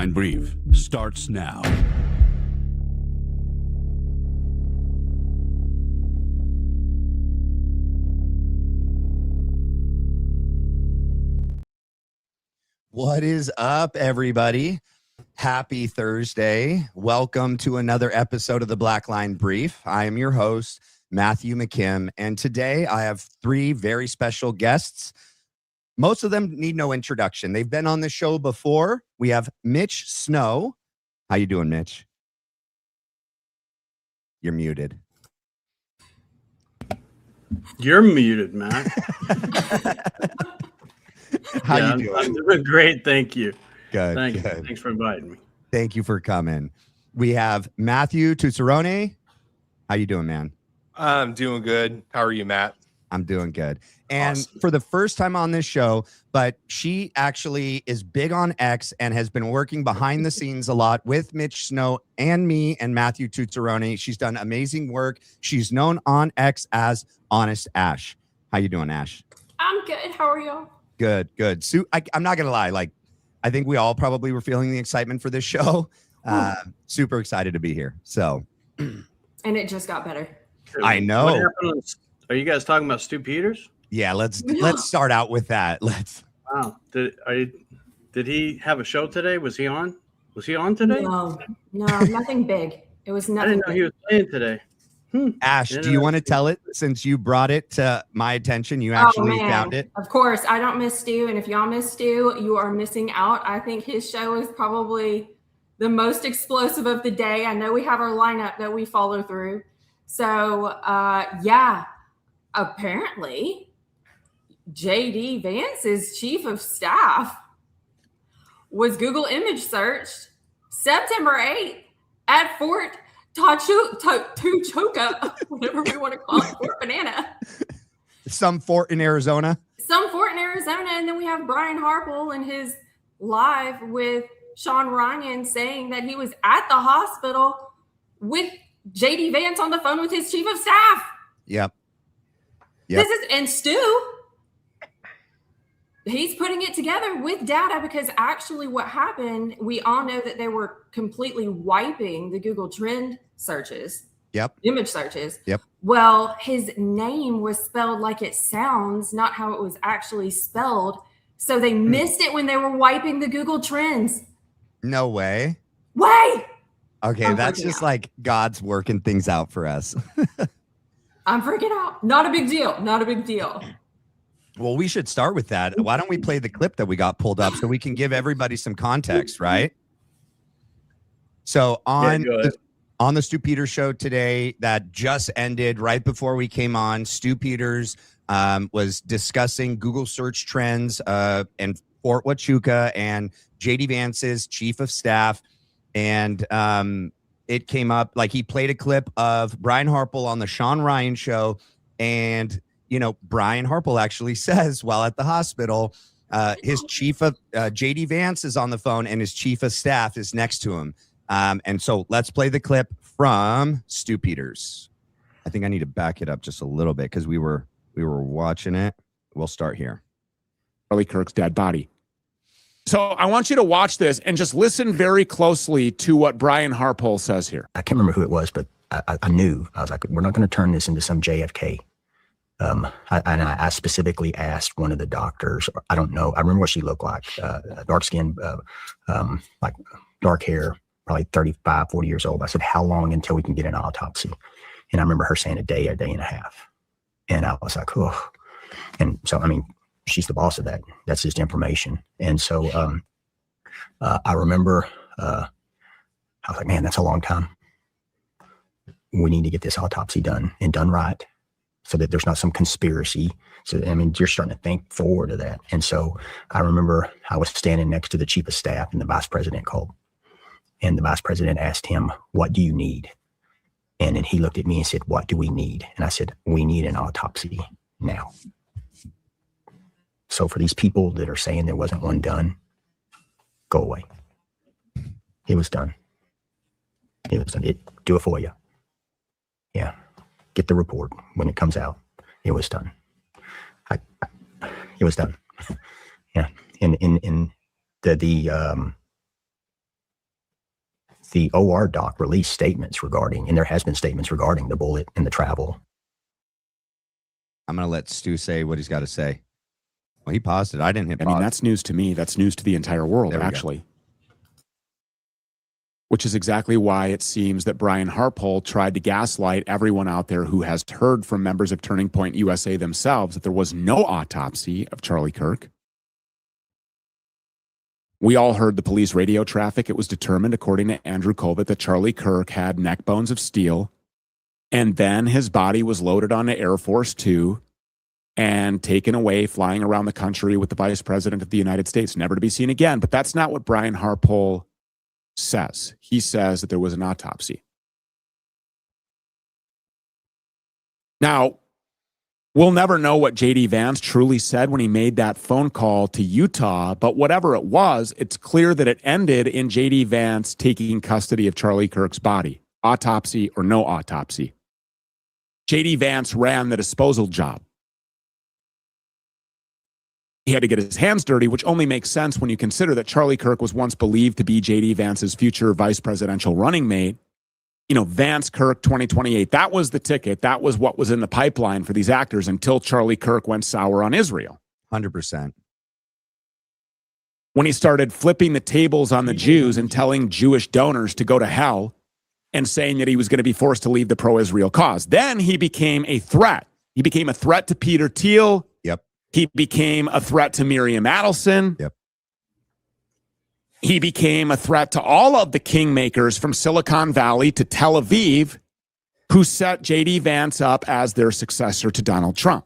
Blackline Brief starts now. What is up, everybody? Happy Thursday. Welcome to another episode of the Blackline Brief. I am your host, Matthew McKim, and today I have three very special guests. Most of them need no introduction. They've been on the show before. We have Mitch Snow. How you doing, Mitch? You're muted. You're muted, Matt. How you doing? I'm doing great, thank you. Good. Thanks for inviting me. Thank you for coming. We have Matthew Tucerone. How you doing, man? I'm doing good. How are you, Matt? I'm doing good. And Awesome. For the first time on this show, but she actually is big on X and has been working behind the scenes a lot with Mitch Snow and me and Matthew Tucerone. She's done amazing work. She's known on X as Honest Ash. How you doing, Ash? I'm good. How are y'all? Good. I'm not going to lie. I think we all probably were feeling the excitement for this show. Super excited to be here. So, And it just got better. I know. What happened? Are you guys talking about Stu Peters? Yeah, let's start out with that. Wow. Did he have a show today? Was he on? Was he on today? No, nothing big. It was I nothing. didn't know he was playing today. Ash, do you want to tell it since you brought it to my attention? You actually found it. Of course, I don't miss Stu, and if y'all miss Stu, you are missing out. I think his show is probably the most explosive of the day. I know we have our lineup that we follow through. So, apparently JD Vance's chief of staff was Google image searched September 8th at Fort Tuchoka, whatever we want to call it, Fort Banana. Some fort in Arizona. And then we have Brian Harple and his live with Sean Ryan saying that he was at the hospital with JD Vance on the phone with his chief of staff. Yep. And Stu, he's putting it together with data because actually what happened, we all know that they were completely wiping the Google trend searches. Yep. Image searches. Yep. Well, his name was spelled like it sounds, not how it was actually spelled. So they missed it when they were wiping the Google trends. No way. Okay, that's just like God's working things out for us. I'm freaking out. Not a big deal. Well, we should start with that. Why don't we play the clip that we got pulled up so we can give everybody some context, right? So on the Stu Peters show today that just ended right before we came on, Stu Peters was discussing Google search trends in Fort Huachuca and JD Vance's chief of staff. And it came up, like he played a clip of Brian Harple on the Sean Ryan show. And, Brian Harple actually says while at the hospital, his chief of JD Vance is on the phone and his chief of staff is next to him. And so let's play the clip from Stu Peters. I think I need to back it up just a little bit because we were watching it. We'll start here. Charlie Kirk's dead body. So I want you to watch this and just listen very closely to what Brian Harple says here. I can't remember who it was, but I knew. I was like, we're not going to turn this into some JFK. I specifically asked one of the doctors, I don't know, I remember what she looked like, dark skin, like dark hair, probably 35, 40 years old. I said, how long until we can get an autopsy? And I remember her saying a day and a half. And I was like, oh. And so, I mean, she's the boss of that. That's just information. And so I remember I was like, man, that's a long time. We need to get this autopsy done and done right so that there's not some conspiracy. So, I mean, you're starting to think forward to that. And so I remember I was standing next to the chief of staff and the vice president called. And the vice president asked him, what do you need? And then he looked at me and said, what do we need? And I said, we need an autopsy now. So for these people that are saying there wasn't one done, go away. It was done. Do it for you. Yeah. Get the report when it comes out. It was done. It was done. Yeah. In the the OR doc released statements regarding, and there has been statements regarding the bullet and the travel. I'm going to let Stu say what he's got to say. Well, he paused it. I didn't hit pause. I mean, that's news to me. That's news to the entire world, actually. Which is exactly why it seems that Brian Harpole tried to gaslight everyone out there who has heard from members of Turning Point USA themselves that there was no autopsy of Charlie Kirk. We all heard the police radio traffic. It was determined, according to Andrew Colvett, that Charlie Kirk had neck bones of steel. And then his body was loaded onto Air Force Two and taken away, flying around the country with the Vice President of the United States, never to be seen again. But that's not what Brian Harpole says. He says that there was an autopsy. Now, we'll never know what J.D. Vance truly said when he made that phone call to Utah, but whatever it was, it's clear that it ended in J.D. Vance taking custody of Charlie Kirk's body, autopsy or no autopsy. J.D. Vance ran the disposal job. He had to get his hands dirty, which only makes sense when you consider that Charlie Kirk was once believed to be J.D. Vance's future vice presidential running mate. You know, Vance Kirk 2028, that was the ticket. That was what was in the pipeline for these actors until Charlie Kirk went sour on Israel. 100%. When he started flipping the tables on the Jews and telling Jewish donors to go to hell and saying that he was going to be forced to leave the pro-Israel cause. Then he became a threat. He became a threat to Peter Thiel. Yep. He became a threat to Miriam Adelson. Yep. He became a threat to all of the kingmakers from Silicon Valley to Tel Aviv who set J.D. Vance up as their successor to Donald Trump.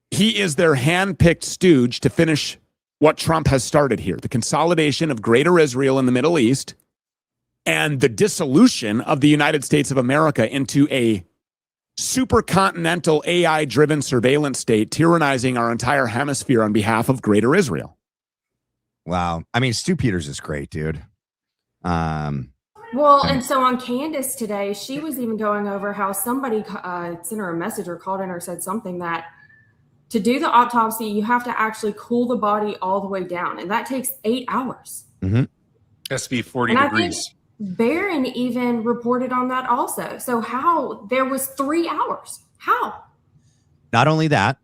He is their hand-picked stooge to finish what Trump has started here, the consolidation of Greater Israel in the Middle East and the dissolution of the United States of America into a supercontinental AI-driven surveillance state tyrannizing our entire hemisphere on behalf of Greater Israel. Wow. I mean, Stu Peters is great, dude. Well, and so on Candace today, she was even going over how somebody sent her a message or called in or said something that to do the autopsy, you have to actually cool the body all the way down. And that takes 8 hours. Mm-hmm. Has to be 40 and degrees. I think Barron even reported on that also. So how there was 3 hours? How? Not only that,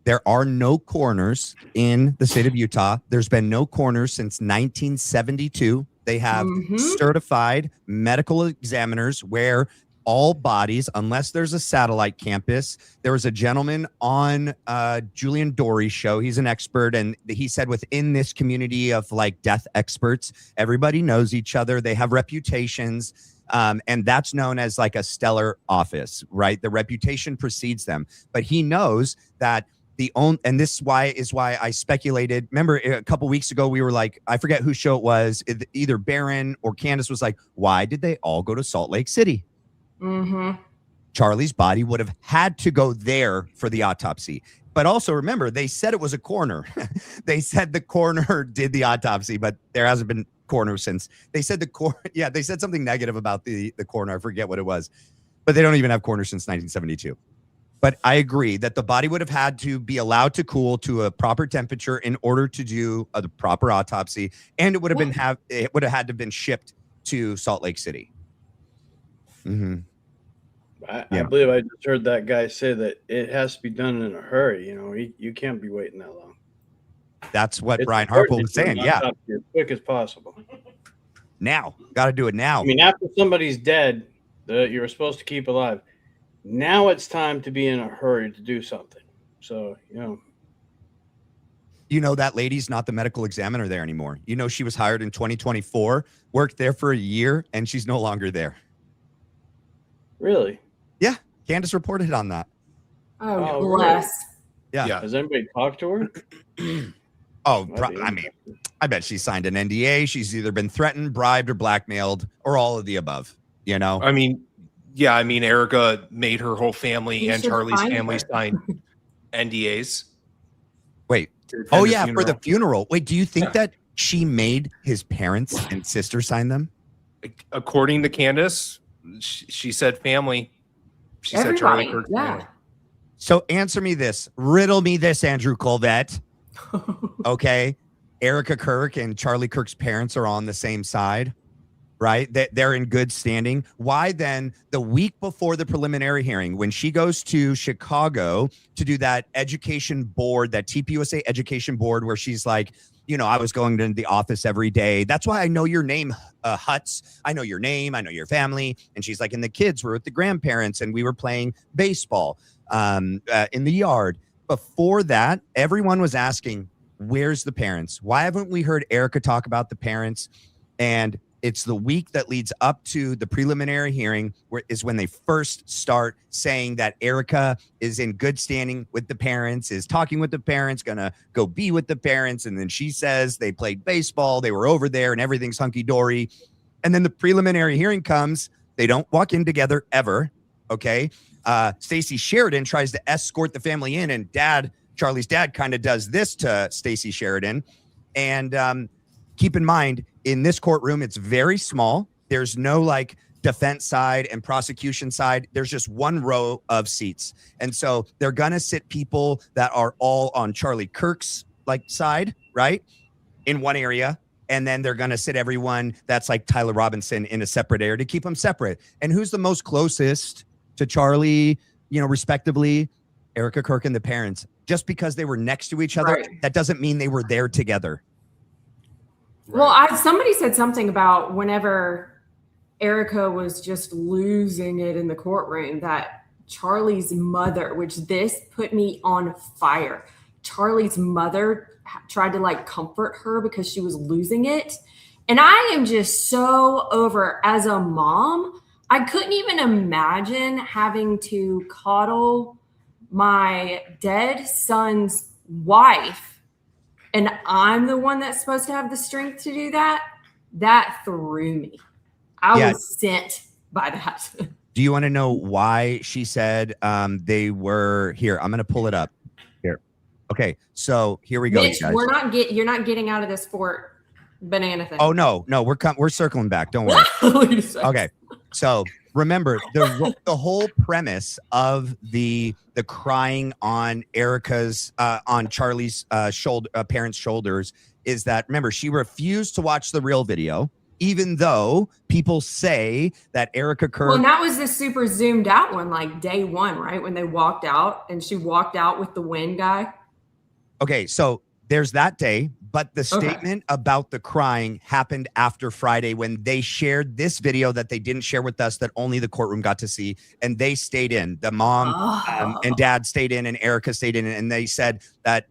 there are no coroners in the state of Utah. There's been no coroners since 1972. They have certified medical examiners where all bodies, unless there's a satellite campus. There was a gentleman on Julian Dory's show. He's an expert, and he said within this community of like death experts, everybody knows each other. They have reputations, and that's known as like a stellar office, right? The reputation precedes them. But he knows that and this is why I speculated. Remember, a couple weeks ago, we were like, I forget whose show it was. Either Barron or Candace was like, why did they all go to Salt Lake City? Mm-hmm. Charlie's body would have had to go there for the autopsy. But also remember, they said it was a coroner. They said the coroner did the autopsy, but there hasn't been coroner since. They said they said something negative about the coroner. I forget what it was. But they don't even have coroner since 1972. But I agree that the body would have had to be allowed to cool to a proper temperature in order to do the proper autopsy, and it would have had to have been shipped to Salt Lake City. Mm-hmm. I believe I just heard that guy say that it has to be done in a hurry. You know, you can't be waiting that long. That's what Brian Harpole was saying. Yeah, as quick as possible. Now, got to do it now. I mean, after somebody's dead that you're supposed to keep alive, now it's time to be in a hurry to do something. So, that lady's not the medical examiner there anymore. She was hired in 2024, worked there for a year, and she's no longer there. Really? Yeah. Candace reported on that. Oh, bless. Really? Yeah. Has anybody talked to her? I bet she signed an NDA. She's either been threatened, bribed, or blackmailed, or all of the above. I mean, Erika made her whole family and Charlie's family sign NDAs. Wait. Oh, yeah, for the funeral. Wait, do you think that she made his parents and sister sign them? According to Candace, she said family. She Everybody, said Charlie Kirk's family. So answer me this. Riddle me this, Andrew Colvett. Okay. Erika Kirk and Charlie Kirk's parents are on the same side, right? They're in good standing. Why then, the week before the preliminary hearing, when she goes to Chicago to do that education board, that TPUSA education board, where she's like, I was going to the office every day. That's why I know your name, Hutz. I know your name. I know your family. And she's like, and the kids were with the grandparents and we were playing baseball in the yard. Before that, everyone was asking, where's the parents? Why haven't we heard Erika talk about the parents? And it's the week that leads up to the preliminary hearing is when they first start saying that Erika is in good standing with the parents, is talking with the parents, gonna go be with the parents. And then she says they played baseball, they were over there and everything's hunky-dory. And then the preliminary hearing comes. They don't walk in together ever, okay? Stacey Sheridan tries to escort the family in, and Charlie's dad kind of does this to Stacey Sheridan. And keep in mind, in this courtroom, it's very small. There's no like defense side and prosecution side. There's just one row of seats. And so they're going to sit people that are all on Charlie Kirk's like side, right? In one area. And then they're going to sit everyone that's like Tyler Robinson in a separate area to keep them separate. And who's the most closest to Charlie, respectively? Erika Kirk and the parents. Just because they were next to each other, right, that doesn't mean they were there together. Well, somebody said something about whenever Erika was just losing it in the courtroom, that Charlie's mother, which this put me on fire. Charlie's mother tried to like comfort her because she was losing it. And I am just so over, as a mom, I couldn't even imagine having to coddle my dead son's wife, and I'm the one that's supposed to have the strength to do that. That threw me. I was sent by that. Do you want to know why she said they were here? I'm going to pull it up here. Okay, so here we go, Mitch, guys. You're not getting out of this Fort banana thing. Oh no, we're circling back. Don't worry. Okay, so remember the whole premise of the crying on Erika's on Charlie's parents' shoulders is that, remember, she refused to watch the real video, even though people say that Erika Kirk. Well, and that was the super zoomed out one, like day one, right? When they walked out and she walked out with the wind guy. Okay, so there's that day, but the statement about the crying happened after Friday when they shared this video that they didn't share with us, that only the courtroom got to see, and they stayed in. The mom and dad stayed in, and Erika stayed in, and they said that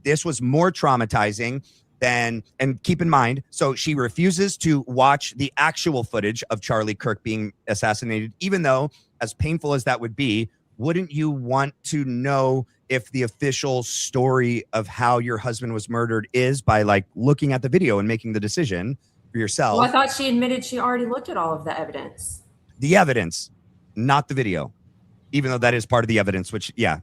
this was more traumatizing than, and keep in mind, so she refuses to watch the actual footage of Charlie Kirk being assassinated, even though, as painful as that would be, wouldn't you want to know if the official story of how your husband was murdered is by like looking at the video and making the decision for yourself? Well, I thought she admitted she already looked at all of the evidence. The evidence, not the video, even though that is part of the evidence, which, yeah.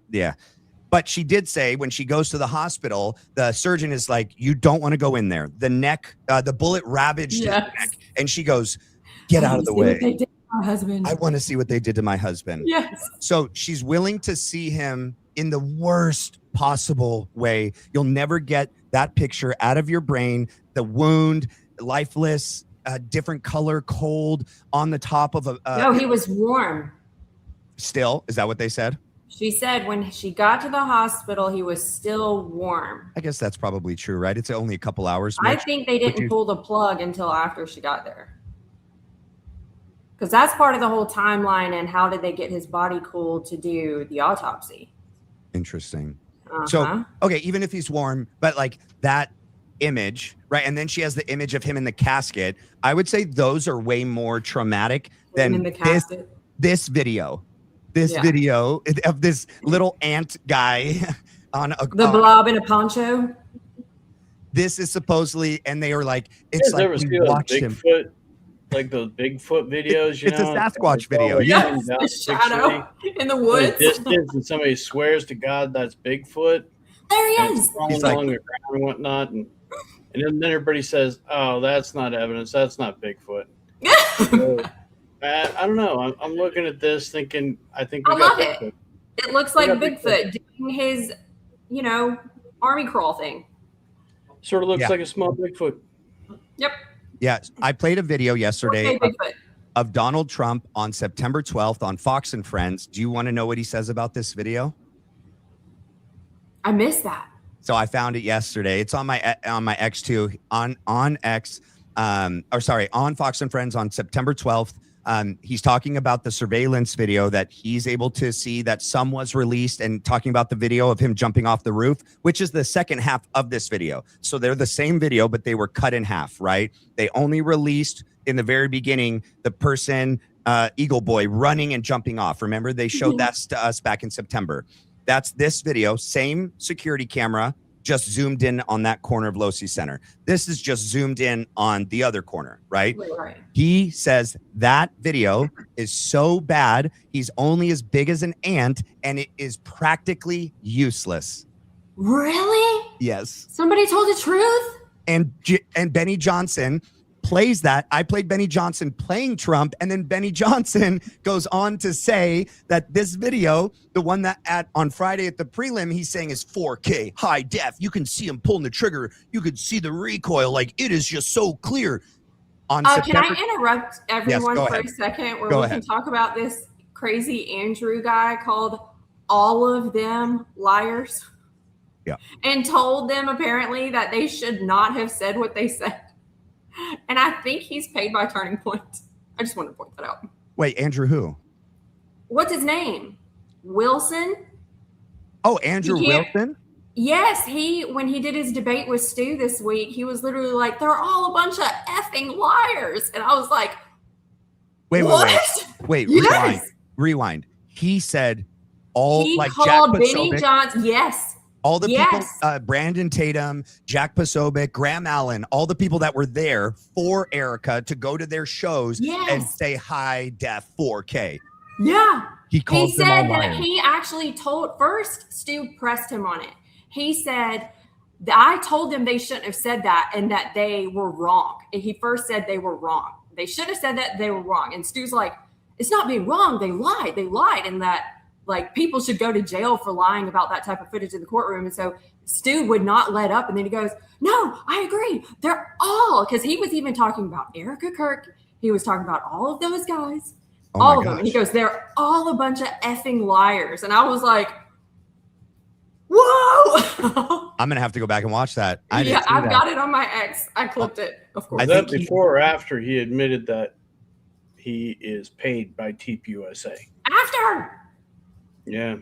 But she did say when she goes to the hospital, the surgeon is like, you don't want to go in there. The neck, the bullet ravaged his neck. And she goes, get out of the way. They did to my husband. I want to see what they did to my husband. Yes. So she's willing to see him in the worst possible way. You'll never get that picture out of your brain. The wound, lifeless, different color, cold, on the top of a... no, he was warm. Still? Is that what they said? She said when she got to the hospital, he was still warm. I guess that's probably true, right? It's only a couple hours. I think they didn't pull the plug until after she got there. Because that's part of the whole timeline, and how did they get his body cooled to do the autopsy? Interesting. So, okay, even if he's warm, but like that image, right? And then she has the image of him in the casket. I would say those are way more traumatic than this video. This video of this little ant guy on the blob in a poncho. This is supposedly, and they were like, it's like we watched him. Like those Bigfoot videos, it's a Sasquatch video. Yeah, the shadow in the woods. Distance, and somebody swears to God that's Bigfoot. There he is. He's along the ground and whatnot, and then everybody says, "Oh, that's not evidence. That's not Bigfoot." So, I don't know. I'm looking at this, thinking, I love it. It looks like Bigfoot doing his, army crawl thing. Sort of looks Yeah. like a small Bigfoot. Yep. Yeah, I played a video yesterday Okay, Bigfoot. of Donald Trump on September 12th on Fox and Friends. Do you want to know what he says about this video? I missed that. So I found it yesterday. It's on my X2 on X, on Fox and Friends on September 12th. He's talking about the surveillance video that he's able to see that some was released, and talking about the video of him jumping off the roof, which is the second half of this video. So they're the same video, but they were cut in half, right? They only released in the very beginning the person, Eagle Boy, running and jumping off. Remember, they showed that to us back in September. That's this video, same security camera, just zoomed in on that corner of Losi Center. This is just zoomed in on the other corner, right? Right. He says that video is so bad, he's only as big as an ant, and it is practically useless. Really? Yes. Somebody told the truth? And Benny Johnson plays that. I played Benny Johnson playing Trump, and then Benny Johnson goes on to say that this video, the one that on Friday at the prelim, he's saying is 4K, high def. You can see him pulling the trigger. You could see the recoil. Like, it is just so clear. On Can I interrupt everyone Yes, for a second where Go we ahead. can talk about this crazy Andrew guy called all of them liars? Yeah. And told them apparently that they should not have said what they said. And I think he's paid by Turning Point. I just want to point that out. Wait, Andrew who? What's his name? Wilson? Oh, Andrew Wilson? Yes, when he did his debate with Stu this week, he was literally like, they're all a bunch of effing liars. And I was like, Wait, Yes. rewind. He said He Jack called Benny Posobiec, Johnson. Yes. all the Yes. people, Brandon Tatum, Jack Posobiec, Graham Allen, all the people that were there for Erika to go to their shows Yes. and say high def 4K. Yeah. He called He them all said that liars. he actually told first, Stu pressed him on it. He said, I told them they shouldn't have said that and that they were wrong. And he first said they were wrong. They should have said that they were wrong. And Stu's like, it's not being wrong. They lied. And that like people should go to jail for lying about that type of footage in the courtroom. And so Stu would not let up. And then he goes, no, I agree. They're all, because he was even talking about Erika Kirk. He was talking about all of those guys. Oh all my of them. And gosh. he goes, they're all a bunch of effing liars. And I was like, whoa. I'm going to have to go back and watch that. I've got it on my X. I clipped it, of course. I Was that think before or after he admitted that he is paid by TPUSA? After. Yeah.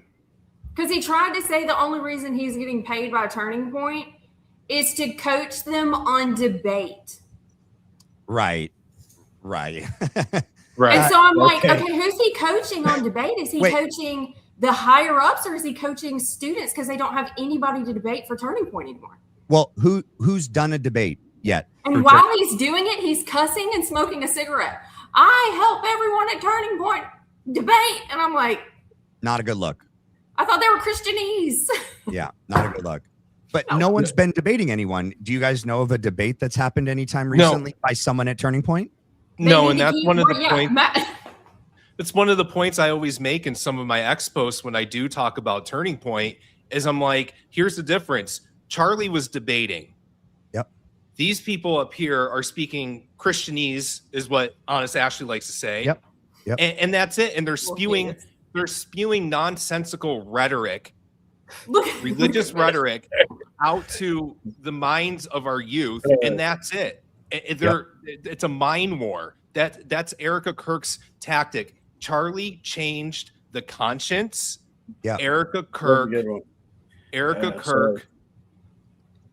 Because he tried to say the only reason he's getting paid by Turning Point is to coach them on debate. Right. Right. And so I'm like, Okay. okay, who's he coaching on debate? Is he Wait. coaching the higher ups or is he coaching students because they don't have anybody to debate for Turning Point anymore? Well, who's done a debate yet? And while he's doing it, he's cussing and smoking a cigarette. I help everyone at Turning Point debate. And I'm like, Not a good look. I thought they were Christianese. Yeah, not a good look. But no one's been debating anyone. Do you guys know of a debate that's happened anytime recently by someone at Turning Point? No, and that's one of the Yeah, points. It's one of the points I always make in some of my X posts when I do talk about Turning Point is I'm like, here's the difference. Charlie was debating. Yep. These people up here are speaking Christianese, is what Honest Ashley likes to say. Yep. Yep. And that's it. And they're Well, spewing nonsensical rhetoric, Look, religious rhetoric out to the minds of our youth, and that's it. It's a mind war. That's Erika Kirk's tactic. Charlie changed the conscience. Yeah. Erika That's a Kirk. good one. Erika Yeah, Kirk.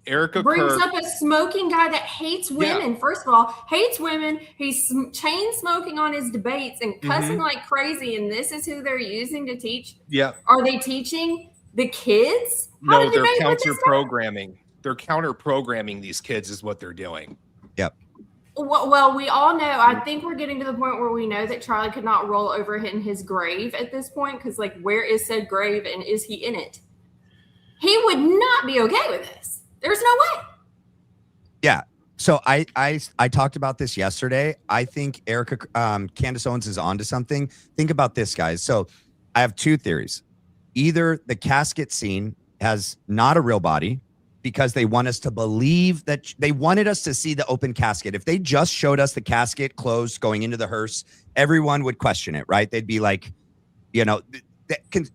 Erika brings Kirk. up a smoking guy that hates women. First of all, hates women. He's chain smoking on his debates and cussing like crazy. And this is who they're using to teach. Yeah. Are they teaching the kids? How No, to they're debate with this counter guy? programming. They're counter programming these kids, is what they're doing. Yep. Well, we all know. I think we're getting to the point where we know that Charlie could not roll over in his grave at this point because, like, where is said grave and is he in it? He would not be okay with this. There's no way. Yeah. So I talked about this yesterday. I think Erika, Candace Owens is onto something. Think about this, guys. So I have two theories. Either the casket scene has not a real body, because they want us to believe that they wanted us to see the open casket. If they just showed us the casket closed going into the hearse, everyone would question it, right? They'd be like, you know,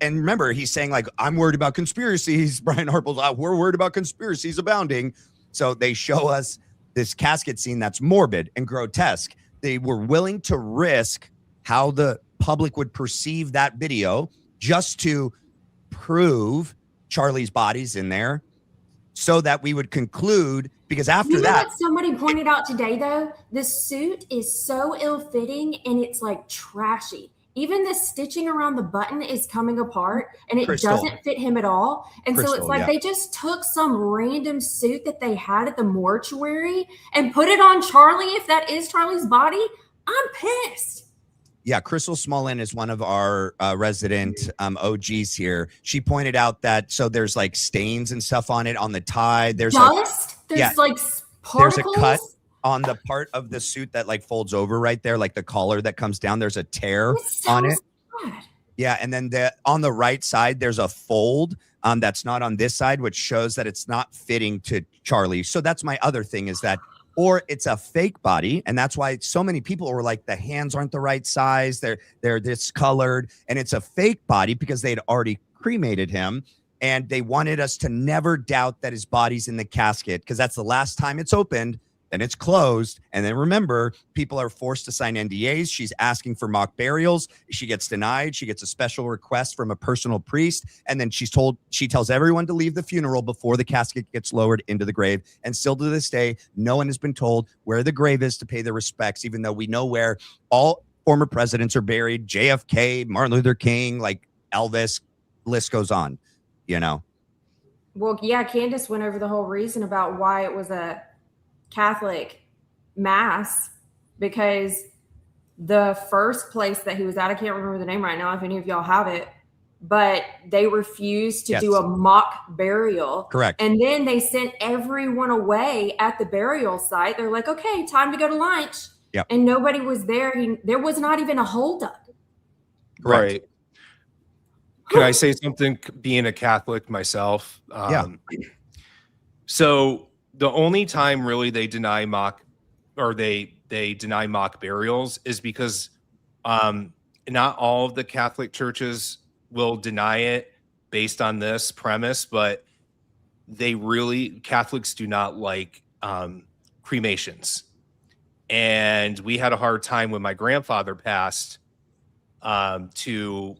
and remember, he's saying like, I'm worried about conspiracies. Brian Harple's out. We're worried about conspiracies abounding. So they show us this casket scene that's morbid and grotesque. They were willing to risk how the public would perceive that video just to prove Charlie's body's in there, so that we would conclude, because after that, what somebody pointed out today, though, the suit is so ill-fitting and it's like trashy. Even the stitching around the button is coming apart and it doesn't fit him at all. And so it's like they just took some random suit that they had at the mortuary and put it on Charlie. If that is Charlie's body, I'm pissed. Yeah, Crystal Smolin is one of our resident OGs here. She pointed out that there's like stains and stuff on it, on the tie. There's dust. There's like particles. There's a cut on the part of the suit that like folds over right there, like the collar that comes down. There's a tear on it. Bad. Yeah, and then on the right side, there's a fold that's not on this side, which shows that it's not fitting to Charlie. So that's my other thing, is that, or it's a fake body, and that's why so many people were like, the hands aren't the right size, they're discolored, and it's a fake body because they'd already cremated him, and they wanted us to never doubt that his body's in the casket, because that's the last time it's opened, then it's closed. And then remember, people are forced to sign NDAs. She's asking for mock burials. She gets denied. She gets a special request from a personal priest. And then she tells everyone to leave the funeral before the casket gets lowered into the grave. And still to this day, no one has been told where the grave is to pay their respects, even though we know where all former presidents are buried. JFK, Martin Luther King, like Elvis, list goes on, you know? Well, yeah, Candace went over the whole reason about why it was a Catholic mass, because the first place that he was at, I can't remember the name right now if any of y'all have it, but they refused to do a mock burial. Correct. And then they sent everyone away at the burial site. They're like, okay, time to go to lunch. Yep. And nobody was there. There was not even a holdup. Right. Can I say something, being a Catholic myself? Yeah. So the only time really they deny mock burials is because not all of the Catholic churches will deny it based on this premise, but Catholics do not like cremations. And we had a hard time when my grandfather passed to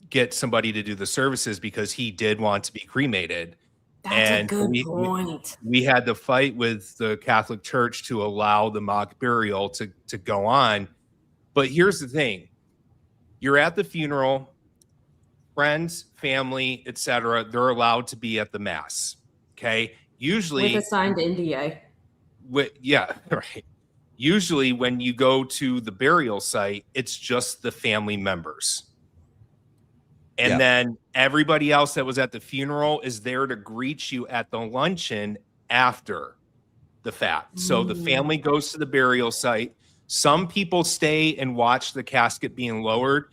get somebody to do the services, because he did want to be cremated. That's a good point. We had to fight with the Catholic Church to allow the mock burial to go on. But here's the thing. You're at the funeral, friends, family, etc. They're allowed to be at the mass. Okay? Usually with a signed NDA. Yeah, right. Usually when you go to the burial site, it's just the family members. And then everybody else that was at the funeral is there to greet you at the luncheon after the fact. So the family goes to the burial site. Some people stay and watch the casket being lowered.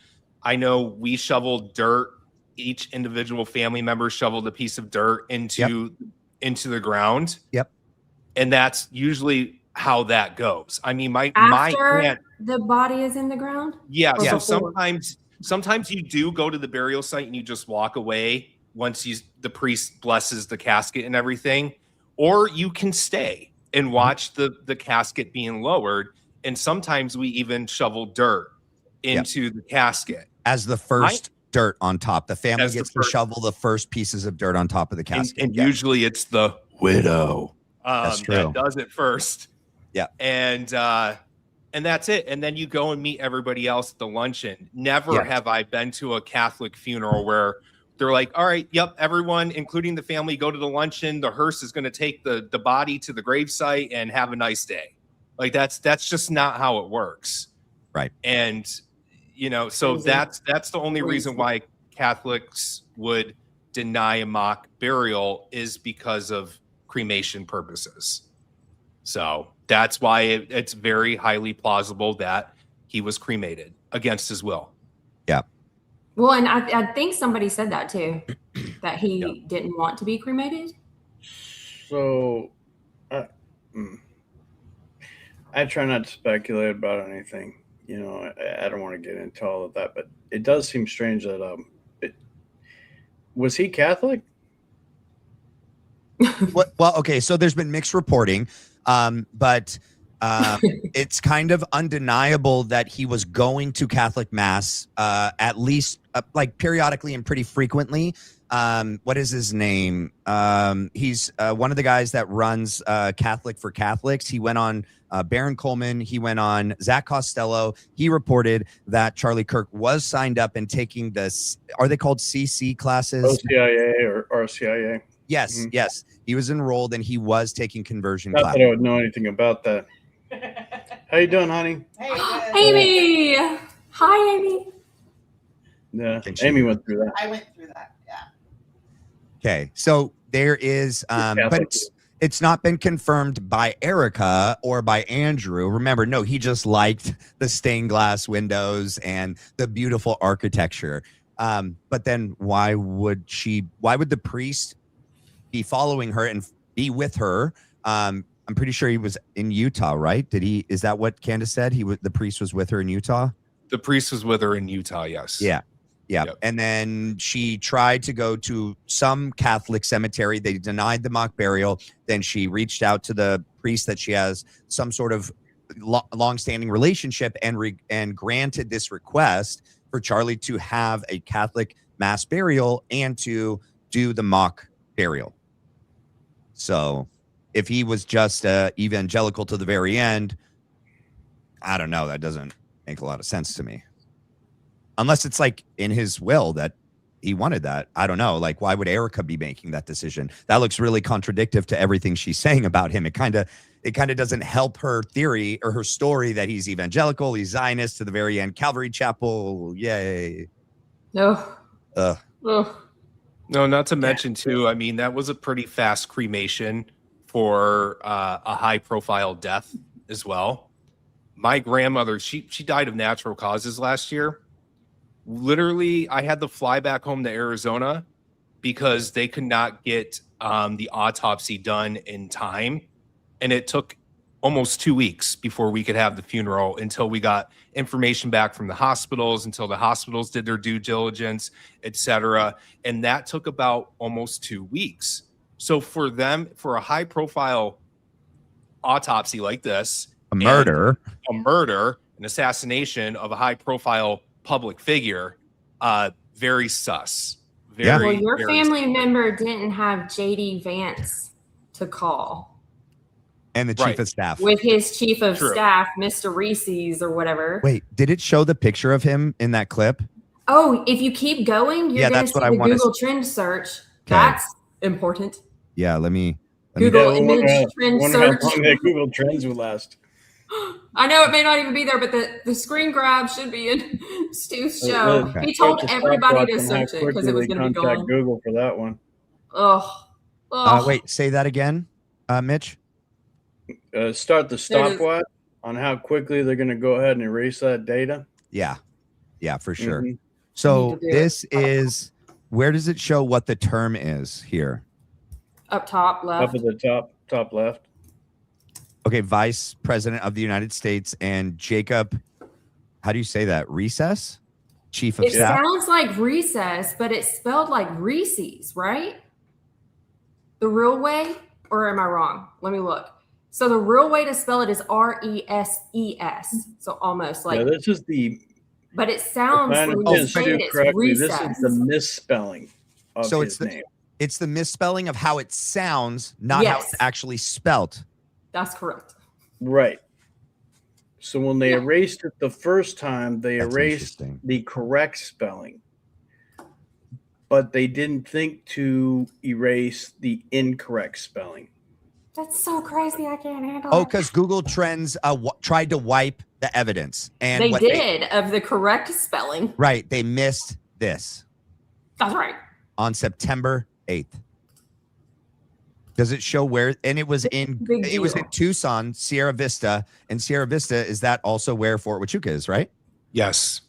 I know we shoveled dirt. Each individual family member shoveled a piece of dirt into the ground. Yep. And that's usually how that goes. I mean, my aunt, the body is in the ground. Yeah. So sometimes you do go to the burial site and you just walk away once the priest blesses the casket and everything, or you can stay and watch the casket being lowered. And sometimes we even shovel dirt into the casket as the first dirt on top. The family gets to shovel the first pieces of dirt on top of the casket. And usually it's the widow That's true. that does it first. Yeah. And that's it. And then you go and meet everybody else at the luncheon. Never have I been to a Catholic funeral where they're like, all right, everyone, including the family, go to the luncheon. The hearse is going to take the body to the gravesite and have a nice day. Like that's just not how it works. Right. And, so that's the only reason why Catholics would deny a mock burial, is because of cremation purposes. So that's why it's very highly plausible that he was cremated against his will. Yeah. Well, and I think somebody said that too, that he didn't want to be cremated. So, I try not to speculate about anything. You know, I don't want to get into all of that, but it does seem strange that was he Catholic? Well, okay, so there's been mixed reporting, but it's kind of undeniable that he was going to Catholic Mass at least like periodically and pretty frequently. What is his name? He's one of the guys that runs Catholic for Catholics. He went on Baron Coleman. He went on Zach Costello. He reported that Charlie Kirk was signed up and taking this. Are they called CC classes? OCIA or RCIA? Yes, Mhm. yes. He was enrolled and he was taking conversion Not classes. that I would know anything about that. How you doing, honey? Hey, Amy. Hi, Amy. Yeah, Can she Amy hear? went through that. I went through that. Yeah. Okay, so there is, but it's not been confirmed by Erika or by Andrew. Remember, no, he just liked the stained glass windows and the beautiful architecture. But then why would the priest be following her and be with her? I'm pretty sure he was in Utah, right? Is that what Candace said? The priest was with her in Utah? The priest was with her in Utah, yes. Yeah. Yep. And then she tried to go to some Catholic cemetery. They denied the mock burial. Then she reached out to the priest that she has some sort of long-standing relationship and granted this request for Charlie to have a Catholic mass burial and to do the mock burial. So if he was just evangelical to the very end, I don't know. That doesn't make a lot of sense to me. Unless it's like in his will that he wanted that. I don't know. Like, why would Erika be making that decision? That looks really contradictory to everything she's saying about him. It kind of doesn't help her theory or her story that he's evangelical, he's Zionist to the very end. Calvary Chapel, yay. No. Ugh. Oh. No, not to mention too, I mean, that was a pretty fast cremation for a high profile death as well. My grandmother, she died of natural causes last year. Literally, I had to fly back home to Arizona because they could not get the autopsy done in time. And it took almost 2 weeks before we could have the funeral until we got information back from the hospitals, until the hospitals did their due diligence, etc. And that took about almost 2 weeks. So for a high profile autopsy like this, A murder, an assassination of a high profile public figure, very sus. Well, your family member didn't have JD Vance to call. And the chief of staff. With his chief of True. staff, Mr. Reese's or whatever. Wait, did it show the picture of him in that clip? Oh, if you keep going, you're going to see the Google trend search. That's important. Yeah, let me Google image trend search. How long that Google Trends will last. I know it may not even be there, but the screen grab should be in Stu's show. Okay. He told everybody to search it because it was going to be contact gone. Google for that one. Wait, say that again, Mitch. Start the stopwatch on how quickly they're going to go ahead and erase that data. Yeah, for sure. Mm-hmm. So this is, where does it show what the term is here? Up top left. Up at the top left. Okay, Vice President of the United States and Jacob, how do you say that? Recess? Chief of Staff? It sounds like recess, but it's spelled like Reese's, right? The real way? Or am I wrong? Let me look. So the real way to spell it is R-E-S-E-S. So almost like. Yeah, this is the. But it sounds like it's recess. This is the misspelling of his name. It's the misspelling of how it sounds, not how it's actually spelt. That's correct. Right. So when they erased it the first time, they erased the correct spelling. But they didn't think to erase the incorrect spelling. That's so crazy. I can't handle it. Oh, it. because Google Trends tried to wipe the evidence. And they did of the correct spelling. Right. They missed this. That's right. On September 8th. Does it show where? And it was in Tucson, Sierra Vista. And Sierra Vista, is that also where Fort Huachuca is, right? Yes.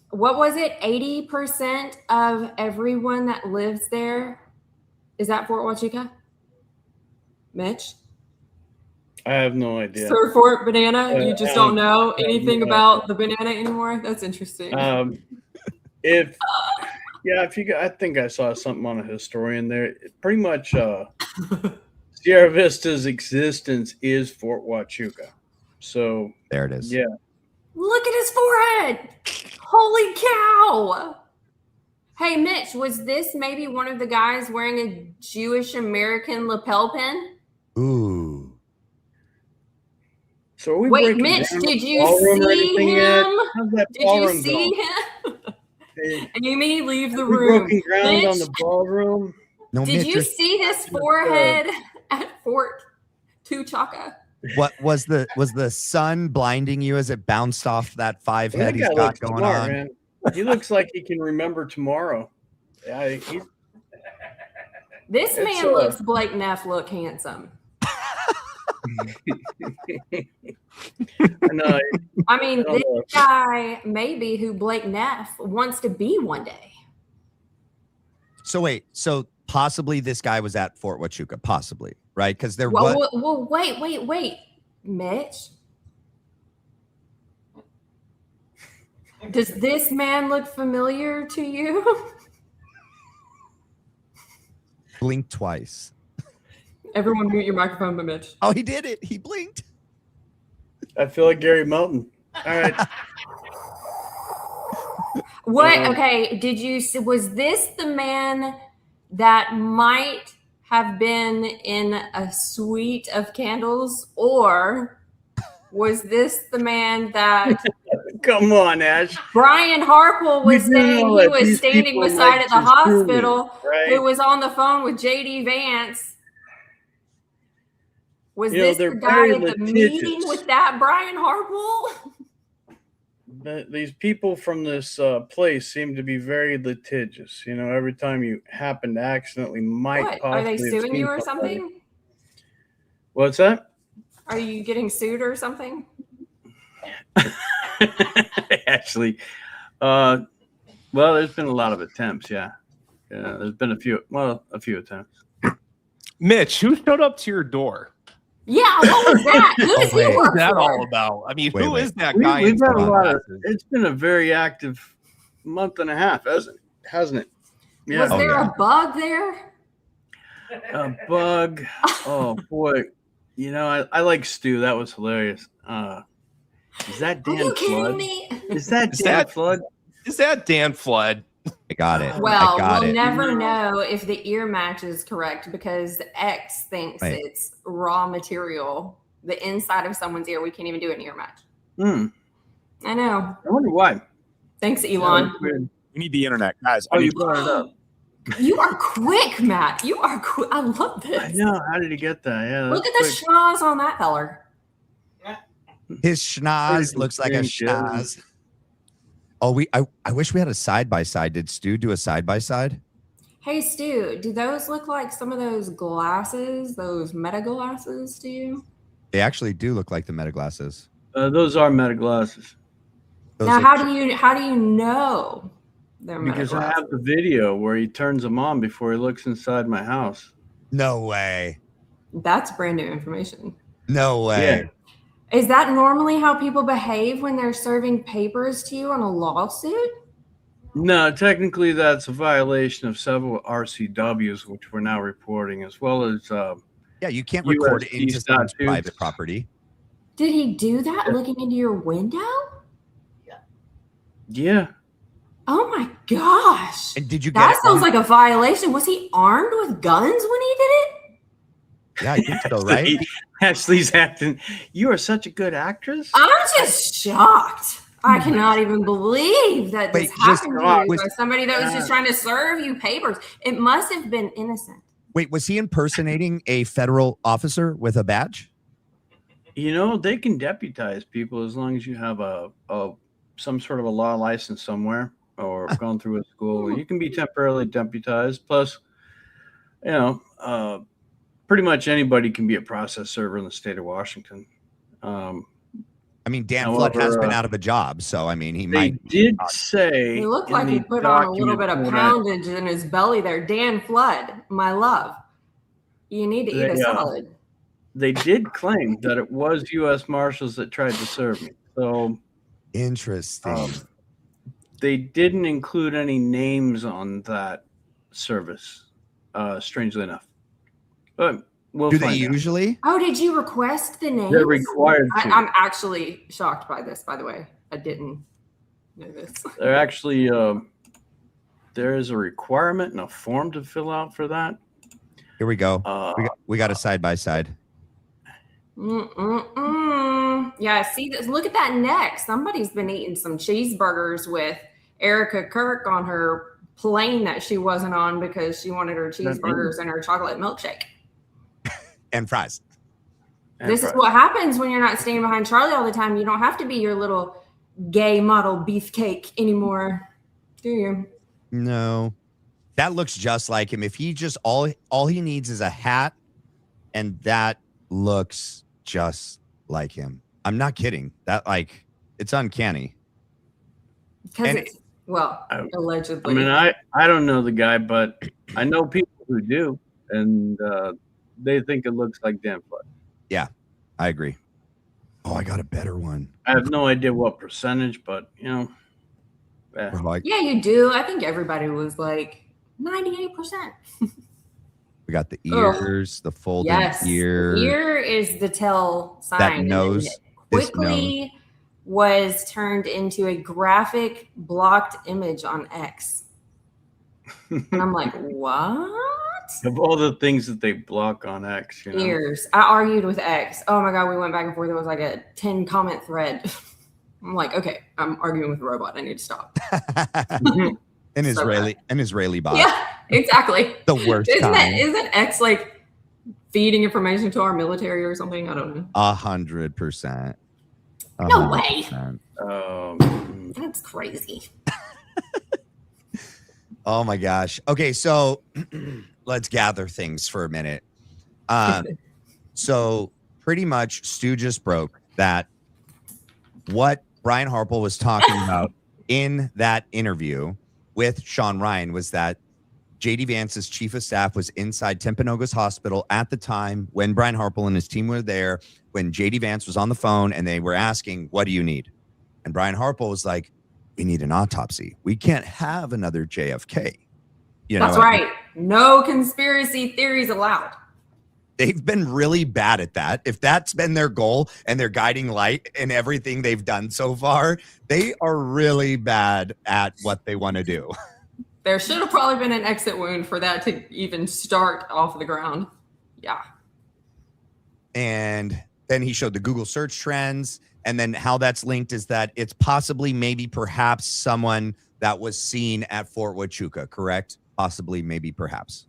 What was it? 80% of everyone that lives there, is that Fort Huachuca? Mitch? I have no idea. Sir Fort Banana? You just don't know anything about the banana anymore? That's interesting. If I think I saw something on a historian there. Pretty much Sierra Vista's existence is Fort Huachuca. So there it is. Yeah. Look at his forehead. Holy cow. Hey, Mitch, was this maybe one of the guys wearing a Jewish American lapel pin? Ooh. So are we Wait, breaking Mitch, down did the you ballroom or see anything him? yet? How's that Did you ballroom see going? him? Amy, leave the Have we room. broken ground Mitch, on the ballroom? No, did Mitch, you see his forehead at Fort Huachuca? what was the sun blinding you as it bounced off that five Well, head that he's guy got looks going smart, on? man. He looks like he can remember tomorrow. Yeah, This man looks Blake Neff look handsome. No, I mean, this guy may be who Blake Neff wants to be one day. So wait, so possibly this guy was at Fort Huachuca, possibly, right? Because there Well, was. wait, Mitch. Does this man look familiar to you? Blink twice. Everyone mute your microphone but Mitch. Oh, he did it. He blinked. I feel like Gary Melton. All right. What? Okay. Was this the man that might have been in a suite of candles, or was this the man that Come on, Ash. Brian Harple was saying he was standing beside at the hospital, right? who was on the phone with JD Vance? Was this the guy at the meeting with that Brian Harple? These people from this place seem to be very litigious. You know, every time you happen to accidentally What? Are they suing you or something? What's that? Are you getting sued or something? Actually, well, there's been a lot of attempts. Yeah, there's been a few attempts. Mitch, who showed up to your door? Yeah, what was that? Who does he work What's that for? all about? I mean, who is that guy? We've had a lot of. It's been a very active month and a half, hasn't it? Yeah. Was there a bug there? A bug? Oh boy! You know, I like Stu. That was hilarious. Is that Dan Are you kidding Flood? me? Is that Dan Flood? Is that Dan Flood? I got it. Well, I we'll never know if the ear match is correct because X thinks it's raw material. The inside of someone's ear, we can't even do an ear match. I know. I wonder why. Thanks, Elon. We need the internet, guys. You brought it up. You are quick, Matt. You are quick. I love this. I know. How did he get that? Yeah. Look at the schnoz on that feller. His schnoz looks like a schnoz. Oh, I wish we had a side-by-side. Did Stu do a side-by-side? Hey, Stu, do those look like some of those glasses, those meta glasses to you? They actually do look like the meta glasses. Those are meta glasses. Now, how do you know they're meta Because glasses? I have the video where he turns them on before he looks inside my house. No way. That's brand new information. No way. Yeah. Is that normally how people behave when they're serving papers to you on a lawsuit? No, technically that's a violation of several RCWs, which we're now reporting, as well as yeah, you can't record it into someone's statutes. private property. Did he do that looking into your window? Yeah. Oh my gosh. And did you get that sounds like a violation. Was he armed with guns when he did it? Yeah, I think so, right? Ashley's acting. You are such a good actress. I'm just shocked. I cannot even believe that this happened to you by somebody that was just trying to serve you papers. It must have been innocent. Wait, was he impersonating a federal officer with a badge? You know, they can deputize people as long as you have some sort of a law license somewhere or gone through a school. You can be temporarily deputized. Plus, you know, pretty much anybody can be a process server in the state of Washington. I mean, Dan Flood has been out of a job, so I mean, he might. Did say he looked like he put on a little bit of poundage in his belly there. Dan Flood, my love, you need to eat a salad. they did claim that it was U.S. Marshals that tried to serve me. So interesting. They didn't include any names on that service, strangely enough. But we'll Do they find out. usually? Oh, did you request the names? They're required to. I'm actually shocked by this, by the way. I didn't know this. They're actually, there is a requirement and a form to fill out for that. Here we go. We got a side by side. Yeah, see this. Look at that neck. Somebody's been eating some cheeseburgers with Erika Kirk on her plane that she wasn't on because she wanted her cheeseburgers and her chocolate milkshake. And fries. This is what happens when you're not standing behind Charlie all the time. You don't have to be your little gay model beefcake anymore, do you? No. That looks just like him. If he just all he needs is a hat, and that looks just like him. I'm not kidding. That it's uncanny. Because it's allegedly. I mean, I don't know the guy, but I know people who do, and they think it looks like Dan Flood. Yeah, I agree. Oh, I got a better one. I have no idea what percentage, but yeah, you do. I think everybody was like 98%. We got the ears, the folded ear. Ear is the tell sign. That nose. Quickly was turned into a graphic blocked image on X. And I'm like, what? Of all the things that they block on X, you know? Ears. I argued with X. Oh my God, we went back and forth. It was like a 10 comment thread. I'm like, okay, I'm arguing with a robot. I need to stop. An Israeli bot. Yeah, exactly. The worst kind. Isn't X like feeding information to our military or something? I don't know. 100%. No way. That's crazy. Oh my gosh. Okay, so let's gather things for a minute. So pretty much Stu just broke that what Brian Harple was talking about in that interview with Sean Ryan was that JD Vance's chief of staff was inside Timpanogos Hospital at the time when Brian Harple and his team were there, when JD Vance was on the phone and they were asking, what do you need? And Brian Harple was like, we need an autopsy. We can't have another JFK. That's right. No conspiracy theories allowed. They've been really bad at that. If that's been their goal and their guiding light in everything they've done so far, they are really bad at what they want to do. There should have probably been an exit wound for that to even start off the ground. Yeah. And then he showed the Google search trends. And then how that's linked is that it's possibly, maybe, perhaps someone that was seen at Fort Huachuca, correct? Possibly, maybe, perhaps.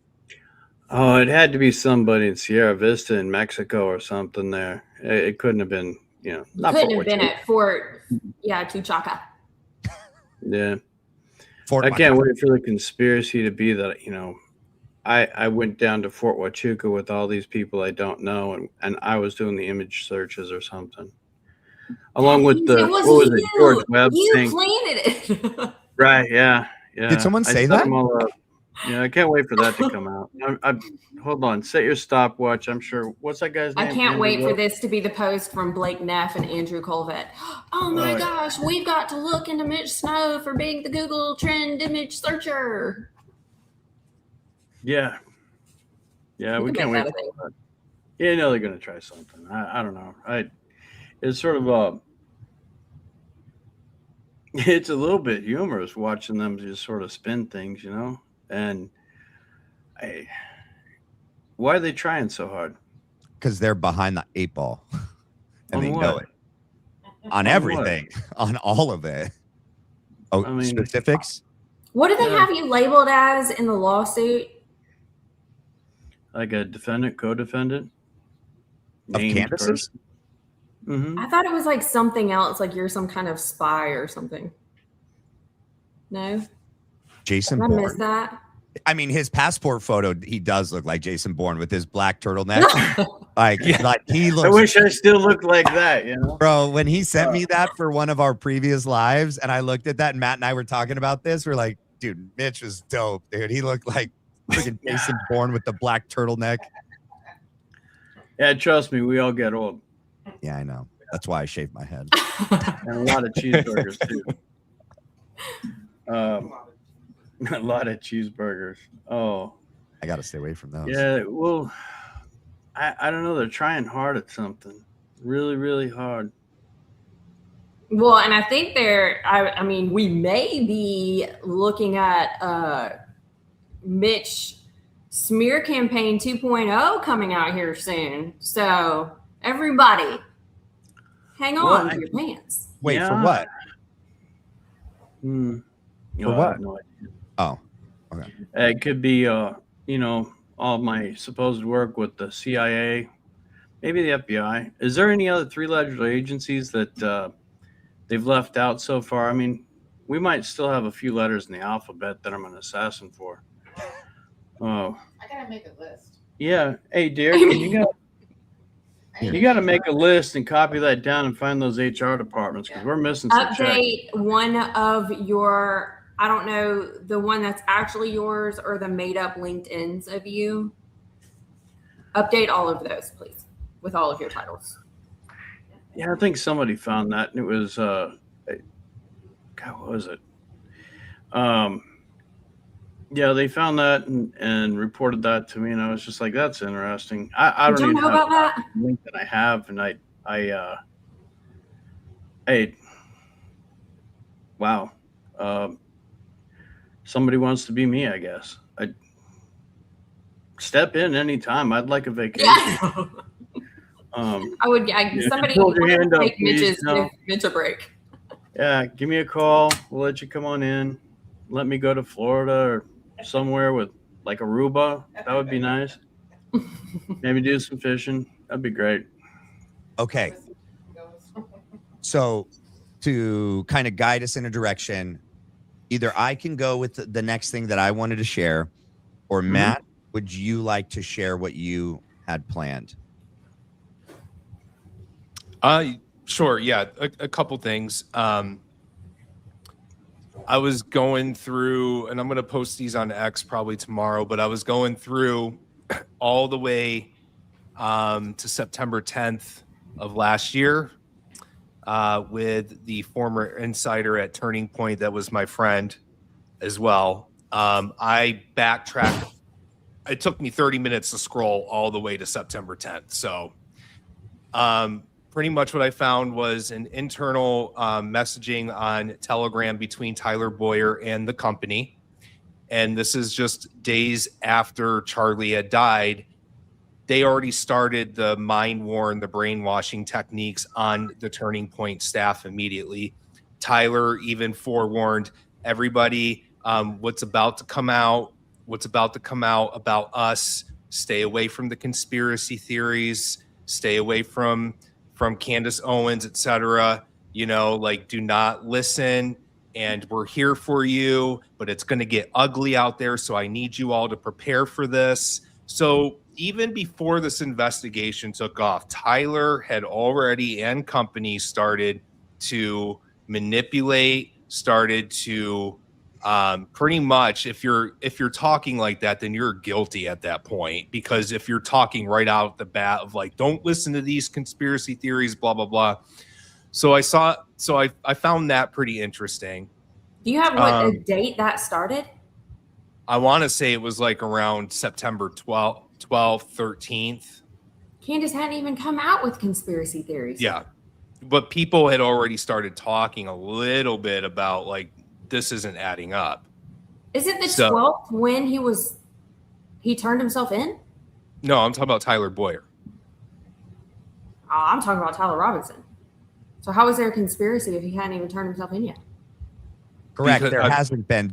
Oh, it had to be somebody in Sierra Vista in Mexico or something there. It couldn't have been, not couldn't have been at Fort, Huachuca. Yeah. I can't wait for the conspiracy to be that, I went down to Fort Huachuca with all these people I don't know, and I was doing the image searches or something. Along with George Webb thing. You planted it. Right, yeah. Did someone say that? Yeah, I can't wait for that to come out. Hold on. Set your stopwatch. I'm sure. What's that guy's name? I can't wait for this to be the post from Blake Neff and Andrew Colvett. Oh my gosh, we've got to look into Mitch Snow for being the Google trend image searcher. Yeah. Yeah, we can't wait for that. Yeah, they're going to try something. I don't know. It's sort of it's a little bit humorous watching them just sort of spin things, And why are they trying so hard? Because they're behind the 8 ball. And they know it. On everything. On all of it. Oh, specifics? What do they have you labeled as in the lawsuit? Like a defendant, co-defendant? Of Candace's? Mm-hmm. I thought it was like something else, like you're some kind of spy or something. No? Jason Did I miss Bourne. that? I mean, his passport photo, he does look like Jason Bourne with his black turtleneck. like he looks. I wish I still looked like that, Bro, when he sent me that for one of our previous lives, and I looked at that, and Matt and I were talking about this, we're like, dude, Mitch was dope, dude. He looked like freaking Jason Bourne with the black turtleneck. Yeah, trust me, we all get old. Yeah, I know. That's why I shave my head. And a lot of cheeseburgers too. A lot of cheeseburgers. Oh, I got to stay away from those. yeah. Well, I don't know. They're trying hard at something. Really, really hard. Well, and I think I mean, we may be looking at Mitch smear campaign 2.0 coming out here soon. So everybody, hang on to your pants. Wait, Yeah. for what? No, For I what? have no idea. Oh, okay. It could be, all my supposed work with the CIA, maybe the FBI. Is there any other three-letter agencies that they've left out so far? I mean, we might still have a few letters in the alphabet that I'm an assassin for. Oh, I gotta make a list. yeah. Hey, dear, you got to make a list and copy that down and find those HR departments because we're missing some checks. Update one of your, I don't know, the one that's actually yours or the made up LinkedIn's of you. Update all of those, please, with all of your titles. Yeah, I think somebody found that, and it was God, what was it? Yeah, they found that and reported that to me, and I was just like, "That's interesting." I don't Did you even know have about that? the link that I have, and hey, wow, somebody wants to be me, I guess. I step in anytime. I'd like a vacation. Yeah. Somebody hold your hand up, take please. No. Mitch a break. Yeah, give me a call. We'll let you come on in. Let me go to Florida or somewhere with like Aruba. That would be nice. Maybe do some fishing. That'd be great. Okay. So to kind of guide us in a direction, either I can go with the next thing that I wanted to share, or Matt, would you like to share what you had planned? Sure. Yeah. A couple things. I was going through, and I'm going to post these on X probably tomorrow, but I was going through all the way to September 10th of last year with the former insider at Turning Point that was my friend as well. I backtracked. It took me 30 minutes to scroll all the way to September 10th. So pretty much what I found was an internal messaging on Telegram between Tyler Boyer and the company. And this is just days after Charlie had died. They already started the mind war and the brainwashing techniques on the Turning Point staff immediately. Tyler even forewarned everybody what's about to come out about us. Stay away from the conspiracy theories. Stay away from Candace Owens, etc. Do not listen. And we're here for you, but it's going to get ugly out there. So I need you all to prepare for this. So even before this investigation took off, Tyler had already and company started to manipulate, started to pretty much, if you're talking like that, then you're guilty at that point. Because if you're talking right out the bat of like, don't listen to these conspiracy theories, blah, blah, blah. So I found that pretty interesting. Do you have a date that started? I want to say it was like around September 12th, 13th. Candace hadn't even come out with conspiracy theories. Yeah. But people had already started talking a little bit about like, this isn't adding up. Isn't the 12th when he turned himself in? No, I'm talking about Tyler Boyer. Oh, I'm talking about Tyler Robinson. So how is there a conspiracy if he hadn't even turned himself in yet? Correct. There hasn't been.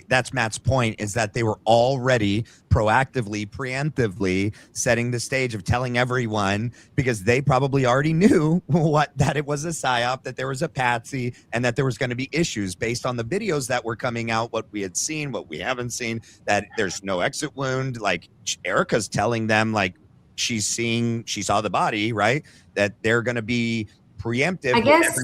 That's Matt's point, is that they were already proactively, preemptively setting the stage of telling everyone, because they probably already knew that it was a psyop, that there was a patsy, and that there was going to be issues based on the videos that were coming out, what we had seen, what we haven't seen, that there's no exit wound. Like Erika's telling them, like she saw the body, right? That they're going to be preemptive. I guess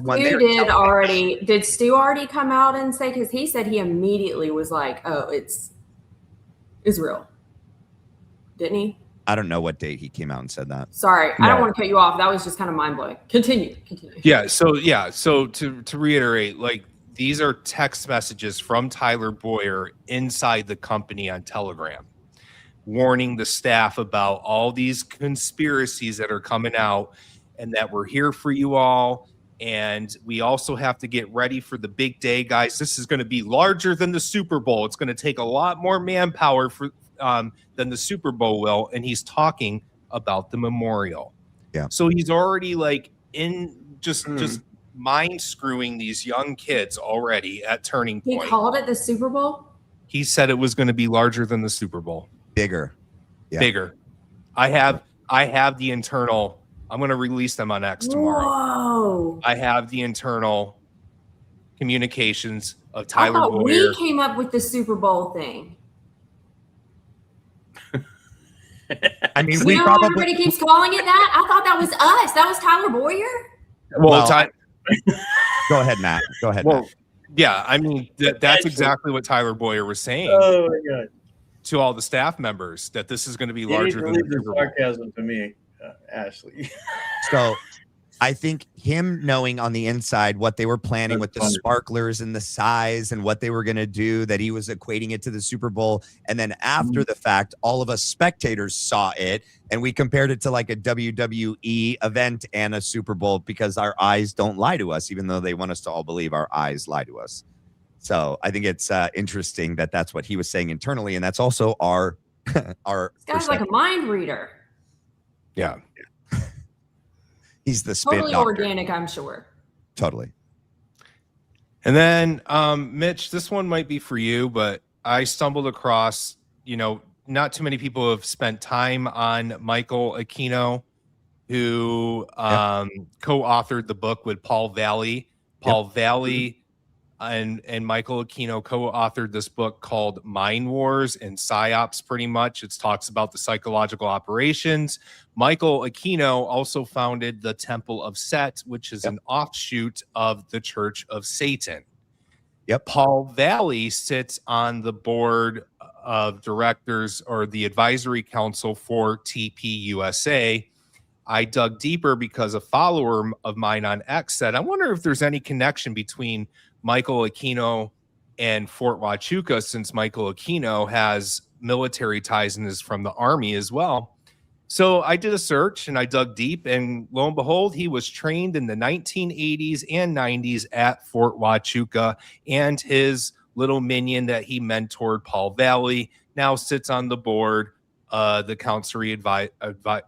did Stu already come out and say, because he said he immediately was like, oh, it's real, didn't he? I don't know what date he came out and said that. Sorry, I don't want to cut you off. That was just kind of mind-blowing. Continue. Yeah, so to reiterate, like, these are text messages from Tyler Boyer inside the company on Telegram, warning the staff about all these conspiracies that are coming out and that we're here for you all. And we also have to get ready for the big day, guys. This is going to be larger than the Super Bowl. It's going to take a lot more manpower for than the Super Bowl will. And he's talking about the memorial. Yeah. So he's already like in just mind screwing these young kids already at Turning Point. He called it the Super Bowl? He said it was going to be larger than the Super Bowl. Bigger. Yeah. Bigger. I have the internal. I'm going to release them on X tomorrow. Whoa. I have the internal communications of I Tyler thought Boyer. we came up with the Super Bowl thing. I mean, You know, everybody keeps calling it that. I thought that was us. That was Tyler Boyer. Well, go ahead, Matt. Go ahead. Well, Matt. yeah, I mean that's exactly what Tyler Boyer was saying Oh my god! to all the staff members, that this is going to be You larger need than to the leave the Super Bowl. sarcasm to me, Ashley. So I think him knowing on the inside what they were planning with the That's sparklers and the size and what they were going to do, that he was equating it to the Super Bowl. And then after the fact, all of us spectators saw it and we compared it to like a WWE event and a Super Bowl, because our eyes don't lie to us, even though they want us to all believe our eyes lie to us. So I think it's interesting that that's what he was saying internally. And that's also our This guy's like a mind reader. Yeah. He's the spin Totally doctor. organic, I'm sure. Totally. And then, Mitch, this one might be for you, but I stumbled across, not too many people have spent time on Michael Aquino, who co-authored the book with Paul Valley. Paul Valley and Michael Aquino co-authored this book called Mind Wars and PsyOps, pretty much. It talks about the psychological operations. Michael Aquino also founded the Temple of Set, which is an offshoot of the Church of Satan. Yep. Paul Valley sits on the board of directors, or the advisory council for TPUSA. I dug deeper because a follower of mine on X said, I wonder if there's any connection between Michael Aquino and Fort Huachuca, since Michael Aquino has military ties and is from the Army as well. So I did a search and I dug deep, and lo and behold, he was trained in the 1980s and 90s at Fort Huachuca, and his little minion that he mentored, Paul Valley, now sits on the board, the Counselry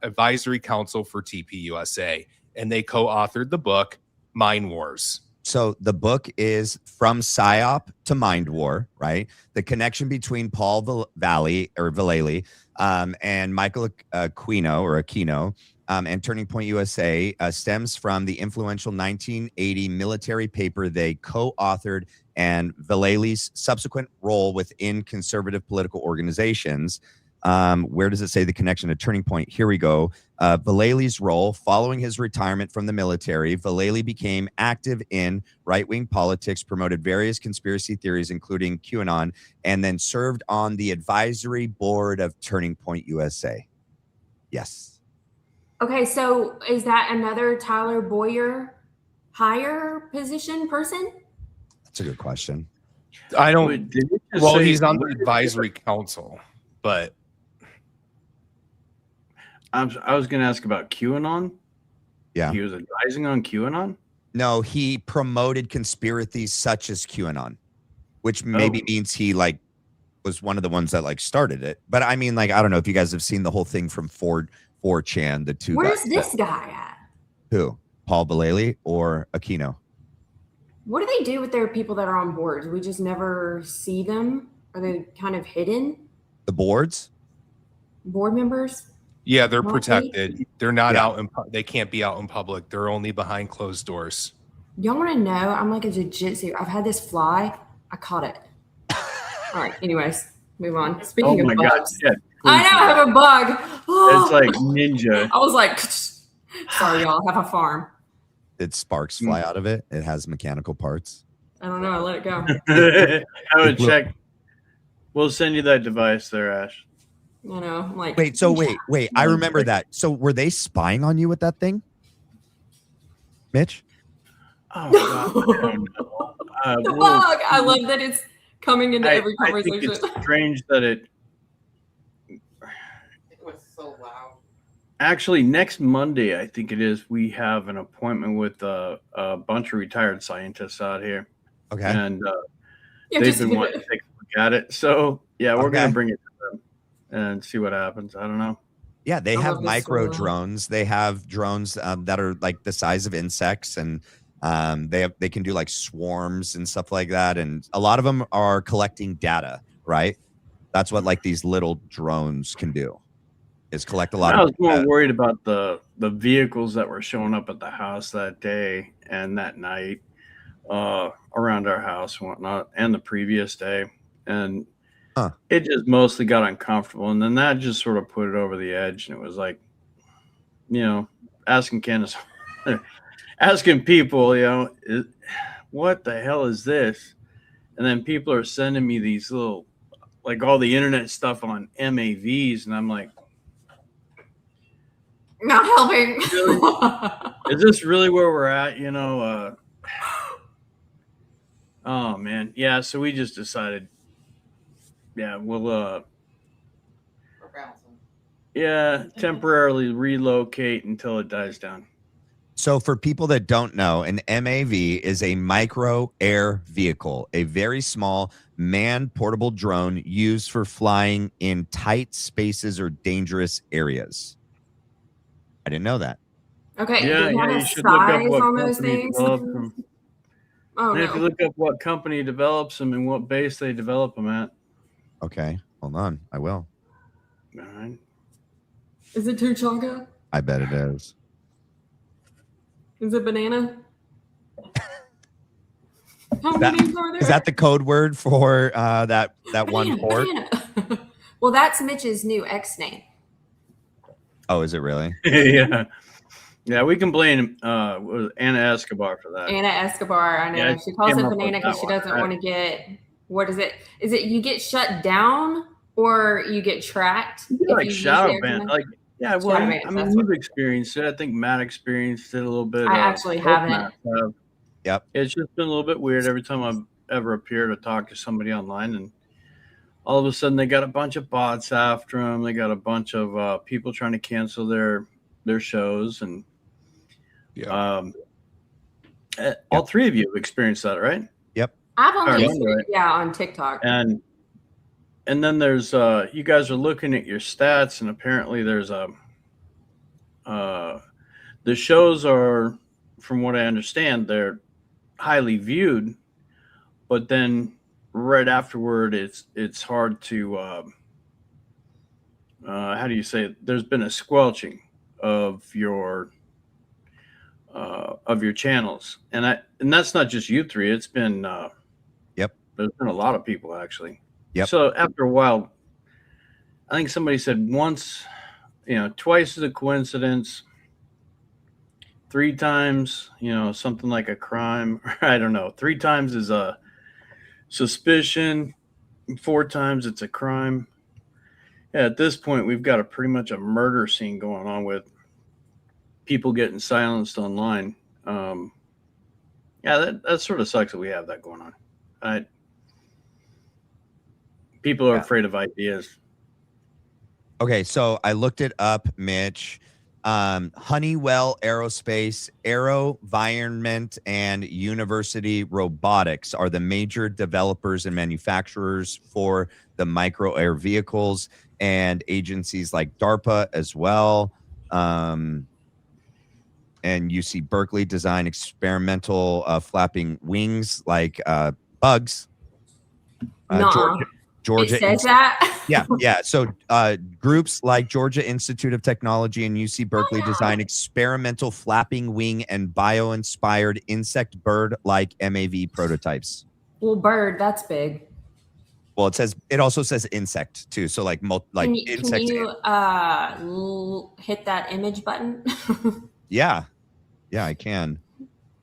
Advisory Council for TPUSA, and they co-authored the book Mind Wars. So the book is From PsyOp to Mind War, right? The connection between Paul Valley and Michael Aquino and Turning Point USA stems from the influential 1980 military paper they co-authored and Vallely's subsequent role within conservative political organizations. Where does it say the connection to Turning Point? Here we go. Vallely's role following his retirement from the military, Vallely became active in right-wing politics, promoted various conspiracy theories, including QAnon, and then served on the advisory board of Turning Point USA. Yes. Okay, so is that another Tyler Boyer higher position person? That's a good question. I don't. Wait, did you just Well, say- he's on the advisory council, but I was going to ask about QAnon. Yeah. He was advising on QAnon. No, he promoted conspiracies such as QAnon, which maybe means he was one of the ones that started it. But I mean, I don't know if you guys have seen the whole thing from 4chan, the two Where's guys. this guy at? Who? Paul Vallely or Aquino? What do they do with their people that are on boards? We just never see them. Are they kind of hidden? The boards? Board members? yeah, they're Well, protected. They're not Yeah. out they can't be out in public. They're only behind closed doors. Y'all want to know? I'm like a jiu-jitsu. I've had this fly. I caught it. All right. Anyways, move on. Speaking Oh my of god! bugs. Yeah, I know I have a bug. Oh. it's like ninja. I was like, sorry, y'all. I have a farm. Did sparks fly out of it? It has mechanical parts. I don't know. I let it go. I would check. We'll send you that device there, Ash. You know, like Wait. I remember that. So were they spying on you with that thing, Mitch? Oh God, I don't know. the bug. I love that it's coming into every I conversation. think it's strange that it was so loud. actually next Monday, I think it is, we have an appointment with a bunch of retired scientists out here. Okay. And Yeah, they've just been wanting to take a look at it. So yeah, we're gonna bring it to them and see what happens. I don't know. Yeah, they I have love this micro so much. drones. They have drones that are like the size of insects, and they can do like swarms and stuff like that. And a lot of them are collecting data, right? That's what like these little drones can do, is collect a lot I of was more data. worried about the vehicles that were showing up at the house that day and that night, around our house and whatnot, and the previous day. And it just mostly got uncomfortable. And then that just sort of put it over the edge. And it was like, you know, asking Candace, asking people, you know, what the hell is this? And then people are sending me these little, like all the internet stuff on MAVs. And I'm like, Not helping. really? Is this really where we're at? You know, oh man. Yeah. So we just decided, yeah, we'll, temporarily relocate until it dies down. So for people that don't know, an MAV is a micro air vehicle, a very small manned portable drone used for flying in tight spaces or dangerous areas. I didn't know that. Okay. Yeah, do you have you a should look up size what on those company things? developed them. Oh, And if you no. look up what company develops them and what base they develop them at. Okay, hold on. I will. All right. Is it Tuchonka? I bet it is. Is it banana? How many names are there? Is that the code word for that one port? Banana. Well, that's Mitch's new ex name. Oh, is it really? Yeah. Yeah, we can blame Anna Escobar for that. Anna Escobar, I know. Yeah, she calls came it up with banana because that she one, doesn't right? want to get, what is it? Is it you get shut down or you get tracked? You if get, like you use shadow their ban. command? Like, yeah, well, Shadow ban, I mean, that's you've what- experienced it. I think Matt experienced it a little bit. I actually haven't. Have. Yep. It's just been a little bit weird every time I've ever appeared to talk to somebody online, and all of a sudden they got a bunch of bots after them. They got a bunch of people trying to cancel their shows, and all three of you have experienced that, right? Yep. I've only Right. experienced, on TikTok. And then there's you guys are looking at your stats, and apparently there's the shows are, from what I understand, they're highly viewed, but then right afterward it's hard to how do you say it? There's been a squelching of your channels, and that's not just you three. It's been there's been a lot of people actually. Yep. So after a while, I think somebody said once, twice is a coincidence, 3 times, something like a crime. I don't know. 3 times is a suspicion, 4 times it's a crime. Yeah, at this point, we've got pretty much a murder scene going on with people getting silenced online. That sort of sucks that we have that going on. People are afraid of ideas. Okay, so I looked it up, Mitch. Honeywell Aerospace, AeroVironment, and University Robotics are the major developers and manufacturers for the micro air vehicles, and agencies like DARPA as well. And UC Berkeley design experimental flapping wings like bugs. Georgia it says that. yeah. So groups like Georgia Institute of Technology and UC Berkeley design experimental flapping wing and bio-inspired insect bird-like MAV prototypes. Well, bird, that's big. Well, it also says insect too. So like insects. Can you hit that image button? Yeah, I can.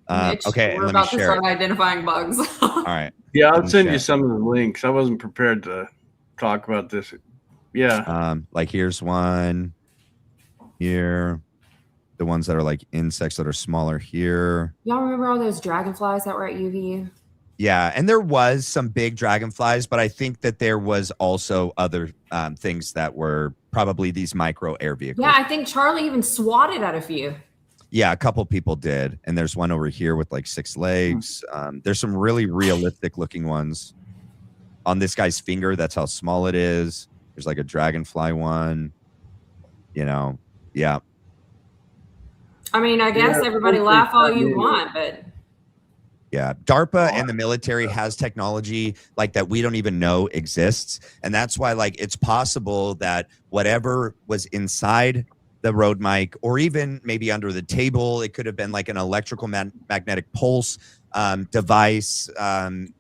Mitch, okay, we're let me about to share start identifying bugs. All right. Yeah, I'll send you some of the links. I wasn't prepared to talk about this, Yeah. Like here's one here. The ones that are like insects that are smaller here. Y'all remember all those dragonflies that were at UVU? Yeah, and there was some big dragonflies, but I think that there was also other things that were probably these micro air vehicles. Yeah, I think Charlie even swatted at a few. Yeah, a couple people did. And there's one over here with like 6 legs. There's some really realistic looking ones on this guy's finger. That's how small it is. There's like a dragonfly one, you know. Yeah. I mean, I guess everybody laugh all you want, but yeah, DARPA and the military has technology like that we don't even know exists. And that's why like it's possible that whatever was inside the road mic or even maybe under the table, it could have been like an electrical magnetic pulse device,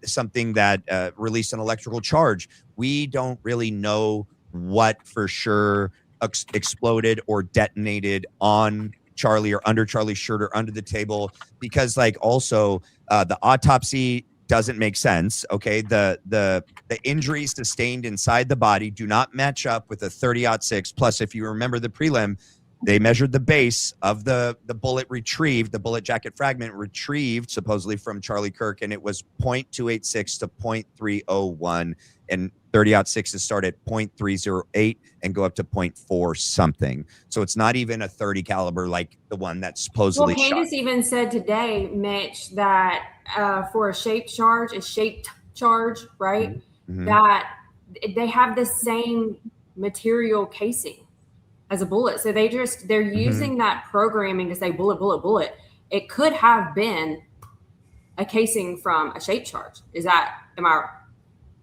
something that released an electrical charge. We don't really know what for sure exploded or detonated on Charlie or under Charlie's shirt or under the table, because like also the autopsy doesn't make sense. Okay, the injuries sustained inside the body do not match up with a 30-06. Plus, if you remember the prelim, they measured the base of the bullet retrieved, the bullet jacket fragment retrieved supposedly from Charlie Kirk, and it was 0.286 to 0.301, and 30-06s start at 0.308 and go up to 0.4 something. So it's not even a 30 caliber like the one that's supposedly well, Candace even said today, Mitch, that for a shaped charge, right? Mm-hmm. That they have the same material casing as a bullet. So they're using that programming to say bullet, bullet, bullet. It could have been a casing from a shaped charge. Am I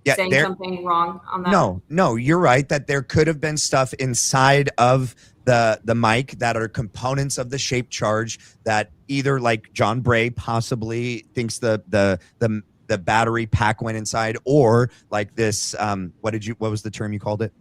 saying something wrong on that? No, you're right that there could have been stuff inside of the mic that are components of the shaped charge that either like John Bray possibly thinks the battery pack went inside, or like this what was the term you called it?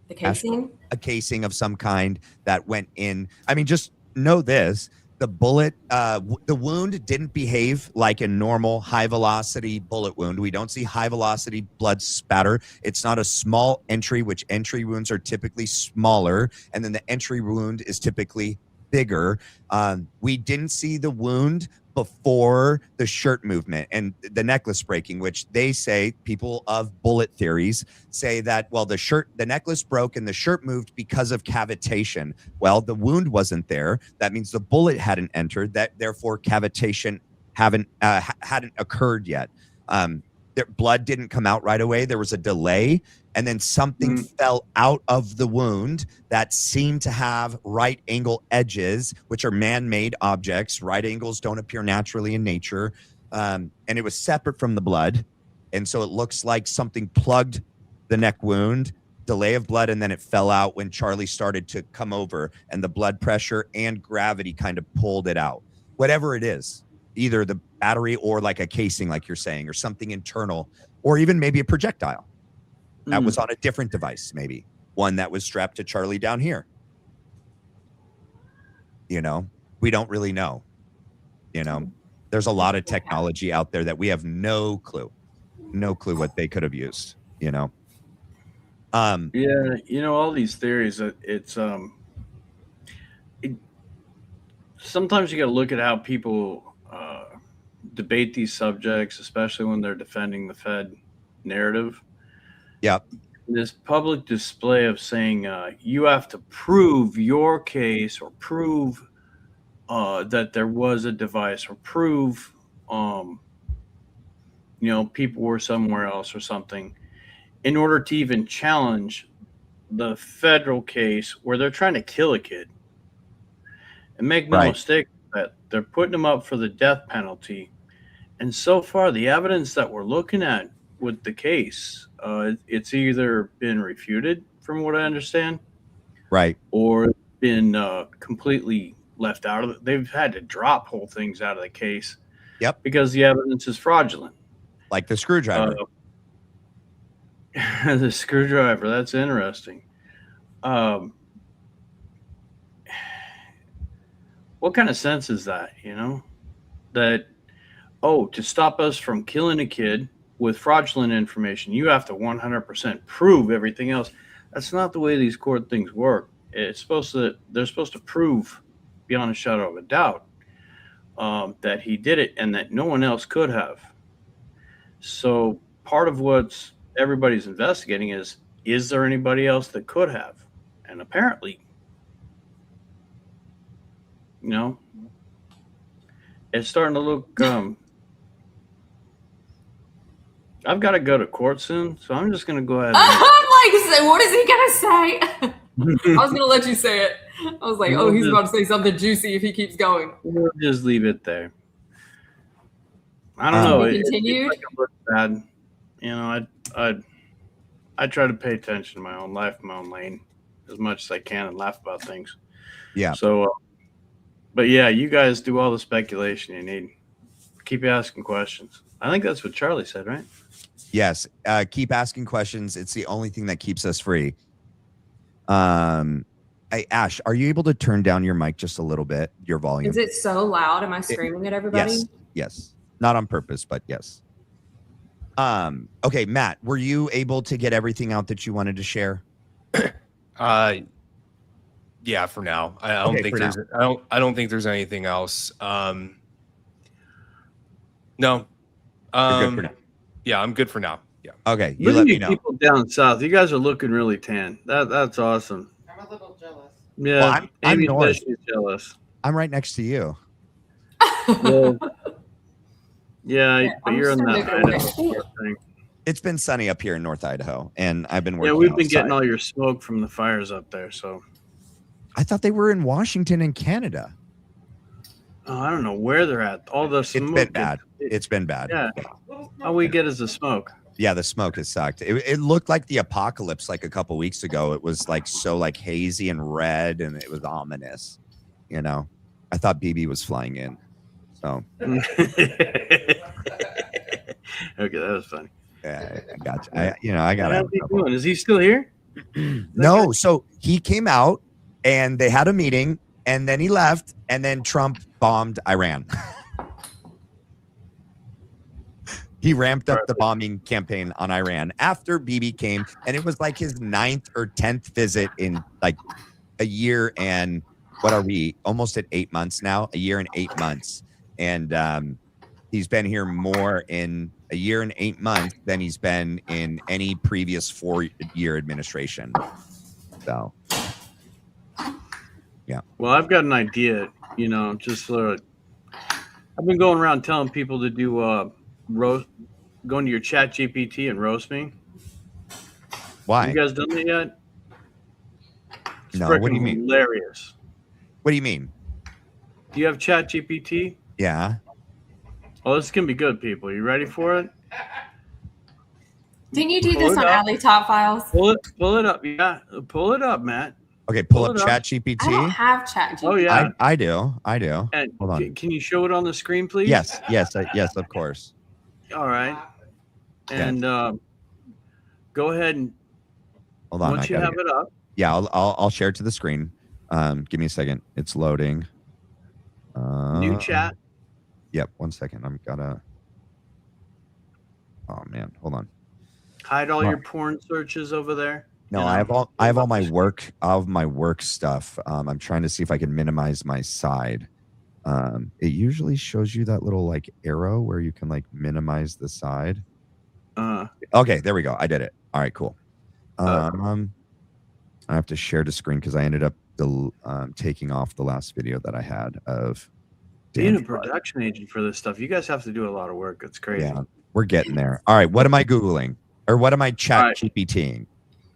The casing? A casing of some kind that went in. I mean, just know this. The bullet, the wound didn't behave like a normal high velocity bullet wound. We don't see high velocity blood spatter. It's not a small entry, which entry wounds are typically smaller. And then the entry wound is typically bigger. We didn't see the wound before the shirt movement and the necklace breaking, which they say, people of bullet theories say that, well, the necklace broke and the shirt moved because of cavitation. Well, the wound wasn't there. That means the bullet hadn't entered. That therefore cavitation hadn't occurred yet. Their blood didn't come out right away. There was a delay, and then something fell out of the wound that seemed to have right angle edges, which are man-made objects. Right angles don't appear naturally in nature. And it was separate from the blood. And so it looks like something plugged the neck wound, delay of blood, and then it fell out when Charlie started to come over, and the blood pressure and gravity kind of pulled it out. Whatever it is, either the battery or like a casing, like you're saying, or something internal, or even maybe a projectile that was on a different device, maybe one that was strapped to Charlie down here. You know, we don't really know. You know, there's a lot of technology out there that we have no clue what they could have used, you know. Yeah, you know, all these theories, sometimes you got to look at how people debate these subjects, especially when they're defending the Fed narrative. Yeah. This public display of saying you have to prove your case or prove that there was a device or prove, you know, people were somewhere else or something in order to even challenge the federal case where they're trying to kill a kid. And make no mistake that they're putting them up for the death penalty. And so far, the evidence that we're looking at with the case, it's either been refuted, from what I understand, right, or been completely left out of it. They've had to drop whole things out of the case. Yep, because the evidence is fraudulent, like the screwdriver. The screwdriver. That's interesting. What kind of sense is that? You know, that to stop us from killing a kid with fraudulent information, you have to 100% prove everything else. That's not the way these court things work. They're supposed to prove beyond a shadow of a doubt that he did it and that no one else could have. So part of what everybody's investigating is there anybody else that could have? And apparently, it's starting to look. I've got to go to court soon, so I'm just going to go ahead. I'm like, what is he going to say? I was going to let you say it. I was like, he's about to say something juicy if he keeps going. We'll just leave it there. I don't know. Continued? It looks bad. I try to pay attention to my own life, my own lane, as much as I can and laugh about things. Yeah. So, but yeah, you guys do all the speculation you need. Keep asking questions. I think that's what Charlie said, right? Yes. Keep asking questions. It's the only thing that keeps us free. Ash, are you able to turn down your mic just a little bit, your volume? Is it so loud? Am I screaming at everybody? Yes. Not on purpose, but yes. Okay, Matt, were you able to get everything out that you wanted to share? Yeah, for now. I don't think there's anything else. No. You're good for now. Yeah, I'm good for now. Yeah. Okay, you Look let at me you know. people down south. You guys are looking really tan. That's awesome. I'm a little jealous. Yeah, Well, I'm Amy north. says she's jealous. I'm right next to you. Well, yeah, but I'm you're in starting that to go Idaho next. thing. It's been sunny up here in North Idaho, and I've been Yeah, working. we've been getting outside. all your smoke from the fires up there. So I thought they were in Washington and Canada. I don't know where they're at. All the smoke. It's been bad. It's been bad. Yeah. All we get is the smoke. Yeah, the smoke has sucked. It looked like the apocalypse like a couple weeks ago. It was like so like hazy and red, and it was ominous. I thought BB was flying in. So Okay, that was funny. yeah, I got you. I got How's he doing? Is he still here? No, so he came out and they had a meeting, and then he left, and then Trump bombed Iran. He ramped up the bombing campaign on Iran after BB came, and it was like his 9th or 10th visit in like a year and what are we? Almost at 8 months now, a year and 8 months. And he's been here more in a year and 8 months than he's been in any previous 4-year administration. So, yeah. Well, I've got an idea, just sort of. I've been going around telling people to do roast, going to your chat GPT and roast me. Why? You guys done that yet? It's No, what do you freaking mean? hilarious. What do you mean? Do you have chat GPT? Yeah. Oh, this is going to be good, people. You ready for it? Didn't you do Pull this it on up. Alley Top Files? Pull it up. Yeah, pull it up, Matt. Okay, pull Pull up it up. chat I don't GPT. have chat. Oh, yeah. I do. And Hold on. Can you show it on the screen, please? Yes, of course. All right. And go ahead and Hold on. once you have it up. Yeah, I'll share it to the screen. Give me a second. It's loading. New chat. Yep, 1 second. I'm gotta. Oh man, hold on. Hide all Come your on. porn searches over there. No, I have all my work. All of my work stuff. I'm trying to see if I can minimize my side. It usually shows you that little like arrow where you can like minimize the side. Okay, there we go. I did it. All right, cool. I have to share the screen because I ended up taking off the last video that I had of being a production agent for this stuff. You guys have to do a lot of work. It's crazy. Yeah, we're getting there. All right, what am I Googling? Or what am I chat GPTing?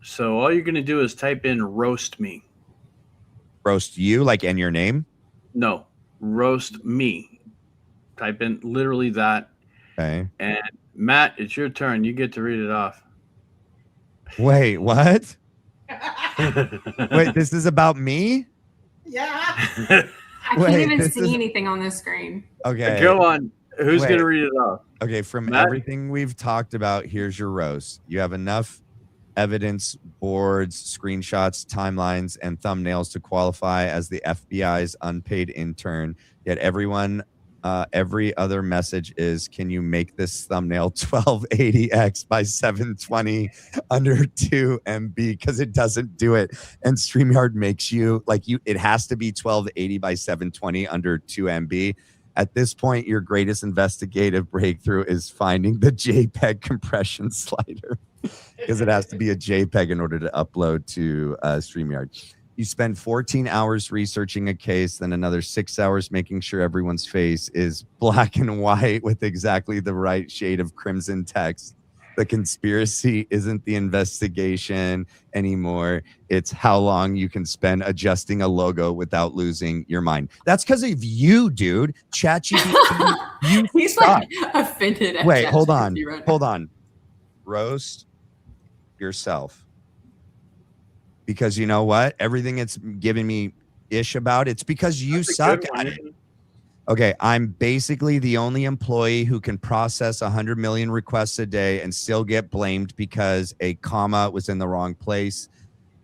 So all you're going to do is type in roast me. Roast you, like in your name? No, roast me. Type in literally that. Okay. And Matt, it's your turn. You get to read it off. Wait, what? Wait, this is about me? Yeah. I can't Wait, even this see is- anything on this screen. Okay. Go on. Who's Wait. going to read it off? Okay, from Matt? everything we've talked about, here's your roast. You have enough evidence, boards, screenshots, timelines, and thumbnails to qualify as the FBI's unpaid intern, yet everyone Every other message is, can you make this thumbnail 1280x by 720 under 2 MB? Because it doesn't do it. And StreamYard makes you it has to be 1280 by 720 under 2 MB. At this point, your greatest investigative breakthrough is finding the JPEG compression slider, because it has to be a JPEG in order to upload to StreamYard. You spend 14 hours researching a case, then another 6 hours making sure everyone's face is black and white with exactly the right shade of crimson text. The conspiracy isn't the investigation anymore. It's how long you can spend adjusting a logo without losing your mind. That's because of you, dude. ChatGPT. He's like offended at Wait, hold on. ChatGPT right now. Hold on. Roast yourself. Because you know what? Everything it's giving me ish about, it's because you suck at it. Okay, I'm basically the only employee who can process 100 million requests a day and still get blamed because a comma was in the wrong place.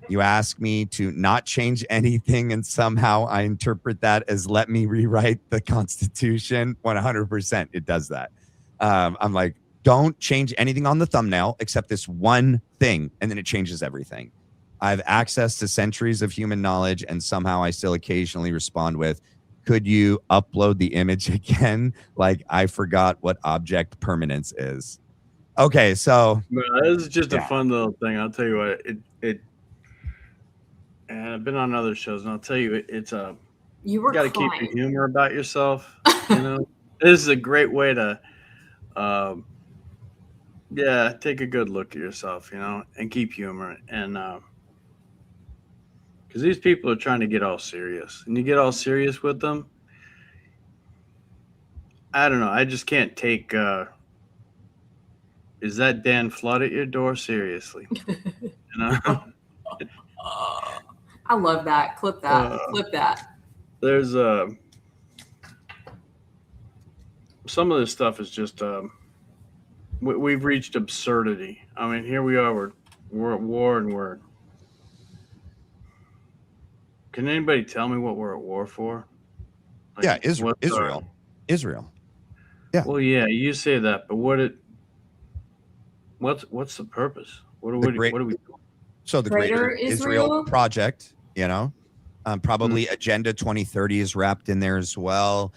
You ask me to not change anything, and somehow I interpret that as let me rewrite the Constitution. 100% it does that. I'm like, don't change anything on the thumbnail except this one thing, and then it changes everything. I have access to centuries of human knowledge, and somehow I still occasionally respond with, could you upload the image again? Like I forgot what object permanence is. Okay, so this is just a fun little thing. I'll tell you what, and I've been on other shows, and I'll tell you, it's you were got to keep your humor about yourself. You know, this is a great way to, take a good look at yourself, you know, and keep humor. And because these people are trying to get all serious, and you get all serious with them. I don't know. I just can't take. Is that Dan Flood at your door? Seriously, you know. I love that. Clip that. Clip that. There's some of this stuff is just we've reached absurdity. I mean, here we are. We're at war, and can anybody tell me what we're at war for? Like, Israel. Israel. Yeah. Well, yeah, you say that, but what's the purpose? What are we doing? So the Greater Israel Project, you know, probably Agenda 2030 is wrapped in there as well.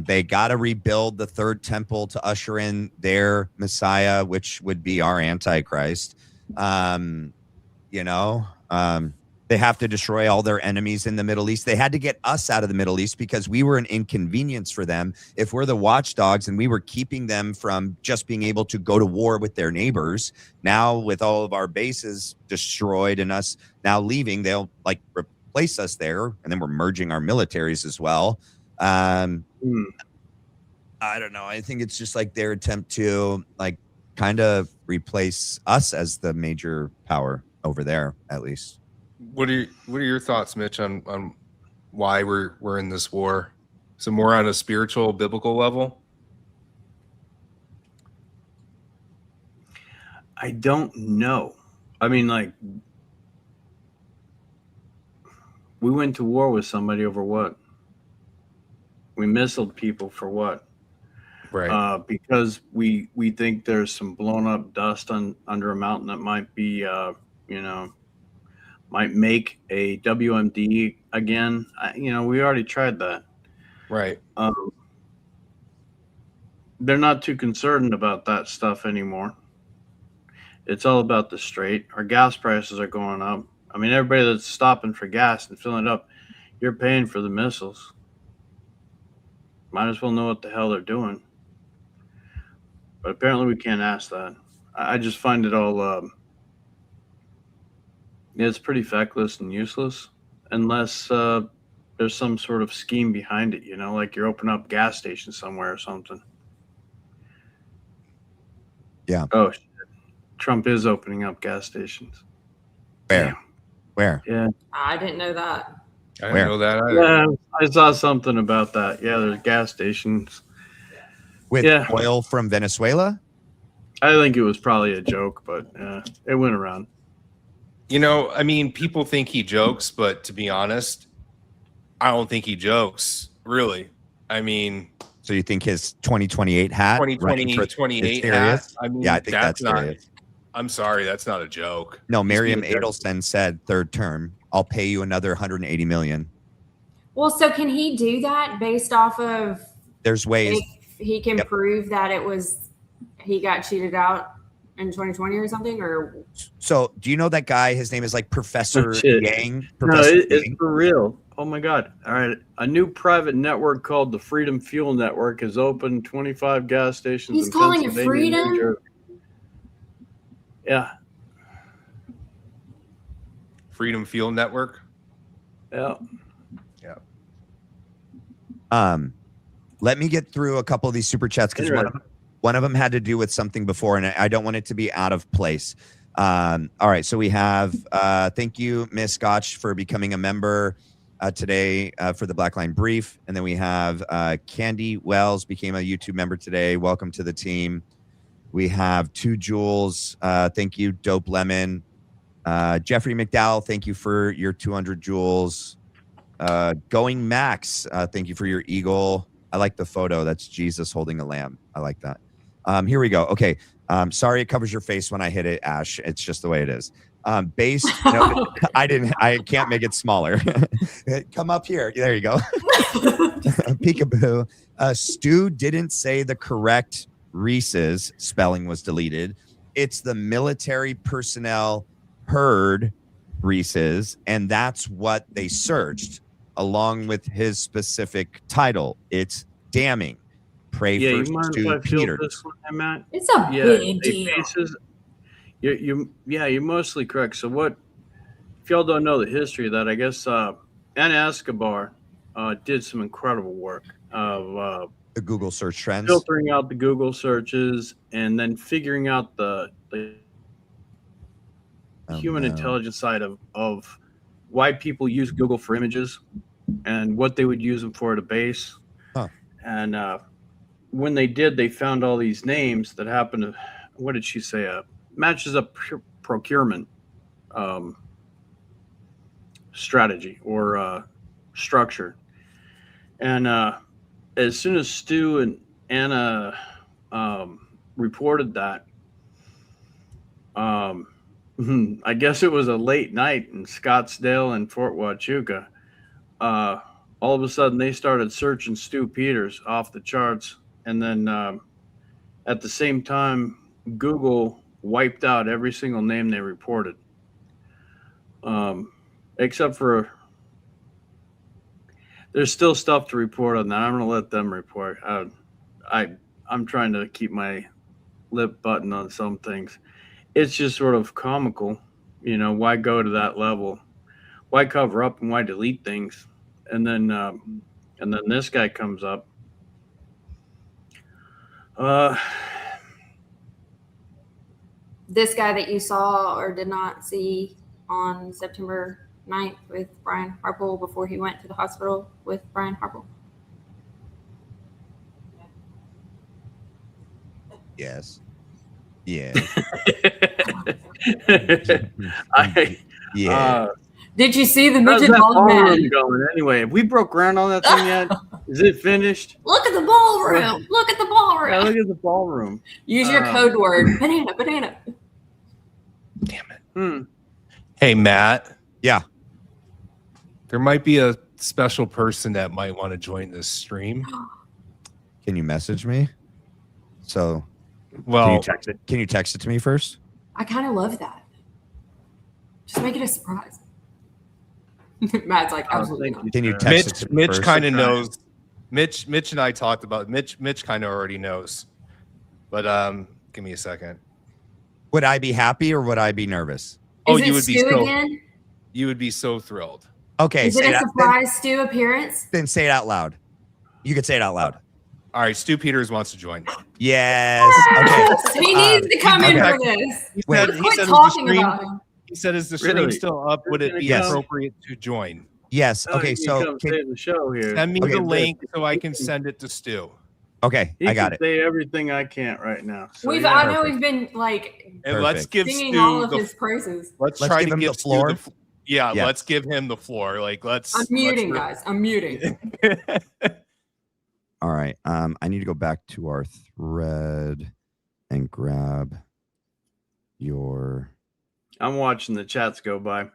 They got to rebuild the third temple to usher in their Messiah, which would be our Antichrist. They have to destroy all their enemies in the Middle East. They had to get us out of the Middle East because we were an inconvenience for them. If we're the watchdogs and we were keeping them from just being able to go to war with their neighbors, now with all of our bases destroyed and us now leaving, they'll like replace us there. And then we're merging our militaries as well. I don't know. I think it's just like their attempt to like kind of replace us as the major power over there, at least. What are your thoughts, Mitch, on why we're in this war? Is it more on a spiritual, biblical level? I don't know. I mean, like, we went to war with somebody over what? We missiled people for what? Right. Because we think there's some blown up dust under a mountain that might be, might make a WMD again. We already tried that. Right. They're not too concerned about that stuff anymore. It's all about the straight. Our gas prices are going up. I mean, everybody that's stopping for gas and filling it up, you're paying for the missiles. Might as well know what the hell they're doing. But apparently we can't ask that. I just find it all... it's pretty feckless and useless unless there's some sort of scheme behind it, like you're opening up gas stations somewhere or something. Yeah. Oh, shit. Trump is opening up gas stations. Where? Yeah. I didn't know that. I didn't know that either. Yeah, I saw something about that. Yeah, there's gas stations. With oil from Venezuela? I think it was probably a joke, but it went around. I mean, people think he jokes, but to be honest, I don't think he jokes, really. I mean... So you think his 2028 hat? 2028 hat. Serious? I mean, Yeah, I think that's not. serious. I'm sorry, that's not a joke. No, Miriam Adelson said third term. I'll pay you another 180 million. Well, so can he do that based off of? There's ways. If he can prove that he got cheated out in 2020 or something, or. So do you know that guy? His name is like Professor Yang. It's for real. Oh my God. All right. A new private network called the Freedom Fuel Network has opened 25 gas stations. He's calling it Freedom? Yeah. Freedom Fuel Network? Yeah. Let me get through a couple of these super chats because one of them had to do with something before, and I don't want it to be out of place. All right, so we have thank you, Miss Scotch, for becoming a member today for the Black Line Brief, and then we have Candy Wells became a YouTube member today. Welcome to the team. We have 2 Jules. Thank you, Dope Lemon. Jeffrey McDowell, thank you for your 200 Jules. Going Max, thank you for your eagle. I like the photo. That's Jesus holding a lamb. I like that. Here we go. Okay. Sorry it covers your face when I hit it, Ash. It's just the way it is. Base. No, I can't make it smaller. Come up here. There you go. Peekaboo. Stu didn't say the correct Reese's spelling was deleted. It's the military personnel heard Reese's, and that's what they searched along with his specific title. It's damning. Pray for Stu Peters. It's a big deal. You're mostly correct. So what, if y'all don't know the history of that, I guess Anna Escobar did some incredible work of the Google search trends, filtering out the Google searches, and then figuring out the human intelligence side of why people use Google for images and what they would use them for at a base. Huh. And when they did, they found all these names that happened to, what did she say? Matches up procurement strategy or structure. And as soon as Stu and Anna reported that, I guess it was a late night in Scottsdale and Fort Huachuca. All of a sudden, they started searching Stu Peters off the charts. And then at the same time, Google wiped out every single name they reported, except for there's still stuff to report on that. I'm going to let them report. I'm trying to keep my lip button on some things. It's just sort of comical, why go to that level? Why cover up and why delete things? And then this guy comes up. This guy that you saw or did not see on September 9th with Brian Harple before he went to the hospital with Brian Harple. Yes. Yeah. Did you see the midget bald man going? Anyway, have we broke ground on that thing yet? Is it finished? Look at the ballroom. Look at the ballroom. Yeah, look at the ballroom. Use your code word. Banana. Damn it. Hey, Matt. Yeah. There might be a special person that might want to join this stream. Can you message me? So, well, can you text it to me first? I kind of love that. Just make it a surprise. Matt's like, absolutely not. Can you text it to me Mitch kind of knows. Mitch and I talked about it. Mitch kind of already knows. But give me a second. Would I be happy or would I be nervous? You would be so thrilled. Okay. Is it a surprise Stu appearance? Then say it out loud. You could say it out loud. All right, Stu Peters wants to join. Yes. Okay. He needs to come in for this. Quit talking about him. He said, "Is the stream still up? Would it be appropriate to join?" Yes. Okay. So the show here. Send me the link so I can send it to Stu. Okay, I got it. Say everything I can't right now. So I know we've been like. And let's give singing Stu all of his praises. Let's try to give the floor. Let's give him the floor. Like let's. I'm muting, guys. I'm muting. All right. I need to go back to our thread and grab your. I'm watching the chats go by.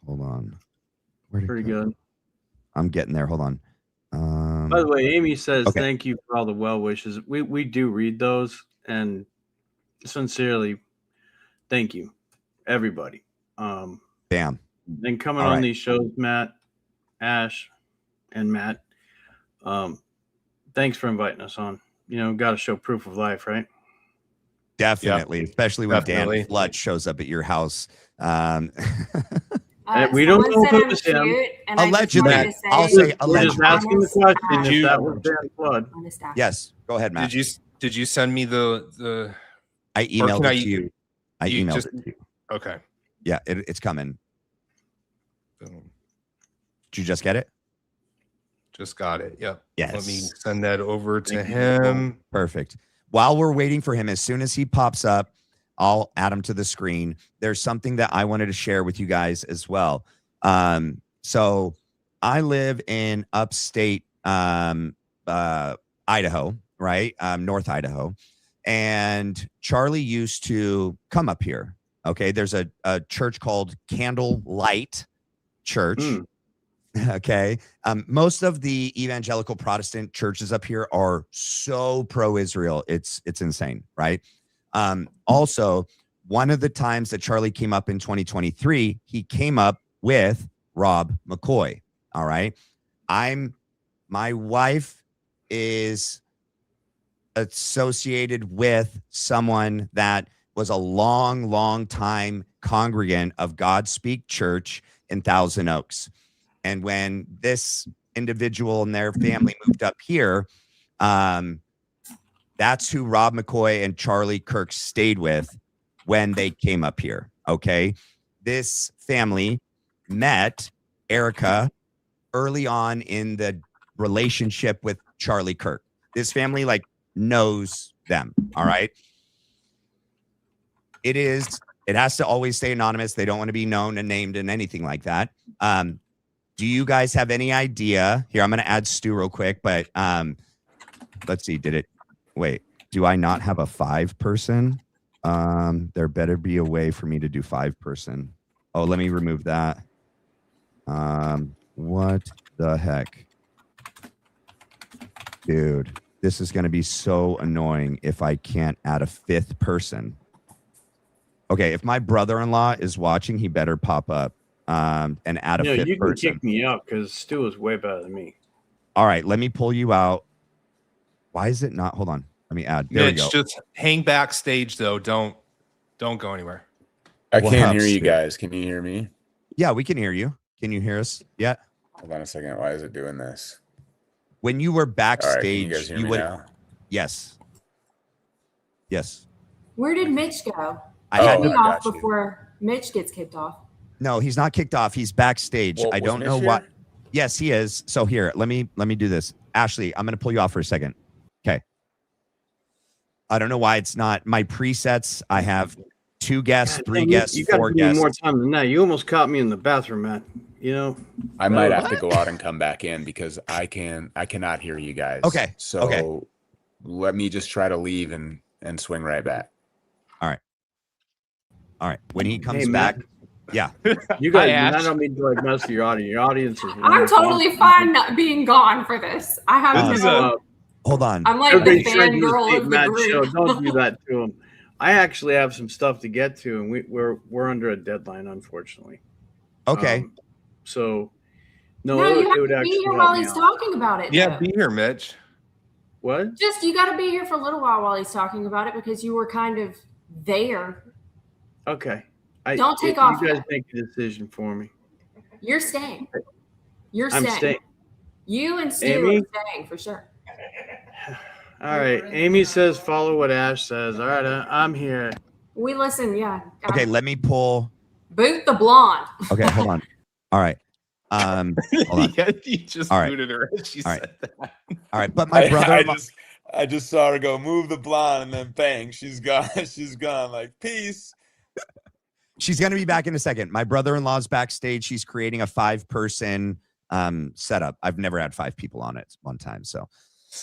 Hold on. Where'd it Pretty go? good. I'm getting there. Hold on. By the way, Amy says okay. thank you for all the well wishes. We do read those, and sincerely, thank you, everybody. Bam. And coming all on right. these shows, Matt, Ash, and Matt. Thanks for inviting us on. You know, got to show proof of life, right? Definitely, especially when Definitely. Dan Flood shows up at your house. We don't know if it was him. Allegedly. I'll say We're just allegedly. asking the question You- if that was Dan Flood. Yes. Go ahead, Matt. Did you send me the I emailed can it I- to you. I you emailed just- it to you. okay. Yeah, it's coming. Boom. Did you just get it? Just got it. Yep. Yes. Let me send that over to Thank you. him. Perfect. While we're waiting for him, as soon as he pops up, I'll add him to the screen. There's something that I wanted to share with you guys as well. So I live in upstate Idaho, right? North Idaho. And Charlie used to come up here. Okay. There's a church called Candlelight Church. Okay. Most of the evangelical Protestant churches up here are so pro-Israel. It's insane, right? Also, one of the times that Charlie came up in 2023, he came up with Rob McCoy. All right. My wife is associated with someone that was a long time congregant of Godspeak Church in Thousand Oaks. And when this individual and their family moved up here, that's who Rob McCoy and Charlie Kirk stayed with when they came up here. Okay. This family met Erika early on in the relationship with Charlie Kirk. This family knows them. All right. It has to always stay anonymous. They don't want to be known and named and anything like that. Do you guys have any idea? Here, I'm going to add Stu real quick, but let's see. Wait, do I not have a 5-person? There better be a way for me to do 5-person. Oh, let me remove that. What the heck? Dude, this is going to be so annoying if I can't add a 5th person. Okay, if my brother-in-law is watching, he better pop up and add a 5th person. You can kick me out because Stu is way better than me. All right, let me pull you out. Why is it not? Hold on. Let me add. There we go. Just hang backstage though. Don't go anywhere. I can't hear you guys. Can you hear me? Yeah, we can hear you. Can you hear us? Yeah. Hold on a second. Why is it doing this? When you were backstage, All right, can you guys hear me now? Yes. Yes. Where did Mitch go? I had me to, off before Mitch gets kicked off. No, he's not kicked off. He's backstage. Well, I don't know Mitch what. here? Yes, he is. So here, let me do this. Ashley, I'm going to pull you off for a second. Okay. I don't know why it's not my presets. I have 2 guests, 3 guests, you got 4 to give me guests. more time than that. You almost caught me in the bathroom, Matt. You know, I might have to go out and come back in because I cannot hear you guys. Okay. So let me just try to leave and swing right back. All right. When he comes Hey, back, Matt. yeah. You guys, Ash. I don't mean to mess with your audience. Your audience is. I'm totally fine not being gone for this. I have This is no. Hold on. I'm like the Everybody tried to fangirl escape of the Matt's show. group. Don't do that to him. I actually have some stuff to get to, and we're under a deadline, unfortunately. Okay. So, No, no, you it would have to be actually here help while me he's out. talking about it. Yeah, though. be here, Mitch. What? Just you got to be here for a little while he's talking about it because you were kind of there. Okay. Don't take off You guys yet. make a decision for me. You're staying. You're I'm staying. staying. You and Stu Amy? are staying for sure. All right. Amy says, follow what Ash says. All right. I'm here. We listen. Yeah. Okay. Let me pull. Boot the blonde. Okay. Hold on. All right. Hold on. Yeah, you just All right. booted her. She All right. said that. All right. But my brother. I just saw her go move the blonde and then bang, she's gone. She's gone. Like peace. She's going to be back in a second. My brother-in-law's backstage. She's creating a 5-person setup. I've never had 5 people on it one time. So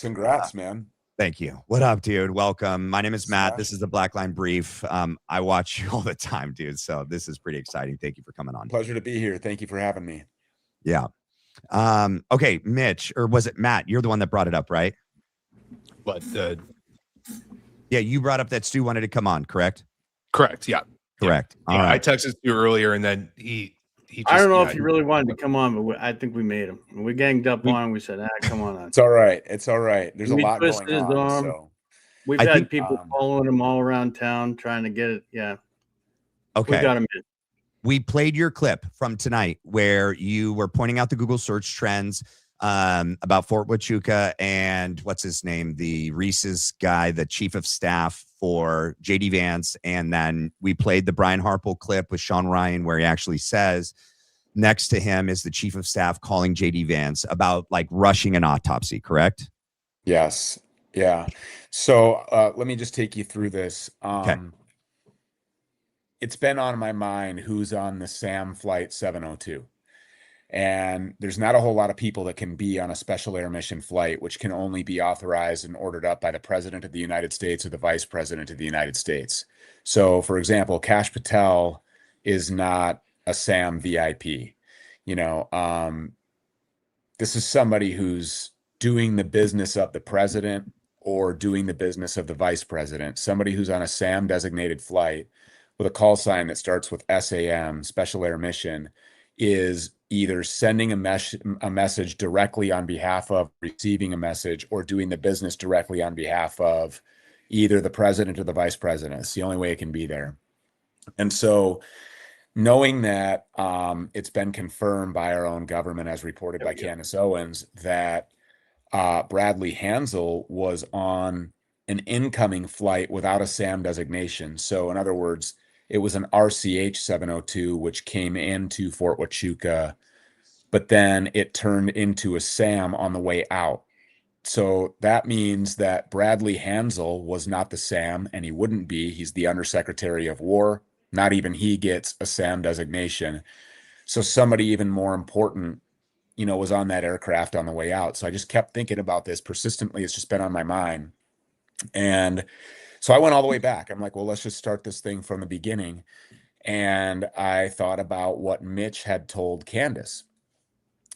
Congrats, man. Thank you. What up, dude? Welcome. My name is Matt. Smash. This is the Black Line Brief. I watch you all the time, dude. So this is pretty exciting. Thank you for coming on. Pleasure to be here. Thank you for having me. Yeah. Okay, Mitch, or was it Matt? You're the one that brought it up, right? But Yeah, you brought up that Stu wanted to come on, correct? correct. Yeah. Correct. Yeah. All I right. texted you earlier, and then he just, I don't know if he really wanted to come on, but I think we made him. We ganged up on him. We said, come on. It's all right. It's all right. There's a We lot twisted going his on. arm. So We've I had think, people following him all around town trying to get it. Yeah. Okay. We got him in. We played your clip from tonight where you were pointing out the Google search trends about Fort Huachuca and what's his name, the Reese's guy, the chief of staff for JD Vance. And then we played the Brian Harple clip with Sean Ryan where he actually says next to him is the chief of staff calling JD Vance about like rushing an autopsy, correct? yes. Yeah. So let me just take you through this. Okay. It's been on my mind who's on the SAM Flight 702. And there's not a whole lot of people that can be on a special air mission flight, which can only be authorized and ordered up by the President of the United States or the Vice President of the United States. So, for example, Kash Patel is not a SAM VIP. You know, this is somebody who's doing the business of the president or doing the business of the vice president, somebody who's on a SAM designated flight with a call sign that starts with SAM, Special Air Mission, is either sending a message directly on behalf of, receiving a message, or doing the business directly on behalf of either the president or the vice president. It's the only way it can be there. And so knowing that it's been confirmed by our own government, as reported by Candace Owens, that Bradley Hansel was on an incoming flight without a SAM designation. So in other words, it was an RCH 702, which came into Fort Huachuca, but then it turned into a SAM on the way out. So that means that Bradley Hansel was not the SAM, and he wouldn't be. He's the Undersecretary of War. Not even he gets a SAM designation. So somebody even more important, you know, was on that aircraft on the way out. So I just kept thinking about this persistently. It's just been on my mind. And so I went all the way back. I'm like, well, let's just start this thing from the beginning. And I thought about what Mitch had told Candace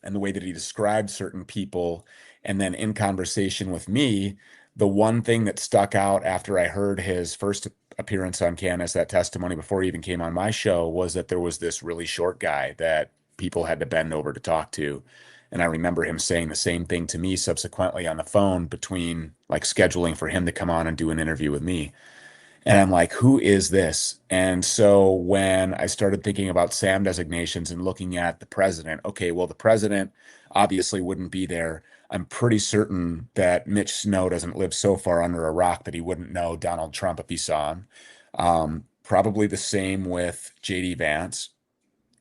and the way that he described certain people. And then in conversation with me, the one thing that stuck out after I heard his first appearance on Candace, that testimony before he even came on my show, was that there was this really short guy that people had to bend over to talk to. And I remember him saying the same thing to me subsequently on the phone between like scheduling for him to come on and do an interview with me. And I'm like, who is this? And so when I started thinking about SAM designations and looking at the president, okay, well, the president obviously wouldn't be there. I'm pretty certain that Mitch Snow doesn't live so far under a rock that he wouldn't know Donald Trump if he saw him. Probably the same with JD Vance.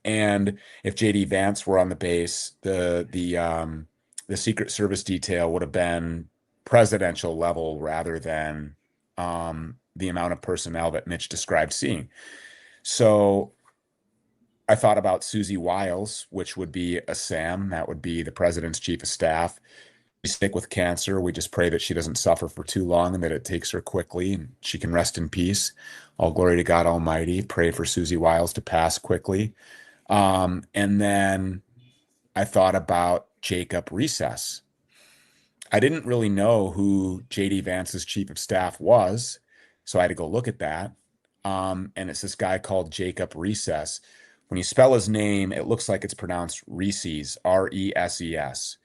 And if JD Vance were on the base, the Secret Service detail would have been presidential level rather than the amount of personnel that Mitch described seeing. So I thought about Susie Wiles, which would be a SAM. That would be the president's chief of staff. She's sick with cancer. We just pray that she doesn't suffer for too long and that it takes her quickly and she can rest in peace. All glory to God Almighty. Pray for Susie Wiles to pass quickly. And then I thought about Jacob Recess. I didn't really know who JD Vance's chief of staff was, so I had to go look at that. And it's this guy called Jacob Recess. When you spell his name, it looks like it's pronounced Reeses, R-E-S-E-S.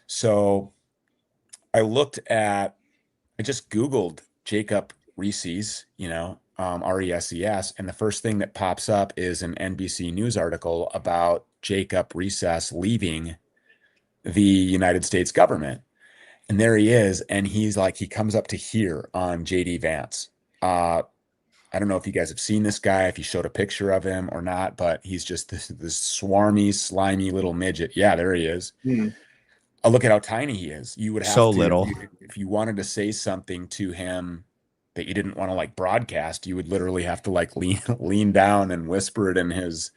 So I just Googled Jacob Reeses, you know, R-E-S-E-S, and the first thing that pops up is an NBC News article about Jacob Recess leaving the United States government. And there he is, and he comes up to here on JD Vance. I don't know if you guys have seen this guy, if you showed a picture of him or not, but he's just this swarmy, slimy little midget. Yeah, there he is. Look at how tiny he is. You would have so to, little. if you wanted to say something to him that you didn't want to like broadcast, you would literally have to like lean down and whisper it in his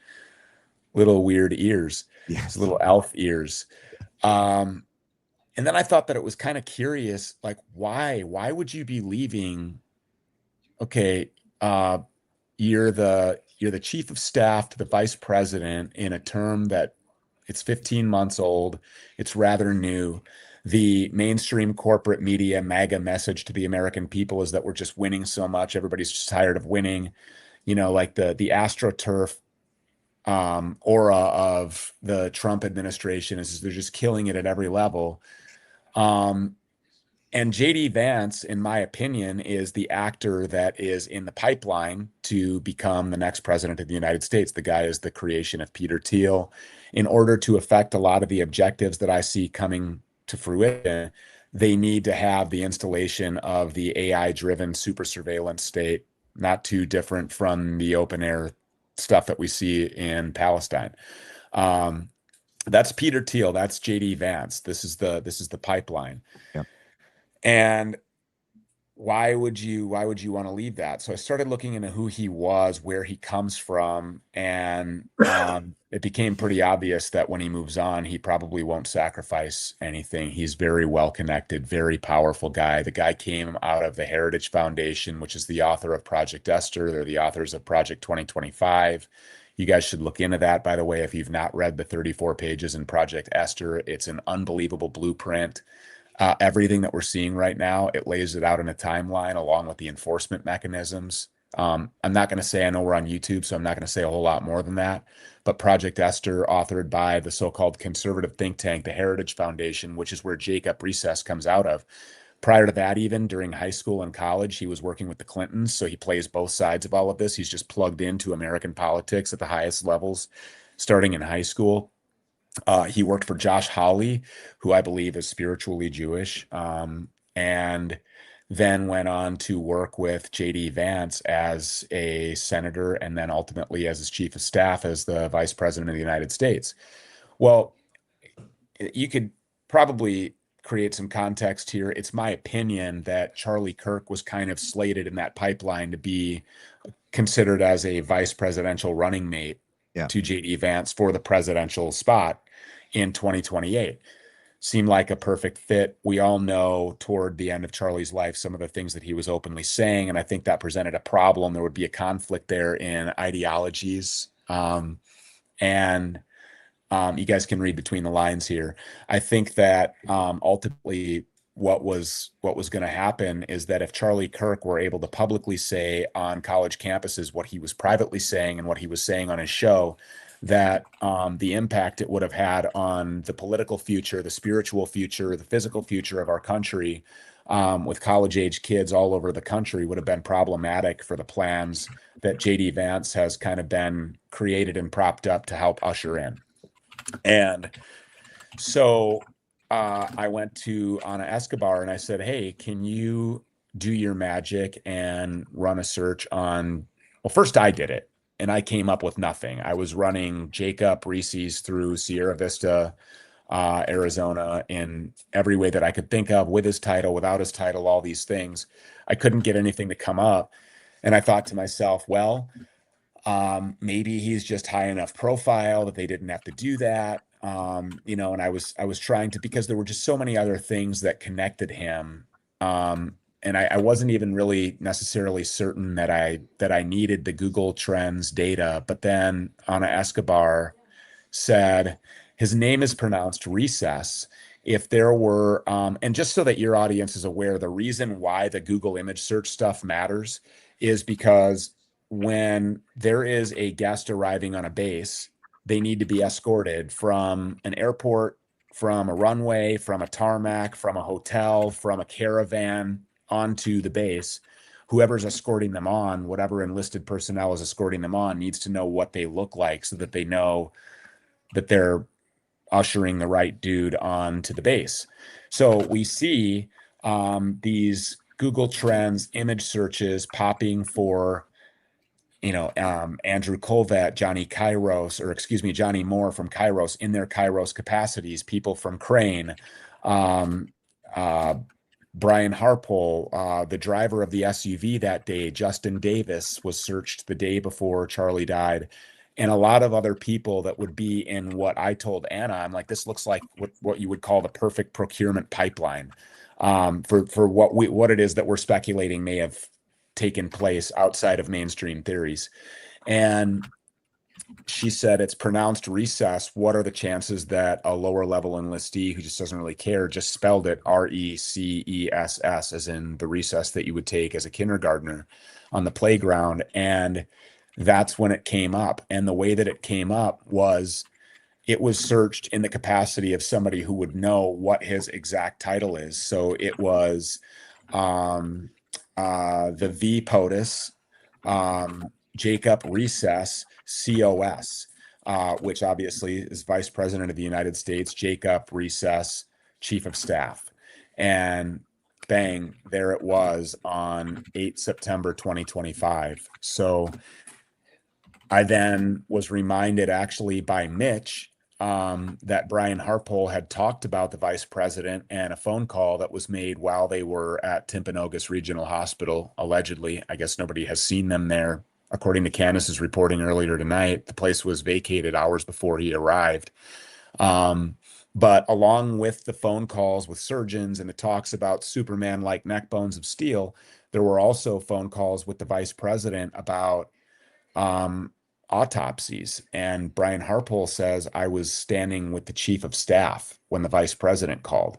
little weird ears, his little elf ears. And then I thought that it was kind of curious, like, why would you be leaving? Okay, you're the chief of staff to the vice president in a term that it's 15 months old. It's rather new. The mainstream corporate media MAGA message to the American people is that we're just winning so much. Everybody's just tired of winning. Like the AstroTurf aura of the Trump administration is they're just killing it at every level. And JD Vance, in my opinion, is the actor that is in the pipeline to become the next president of the United States. The guy is the creation of Peter Thiel. In order to affect a lot of the objectives that I see coming to fruition, they need to have the installation of the AI-driven super surveillance state, not too different from the open air stuff that we see in Palestine. That's Peter Thiel. That's JD Vance. This is the pipeline. Yep. And why would you want to leave that? So I started looking into who he was, where he comes from, and it became pretty obvious that when he moves on, he probably won't sacrifice anything. He's very well connected, very powerful guy. The guy came out of the Heritage Foundation, which is the author of Project Esther. They're the authors of Project 2025. You guys should look into that, by the way, if you've not read the 34 pages in Project Esther. It's an unbelievable blueprint. Everything that we're seeing right now, it lays it out in a timeline along with the enforcement mechanisms. I'm not going to say, I know we're on YouTube, so I'm not going to say a whole lot more than that. But Project Esther, authored by the so-called conservative think tank, the Heritage Foundation, which is where Jacob Recess comes out of. Prior to that, even during high school and college, he was working with the Clintons. So he plays both sides of all of this. He's just plugged into American politics at the highest levels, starting in high school. He worked for Josh Hawley, who I believe is spiritually Jewish, and then went on to work with JD Vance as a senator and then ultimately as his chief of staff as the vice president of the United States. Well, you could probably create some context here. It's my opinion that Charlie Kirk was kind of slated in that pipeline to be considered as a vice presidential running mate to JD Vance for the presidential spot in 2028. Seemed like a perfect fit. We all know toward the end of Charlie's life some of the things that he was openly saying, and I think that presented a problem. There would be a conflict there in ideologies, and you guys can read between the lines here. I think that ultimately what was going to happen is that if Charlie Kirk were able to publicly say on college campuses what he was privately saying and what he was saying on his show, that the impact it would have had on the political future, the spiritual future, the physical future of our country, with college-age kids all over the country, would have been problematic for the plans that JD Vance has kind of been created and propped up to help usher in. And so I went to Ana Escobar and I said, hey, can you do your magic and run a search on, well, first I did it. And I came up with nothing. I was running Jacob Reese's through Sierra Vista, Arizona, in every way that I could think of, with his title, without his title, all these things. I couldn't get anything to come up. And I thought to myself, well, maybe he's just high enough profile that they didn't have to do that. And I was trying to, because there were just so many other things that connected him. And I wasn't even really necessarily certain that I needed the Google Trends data. But then Ana Escobar said his name is pronounced Recess. If there were, and just so that your audience is aware, the reason why the Google image search stuff matters is because when there is a guest arriving on a base, they need to be escorted from an airport, from a runway, from a tarmac, from a hotel, from a caravan, onto the base. Whoever's escorting them on, whatever enlisted personnel is escorting them on, needs to know what they look like so that they know that they're ushering the right dude onto the base. So we see these Google Trends image searches popping for, Andrew Colvat, Johnny Moore from Kairos in their Kairos capacities, people from Crane, Brian Harpole, the driver of the SUV that day, Justin Davis, was searched the day before Charlie died. and a lot of other people that would be in what I told Anna. I'm like, this looks like what you would call the perfect procurement pipeline for what it is that we're speculating may have taken place outside of mainstream theories. And she said, it's pronounced recess. What are the chances that a lower level enlistee who just doesn't really care, just spelled it RECESS, as in the recess that you would take as a kindergartner on the playground? And that's when it came up. And the way that it came up was it was searched in the capacity of somebody who would know what his exact title is. So it was the V POTUS, Jacob Recess, COS, which obviously is Vice President of the United States, Jacob Recess, Chief of Staff. And bang, there it was on 8 September 2025. So I then was reminded actually by Mitch that Brian Harpole had talked about the vice president and a phone call that was made while they were at Timpanogos Regional Hospital, allegedly. I guess nobody has seen them there. According to Candace's reporting earlier tonight, the place was vacated hours before he arrived. But along with the phone calls with surgeons and the talks about Superman-like neck bones of steel, there were also phone calls with the vice president about autopsies. And Brian Harpole says, I was standing with the chief of staff when the vice president called.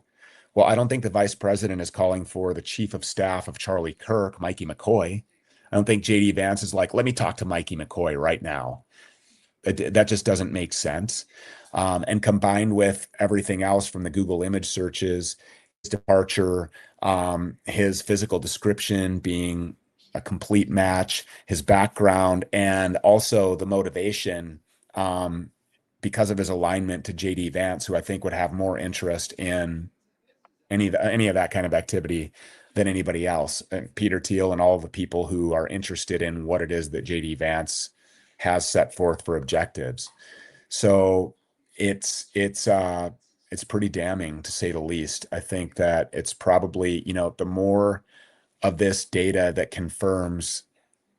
Well, I don't think the vice president is calling for the chief of staff of Charlie Kirk, Mikey McCoy. I don't think JD Vance is like, let me talk to Mikey McCoy right now. That just doesn't make sense. And combined with everything else from the Google image searches, his departure, his physical description being a complete match, his background, and also the motivation because of his alignment to JD Vance, who I think would have more interest in any of that kind of activity than anybody else. And Peter Thiel and all of the people who are interested in what it is that JD Vance has set forth for objectives. So it's pretty damning, to say the least. I think that it's probably, the more of this data that confirms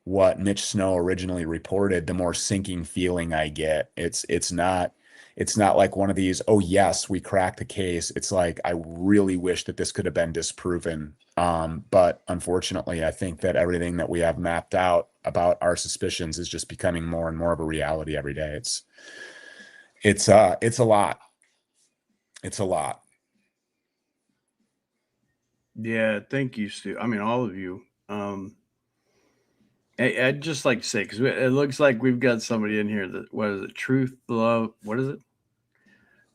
what Mitch Snow originally reported, the more sinking feeling I get. It's not like one of these, oh yes, we cracked the case. It's like, I really wish that this could have been disproven. But unfortunately, I think that everything that we have mapped out about our suspicions is just becoming more and more of a reality every day. It's a lot. It's a lot. Yeah, thank you, Stu. I mean, all of you. I'd just like to say, because it looks like we've got somebody in here that, what is it? Truth, love, what is it?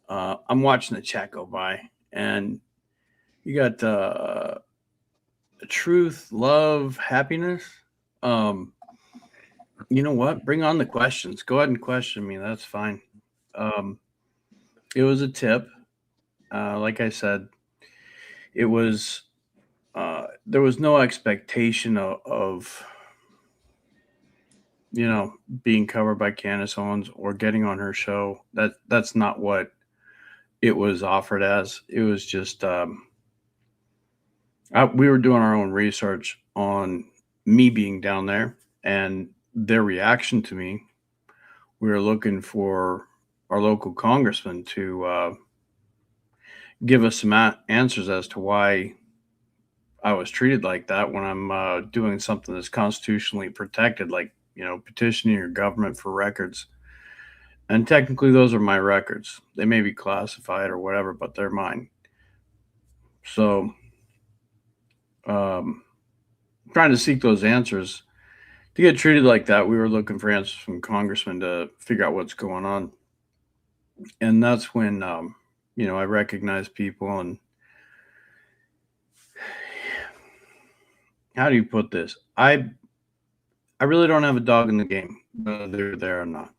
I'm watching the chat go by, and you got truth, love, happiness. You know what? Bring on the questions. Go ahead and question me. That's fine. It was a tip. Like I said, it was there was no expectation of being covered by Candace Owens or getting on her show. That's not what it was offered as. It was just we were doing our own research on me being down there and their reaction to me. We were looking for our local congressman to give us some answers as to why I was treated like that when I'm doing something that's constitutionally protected, like, petitioning your government for records. And technically those are my records. They may be classified or whatever, but they're mine. So trying to seek those answers. To get treated like that, we were looking for answers from congressmen to figure out what's going on. And that's when, I recognize people. And how do you put this? I really don't have a dog in the game, whether they're there or not,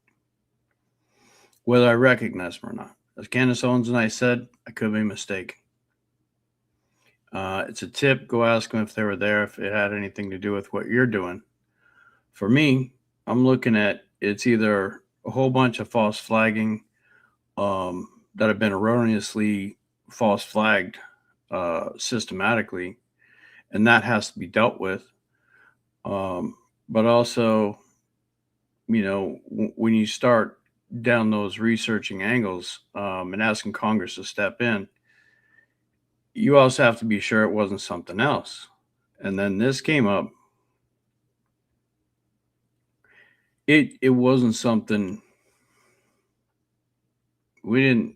whether I recognize them or not. As Candace Owens and I said, I could be mistaken. It's a tip. Go ask them if they were there, if it had anything to do with what you're doing. For me, I'm looking at, it's either a whole bunch of false flagging that have been erroneously false flagged systematically, and that has to be dealt with. But also when you start down those researching angles and asking Congress to step in, you also have to be sure it wasn't something else. And then this came up. It wasn't something we didn't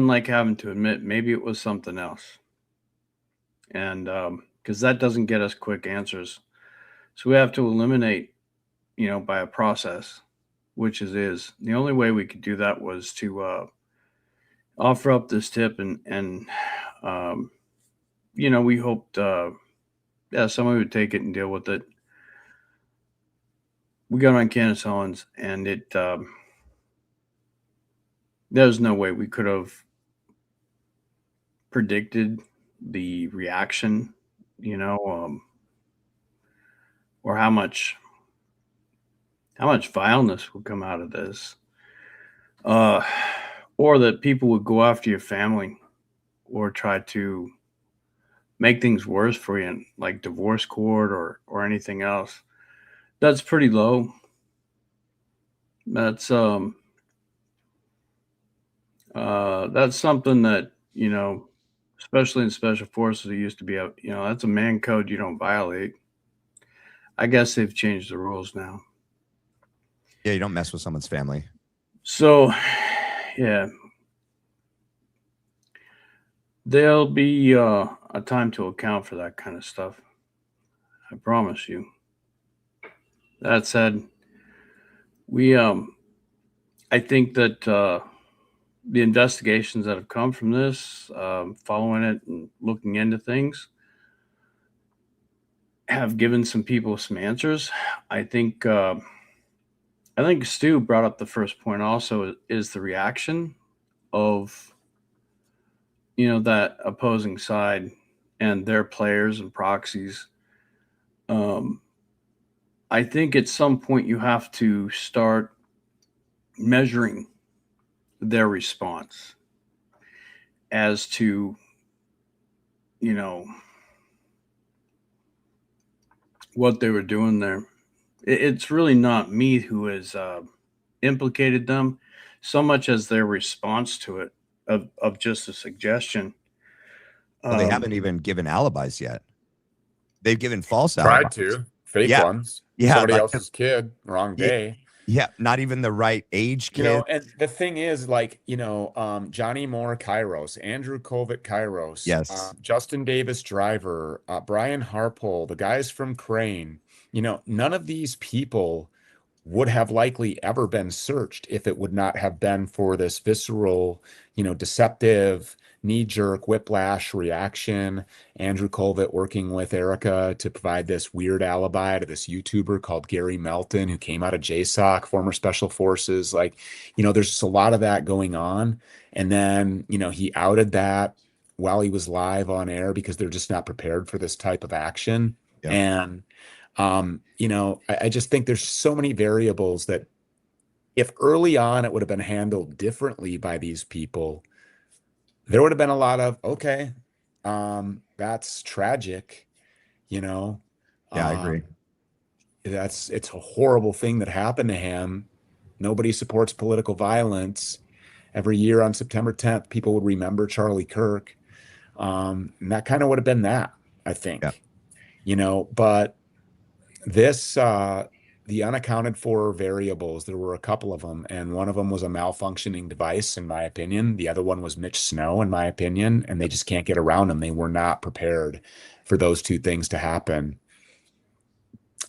like having to admit. Maybe it was something else. And because that doesn't get us quick answers. So we have to eliminate, by a process, which is the only way we could do that was to offer up this tip and we hoped, somebody would take it and deal with it. We got on Candace Owens, and there's no way we could have predicted the reaction, or how much vileness would come out of this, or that people would go after your family or try to make things worse for you, like divorce court or anything else. That's pretty low. That's something that, especially in special forces, it used to be that's a man code you don't violate. I guess they've changed the rules now. Yeah, you don't mess with someone's family. So, yeah. There'll be a time to account for that kind of stuff. I promise you. That said, I think that the investigations that have come from this, following it and looking into things, have given some people some answers. I think Stu brought up the first point also is the reaction of, that opposing side and their players and proxies. I think at some point you have to start measuring their response as to, what they were doing there. It's really not me who has implicated them so much as their response to it of just a suggestion. Well, they haven't even given alibis yet. They've given false Tried alibis. to. Fake Yeah. ones. Yeah, Somebody like else's kid, wrong day. Yeah, not even the right age kid. And the thing is, Johnny Moore, Kairos, Andrew Kovic, Kairos, Yes. Justin Davis, Driver, Brian Harpole, the guys from Crane, none of these people would have likely ever been searched if it would not have been for this visceral, deceptive, knee-jerk whiplash reaction. Andrew Colvett working with Erika to provide this weird alibi to this YouTuber called Gary Melton, who came out of JSOC, former special forces. There's just a lot of that going on. And then, he outed that while he was live on air because they're just not prepared for this type of action. Yep. And, I just think there's so many variables that if early on it would have been handled differently by these people, there would have been a lot of, okay, that's tragic, Yeah, I agree. It's a horrible thing that happened to him. Nobody supports political violence. Every year on September 10th, people would remember Charlie Kirk. And that kind of would have been that, I think. Yeah. But this, the unaccounted for variables, there were a couple of them, and one of them was a malfunctioning device, in my opinion. The other one was Mitch Snow, in my opinion, and they just can't get around them. They were not prepared for those two things to happen.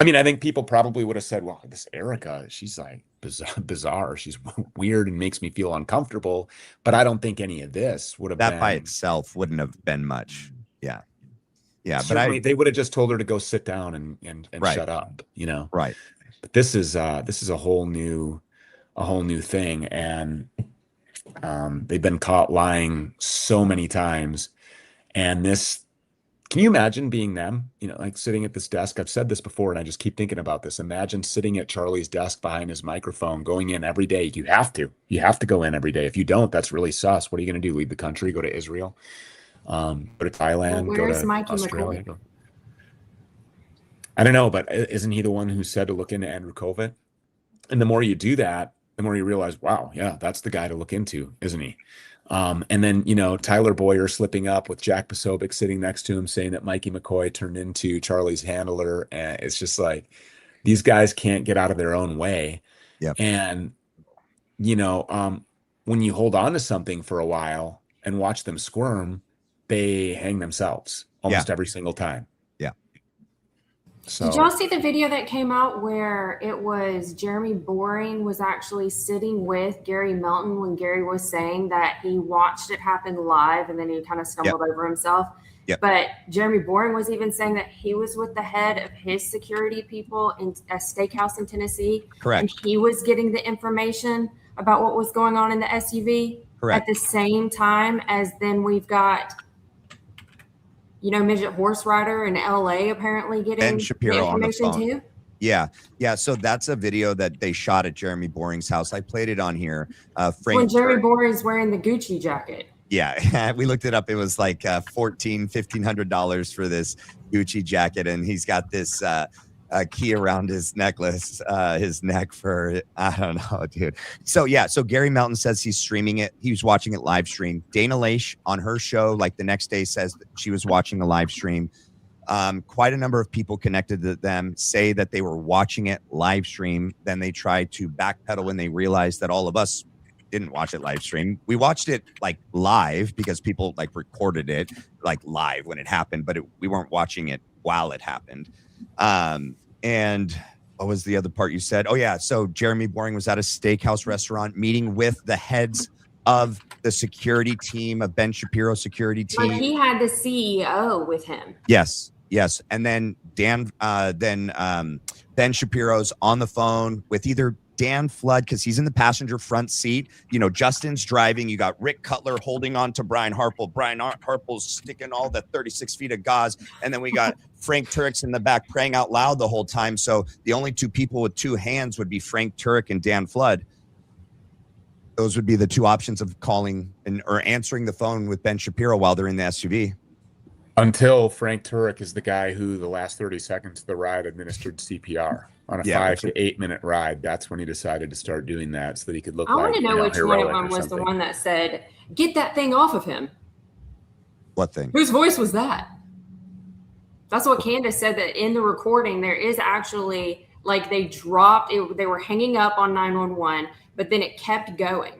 I mean, I think people probably would have said, well, this Erika, she's like bizarre. She's weird and makes me feel uncomfortable, but I don't think any of this would have That been. by itself wouldn't have been much. Yeah. Yeah, certainly they would have just told her to go sit down and Right. shut up, Right. But this is a whole new thing, and they've been caught lying so many times. And this, can you imagine being them? Sitting at this desk. I've said this before, and I just keep thinking about this. Imagine sitting at Charlie's desk behind his microphone, going in every day. You have to go in every day. If you don't, that's really sus. What are you going to do? Leave the country? Go to Israel? Go to Thailand, Well, go where's to Mikey Australia. McCoy? I don't know, but isn't he the one who said to look into Andrew Kovic? And the more you do that, the more you realize, wow, yeah, that's the guy to look into, isn't he? And then, Tyler Boyer slipping up with Jack Posobiec sitting next to him saying that Mikey McCoy turned into Charlie's handler. And it's just like, these guys can't get out of their own way. Yep. And, when you hold on to something for a while and watch them squirm, they hang themselves almost every single time. Yeah. So, did y'all see the video that came out where it was Jeremy Boring was actually sitting with Gary Melton when Gary was saying that he watched it happen live and then he kind of stumbled over himself? Yep. But Jeremy Boring was even saying that he was with the head of his security people in a steakhouse in Tennessee. Correct. And he was getting the information about what was going on in the SUV. Correct. At the same time as then we've got, Midget Horse Rider in LA apparently getting Ben Shapiro on the phone. too. Yeah. So that's a video that they shot at Jeremy Boring's house. I played it on here. When Jeremy Boring's wearing the Gucci jacket. Yeah, we looked it up. It was like $1,500 for this Gucci jacket, and he's got this key around his neck for, I don't know, dude. So Gary Melton says he's streaming it. He was watching it live stream. Dana Loesch on her show, like the next day, says that she was watching the live stream. Quite a number of people connected to them say that they were watching it live stream. Then they tried to backpedal when they realized that all of us didn't watch it live stream. We watched it like live because people like recorded it like live when it happened, but we weren't watching it while it happened. And what was the other part you said? Oh yeah. So Jeremy Boring was at a steakhouse restaurant meeting with the heads of the security team of Ben Shapiro security team. Like he had the CEO with him. Yes. And then Ben Shapiro's on the phone with either Dan Flood, because he's in the passenger front seat. Justin's driving. You got Rick Cutler holding on to Brian Harple. Brian Harple's sticking all the 36 feet of gauze. And then we got Frank Turek in the back praying out loud the whole time. So the only two people with two hands would be Frank Turek and Dan Flood. Those would be the two options of calling or answering the phone with Ben Shapiro while they're in the SUV. Until Frank Turek is the guy who the last 30 seconds of the ride administered CPR on a 5 to 8 minute ride. That's when he decided to start doing that so that he could look I want to know which one of them was something. the one that said, "Get that thing off of him." What thing? Whose voice was that? That's what Candace said, that in the recording there is actually like they dropped it. They were hanging up on 911, but then it kept going.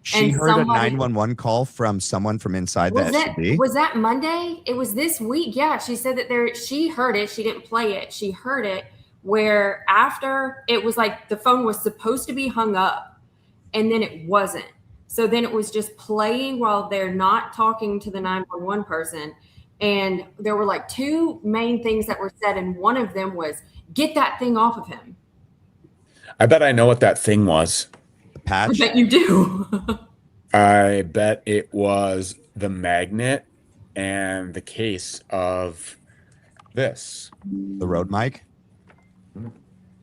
She heard a 911 call from someone from inside the SUV. Was that Monday? It was this week. Yeah, she said that she heard it. She didn't play it. She heard it where after it was like the phone was supposed to be hung up and then it wasn't. So then it was just playing while they're not talking to the 911 person. And there were like two main things that were said. And one of them was, "Get that thing off of him." I bet I know what that thing was. Patch? I bet you do. I bet it was the magnet and the case of this. The Rode mic?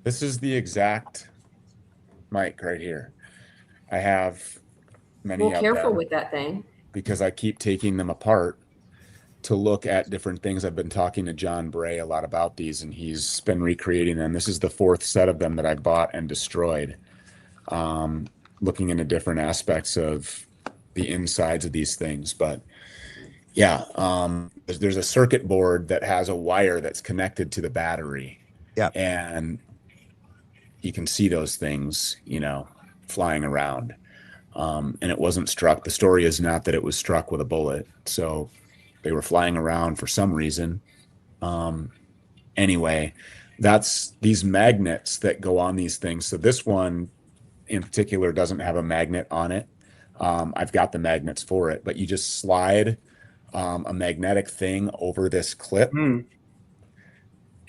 This is the exact mic right here. I have many of them. Careful with that thing. Because I keep taking them apart to look at different things. I've been talking to John Bray a lot about these, and he's been recreating them. This is the fourth set of them that I bought and destroyed. Looking into different aspects of the insides of these things. But yeah, there's a circuit board that has a wire that's connected to the battery. Yeah. And you can see those things, flying around. And it wasn't struck. The story is not that it was struck with a bullet. So they were flying around for some reason. Anyway, that's these magnets that go on these things. So this one in particular doesn't have a magnet on it. I've got the magnets for it, but you just slide a magnetic thing over this clip. And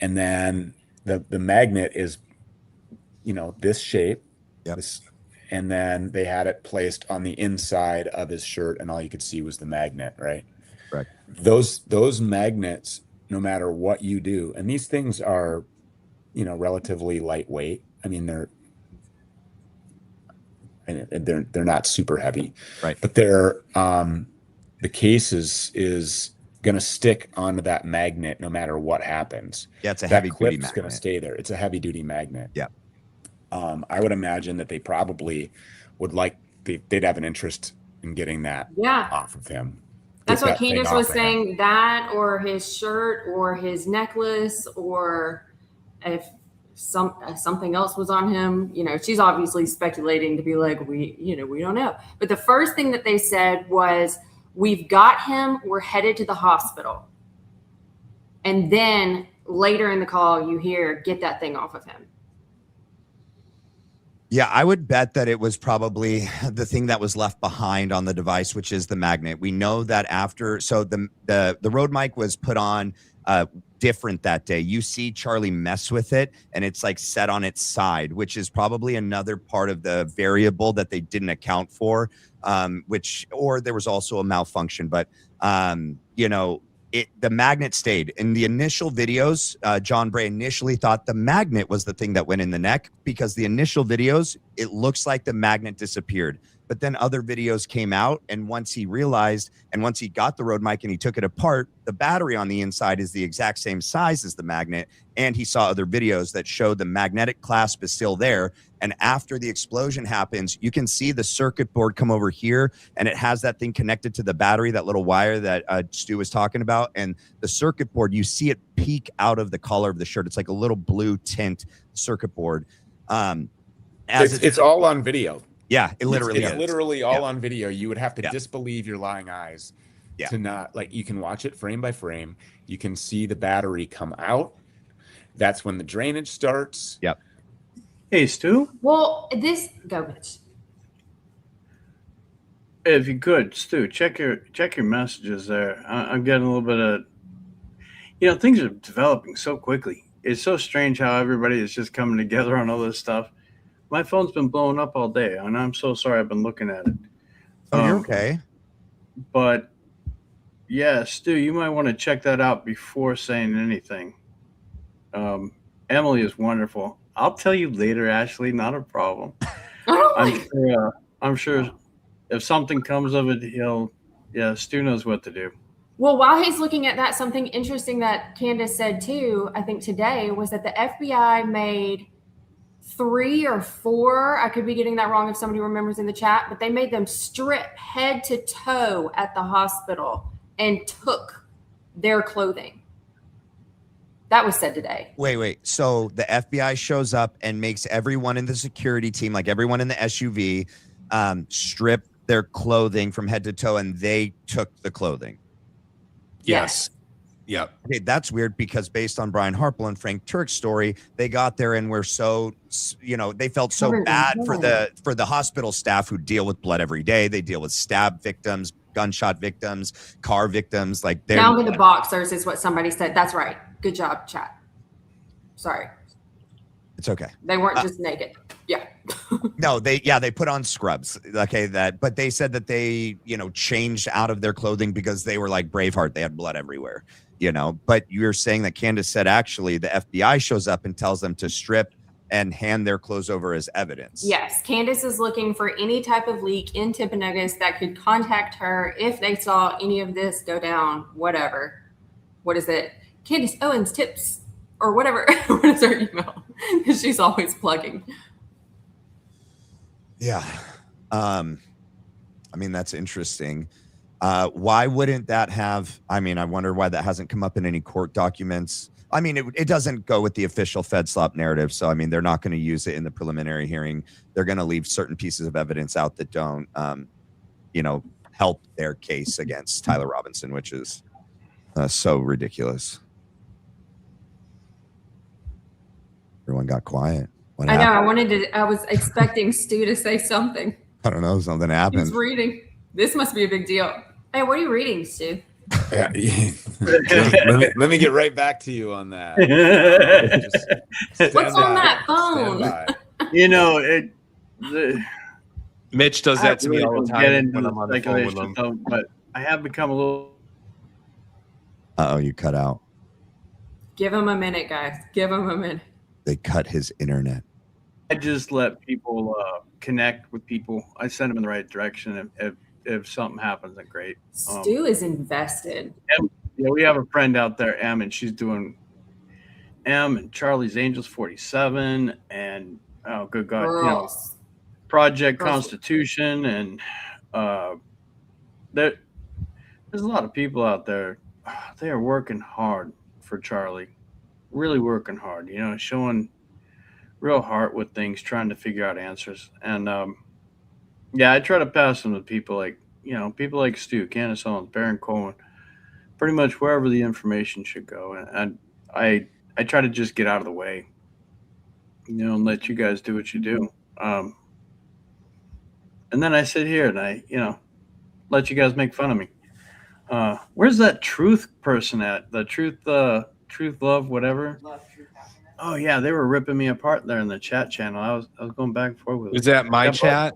then the magnet is, this shape. Yep. And then they had it placed on the inside of his shirt, and all you could see was the magnet, right? Right. Those magnets, no matter what you do, and these things are, relatively lightweight. I mean, they're not super heavy, right? But they're the case is going to stick onto that magnet no matter what happens. Yeah, it's a that heavy duty clip's magnet. going to stay there. It's a heavy duty magnet. Yeah. I would imagine that they probably would they'd have an interest in getting that off of him. That's what Candace was saying, that or his shirt or his necklace, or if something else was on him. She's obviously speculating to be like, we don't know. But the first thing that they said was, we've got him, we're headed to the hospital. And then later in the call, you hear, get that thing off of him. Yeah, I would bet that it was probably the thing that was left behind on the device, which is the magnet. We know that the Rode mic was put on different that day. You see Charlie mess with it, and it's like set on its side, which is probably another part of the variable that they didn't account for, or there was also a malfunction. But the magnet stayed. In the initial videos, John Bray initially thought the magnet was the thing that went in the neck, because the initial videos, it looks like the magnet disappeared. But then other videos came out, and once he realized, and once he got the Rode mic and he took it apart, the battery on the inside is the exact same size as the magnet, and he saw other videos that showed the magnetic clasp is still there. And after the explosion happens, you can see the circuit board come over here, and it has that thing connected to the battery, that little wire that Stu was talking about. And the circuit board, you see it peek out of the collar of the shirt. It's like a little blue tint circuit board. It's all on video. Yeah, it literally is. It's literally all on video. You would have to disbelieve your lying eyes to not, you can watch it frame by frame. You can see the battery come out. That's when the drainage starts. Yep. Hey, Stu? Well, go, Mitch. If you could, Stu, check your messages there. I'm getting a little bit of, things are developing so quickly. It's so strange how everybody is just coming together on all this stuff. My phone's been blowing up all day, and I'm so sorry. I've been looking at it. Oh, you're okay. But yeah, Stu, you might want to check that out before saying anything. Emily is wonderful. I'll tell you later, Ashley. Not a problem. I'm sure if something comes of it, Stu knows what to do. Well, while he's looking at that, something interesting that Candace said too, I think today, was that the FBI made 3 or 4, I could be getting that wrong if somebody remembers in the chat, but they made them strip head to toe at the hospital and took their clothing. That was said today. Wait. So the FBI shows up and makes everyone in the security team, like everyone in the SUV, strip their clothing from head to toe, and they took the clothing. Yes. Yeah. Okay, that's weird, because based on Brian Harple and Frank Turk's story, they got there and were so, they felt so bad for the hospital staff who deal with blood every day. They deal with stab victims, gunshot victims, car victims. Like they're down to the boxers is what somebody said. That's right. Good job, chat. Sorry. It's okay. They weren't just naked. Yeah. No, they put on scrubs. Okay, but they said that they, changed out of their clothing because they were like Braveheart. They had blood everywhere, But you're saying that Candace said actually the FBI shows up and tells them to strip and hand their clothes over as evidence. Yes. Candace is looking for any type of leak in Timpanogos that could contact her if they saw any of this go down, whatever. What is it? Candace Owens tips or whatever. What is her email? She's always plugging. Yeah. That's interesting. Why wouldn't that have, I wonder why that hasn't come up in any court documents. It doesn't go with the official FedSlop narrative. So, they're not going to use it in the preliminary hearing. They're going to leave certain pieces of evidence out that don't, help their case against Tyler Robinson, which is so ridiculous. Everyone got quiet. What happened? I was expecting Stu to say something. I don't know. Something happened. He's reading. This must be a big deal. Hey, what are you reading, Stu? Yeah. let me get right back to you on that. What's on that phone? Mitch does that to me all the time when I'm on the phone with him. But I have become a little. You cut out. Give him a minute, guys. Give him a minute. They cut his internet. I just let people connect with people. I send them in the right direction. If something happens, then great. Stu is invested. We have a friend out there, Em, and she's doing M and Charlie's Angels 47, and oh, good God, Girls. Project Girls. Constitution, and there's a lot of people out there. They are working hard for Charlie, really working hard. Showing real heart with things, trying to figure out answers. And yeah, I try to pass them to people like Stu, Candace Owens, Baron Cohen, pretty much wherever the information should go. And I try to just get out of the way, and let you guys do what you do. And then I sit here and I let you guys make fun of me. Where's that truth person at? The truth love, whatever. Oh yeah, they were ripping me apart there in the chat channel. I was going back and forth with Is them. that my chat?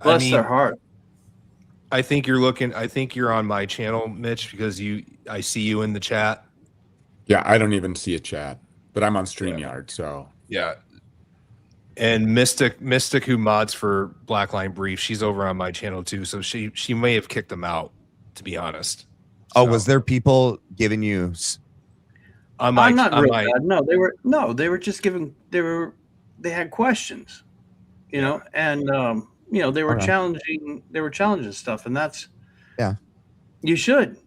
Bless their heart. I think you're on my channel, Mitch, because I see you in the chat. Yeah, I don't even see a chat, but I'm on StreamYard, so yeah. And Mystic, who mods for Blackline Brief, she's over on my channel too. So she may have kicked them out, to be honest. Oh, was there people giving you? I'm not real bad. No, they were just giving. They had questions, and they were challenging. They were challenging stuff, and that's you should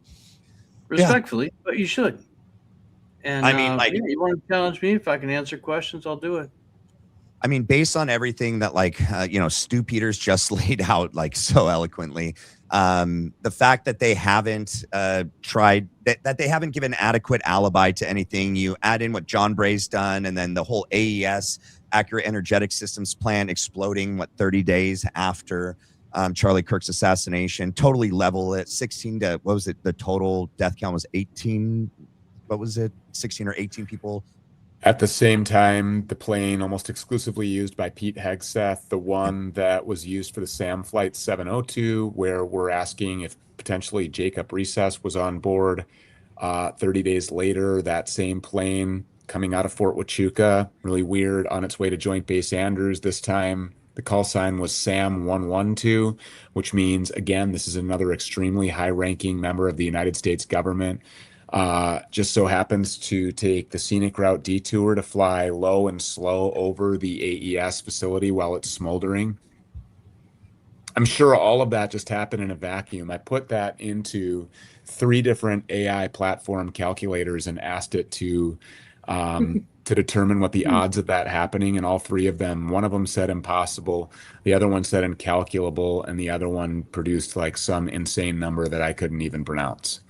respectfully, but you should. And I mean, you want to challenge me? If I can answer questions, I'll do it. I mean, based on everything that Stu Peters just laid out so eloquently, the fact that they haven't tried that they haven't given adequate alibi to anything. You add in what John Bray's done, and then the whole AES, Accurate Energetic Systems Plan, exploding 30 days after Charlie Kirk's assassination. Totally level it. 16 to what was it? The total death count was 18. What was it? 16 or 18 people. At the same time, the plane almost exclusively used by Pete Hegseth, the one that was used for the SAM Flight 702, where we're asking if potentially Jacob Recess was on board. 30 days later, that same plane coming out of Fort Huachuca, really weird, on its way to Joint Base Andrews. This time, the call sign was SAM 112, which means, again, this is another extremely high-ranking member of the United States government. Just so happens to take the scenic route detour to fly low and slow over the AES facility while it's smoldering. I'm sure all of that just happened in a vacuum. I put that into 3 different AI platform calculators and asked it to determine what the odds of that happening, and all 3 of them, one of them said impossible, the other one said incalculable, and the other one produced some insane number that I couldn't even pronounce.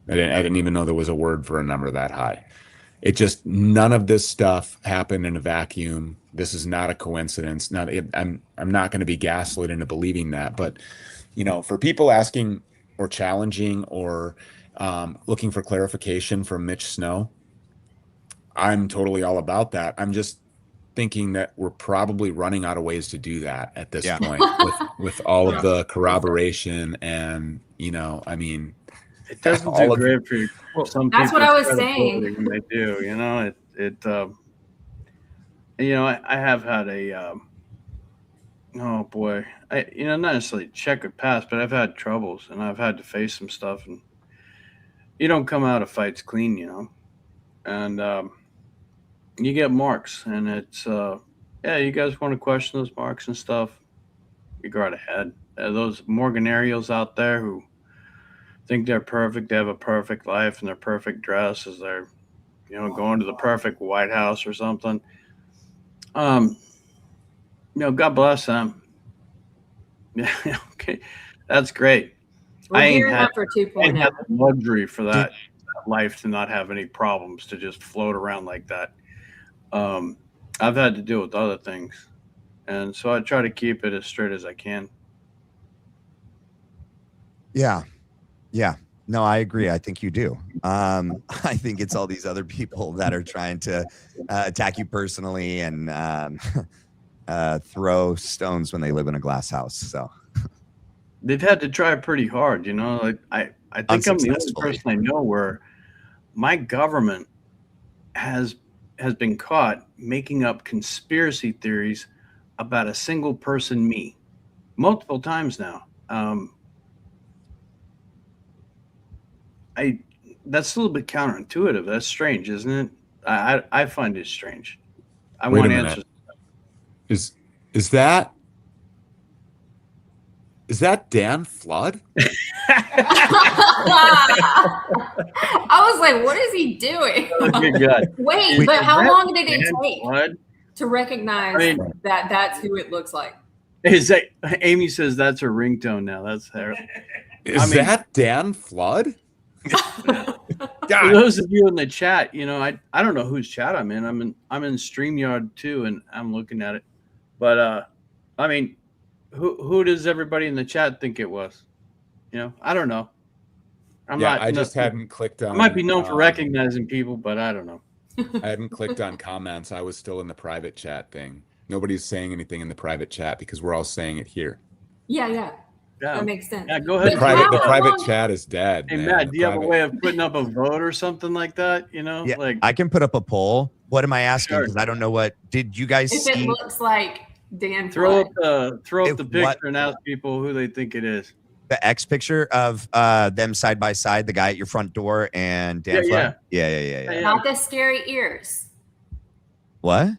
I didn't even know there was a word for a number that high. It just, none of this stuff happened in a vacuum. This is not a coincidence. I'm not going to be gaslit into believing that. But, for people asking or challenging or looking for clarification from Mitch Snow, I'm totally all about that. I'm just thinking that we're probably running out of ways to do that at this point with all of the corroboration and, it doesn't do great for you. Some that's people what I was saying. When they do, I have had a, oh boy, not necessarily check or pass, but I've had troubles and I've had to face some stuff, and you don't come out of fights clean, and you get marks, and it's, you guys want to question those marks and stuff, you go right ahead. Those Morganarios out there who think they're perfect, they have a perfect life and their perfect dress as they're, going to the perfect White House or something. God bless them. Yeah, okay, that's great. I ain't had the luxury for that life to not have any problems, to just float around like that. I've had to deal with other things, and so I try to keep it as straight as I can. Yeah. No, I agree. I think you do. I think it's all these other people that are trying to attack you personally and throw stones when they live in a glass house. So they've had to try pretty hard, I think I'm the only person I know where my government has been caught making up conspiracy theories about a single person, me, multiple times now. That's a little bit counterintuitive. That's strange, isn't it? I find it strange. I want answers. Is that Dan Flood? I was like, what is he doing? Good God. Wait, but how long did it take Blood? to recognize that that's who it looks like? Is that Amy says that's her ringtone now? That's her. Is that Dan Flood? For those of you in the chat, you know, I don't know whose chat I'm in. I'm in StreamYard too, and I'm looking at it. But I mean, who does everybody in the chat think it was? You know, I don't know. I just hadn't clicked on. I might be known for recognizing people, but I don't know. I hadn't clicked on comments. I was still in the private chat thing. Nobody's saying anything in the private chat because we're all saying it here. Yeah. That makes sense. Yeah, go ahead. The private chat is dead. Hey, Matt, do you have a way of putting up a vote or something like that? You know, Yeah, like I can put up a poll. What am I asking? Because I don't know what. Did you guys if see? it looks like Dan throw Flood. up the picture and ask people who they think it is. The X picture of them side by side, the guy at your front door and Dan Flood? Yeah. Not the scary ears. What?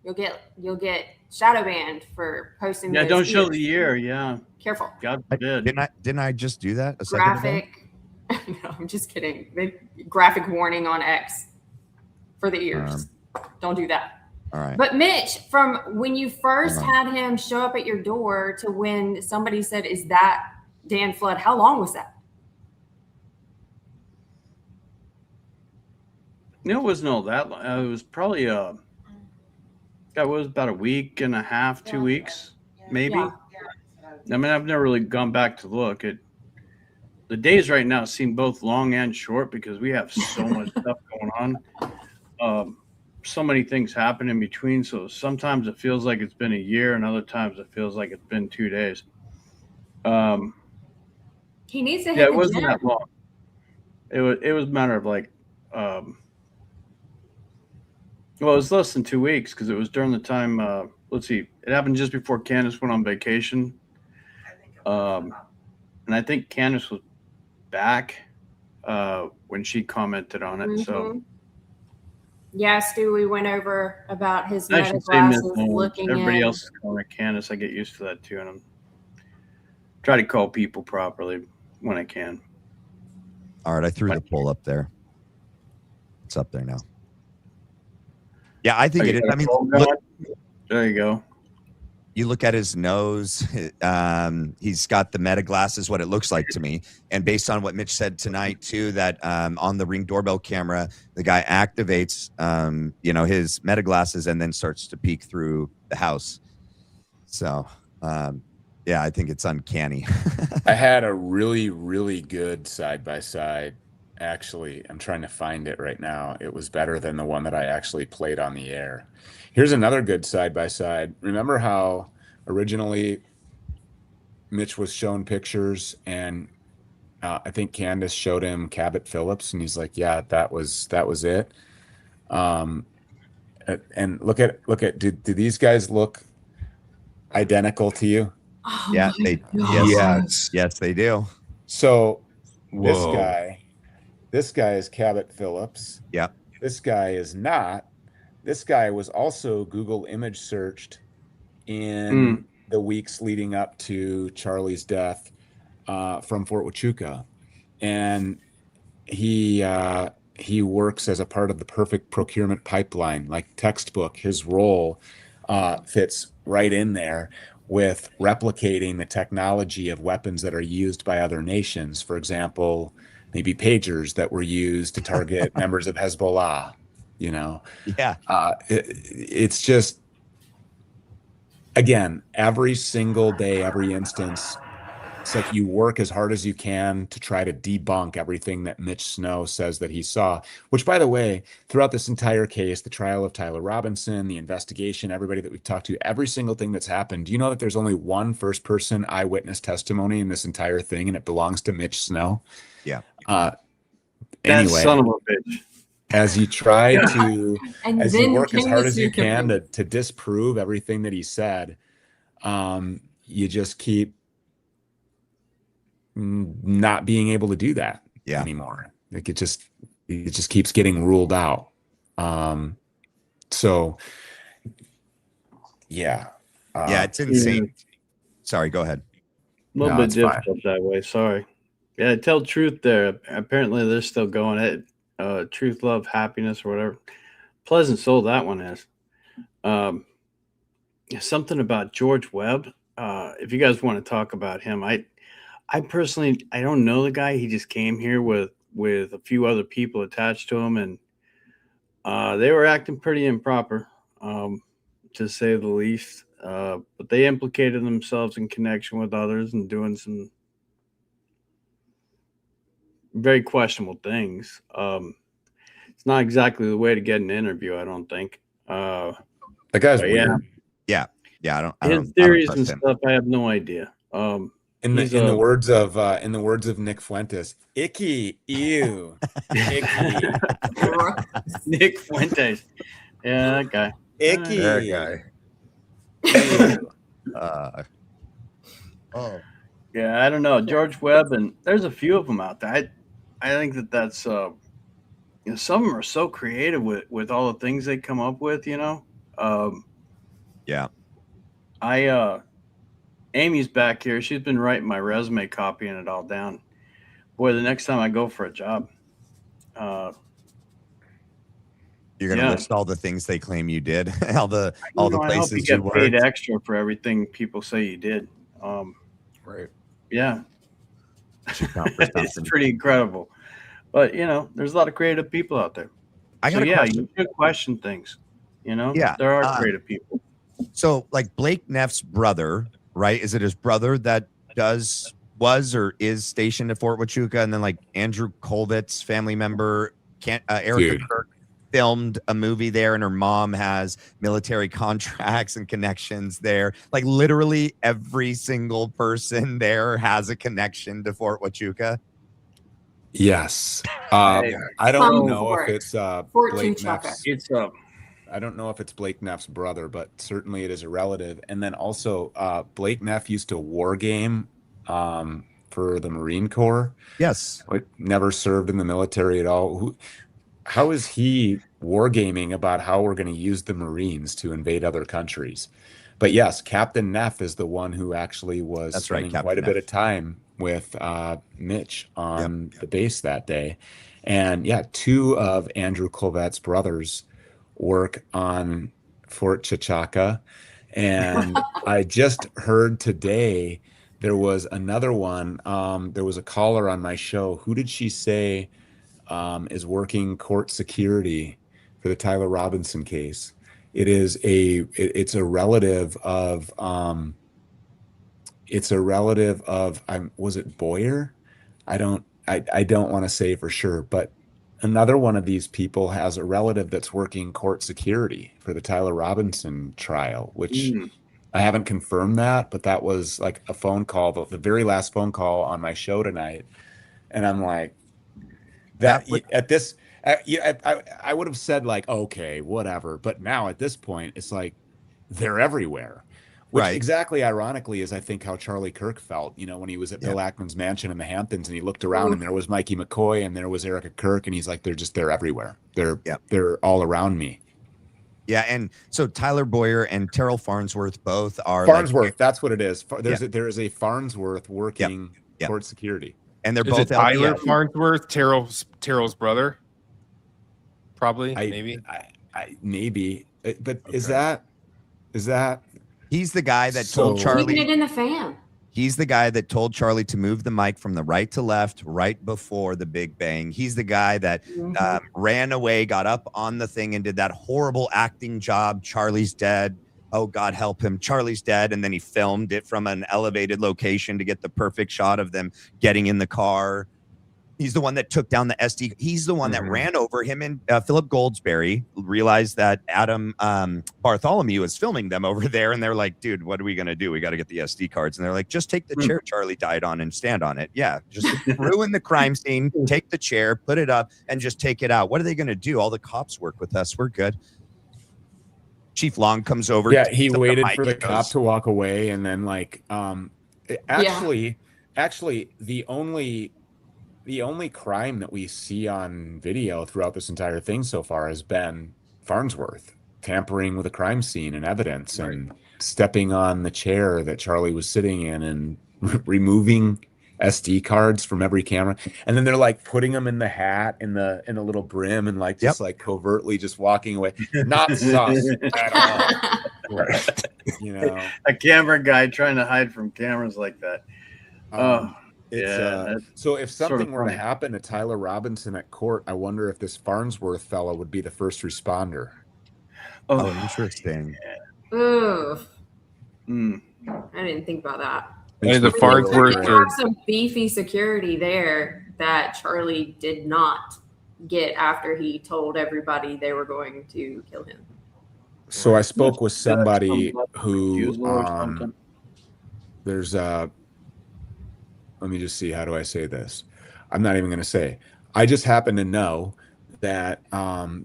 You'll get shadow banned for posting. Yeah, those don't show ears. the ear. Yeah, careful. God forbid. Didn't I just do that? A second ago? Graphic. No, I'm just kidding. Graphic warning on X for the ears. Don't do that. All right. But Mitch, from when you first had him show up at your door to when somebody said, "Is that Dan Flood?" How long was that? No, it wasn't all that long. It was probably that was about a week and a half, 2 weeks, maybe. Yeah. I mean, I've never really gone back to look at the days right now seem both long and short because we have so much stuff going on. So many things happen in between. So sometimes it feels like it's been a year and other times it feels like it's been 2 days. He needs to hit Yeah, it the wasn't gym. that long. It was a matter of like, well, it was less than 2 weeks because it was during the time. Let's see, it happened just before Candace went on vacation, and I think Candace was back when she commented on it. So yeah, Stu, we went over about his I meta should say Miss glasses Owens. looking Everybody in. else is calling her Candace. I get used to that too, and I'm try to call people properly when I can. All right, I threw the poll up there. It's up there now. Yeah, I think it is. I mean, look, there you go. You look at his nose. He's got the meta glasses, what it looks like to me. And based on what Mitch said tonight, too, that on the Ring doorbell camera, the guy activates, his meta glasses and then starts to peek through the house. So, yeah, I think it's uncanny. I had a really, really good side-by-side. Actually, I'm trying to find it right now. It was better than the one that I actually played on the air. Here's another good side-by-side. Remember how originally Mitch was shown pictures and I think Candace showed him Cabot Phillips and he's like, yeah, that was it. And look at do these guys look identical to you? Oh Yeah, yes, they do. So Whoa. this guy is Cabot Phillips. Yep. This guy is not. This guy was also Google image searched in the weeks leading up to Charlie's death from Fort Huachuca. And he works as a part of the perfect procurement pipeline, like textbook. His role fits right in there with replicating the technology of weapons that are used by other nations. For example, maybe pagers that were used to target members of Hezbollah, Yeah. It's just, again, every single day, every instance, it's like you work as hard as you can to try to debunk everything that Mitch Snow says that he saw, which, by the way, throughout this entire case, the trial of Tyler Robinson, the investigation, everybody that we've talked to, every single thing that's happened, do you know that there's only one first-person eyewitness testimony in this entire thing, and it belongs to Mitch Snow? Yeah. Anyway, That son of a bitch. as you try to, And as then you work as hard Candace as you can confirmed. to disprove everything that he said, you just keep not being able to do that anymore. Like it just keeps getting ruled out. So yeah, Yeah, it's insane. Sorry, go ahead. A little No, bit it's fine. difficult that way. Sorry. Yeah, tell truth there. Apparently, they're still going at truth, love, happiness, or whatever. Pleasant soul that one is. Something about George Webb. If you guys want to talk about him, I personally I don't know the guy. He just came here with a few other people attached to him, and they were acting pretty improper, to say the least. But they implicated themselves in connection with others and doing some very questionable things. It's not exactly the way to get an interview, I don't think. That guy's weird. Yeah, I don't. His theories and stuff, I have no idea. In the words of Nick Fuentes, icky, ew, icky, Nick Fuentes, yeah, that guy, icky, That guy. yeah, I don't know, George Webb, and there's a few of them out there. I think that's some of them are so creative with all the things they come up with. Yeah. Amy's back here. She's been writing my resume, copying it all down. Boy, the next time I go for a job, You're gonna list all the things they claim you did, all the places you you get paid worked. extra for everything people say you did. right? Yeah, it's pretty incredible. But there's a lot of creative people out there. You should question things. Yeah, there are creative people. So, like Blake Neff's brother, right? Is it his brother that was or is stationed at Fort Huachuca, and then like Andrew Colvett's family member, Erika Kirk, filmed a movie there, and her mom has military contracts and connections there. Like literally every single person there has a connection to Fort Huachuca. Yes. I don't know if it's Blake Neff's. I don't know if it's Blake Neff's brother, but certainly it is a relative. And then also, Blake Neff used to war game for the Marine Corps. Yes. Like, never served in the military at all. How is he wargaming about how we're going to use the Marines to invade other countries? But yes, Captain Neff is the one who actually was spending quite a bit of time with Mitch on the base that day. And yeah, two of Andrew Colvett's brothers work on Fort Huachuca. And I just heard today there was another one. There was a caller on my show. Who did she say is working court security for the Tyler Robinson case? It's a relative of was it Boyer? I don't want to say for sure, but another one of these people has a relative that's working court security for the Tyler Robinson trial, which I haven't confirmed that, but that was like a phone call, the very last phone call on my show tonight. And I'm like, I would have said like, okay, whatever. But now at this point, it's like they're everywhere. Which exactly ironically is, I think, how Charlie Kirk felt, when he was at Bill Ackman's mansion in the Hamptons and he looked around and there was Mikey McCoy and there was Erika Kirk, and he's like, they're everywhere. They're all around me. Yeah, and so Tyler Boyer and Terrell Farnsworth both are Farnsworth. That's what it is. There is a Farnsworth working court security, and they're is both it Tyler Farnsworth, Terrell's brother. Probably, maybe. Maybe, but is that? He's the guy that told Charlie. Keeping it in the fan. He's the guy that told Charlie to move the mic from the right to left right before the Big Bang. He's the guy that ran away, got up on the thing, and did that horrible acting job. Charlie's dead. Oh, God help him. Charlie's dead. And then he filmed it from an elevated location to get the perfect shot of them getting in the car. He's the one that took down the SD. He's the one that ran over him, and Philip Goldsberry realized that Adam Bartholomew was filming them over there. And they're like, dude, what are we going to do? We got to get the SD cards. And they're like, just take the chair Charlie died on and stand on it. Yeah. Just ruin the crime scene, take the chair, put it up, and just take it out. What are they going to do? All the cops work with us. We're good. Chief Long comes over. Yeah. He waited for the cop to walk away. And then actually the only crime that we see on video throughout this entire thing so far has been Farnsworth tampering with a crime scene and evidence, and stepping on the chair that Charlie was sitting in, and removing SD cards from every camera, and then they're like putting them in the hat, in the little brim, and like just like covertly just walking away. Not sus at all. You know, a camera guy trying to hide from cameras like that. So if something sort of were to funny. happen to Tyler Robinson at court, I wonder if this Farnsworth fellow would be the first responder. Oh, interesting. Ooh, Mm. I didn't think about that. And the They Farnsworth have some beefy security there that Charlie did not get after he told everybody they were going to kill him. So I spoke with somebody who Refusal or something. there's a, let me just see, how do I say this? I'm not even going to say. I just happen to know that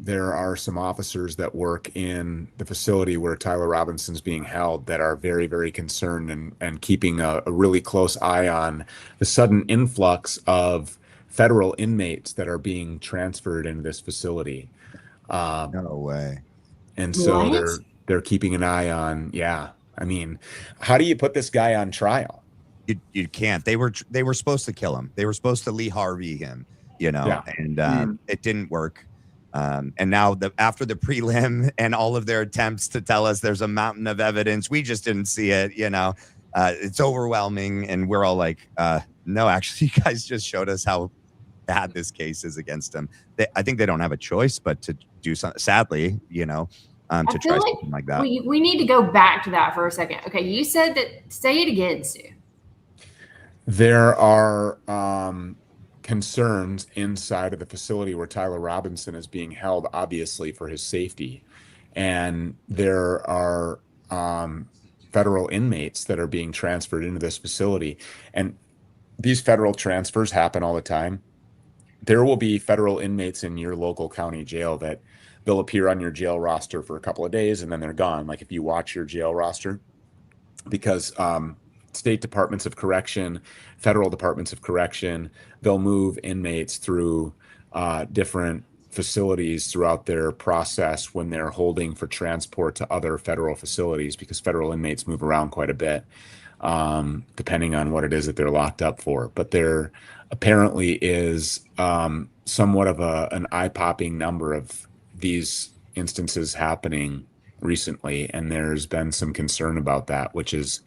there are some officers that work in the facility where Tyler Robinson's being held that are very, very concerned and keeping a really close eye on the sudden influx of federal inmates that are being transferred into this facility. No way. And so What? they're keeping an eye on, I mean, how do you put this guy on trial? You can't. They were supposed to kill him. They were supposed to Lee Harvey him, and it didn't work. And now after the prelim and all of their attempts to tell us there's a mountain of evidence, we just didn't see it. It's overwhelming, and we're all like, no, actually, you guys just showed us how bad this case is against them. I think they don't have a choice but to do something. Sadly, to try something like that. We need to go back to that for a second. Okay, you said that. Say it again, Stu. There are concerns inside of the facility where Tyler Robinson is being held, obviously for his safety. And there are federal inmates that are being transferred into this facility. And these federal transfers happen all the time. There will be federal inmates in your local county jail that they'll appear on your jail roster for a couple of days and then they're gone. Like if you watch your jail roster, because state departments of correction, federal departments of correction, they'll move inmates through different facilities throughout their process when they're holding for transport to other federal facilities, because federal inmates move around quite a bit depending on what it is that they're locked up for. But there apparently is somewhat of an eye-popping number of these instances happening recently, and there's been some concern about that, which is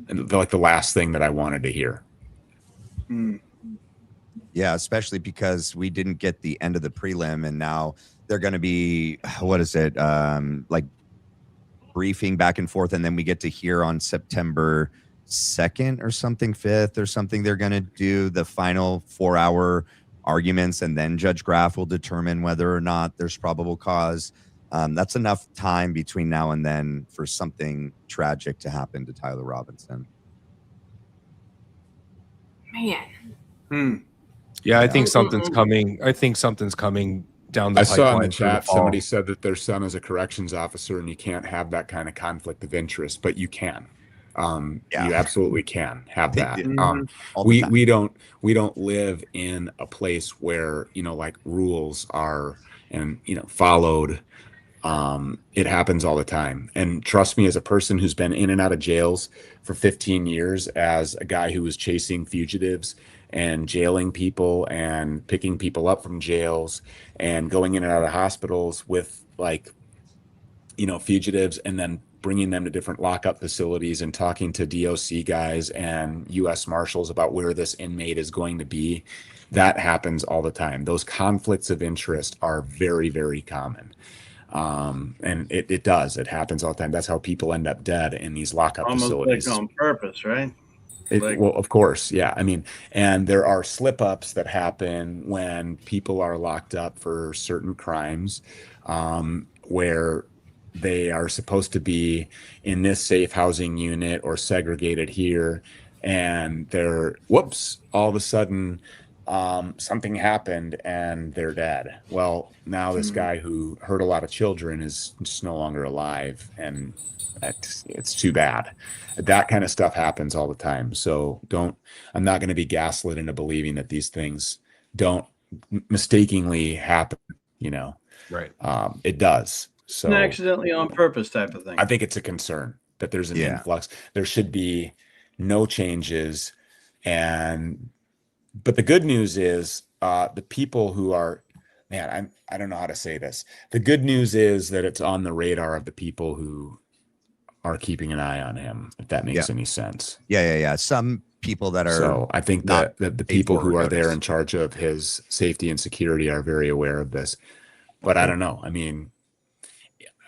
like the last thing that I wanted to hear. Yeah, especially because we didn't get the end of the prelim, and now they're going to be, what is it, like briefing back and forth, and then we get to hear on September 2nd or something, 5th or something, they're going to do the final 4-hour arguments, and then Judge Graff will determine whether or not there's probable cause. That's enough time between now and then for something tragic to happen to Tyler Robinson. Man. Yeah, I think something's coming. I think something's coming down the pipeline. I saw in the through the chat fall. somebody said that their son is a corrections officer and you can't have that kind of conflict of interest, but you can. You absolutely can have that. We don't live in a place where like rules are followed. It happens all the time, and trust me, as a person who's been in and out of jails for 15 years, as a guy who was chasing fugitives and jailing people and picking people up from jails and going in and out of hospitals with fugitives, and then bringing them to different lockup facilities and talking to DOC guys and U.S. Marshals about where this inmate is going to be. That happens all the time. Those conflicts of interest are very, very common. And it happens all the time. That's how people end up dead in these lockup facilities. Like on purpose, right? Well, of course. Yeah. I mean, and there are slip ups that happen when people are locked up for certain crimes, where they are supposed to be in this safe housing unit or segregated here. And they're, all of a sudden, something happened and they're dead. Well, now this guy who hurt a lot of children is just no longer alive, and it's too bad. That kind of stuff happens all the time. So I'm not going to be gaslit into believing that these things don't mistakenly happen, Right. It does. So accidentally on purpose type of thing. I think it's a concern that there's an Yeah. influx. There should be no changes. But the good news is the people who are, man, I don't know how to say this. The good news is that it's on the radar of the people who are keeping an eye on him, if that makes any sense. Yeah. Some people that are. So I think not that the people who are there notice. in charge of his safety and security are very aware of this. But I don't know. I mean,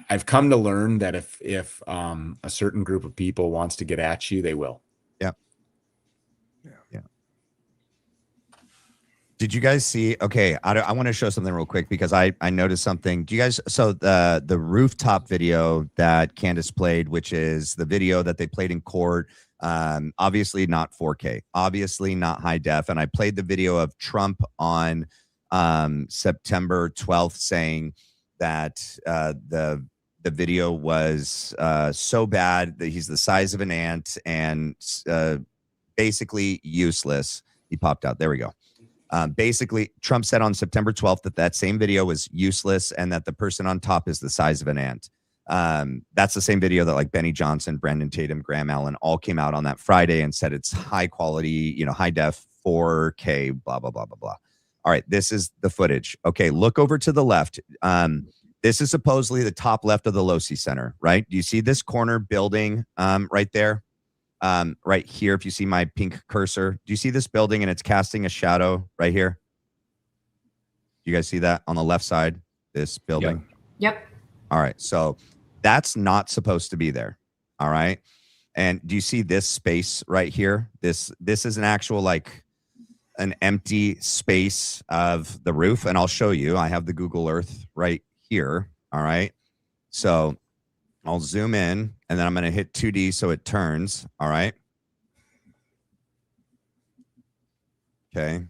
I've come to learn that if a certain group of people wants to get at you, they will. Yeah. Did you guys see? Okay, I want to show something real quick because I noticed something. Do you guys? So the rooftop video that Candace played, which is the video that they played in court, obviously not 4K, obviously not high def, and I played the video of Trump on September 12th saying that the video was so bad that he's the size of an ant and basically useless. He popped out. There we go. Basically, Trump said on September 12th that same video was useless and that the person on top is the size of an ant. That's the same video that like Benny Johnson, Brandon Tatum, Graham Allen all came out on that Friday and said it's high quality, high def, 4K, blah, blah, blah, blah, blah. All right, this is the footage. Okay, look over to the left. This is supposedly the top left of the Losi Center, right? Do you see this corner building right there? Right here, if you see my pink cursor, do you see this building and it's casting a shadow right here? You guys see that on the left side, this building? Yep. All right. So that's not supposed to be there. All right. And do you see this space right here? This is an actual, like an empty space of the roof. And I'll show you, I have the Google Earth right here. All right. So I'll zoom in and then I'm going to hit 2D so it turns. All right. Okay.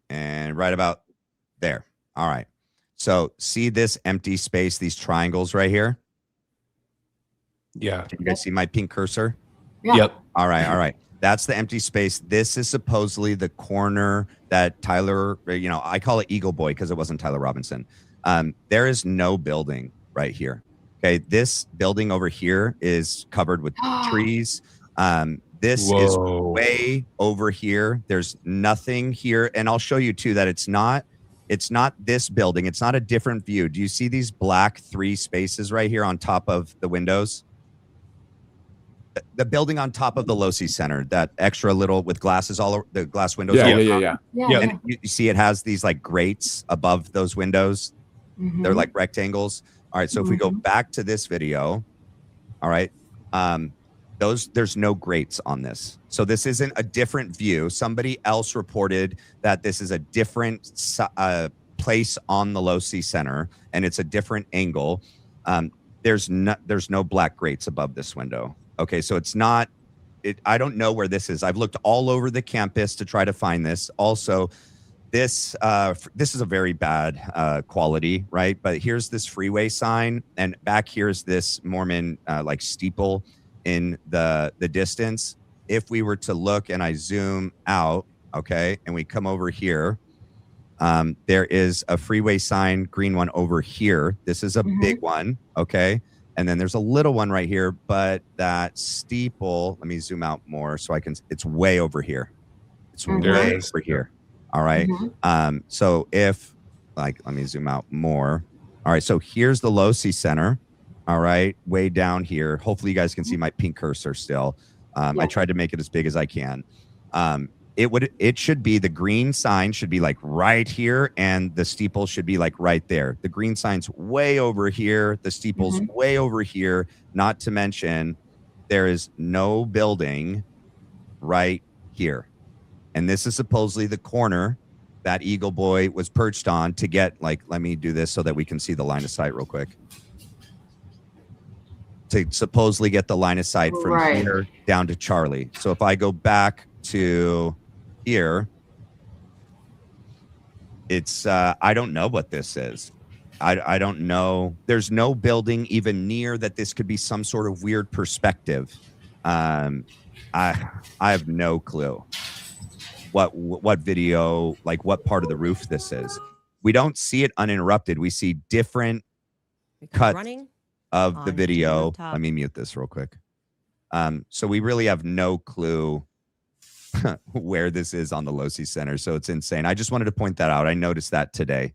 And right about there. All right. So see this empty space, these triangles right here? Yeah. Can you guys see my pink cursor? Yeah. Yep. All right. All right. That's the empty space. This is supposedly the corner that Tyler, I call it Eagle Boy because it wasn't Tyler Robinson. There is no building right here. Okay. This building over here is covered with trees. This is way over here. There's nothing here. And I'll show you too that it's not this building. It's not a different view. Do you see these black 3 spaces right here on top of the windows? The building on top of the Losi Center, that extra little with glasses all over the glass windows. Yeah. And you see it has these like grates above those windows. Mm-hmm. They're like rectangles. All right. So if we go back to this video, all right, there's no grates on this. So this isn't a different view. Somebody else reported that this is a different place on the Losi Center and it's a different angle. There's no black grates above this window. Okay, so it's not, I don't know where this is. I've looked all over the campus to try to find this. Also, this is a very bad quality, right? But here's this freeway sign, and back here's this Mormon like steeple in the distance. If we were to look and I zoom out, okay, and we come over here, there is a freeway sign, green one over here. This is a big one, okay? And then there's a little one right here, but that steeple, let me zoom out more so I can, it's way over here. It's way over here. All right. So if, like, let me zoom out more. All right. So here's the Losi Center. All right. Way down here. Hopefully you guys can see my pink cursor still. I tried to make it as big as I can. It should be, the green sign should be like right here and the steeple should be like right there. The green sign's way over here. The steeple's way over here. Not to mention there is no building right here. And this is supposedly the corner that Eagle Boy was perched on to get, like, let me do this so that we can see the line of sight real quick. To supposedly get the line of sight from here down to Charlie. So if I go back to here, it's I don't know what this is. I don't know. There's no building even near that this could be some sort of weird perspective. I have no clue what video, like what part of the roof this is. we don't see it uninterrupted. We see different cuts of the video. Let me mute this real quick. So we really have no clue where this is on the Losi Center. So it's insane. I just wanted to point that out. I noticed that today.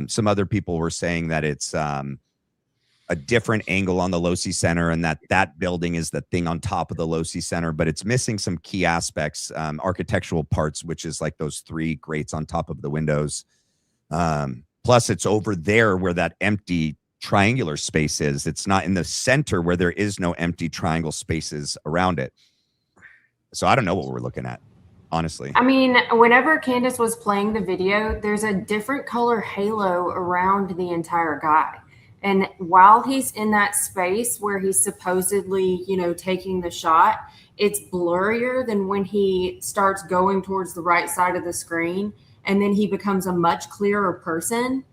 Some other people were saying that it's a different angle on the Losi Center and that building is the thing on top of the Losi Center, but it's missing some key aspects, architectural parts, which is like those 3 grates on top of the windows. Plus it's over there where that empty triangular space is. It's not in the center where there is no empty triangle spaces around it. So I don't know what we're looking at, honestly. I mean, whenever Candace was playing the video, there's a different color halo around the entire guy. And while he's in that space where he's supposedly, you know, taking the shot, it's blurrier than when he starts going towards the right side of the screen. And then he becomes a much clearer person.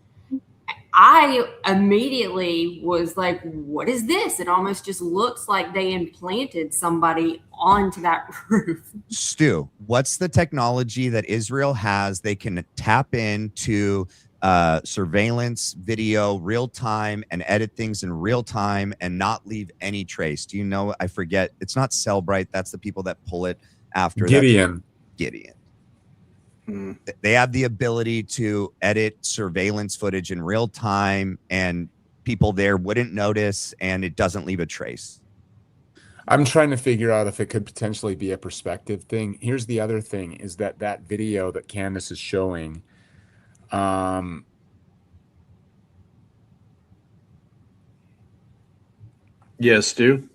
I immediately was like, what is this? It almost just looks like they implanted somebody onto that roof. Stu, what's the technology that Israel has? They can tap into surveillance video real time and edit things in real time and not leave any trace. Do you know? I forget. It's not Cellbrite. That's the people that pull it after. Gideon. They have the ability to edit surveillance footage in real time and people there wouldn't notice and it doesn't leave a trace. I'm trying to figure out if it could potentially be a perspective thing. Here's the other thing is that video that Candace is showing, yes, Stu.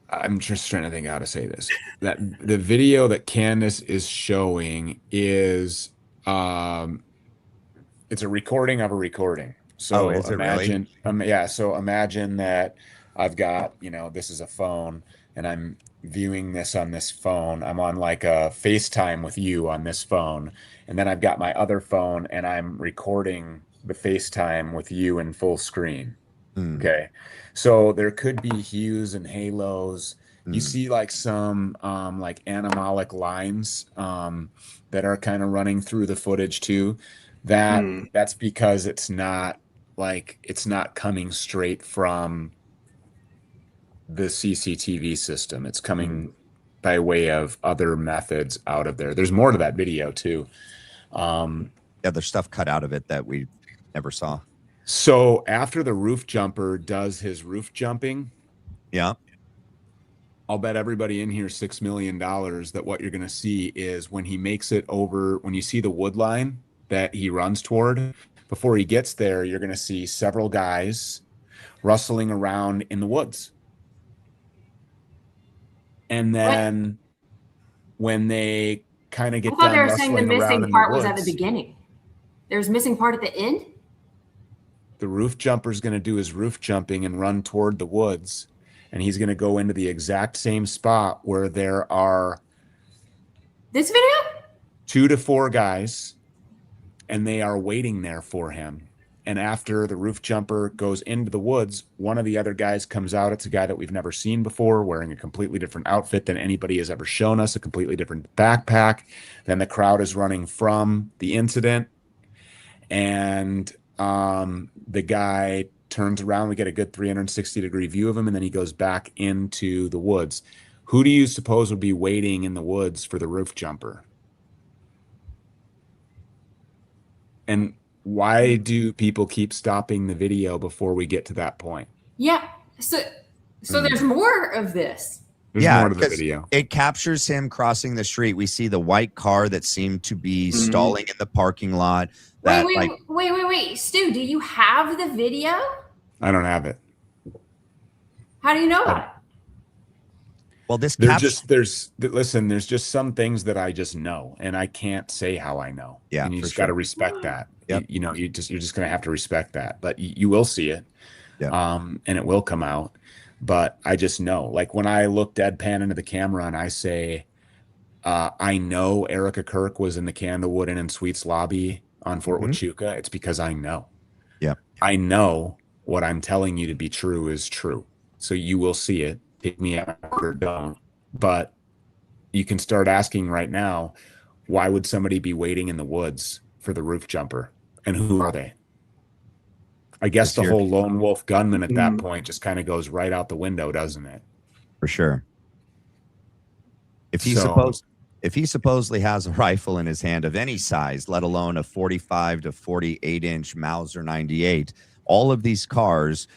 I'm just trying to think how to say this. That the video that Candace is showing is it's a recording of a recording. So is it imagine really? Yeah, so imagine that I've got, you know, this is a phone and I'm viewing this on this phone. I'm on like a FaceTime with you on this phone. And then I've got my other phone and I'm recording the FaceTime with you in full screen. Okay. So there could be hues and halos. You see like some like animalic lines that are kind of running through the footage too. That's because it's not coming straight from the CCTV system. It's coming by way of other methods out of there. There's more to that video too. Yeah, there's stuff cut out of it that we never saw. So after the roof jumper does his roof jumping, yeah, I'll bet everybody in here $6 million that what you're going to see is when he makes it over, when you see the wood line that he runs toward, before he gets there, you're going to see several guys rustling around in the woods. And then when they kind of get done they were saying the missing part was at the woods, beginning. There's missing part at the end. the roof jumper is going to do his roof jumping and run toward the woods. And he's going to go into the exact same spot where there are this video 2 to 4 guys, and they are waiting there for him. And after the roof jumper goes into the woods, one of the other guys comes out. It's a guy that we've never seen before, wearing a completely different outfit than anybody has ever shown us, a completely different backpack. Then the crowd is running from the incident. And the guy turns around. We get a good 360-degree view of him, and then he goes back into the woods. Who do you suppose would be waiting in the woods for the roof jumper? And why do people keep stopping the video before we get to that point? Yeah. So there's more of this. There's more to the video. It captures him crossing the street. We see the white car that seemed to be stalling in the parking lot. Wait. Stu, do you have the video? I don't have it. How do you know about it? Well, there's just some things that I just know, and I can't say how I know. Yeah, and you just got to respect that. Yep. You're just gonna have to respect that. But you will see it, and it will come out. But I just know, like when I look deadpan into the camera and I say, I know Erika Kirk was in the Candlewood Inn and Suites lobby on Fort Huachuca. It's because I know. Yeah, I know what I'm telling you to be true is true. So you will see it. Take me out or don't. But you can start asking right now, why would somebody be waiting in the woods for the roof jumper? And who are they? I guess the whole lone wolf gunman at that point just kind of goes right out the window, doesn't it? For sure. If he supposedly has a rifle in his hand of any size, let alone a 45 to 48 inch Mauser 98, all of these cars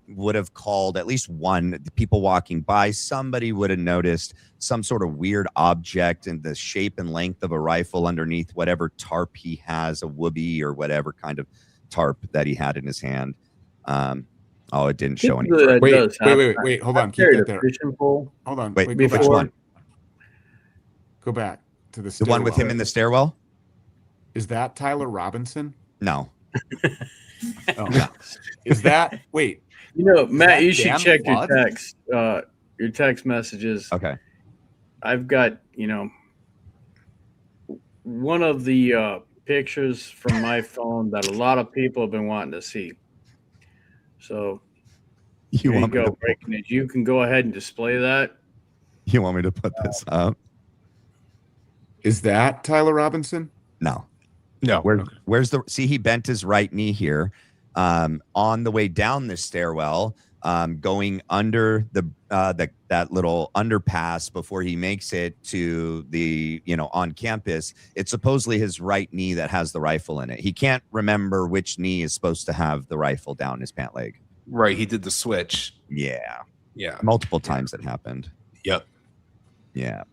would have called at least one. The people walking by, somebody would have noticed some sort of weird object in the shape and length of a rifle underneath whatever tarp he has, a whoopee or whatever kind of tarp that he had in his hand. Oh, it didn't show any. Wait. Hold on. Keep that there. Hold on. Wait, which one? Go back to the stairwell. The one with him in the stairwell? Is that Tyler Robinson? No. Oh. Is that wait? You know, Matt, you should check your text messages. Okay. I've got, one of the pictures from my phone that a lot of people have been wanting to see. So you can go ahead and display that. You want me to put this up? Is that Tyler Robinson? No. Where's the see? He bent his right knee here on the way down the stairwell, going under that little underpass before he makes it to the on campus. It's supposedly his right knee that has the rifle in it. He can't remember which knee is supposed to have the rifle down his pant leg. Right, he did the switch. Yeah, yeah, multiple times it happened. Yep. Yeah.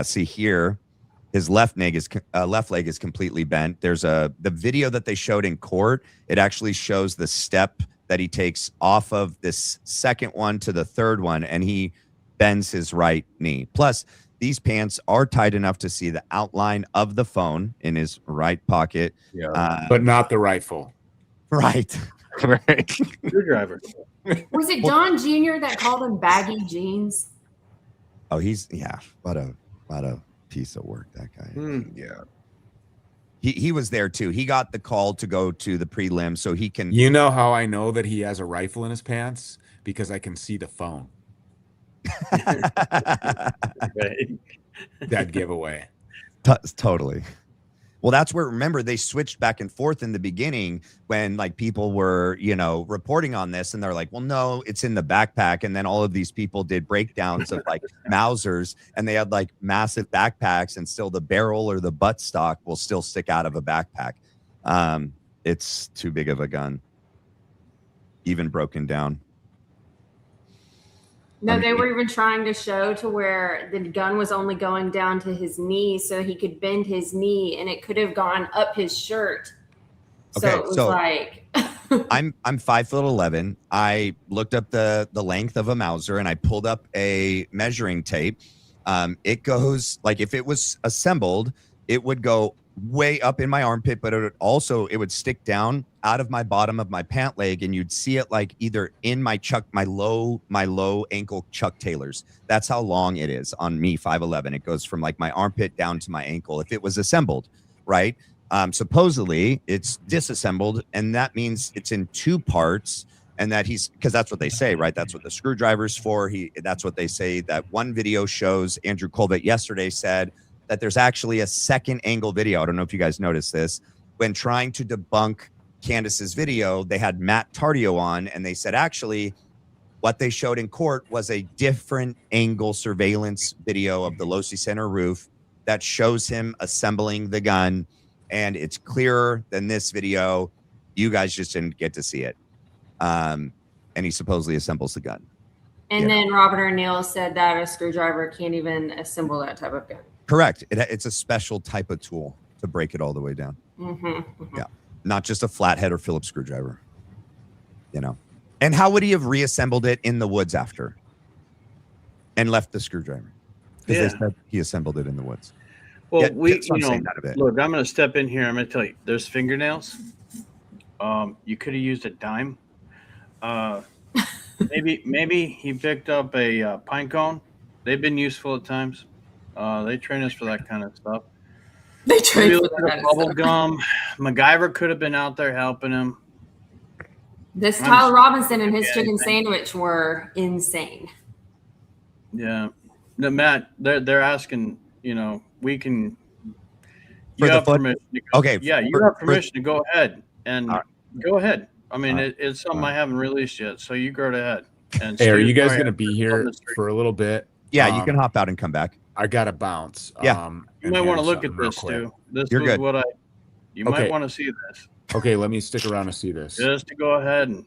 See here, his left leg is completely bent. There's the video that they showed in court. It actually shows the step that he takes off of this second one to the third one, and he bends his right knee. Plus, these pants are tight enough to see the outline of the phone in his right pocket. Yeah, but not the rifle. Right. Right. Screwdriver. Was it John Jr. that called him baggy jeans? Oh, what a piece of work that guy is. Yeah. He was there too. He got the call to go to the prelim so he can. You know how I know that he has a rifle in his pants? Because I can see the phone. That giveaway. Totally. Well, that's where, remember, they switched back and forth in the beginning when people were, reporting on this, and they're like, well, no, it's in the backpack. And then all of these people did breakdowns of Mausers, and they had massive backpacks, and still the barrel or the buttstock will still stick out of a backpack. It's too big of a gun, even broken down. No, they were even trying to show to where the gun was only going down to his knee, so he could bend his knee, and it could have gone up his shirt. Okay, so it was I'm 5'11". I looked up the length of a Mauser, and I pulled up a measuring tape. It goes if it was assembled, it would go way up in my armpit, but it would stick down out of my bottom of my pant leg, and you'd see it either in my low ankle Chuck Taylors. That's how long it is on me, 5'11". It goes from my armpit down to my ankle if it was assembled, right? Supposedly it's disassembled, and that means it's in two parts, and that because that's what they say, right? That's what the screwdriver's for. That's what they say. That one video shows. Andrew Colbert yesterday said that there's actually a second angle video. I don't know if you guys noticed this. When trying to debunk Candace's video, they had Matt Tardio on, and they said actually what they showed in court was a different angle surveillance video of the Losi Center roof that shows him assembling the gun, and it's clearer than this video. You guys just didn't get to see it. And he supposedly assembles the gun. And then Robert O'Neill said that a screwdriver can't even assemble that type of gun. Correct. It's a special type of tool to break it all the way down. Yeah. Not just a flathead or Phillips screwdriver, And how would he have reassembled it in the woods after and left the screwdriver? Because they said he assembled it in the woods. Well, look, I'm going to step in here. I'm going to tell you, there's fingernails. You could have used a dime. Maybe he picked up a pine cone. They've been useful at times. They train us for that kind of stuff. They train us for that bubble gum. MacGyver could have been out there helping him. This Tyler Robinson and his chicken sandwich were insane. Yeah. No, Matt, they're asking, we can You the have foot? permission. To go, Okay. Yeah, you have permission to go ahead and go ahead. I mean, it's something I haven't released yet, so you go ahead. And Hey, are Stu's you guys probably going to out be there on here the street. for a little bit? Yeah, you can hop out and come back. I got to bounce. Yeah. You and might want to handle look at something real this, quick. Stu. This You're was good. what you might want to see this. Okay, let me stick around to see this. Just to go ahead and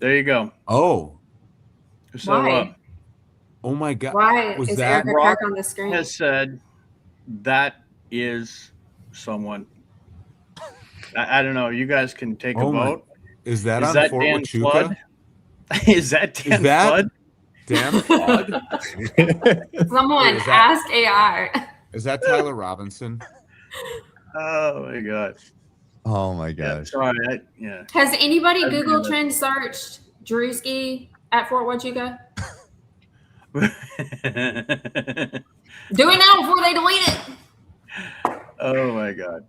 there you go. Oh. So Why? Oh my God. Why Was is that Erika Rock Kirk on the screen? has said that is someone. I don't know. You guys can take a vote. Is that Is on that Fort Dan Huachuca? Flood? Is that Dan Flood? Dan Flood? Someone Wait, is that- ask AI. Is that Tyler Robinson? Oh my god. Oh my Yeah, gosh. sorry. Yeah. Has anybody I mean, Google that's- trend searched Drewski at Fort Huachuca? Do it now before they delete it. Oh my god.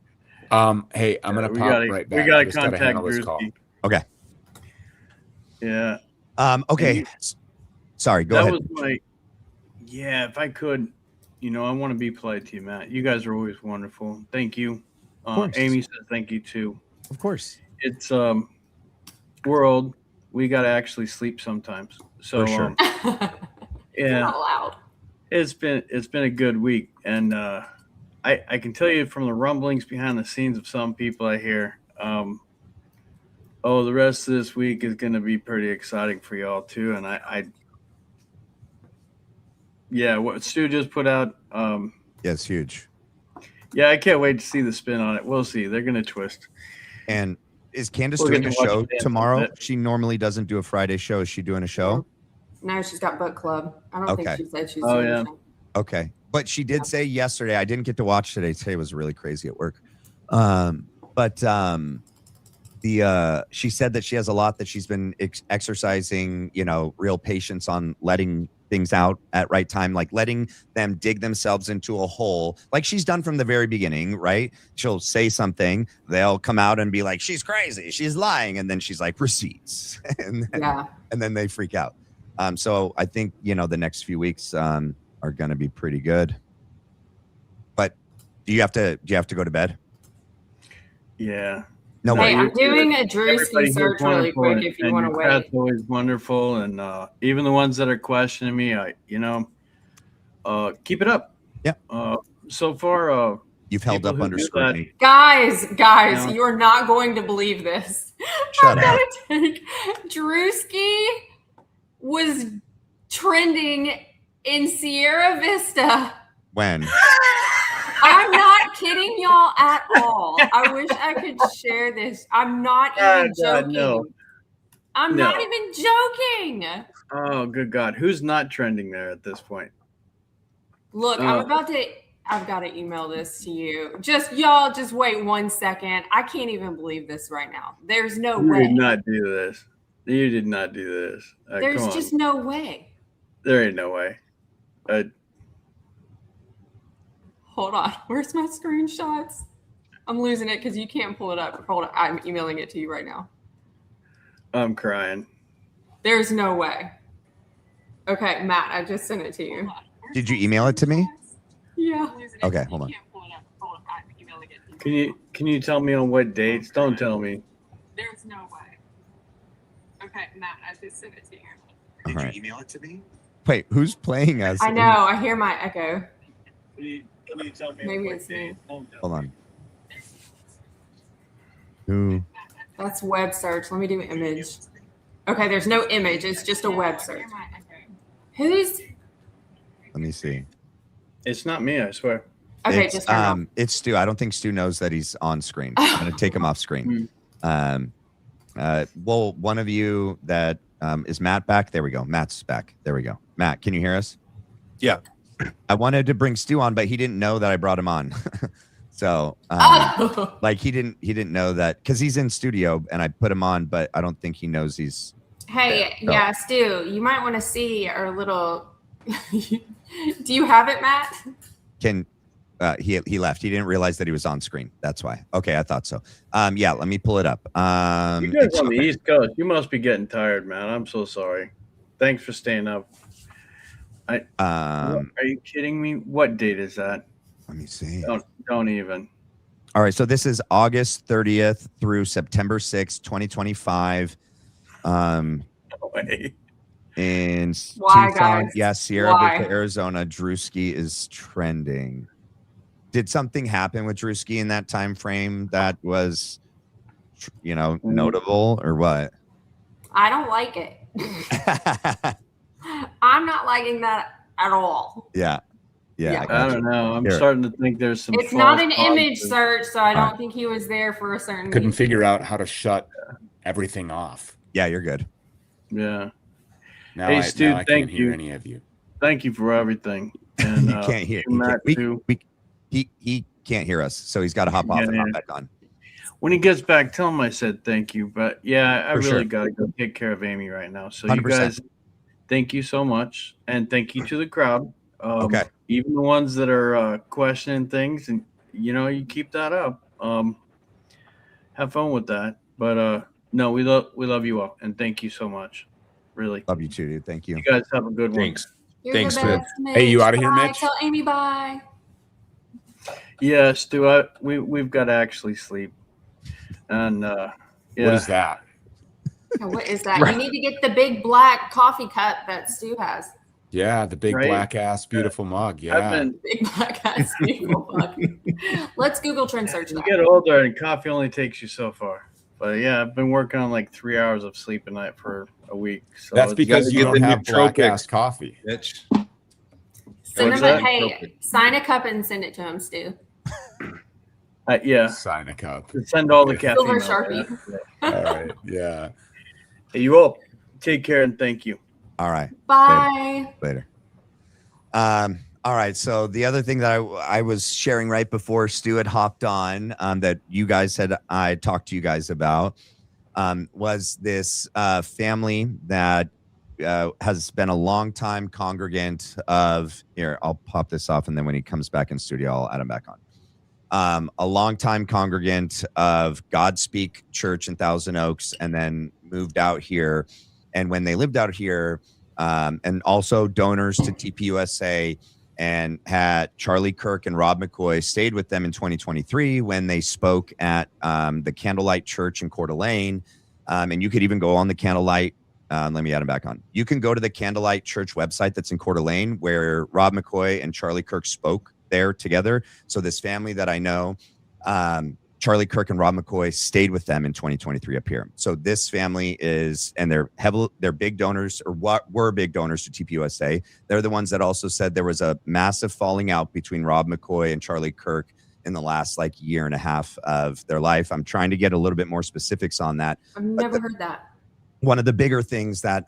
Hey, I'm gonna We pop gotta- right we back. gotta I just gotta contact handle this call. Drewski. Okay. Yeah. Okay. Sorry, go that ahead. was my. Yeah, if I could, I want to be polite to you, Matt. You guys are always wonderful. Thank you. course. Amy says thank you too. Of course. It's we're old. We gotta actually sleep sometimes. So For sure. yeah. Not allowed. It's been a good week, and I can tell you from the rumblings behind the scenes of some people I hear, the rest of this week is going to be pretty exciting for y'all too. And what Stu just put out, Yeah, it's huge. yeah, I can't wait to see the spin on it. We'll see. They're going to twist. And is Candace We'll doing get a to watch show it in a tomorrow? bit. She normally doesn't do a Friday show. Is she doing a show? No, she's got book club. I don't Okay. think she said she's Oh, doing yeah. anything. Okay. But she did say yesterday, I didn't get to watch today. Today was really crazy at work. She said that she has a lot that she's been exercising, real patience on letting things out at right time, like letting them dig themselves into a hole, like she's done from the very beginning, right? She'll say something, they'll come out and be like, she's crazy, she's lying, and then she's like, receipts, and then they freak out. So I think the next few weeks are going to be pretty good. But do you have to go to bed? Yeah. No Hey, way. I'm doing a Everybody Drewski here's search really wonderful, quick if you and want to your wait. chat's always wonderful, and even the ones that are questioning me, keep it up. Yeah. So far, You've held up people who under do scrutiny. Guys, Yeah. you are not going to believe this. Shut up. Drewski was trending in Sierra Vista. When? I'm not kidding y'all at all. I wish I could share this. I'm not even joking. no. I'm No. not even joking. Oh, good God. Who's not trending there at this point? Look, I've got to email this to you. Just wait 1 second. I can't even believe this right now. There's no You way. did not do this. You did not do this. There's come on. just no way. There ain't no way. Hold on. Where's my screenshots? I'm losing it because you can't pull it up. Hold on. I'm emailing it to you right now. I'm crying. There's no way. Okay, Matt, I just sent it to you. Did you email it to me? Yeah. Okay, hold on. Can you tell me on what dates? Don't tell me. There's no way. Okay, Matt, I just sent it to you. Did you email it to me? Wait, who's playing as? I know. I hear my echo. Can you tell me Maybe it's me. Hold on. Who? That's web search. Let me do image. Okay, there's no image. It's just a web search. Who's? Let me see. It's not me, I swear. Okay, It's, just turn it off. it's Stu. I don't think Stu knows that he's on screen. I'm gonna take him off screen. Well, one of you that is Matt back? There we go. Matt's back. There we go. Matt, can you hear us? Yeah. I wanted to bring Stu on, but he didn't know that I brought him on. So like he didn't know that because he's in studio and I put him on, but I don't think he knows he's. Hey, yeah, Stu, you might want to see our little. Do you have it, Matt? He left. He didn't realize that he was on screen. That's why. Okay, I thought so. Yeah, let me pull it up. You guys on the East Coast, you must be getting tired, man. I'm so sorry. Thanks for staying up. Are you kidding me? What date is that? Let me see. Don't even. All right, so this is August 30th through September 6th, 2025. No way. In Why, Tucson, guys? yeah, Sierra Why? Vista, Arizona, Drewski is trending. Did something happen with Drewski in that time frame that was, notable or what? I don't like it. I'm not liking that at all. Yeah. Yeah. I don't know. I'm Here. starting to think there's some. It's not false an image positives. search, so I All don't think he was there for a certain Couldn't reason. figure out how to shut everything off. Yeah, you're good. Yeah. Now Hey, I Stu, can't thank hear you. any of you. Thank you for everything. And You can't hear. Matt, too. He can't hear us, so he's got to hop off and hop back on. When he gets back, tell him I said thank you. But yeah, I For really sure. got to go take care of Amy right now. So 100%. you guys, thank you so much. And thank you to the crowd. Okay. Even the ones that are questioning things, and you keep that up. Have fun with that. But no, we love you all, and thank you so much. Really. Love you too, dude. Thank you. You guys have a good one. Thanks. You're Thanks, the Stu. best, Mitch. Hey, you out of here, Bye. Mitch? Tell Amy bye. Yeah, Stu, we've got to actually sleep. And yeah. What is that? Oh, what is that? You need to get the big black coffee cup that Stu has. Yeah, the big Right? black ass beautiful mug. I've Yeah. been Big black ass beautiful mug. Let's Google trend search you that. get older and coffee only takes you so far. But yeah, I've been working on like 3 hours of sleep a night for a week. So That's because gotta you get don't the have black nootropics. ass coffee. Mitch. Send What's him that? hey, sign a cup and send it to him, Stu. yeah, Sign a cup. send all the caffeine. Silver out. Sharpie. All right. Yeah. Hey, you all take care and thank you. All right. Bye. Later. All right. So the other thing that I was sharing right before Stu had hopped on, that you guys I talked to you guys about, was this family that has been a long time congregant of here. I'll pop this off, and then when he comes back in studio, I'll add him back on. A longtime congregant of Godspeak Church in Thousand Oaks, and then moved out here. And when they lived out here, and also donors to TPUSA, and had Charlie Kirk and Rob McCoy stayed with them in 2023 when they spoke at the Candlelight Church in Coeur d'Alene. And you could even go on the Candlelight. Let me add him back on. You can go to the Candlelight Church website that's in Coeur d'Alene, where Rob McCoy and Charlie Kirk spoke there together. So this family that I know, Charlie Kirk and Rob McCoy stayed with them in 2023 up here. So this family and they're big donors, or what were big donors to TPUSA. They're the ones that also said there was a massive falling out between Rob McCoy and Charlie Kirk in the last year and a half of their life. I'm trying to get a little bit more specifics on that. I've never heard that. One of the bigger things that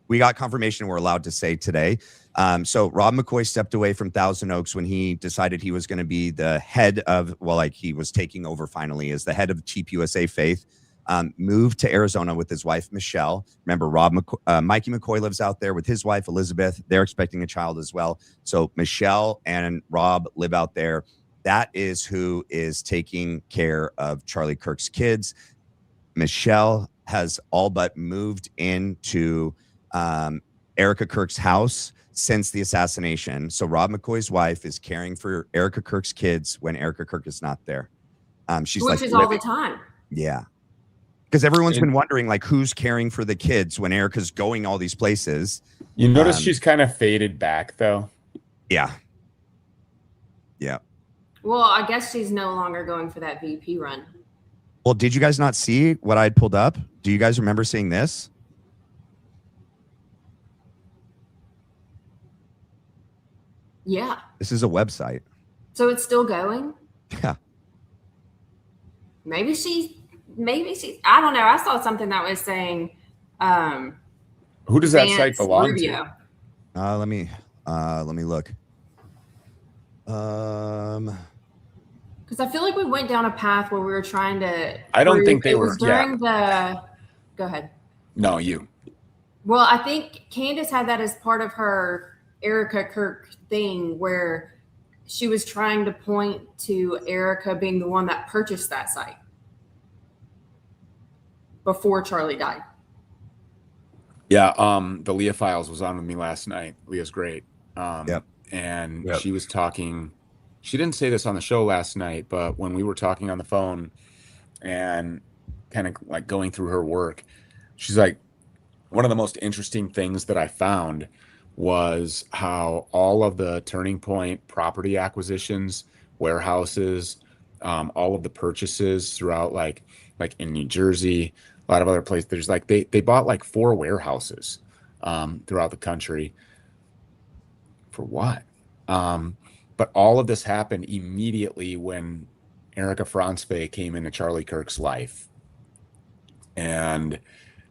we got confirmation we're allowed to say today. So Rob McCoy stepped away from Thousand Oaks when he decided he was going to be the head of, he was taking over finally as the head of TPUSA Faith, moved to Arizona with his wife, Michelle. Remember, Mikey McCoy lives out there with his wife, Elizabeth. They're expecting a child as well. So Michelle and Rob live out there. That is who is taking care of Charlie Kirk's kids. Michelle has all but moved into Erika Kirk's house since the assassination. So Rob McCoy's wife is caring for Erika Kirk's kids when Erika Kirk is not there. She's Which is all the time. Yeah. Because everyone's been wondering, who's caring for the kids when Erika's going all these places. You notice she's kind of faded back, though. Yeah. Yeah. Well, I guess she's no longer going for that VP run. Well, did you guys not see what I had pulled up? Do you guys remember seeing this? Yeah. This is a website. So it's still going? Yeah. Maybe she's, I don't know. I saw something that was saying, Who does that Vance site belong Rubio. to? Let me look. Because I feel like we went down a path where we were trying to. I don't think they it were. was during the. Go ahead. No, you. Well, I think Candace had that as part of her Erika Kirk thing, where she was trying to point to Erika being the one that purchased that site before Charlie died. Yeah, the Leah Files was on with me last night. Leah's great. Yep. and Yep. she was talking. She didn't say this on the show last night, but when we were talking on the phone and kind of like going through her work, she's like, one of the most interesting things that I found was how all of the Turning Point property acquisitions, warehouses, all of the purchases throughout, like in New Jersey, a lot of other places, there's like they bought like 4 warehouses throughout the country. For what? But all of this happened immediately when Erika Franzfe came into Charlie Kirk's life. And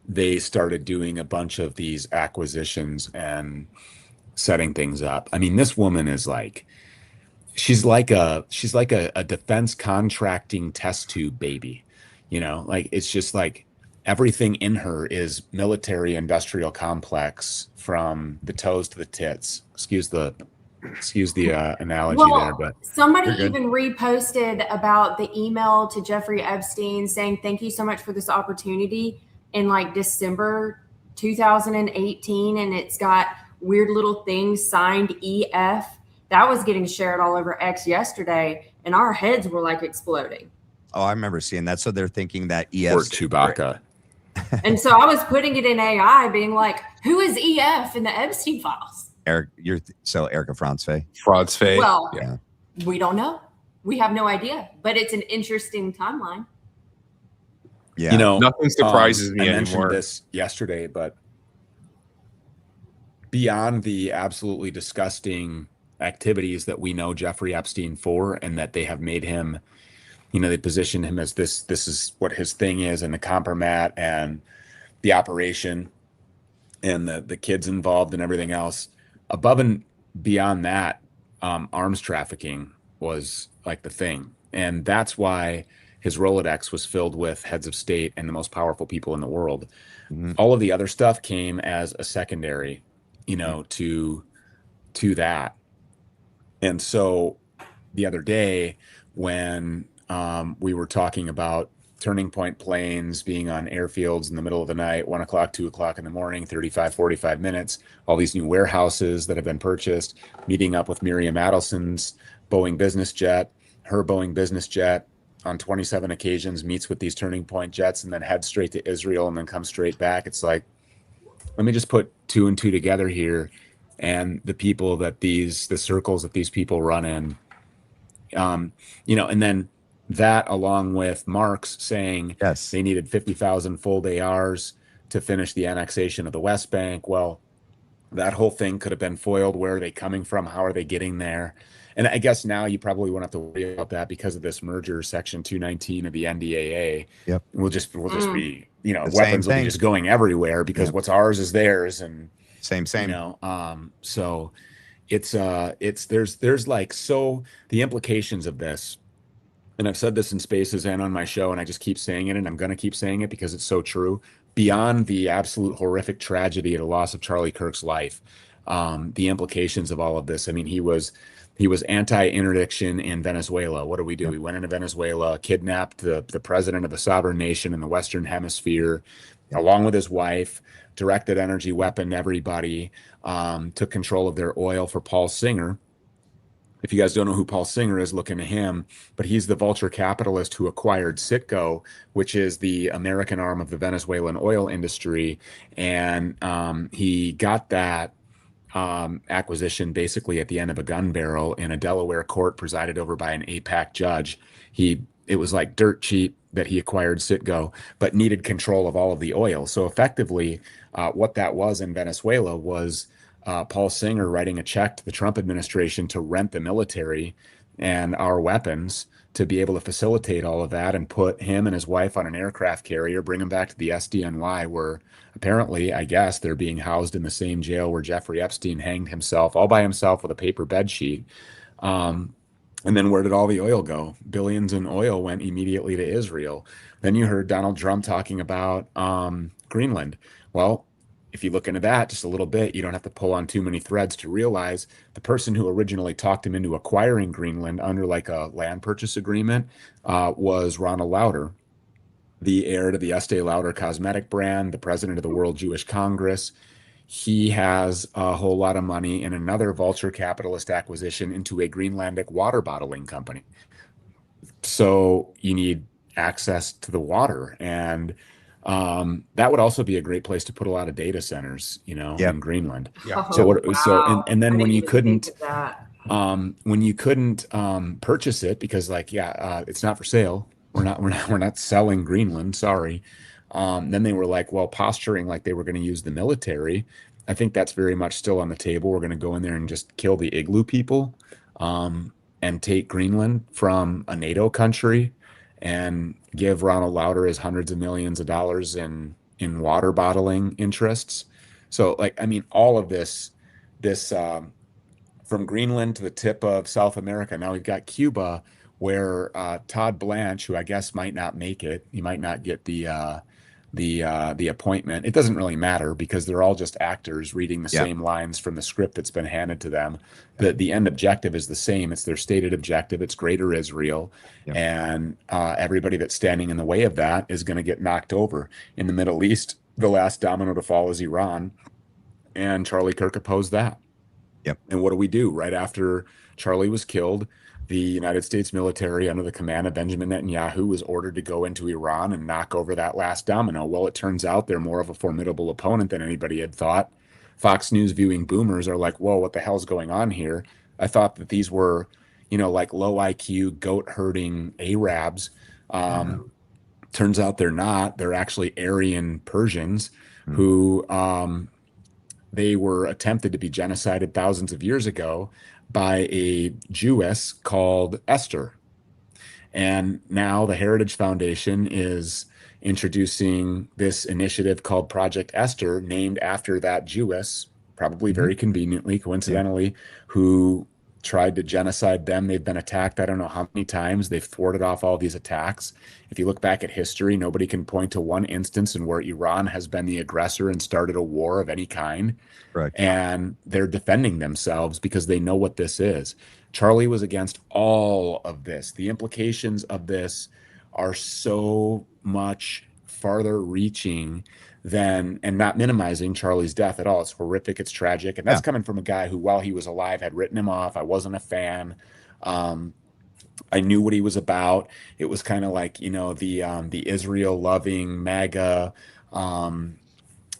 they started doing a bunch of these acquisitions and setting things up. I mean, this woman is like, she's like a defense contracting test tube baby, like it's just like everything in her is military industrial complex from the toes to the tits. Excuse the analogy there, but somebody even reposted about the email to Jeffrey Epstein saying, thank you so much for this opportunity in like December 2018. And it's got weird little things signed EF. That was getting shared all over X yesterday. And our heads were like exploding. Oh, I remember seeing that. So they're thinking that EF or Chewbacca. And so I was putting it in AI being like, who is EF in the Epstein files? Erika Franzfe. Franzfe. Well, Yeah. we don't know. We have no idea, but it's an interesting timeline. Yeah. Nothing surprises me I mentioned anymore. this yesterday, but beyond the absolutely disgusting activities that we know Jeffrey Epstein for, and that they have made him, they position him as this is what his thing is, and the compromat and the operation and the kids involved and everything else. Above and beyond that, arms trafficking was like the thing. And that's why his Rolodex was filled with heads of state and the most powerful people in the world. Mm-hmm. All of the other stuff came as a secondary, to that. And so the other day when we were talking about Turning Point planes being on airfields in the middle of the night, 1 o'clock, 2 o'clock in the morning, 35, 45 minutes, all these new warehouses that have been purchased, meeting up with Miriam Adelson's Boeing business jet, her Boeing business jet on 27 occasions meets with these Turning Point jets and then heads straight to Israel and then comes straight back. It's like, let me just put 2 and 2 together here. And the people that the circles that these people run in, and then that, along with Marx saying they needed 50,000 fold ARs to finish the annexation of the West Bank. Well, that whole thing could have been foiled. Where are they coming from? How are they getting there? And I guess now you probably won't have to worry about that because of this merger, Section 219 of the NDAA. Yep. We'll just be, weapons will be just going everywhere because what's ours is theirs, and same. So there's like, so the implications of this. And I've said this in spaces and on my show, and I just keep saying it, and I'm going to keep saying it because it's so true. Beyond the absolute horrific tragedy of the loss of Charlie Kirk's life, the implications of all of this. I mean, he was anti-interdiction in Venezuela. What do? We went into Venezuela, kidnapped the president of a sovereign nation in the Western Hemisphere, along with his wife, directed energy weapon everybody, took control of their oil for Paul Singer. If you guys don't know who Paul Singer is, look into him. But he's the vulture capitalist who acquired Citgo, which is the American arm of the Venezuelan oil industry. And he got that acquisition basically at the end of a gun barrel in a Delaware court presided over by an APAC judge. It was like dirt cheap that he acquired Citgo, but needed control of all of the oil. So effectively, what that was in Venezuela was Paul Singer writing a check to the Trump administration to rent the military and our weapons to be able to facilitate all of that, and put him and his wife on an aircraft carrier, bring them back to the SDNY, where apparently, I guess, they're being housed in the same jail where Jeffrey Epstein hanged himself all by himself with a paper bed sheet. And then where did all the oil go? Billions in oil went immediately to Israel. Then you heard Donald Trump talking about Greenland. Well, if you look into that just a little bit, you don't have to pull on too many threads to realize the person who originally talked him into acquiring Greenland under like a land purchase agreement was Ronald Lauder, the heir to the Estee Lauder cosmetic brand, the president of the World Jewish Congress. he has a whole lot of money in another vulture capitalist acquisition into a Greenlandic water bottling company. So you need access to the water, and that would also be a great place to put a lot of data centers, Yep. in Greenland. Yeah. So wow. and then I when didn't you even couldn't think of that. purchase it because it's not for sale. We're not selling Greenland. Sorry. Then they were like, well, posturing like they were going to use the military. I think that's very much still on the table. We're going to go in there and just kill the igloo people, and take Greenland from a NATO country and give Ronald Lauder his hundreds of millions of dollars in water bottling interests. So all of this from Greenland to the tip of South America. Now we've got Cuba, where Todd Blanche, who I guess might not make it, he might not get the appointment. It doesn't really matter because they're all just actors reading the same lines from the script that's been handed to them. The end objective is the same. It's their stated objective. It's Greater Israel, and everybody that's standing in the way of that is going to get knocked over. In the Middle East, the last domino to fall is Iran, and Charlie Kirk opposed that. Yep. And what do? Right after Charlie was killed, the United States military, under the command of Benjamin Netanyahu, was ordered to go into Iran and knock over that last domino. Well, it turns out they're more of a formidable opponent than anybody had thought. Fox News viewing boomers are like, whoa, what the hell's going on here? I thought that these were, like low IQ, goat herding Arabs. Turns out they're not. They're actually Aryan Persians who they were attempted to be genocided thousands of years ago by a Jewess called Esther. And now the Heritage Foundation is introducing this initiative called Project Esther, named after that Jewess, probably very conveniently, coincidentally, who tried to genocide them. They've been attacked I don't know how many times. They've thwarted off all these attacks. If you look back at history, nobody can point to one instance in where Iran has been the aggressor and started a war of any kind. Right. And they're defending themselves because they know what this is. Charlie was against all of this. The implications of this are so much farther reaching than, and not minimizing Charlie's death at all. It's horrific. It's tragic. And that's coming from a guy who, while he was alive, had written him off. I wasn't a fan. I knew what he was about. It was kind of like, the Israel loving MAGA, kind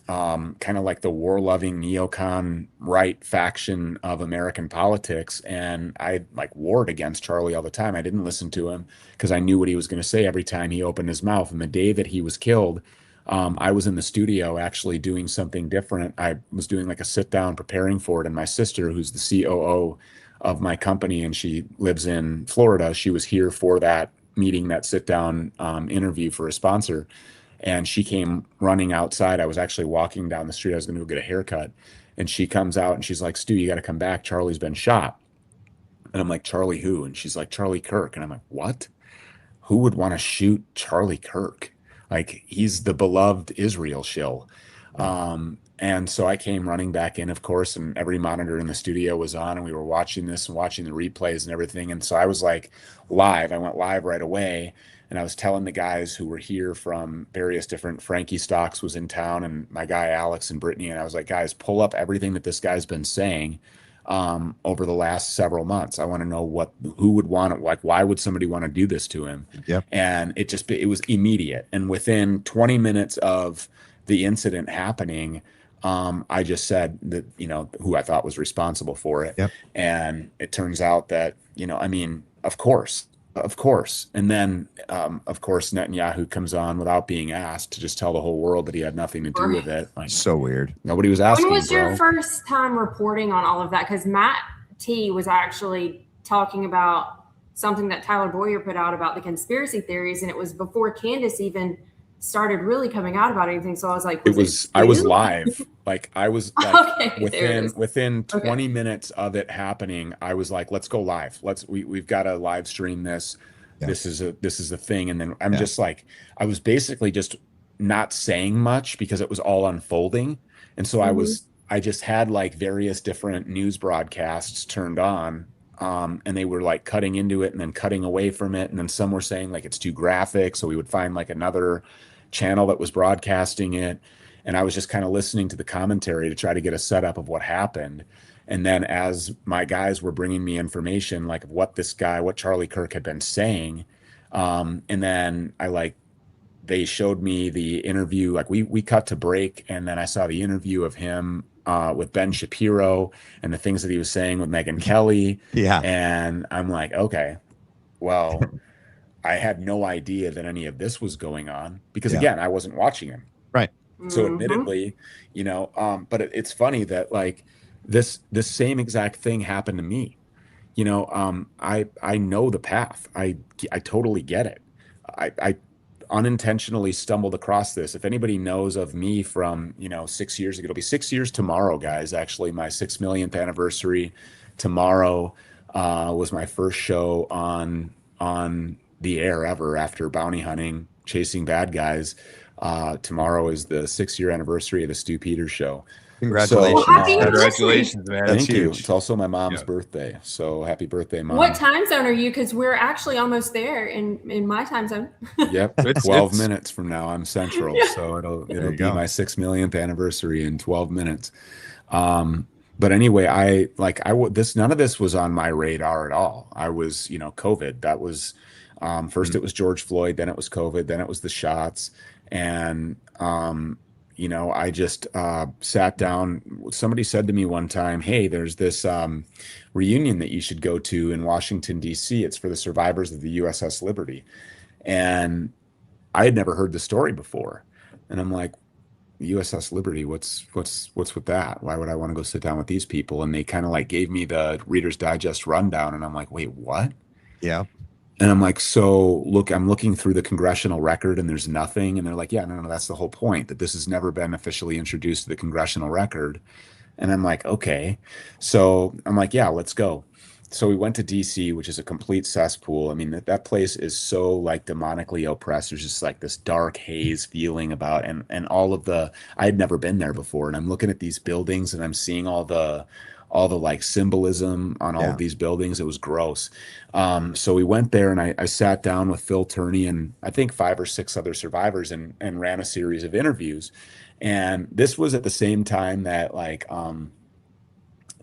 of like the war loving NeoCon right faction of American politics. And I warred against Charlie all the time. I didn't listen to him because I knew what he was going to say every time he opened his mouth. And the day that he was killed, I was in the studio actually doing something different. I was doing like a sit down preparing for it. And my sister, who's the COO of my company, and she lives in Florida, she was here for that meeting, that sit down interview for a sponsor. And she came running outside. I was actually walking down the street. I was going to go get a haircut. And she comes out and she's like, Stu, you got to come back. Charlie's been shot. And I'm like, Charlie who? And she's like, Charlie Kirk. And I'm like, what? Who would want to shoot Charlie Kirk? Like, he's the beloved Israel shill. And so I came running back in, of course, and every monitor in the studio was on, and we were watching this and watching the replays and everything. And so I was like live. I went live right away. And I was telling the guys who were here from various different, Frankie Stocks was in town, and my guy Alex and Brittany, and I was like, guys, pull up everything that this guy's been saying over the last several months. I want to know who would want it, like, why would somebody want to do this to him? Yep. And it was immediate. And within 20 minutes of the incident happening, I just said that, who I thought was responsible for it. Yep. And it turns out that, of course. And then, of course, Netanyahu comes on without being asked to just tell the whole world that he had nothing to do with it. Like, so weird. Nobody was asking. When was your first time reporting on all of that? Because Matt T was actually talking about something that Tyler Boyer put out about the conspiracy theories, and it was before Candace even started really coming out about anything. So I was like, I was live. Like, I was like, okay, within 20 minutes of it happening, I was like, let's go live. We've got to live stream this. Yeah. This is the thing. And then I'm just like, I was basically just not saying much because it was all unfolding. And so I just had like various different news broadcasts turned on. And they were like cutting into it and then cutting away from it. And then some were saying like it's too graphic. So we would find like another channel that was broadcasting it. And I was just kind of listening to the commentary to try to get a setup of what happened. And then as my guys were bringing me information, like what Charlie Kirk had been saying, and then they showed me the interview, like we cut to break, and then I saw the interview of him with Ben Shapiro and the things that he was saying with Megyn Kelly. Yeah. And I'm like, okay, well, I had no idea that any of this was going on because again, I wasn't watching him. Right. So admittedly, but it's funny that like this same exact thing happened to me. I know the path. I totally get it. I unintentionally stumbled across this. If anybody knows of me from 6 years ago, it'll be 6 years tomorrow, guys. Actually, my 6 millionth anniversary tomorrow was my first show on the air ever after bounty hunting, chasing bad guys. Tomorrow is the 6-year anniversary of the Stu Peters show. Congratulations. So, happy Congratulations, man. Thank That's you. huge. It's also my mom's birthday. So happy birthday, Mom. What time zone are you? Because we're actually almost there in my time zone. Yep. 12 minutes from now, I'm central. So it'll be my 6 millionth anniversary in 12 minutes. But anyway, none of this was on my radar at all. I was, COVID. That was, first it was George Floyd, then it was COVID, then it was the shots. And, I just sat down. Somebody said to me one time, hey, there's this reunion that you should go to in Washington, D.C. It's for the survivors of the USS Liberty. And I had never heard the story before. And I'm like, USS Liberty, what's with that? Why would I want to go sit down with these people? And they kind of like gave me the Reader's Digest rundown. And I'm like, wait, what? Yeah. And I'm like, so look, I'm looking through the congressional record and there's nothing. And they're like, yeah, no, that's the whole point, that this has never been officially introduced to the congressional record. And I'm like, okay. So I'm like, yeah, let's go. So we went to DC, which is a complete cesspool. I mean, that place is so like demonically oppressed. There's just like this dark haze feeling about, and all of I had never been there before. And I'm looking at these buildings and I'm seeing all the like symbolism on all of these buildings. It was gross. So we went there and I sat down with Phil Turney and I think 5 or 6 other survivors and ran a series of interviews. And this was at the same time that like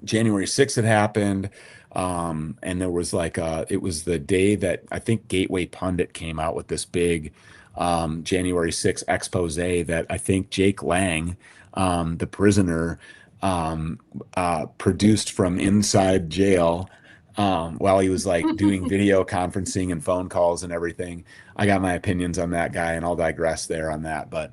January 6th had happened. And there was like it was the day that I think Gateway Pundit came out with this big January 6th expose that I think Jake Lang, the prisoner, produced from inside jail while he was like doing video conferencing and phone calls and everything. I got my opinions on that guy and I'll digress there on that. But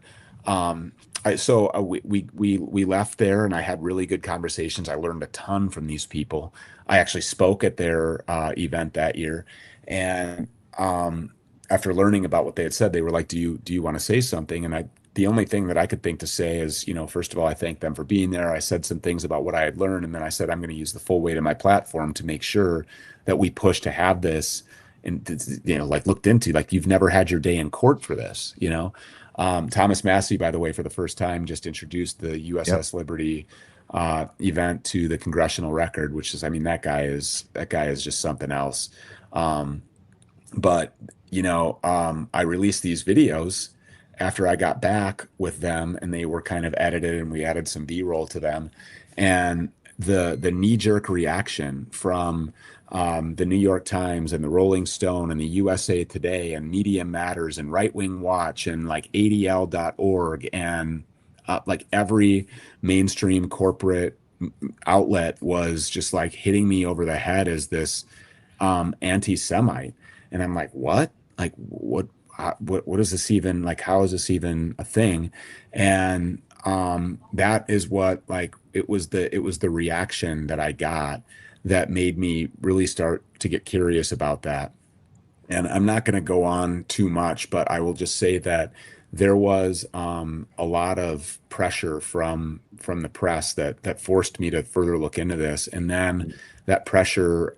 we left there and I had really good conversations. I learned a ton from these people. I actually spoke at their event that year. And after learning about what they had said, they were like, do you want to say something? And the only thing that I could think to say is, first of all, I thank them for being there. I said some things about what I had learned. And then I said, I'm going to use the full weight of my platform to make sure that we push to have this and, like looked into, like you've never had your day in court for this, Thomas Massey, by the way, for the first time, just introduced the USS Liberty event to the congressional record, which is, I mean, that guy is just something else. But I released these videos after I got back with them and they were kind of edited and we added some B-roll to them. And the knee-jerk reaction from the New York Times and the Rolling Stone and the USA Today and Media Matters and Right Wing Watch and like ADL.org and like every mainstream corporate outlet was just like hitting me over the head as this anti-Semite. And I'm like, what? Like, what is this even, like, how is this even a thing? And that is what, like, it was the reaction that I got that made me really start to get curious about that. And I'm not going to go on too much, but I will just say that there was a lot of pressure from the press that forced me to further look into this. And then that pressure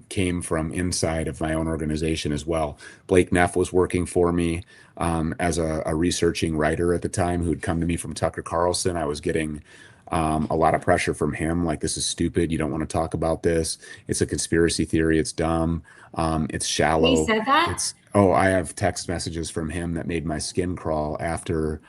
came from inside of my own organization as well. Blake Neff was working for me as a researching writer at the time who'd come to me from Tucker Carlson. I was getting a lot of pressure from him, like, this is stupid. You don't want to talk about this. It's a conspiracy theory. It's dumb. It's shallow. He said that? I have text messages from him that made my skin crawl after,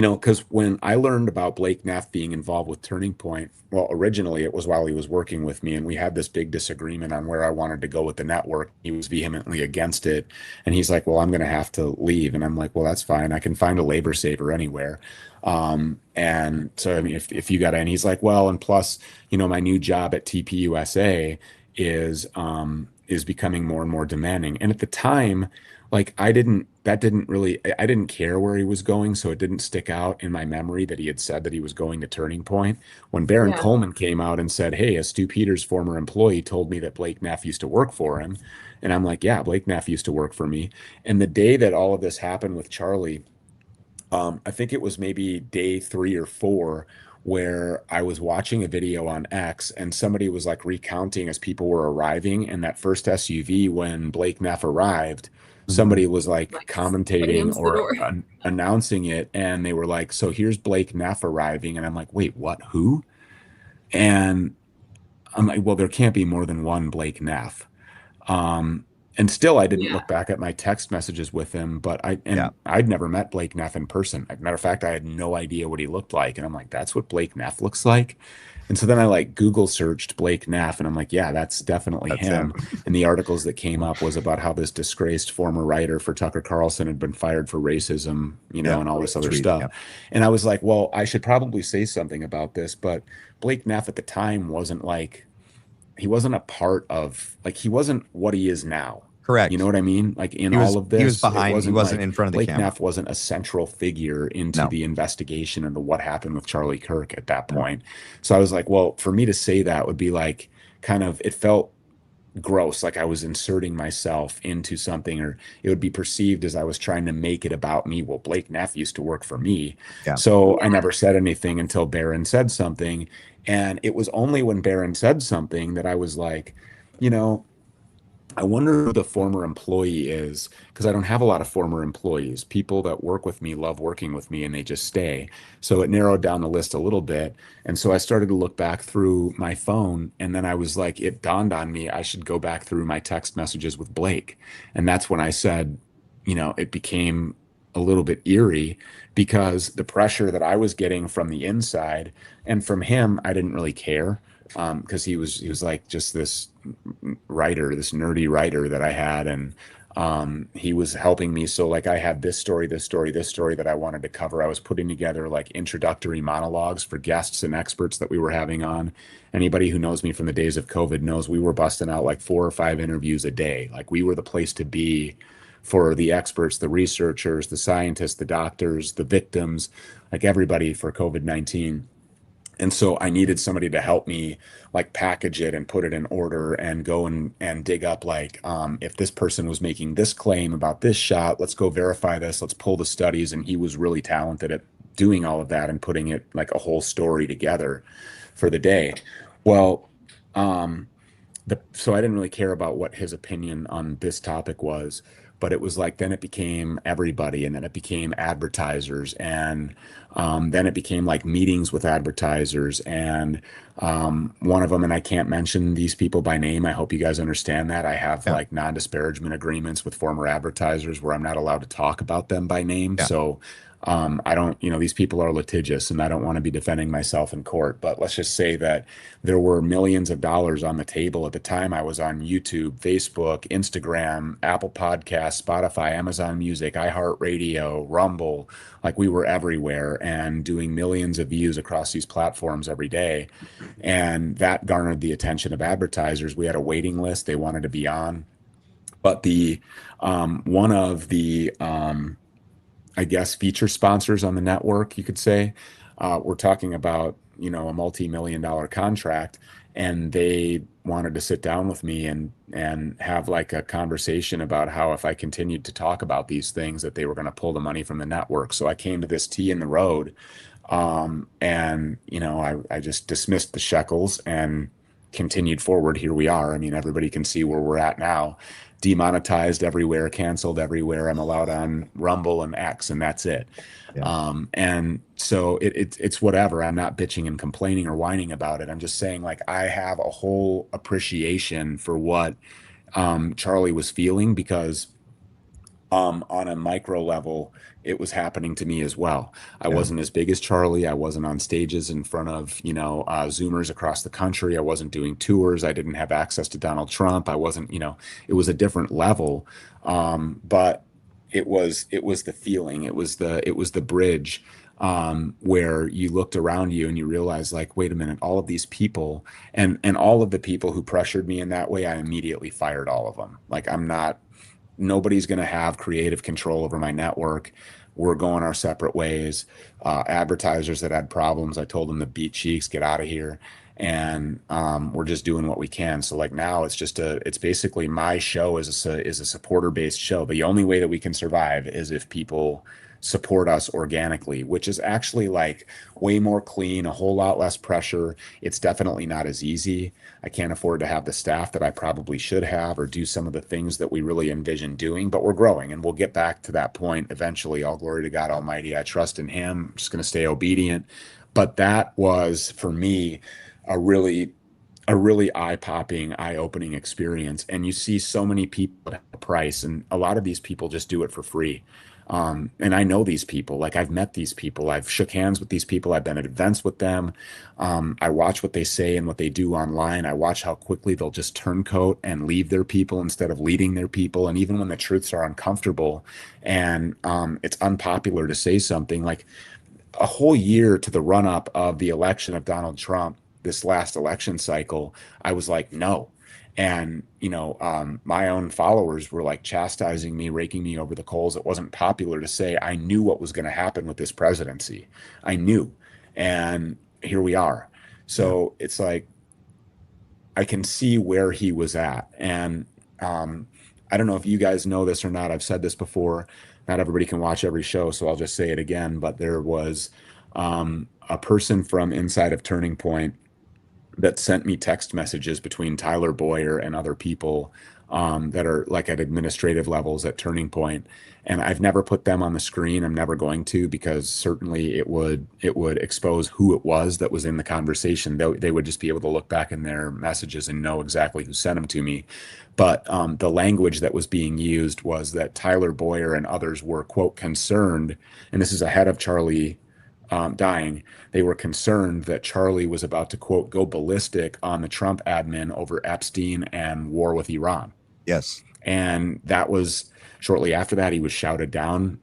because when I learned about Blake Neff being involved with Turning Point, well, originally it was while he was working with me, and we had this big disagreement on where I wanted to go with the network. He was vehemently against it, and he's like, "Well, I'm going to have to leave," and I'm like, "Well, that's fine. I can find a labor saver anywhere." And so, I mean, if you got in, he's like, "Well, and plus, my new job at TPUSA is becoming more and more demanding," and at the time, like I didn't care where he was going, so it didn't stick out in my memory that he had said that he was going to Turning Point. When Baron Yeah. Coleman came out and said, "Hey, a Stu Peters former employee told me that Blake Neff used to work for him," and I'm like, "Yeah, Blake Neff used to work for me." And the day that all of this happened with Charlie, I think it was maybe day 3 or 4, where I was watching a video on X and somebody was like recounting as people were arriving in that first SUV when Blake Neff arrived. Somebody was like Like, commentating to the or door. announcing it, and they were like, "So here's Blake Neff arriving," and I'm like, "Wait, what? Who?" And I'm like, "Well, there can't be more than one Blake Neff." And still, I didn't Yeah. look back at my text messages with him, but Yeah. I'd never met Blake Neff in person. As a matter of fact, I had no idea what he looked like, and I'm like, "That's what Blake Neff looks like." And so then I like Google searched Blake Neff, and I'm like, "Yeah, that's definitely That's him." And the articles that came up was about how this disgraced former writer for Tucker Carlson had been fired for racism, Yeah. and all this other Tweet, stuff. yeah. And I was like, "Well, I should probably say something about this," but Blake Neff at the time wasn't like, he wasn't a part of, like, he wasn't what he is now. Correct. You know what I mean? Like in He was- all of this, he was behind. it He wasn't like in front of the Blake camera. Neff wasn't a central figure into No. the investigation into what happened with Charlie Kirk at that point. So I was like, well, for me to say that would be like kind of, it felt gross, like I was inserting myself into something, or it would be perceived as I was trying to make it about me. Well, Blake Neff used to work for me. Yeah. So I never said anything until Barron said something. And it was only when Barron said something that I was like, I wonder who the former employee is, because I don't have a lot of former employees. People that work with me love working with me and they just stay. So it narrowed down the list a little bit. And so I started to look back through my phone, and then I was like, it dawned on me I should go back through my text messages with Blake. And that's when I said, it became a little bit eerie, because the pressure that I was getting from the inside and from him, I didn't really care. Because he was like just this writer, this nerdy writer that I had, and he was helping me. So like I had this story that I wanted to cover. I was putting together like introductory monologues for guests and experts that we were having on. Anybody who knows me from the days of COVID knows we were busting out like 4 or 5 interviews a day. Like we were the place to be for the experts, the researchers, the scientists, the doctors, the victims, like everybody for COVID-19. And so I needed somebody to help me like package it and put it in order and go and dig up like, if this person was making this claim about this shot, let's go verify this, let's pull the studies. And he was really talented at doing all of that and putting it like a whole story together for the day. Well, so I didn't really care about what his opinion on this topic was, but it was like, then it became everybody, and then it became advertisers, and then it became like meetings with advertisers, and one of them, and I can't mention these people by name, I hope you guys understand that I have like non-disparagement agreements with former advertisers where I'm not allowed to talk about them by name. So I don't, these people are litigious, and I don't want to be defending myself in court, but let's just say that there were millions of dollars on the table at the time. I was on YouTube, Facebook, Instagram, Apple Podcasts, Spotify, Amazon Music, iHeartRadio, Rumble. Like we were everywhere and doing millions of views across these platforms every day. And that garnered the attention of advertisers. We had a waiting list. They wanted to be on. But the one of the I guess feature sponsors on the network, you could say, we're talking about, a multi-million-dollar contract, and they wanted to sit down with me and have like a conversation about how if I continued to talk about these things that they were going to pull the money from the network. So I came to this T in the road, and I just dismissed the shekels and continued forward. Here we are. I mean, everybody can see where we're at now. Demonetized everywhere, canceled everywhere. I'm allowed on Rumble and X, and that's it. And so it's whatever. I'm not bitching and complaining or whining about it. I'm just saying, like, I have a whole appreciation for what Charlie was feeling, because on a micro level, it was happening to me as well. I Yeah. wasn't as big as Charlie. I wasn't on stages in front of, Zoomers across the country. I wasn't doing tours. I didn't have access to Donald Trump. I wasn't, it was a different level. But it was the feeling. It was the bridge, where you looked around you and you realized, like, wait a minute, all of these people and all of the people who pressured me in that way, I immediately fired all of them. Like, nobody's going to have creative control over my network. We're going our separate ways. Advertisers that had problems, I told them to beat cheeks, get out of here. And we're just doing what we can. So like now it's basically my show is a supporter based show. The only way that we can survive is if people support us organically, which is actually like way more clean, a whole lot less pressure. It's definitely not as easy. I can't afford to have the staff that I probably should have or do some of the things that we really envision doing, but we're growing and we'll get back to that point eventually. All glory to God Almighty. I trust in Him. I'm just going to stay obedient. But that was for me a really eye-popping, eye-opening experience. And you see so many people at the price, and a lot of these people just do it for free. And I know these people, like I've met these people, I've shook hands with these people, I've been at events with them. I watch what they say and what they do online. I watch how quickly they'll just turncoat and leave their people instead of leading their people. And even when the truths are uncomfortable and it's unpopular to say something, like a whole year to the run up of the election of Donald Trump, this last election cycle, I was like, no. And, my own followers were like chastising me, raking me over the coals. It wasn't popular to say. I knew what was going to happen with this presidency. I knew. And here we are. So it's like, I can see where he was at. And I don't know if you guys know this or not. I've said this before. Not everybody can watch every show, so I'll just say it again. But there was a person from inside of Turning Point that sent me text messages between Tyler Boyer and other people that are like at administrative levels at Turning Point. And I've never put them on the screen. I'm never going to, because certainly it would expose who it was that was in the conversation. They would just be able to look back in their messages and know exactly who sent them to me. But the language that was being used was that Tyler Boyer and others were, quote, concerned, and this is ahead of Charlie dying. They were concerned that Charlie was about to, quote, go ballistic on the Trump admin over Epstein and war with Iran. Yes. And that was shortly after that. He was shouted down.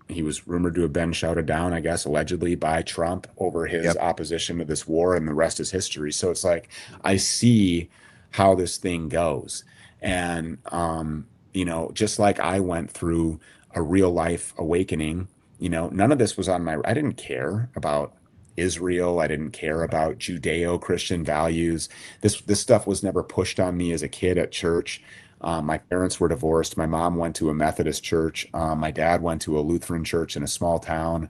He was rumored to have been shouted down, I guess, allegedly by Trump over his opposition to this war, and the rest is history. So it's like, I see how this thing goes. And, just like I went through a real life awakening, none of this was I didn't care about Israel. I didn't care about Judeo-Christian values. This stuff was never pushed on me as a kid at church. My parents were divorced. My mom went to a Methodist church. My dad went to a Lutheran church in a small town.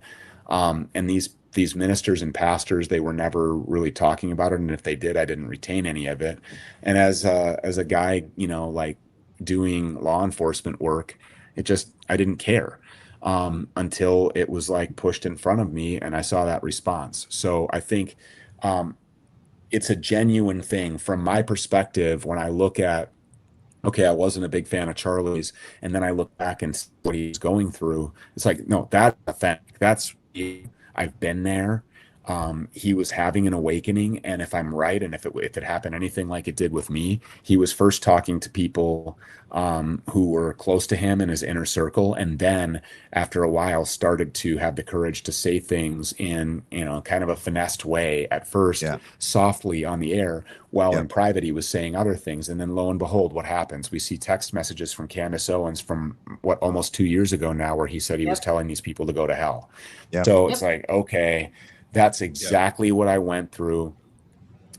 And these ministers and pastors, they were never really talking about it. And if they did, I didn't retain any of it. And as a guy, like doing law enforcement work, I didn't care. Until it was like pushed in front of me and I saw that response. So I think it's a genuine thing from my perspective. When I look at, okay, I wasn't a big fan of Charlie's, and then I look back and see what he's going through, it's like, no, that's a fact. I've been there. He was having an awakening, and if I'm right, and if it happened anything like it did with me, he was first talking to people who were close to him in his inner circle, and then after a while started to have the courage to say things in kind of a finessed way at first, softly on the air, while in private he was saying other things. And then lo and behold, what happens? We see text messages from Candace Owens from almost 2 years ago now, where he said he was telling these people to go to hell. So it's like, okay, that's exactly what I went through.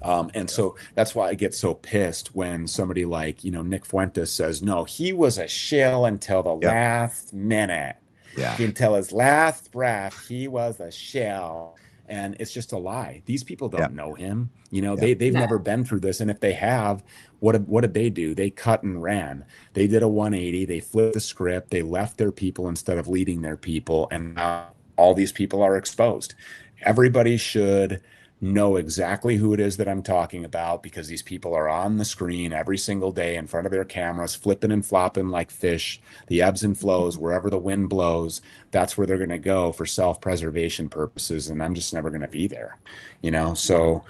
And so that's why I get so pissed when somebody like, Nick Fuentes says, no, he was a shill until the last minute. Until his last breath, he was a shill. And it's just a lie. These people don't know him. They've never been through this. And if they have, what did they do? They cut and ran. They did a 180. They flipped the script. They left their people instead of leading their people. And now all these people are exposed. Everybody should know exactly who it is that I'm talking about, because these people are on the screen every single day in front of their cameras, flipping and flopping like fish, the ebbs and flows, wherever the wind blows, that's where they're going to go for self-preservation purposes. And I'm just never going to be there, you know? So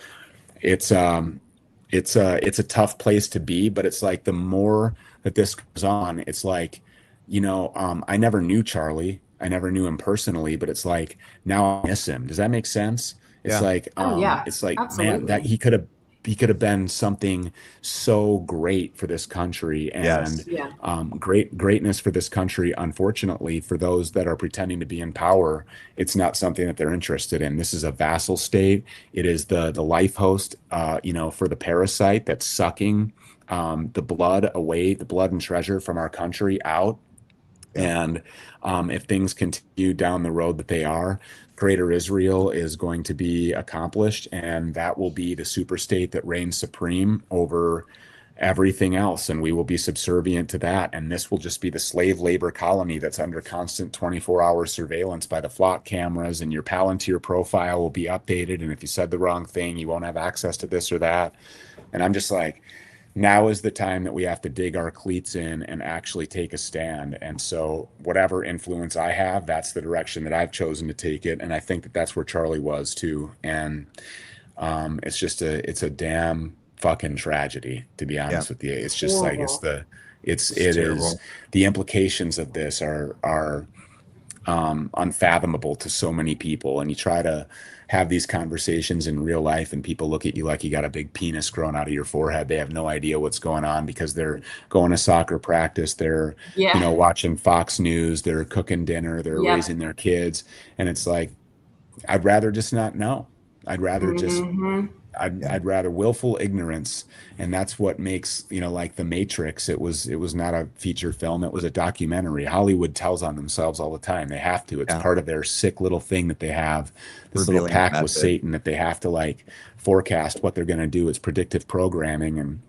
it's a tough place to be, but it's like the more that this goes on, it's like, you know, I never knew Charlie. I never knew him personally, but it's like now I miss him. Does that make sense? It's Yeah. like, Yeah, it's like, absolutely. man, that he could have been something so great for this country, and Yeah. greatness for this country. Unfortunately, for those that are pretending to be in power, it's not something that they're interested in. This is a vassal state. It is the life host, you know, for the parasite that's sucking the blood away, the blood and treasure from our country out. And if things continue down the road that they are, Greater Israel is going to be accomplished, and that will be the super state that reigns supreme over everything else, and we will be subservient to that. And this will just be the slave labor colony that's under constant 24-hour surveillance by the flock cameras, and your Palantir profile will be updated, and if you said the wrong thing, you won't have access to this or that. And I'm just like, now is the time that we have to dig our cleats in and actually take a stand. And so whatever influence I have, that's the direction that I've chosen to take it. And I think that that's where Charlie was too. And it's just it's a damn fucking tragedy, to be honest with you. It's just like, it is, the implications of this are unfathomable to so many people. And you try to have these conversations in real life, and people look at you like you got a big penis growing out of your forehead. They have no idea what's going on because they're going to soccer practice, they're you know, watching Fox News, they're cooking dinner, they're raising their kids, and it's like, I'd rather just not know. I'd rather just I'd rather willful ignorance. And that's what makes, you know, like The Matrix, it was not a feature film, it was a documentary. Hollywood tells on themselves all the time. They have to. It's part of their sick little thing that they have, this little pact with Satan, that they have to like forecast what they're going to do. It's predictive programming. And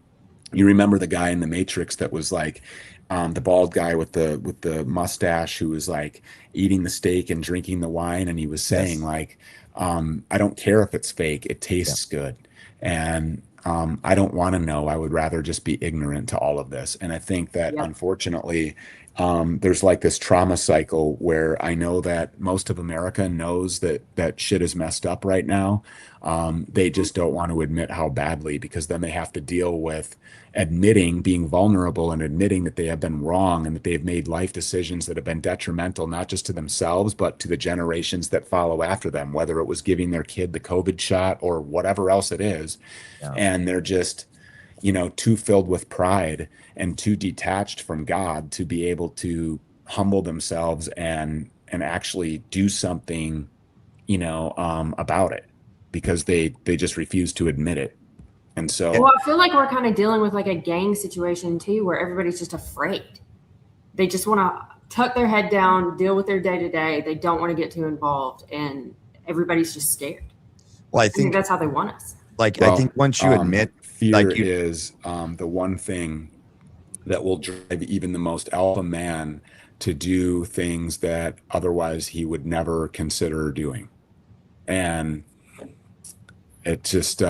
you remember the guy in The Matrix that was like the bald guy with the mustache, who was like eating the steak and drinking the wine, and he was saying like, I don't care if it's fake, it tastes good. And I don't want to know. I would rather just be ignorant to all of this. And I think that unfortunately, there's like this trauma cycle where I know that most of America knows that shit is messed up right now. They just don't want to admit how badly, because then they have to deal with being vulnerable and admitting that they have been wrong, and that they've made life decisions that have been detrimental, not just to themselves, but to the generations that follow after them, whether it was giving their kid the COVID shot or whatever else it is. And they're just, you know, too filled with pride and too detached from God to be able to humble themselves and actually do something, you know, about it, because they just refuse to admit it. And so, well, I feel like we're kind of dealing with like a gang situation too, where everybody's just afraid. They just want to tuck their head down, deal with their day to day. They don't want to get too involved, and everybody's just scared. Well, I think that's how they want us. Like, I think once you admit, fear like is the one thing that will drive even the most alpha man to do things that otherwise he would never consider doing. And it just,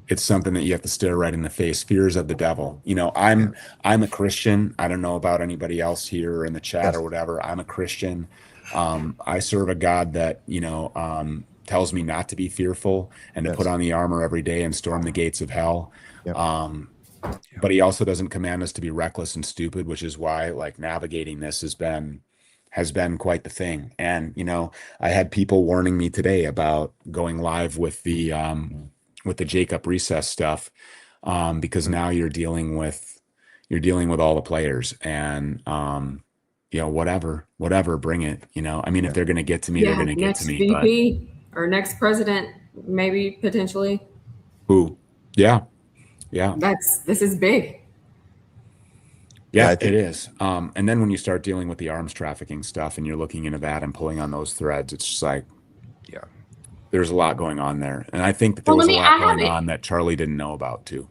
it's something that you have to stare right in the face. Fears of the devil. You know, I'm a Christian. I don't know about anybody else here or in the chat or whatever. I'm a Christian. I serve a God that, you know, tells me not to be fearful and to put on the armor every day and storm the gates of hell. But he also doesn't command us to be reckless and stupid, which is why like navigating this has been quite the thing. And, you know, I had people warning me today about going live with the Jacob recess stuff, because now you're dealing with all the players, and you know, whatever, bring it. You know, I mean, if they're going to get to me, they're going to get to me. VP or next president, maybe potentially. Who? Yeah. This is big. Yeah, it is. And then when you start dealing with the arms trafficking stuff, and you're looking into that and pulling on those threads, it's just like, there's a lot going on there. And I think that there was a lot going on that Charlie didn't know about too.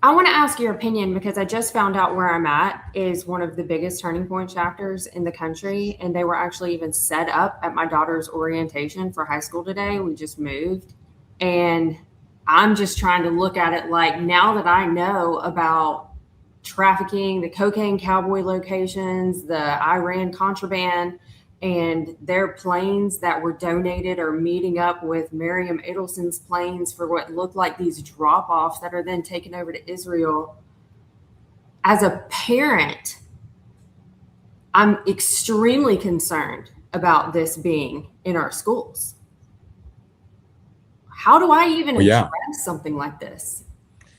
I want to ask your opinion because I just found out where I'm at is one of the biggest turning point chapters in the country. And they were actually even set up at my daughter's orientation for high school today. We just moved. And I'm just trying to look at it like now that I know about trafficking, the cocaine cowboy locations, the Iran contraband, and their planes that were donated are meeting up with Miriam Adelson's planes for what look like these drop-offs that are then taken over to Israel. As a parent, I'm extremely concerned about this being in our schools. How do I even address something like this?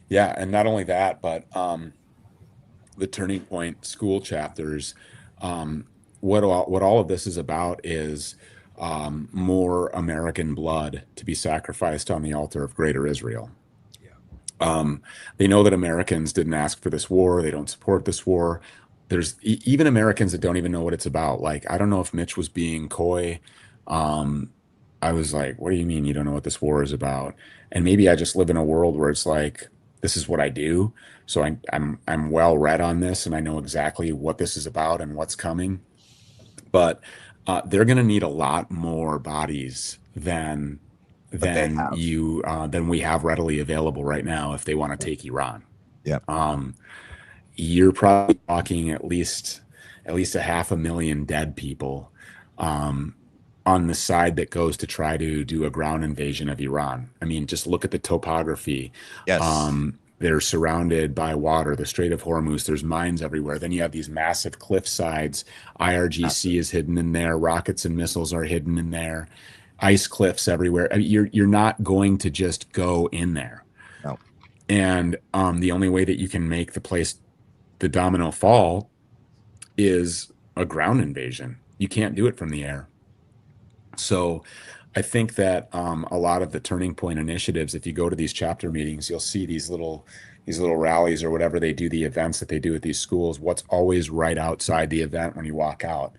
Yeah, and not only that, but the Turning Point school chapters, what all of this is about is more American blood to be sacrificed on the altar of greater Israel. They know that Americans didn't ask for this war. They don't support this war. There's even Americans that don't even know what it's about. Like, I don't know if Mitch was being coy. I was like, what do you mean you don't know what this war is about? And maybe I just live in a world where it's like, this is what I do. So I'm well read on this and I know exactly what this is about and what's coming. But they're going to need a lot more bodies than we have readily available right now if they want to take Iran. Yeah. You're probably talking at least 500,000 dead people on the side that goes to try to do a ground invasion of Iran. I mean, just look at the topography. Yes. They're surrounded by water, the Strait of Hormuz, there's mines everywhere. Then you have these massive cliff sides. IRGC is hidden in there. Rockets and missiles are hidden in there. Ice cliffs everywhere. I mean, you're not going to just go in there. No. And the only way that you can make the domino fall is a ground invasion. You can't do it from the air. So I think that a lot of the Turning Point initiatives, if you go to these chapter meetings, you'll see these little rallies or whatever they do, the events that they do at these schools. What's always right outside the event when you walk out?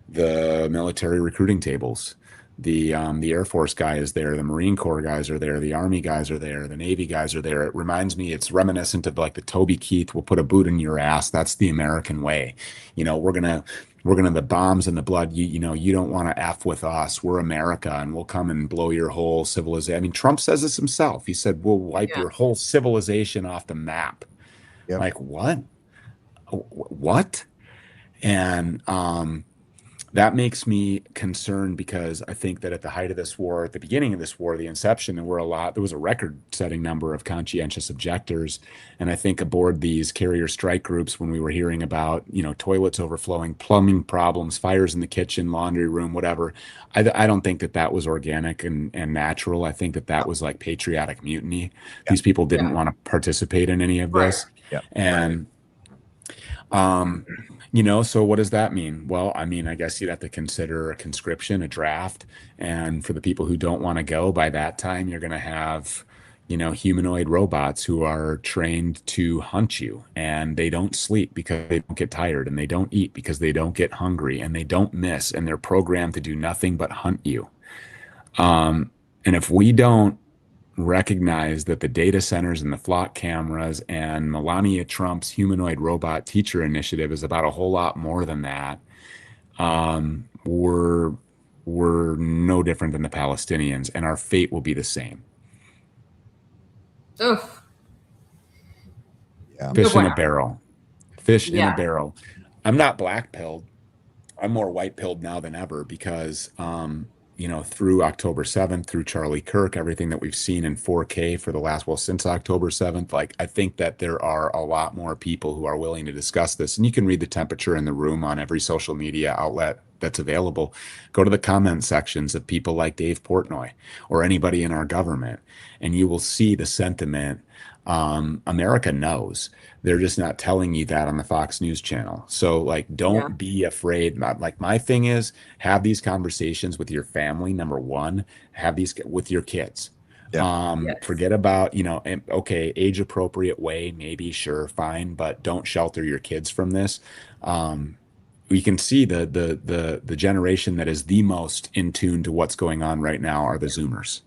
The military recruiting tables. The Air Force guy is there. The Marine Corps guys are there. The Army guys are there. The Navy guys are there. It reminds me, it's reminiscent of like the Toby Keith, we'll put a boot in your ass. That's the American way. You know, we're gonna the bombs and the blood. You don't want to F with us. We're America, and we'll come and blow your whole civilization. I mean, Trump says this himself. He said, we'll wipe your whole civilization off the map. Yep. Like, what? What? And that makes me concerned because I think that at the height of this war, at the beginning of this war, the inception, there was a record-setting number of conscientious objectors. And I think aboard these carrier strike groups, when we were hearing about, toilets overflowing, plumbing problems, fires in the kitchen, laundry room, whatever, I don't think that was organic and natural. I think that was like patriotic mutiny. Yeah. These people didn't want to participate in any of this. Yeah. And so what does that mean? Well, I mean, I guess you'd have to consider a conscription, a draft. And for the people who don't want to go, by that time, you're going to have, humanoid robots who are trained to hunt you, and they don't sleep because they don't get tired, and they don't eat because they don't get hungry, and they don't miss, and they're programmed to do nothing but hunt you. And if we don't recognize that the data centers and the flock cameras and Melania Trump's humanoid robot teacher initiative is about a whole lot more than that, we're no different than the Palestinians, and our fate will be the same. Oof. Yeah. Fish in a barrel. Fish in a barrel. I'm not black-pilled. I'm more white-pilled now than ever because through October 7th, through Charlie Kirk, everything that we've seen in 4K since October 7th, I think that there are a lot more people who are willing to discuss this. And you can read the temperature in the room on every social media outlet that's available. Go to the comment sections of people like Dave Portnoy or anybody in our government, and you will see the sentiment. America knows. They're just not telling you that on the Fox News channel. So don't be afraid. My thing is, have these conversations with your family. Number one, have these with your kids. Yeah. Forget about, okay, age appropriate way, maybe, sure, fine, but don't shelter your kids from this. We can see the generation that is the most in tune to what's going on right now are the Zoomers.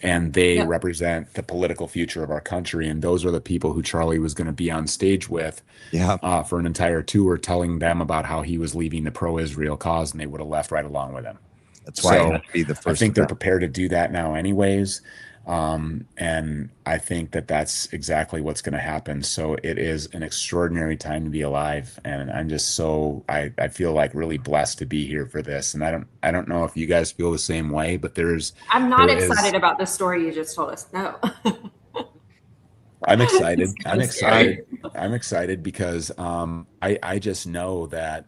and they Yep. represent the political future of our country. And those are the people who Charlie was going to be on stage with for an entire tour, telling them about how he was leaving the pro-Israel cause, and they would have left right along with him. That's why it had to be the first. I think they're prepared to do that now anyways. And I think that that's exactly what's going to happen. So it is an extraordinary time to be alive. And I'm just I feel like really blessed to be here for this. And I don't know if you guys feel the same way, but I'm not excited about the story you just told us. No. I'm excited. I'm scary. excited. I'm excited because I just know that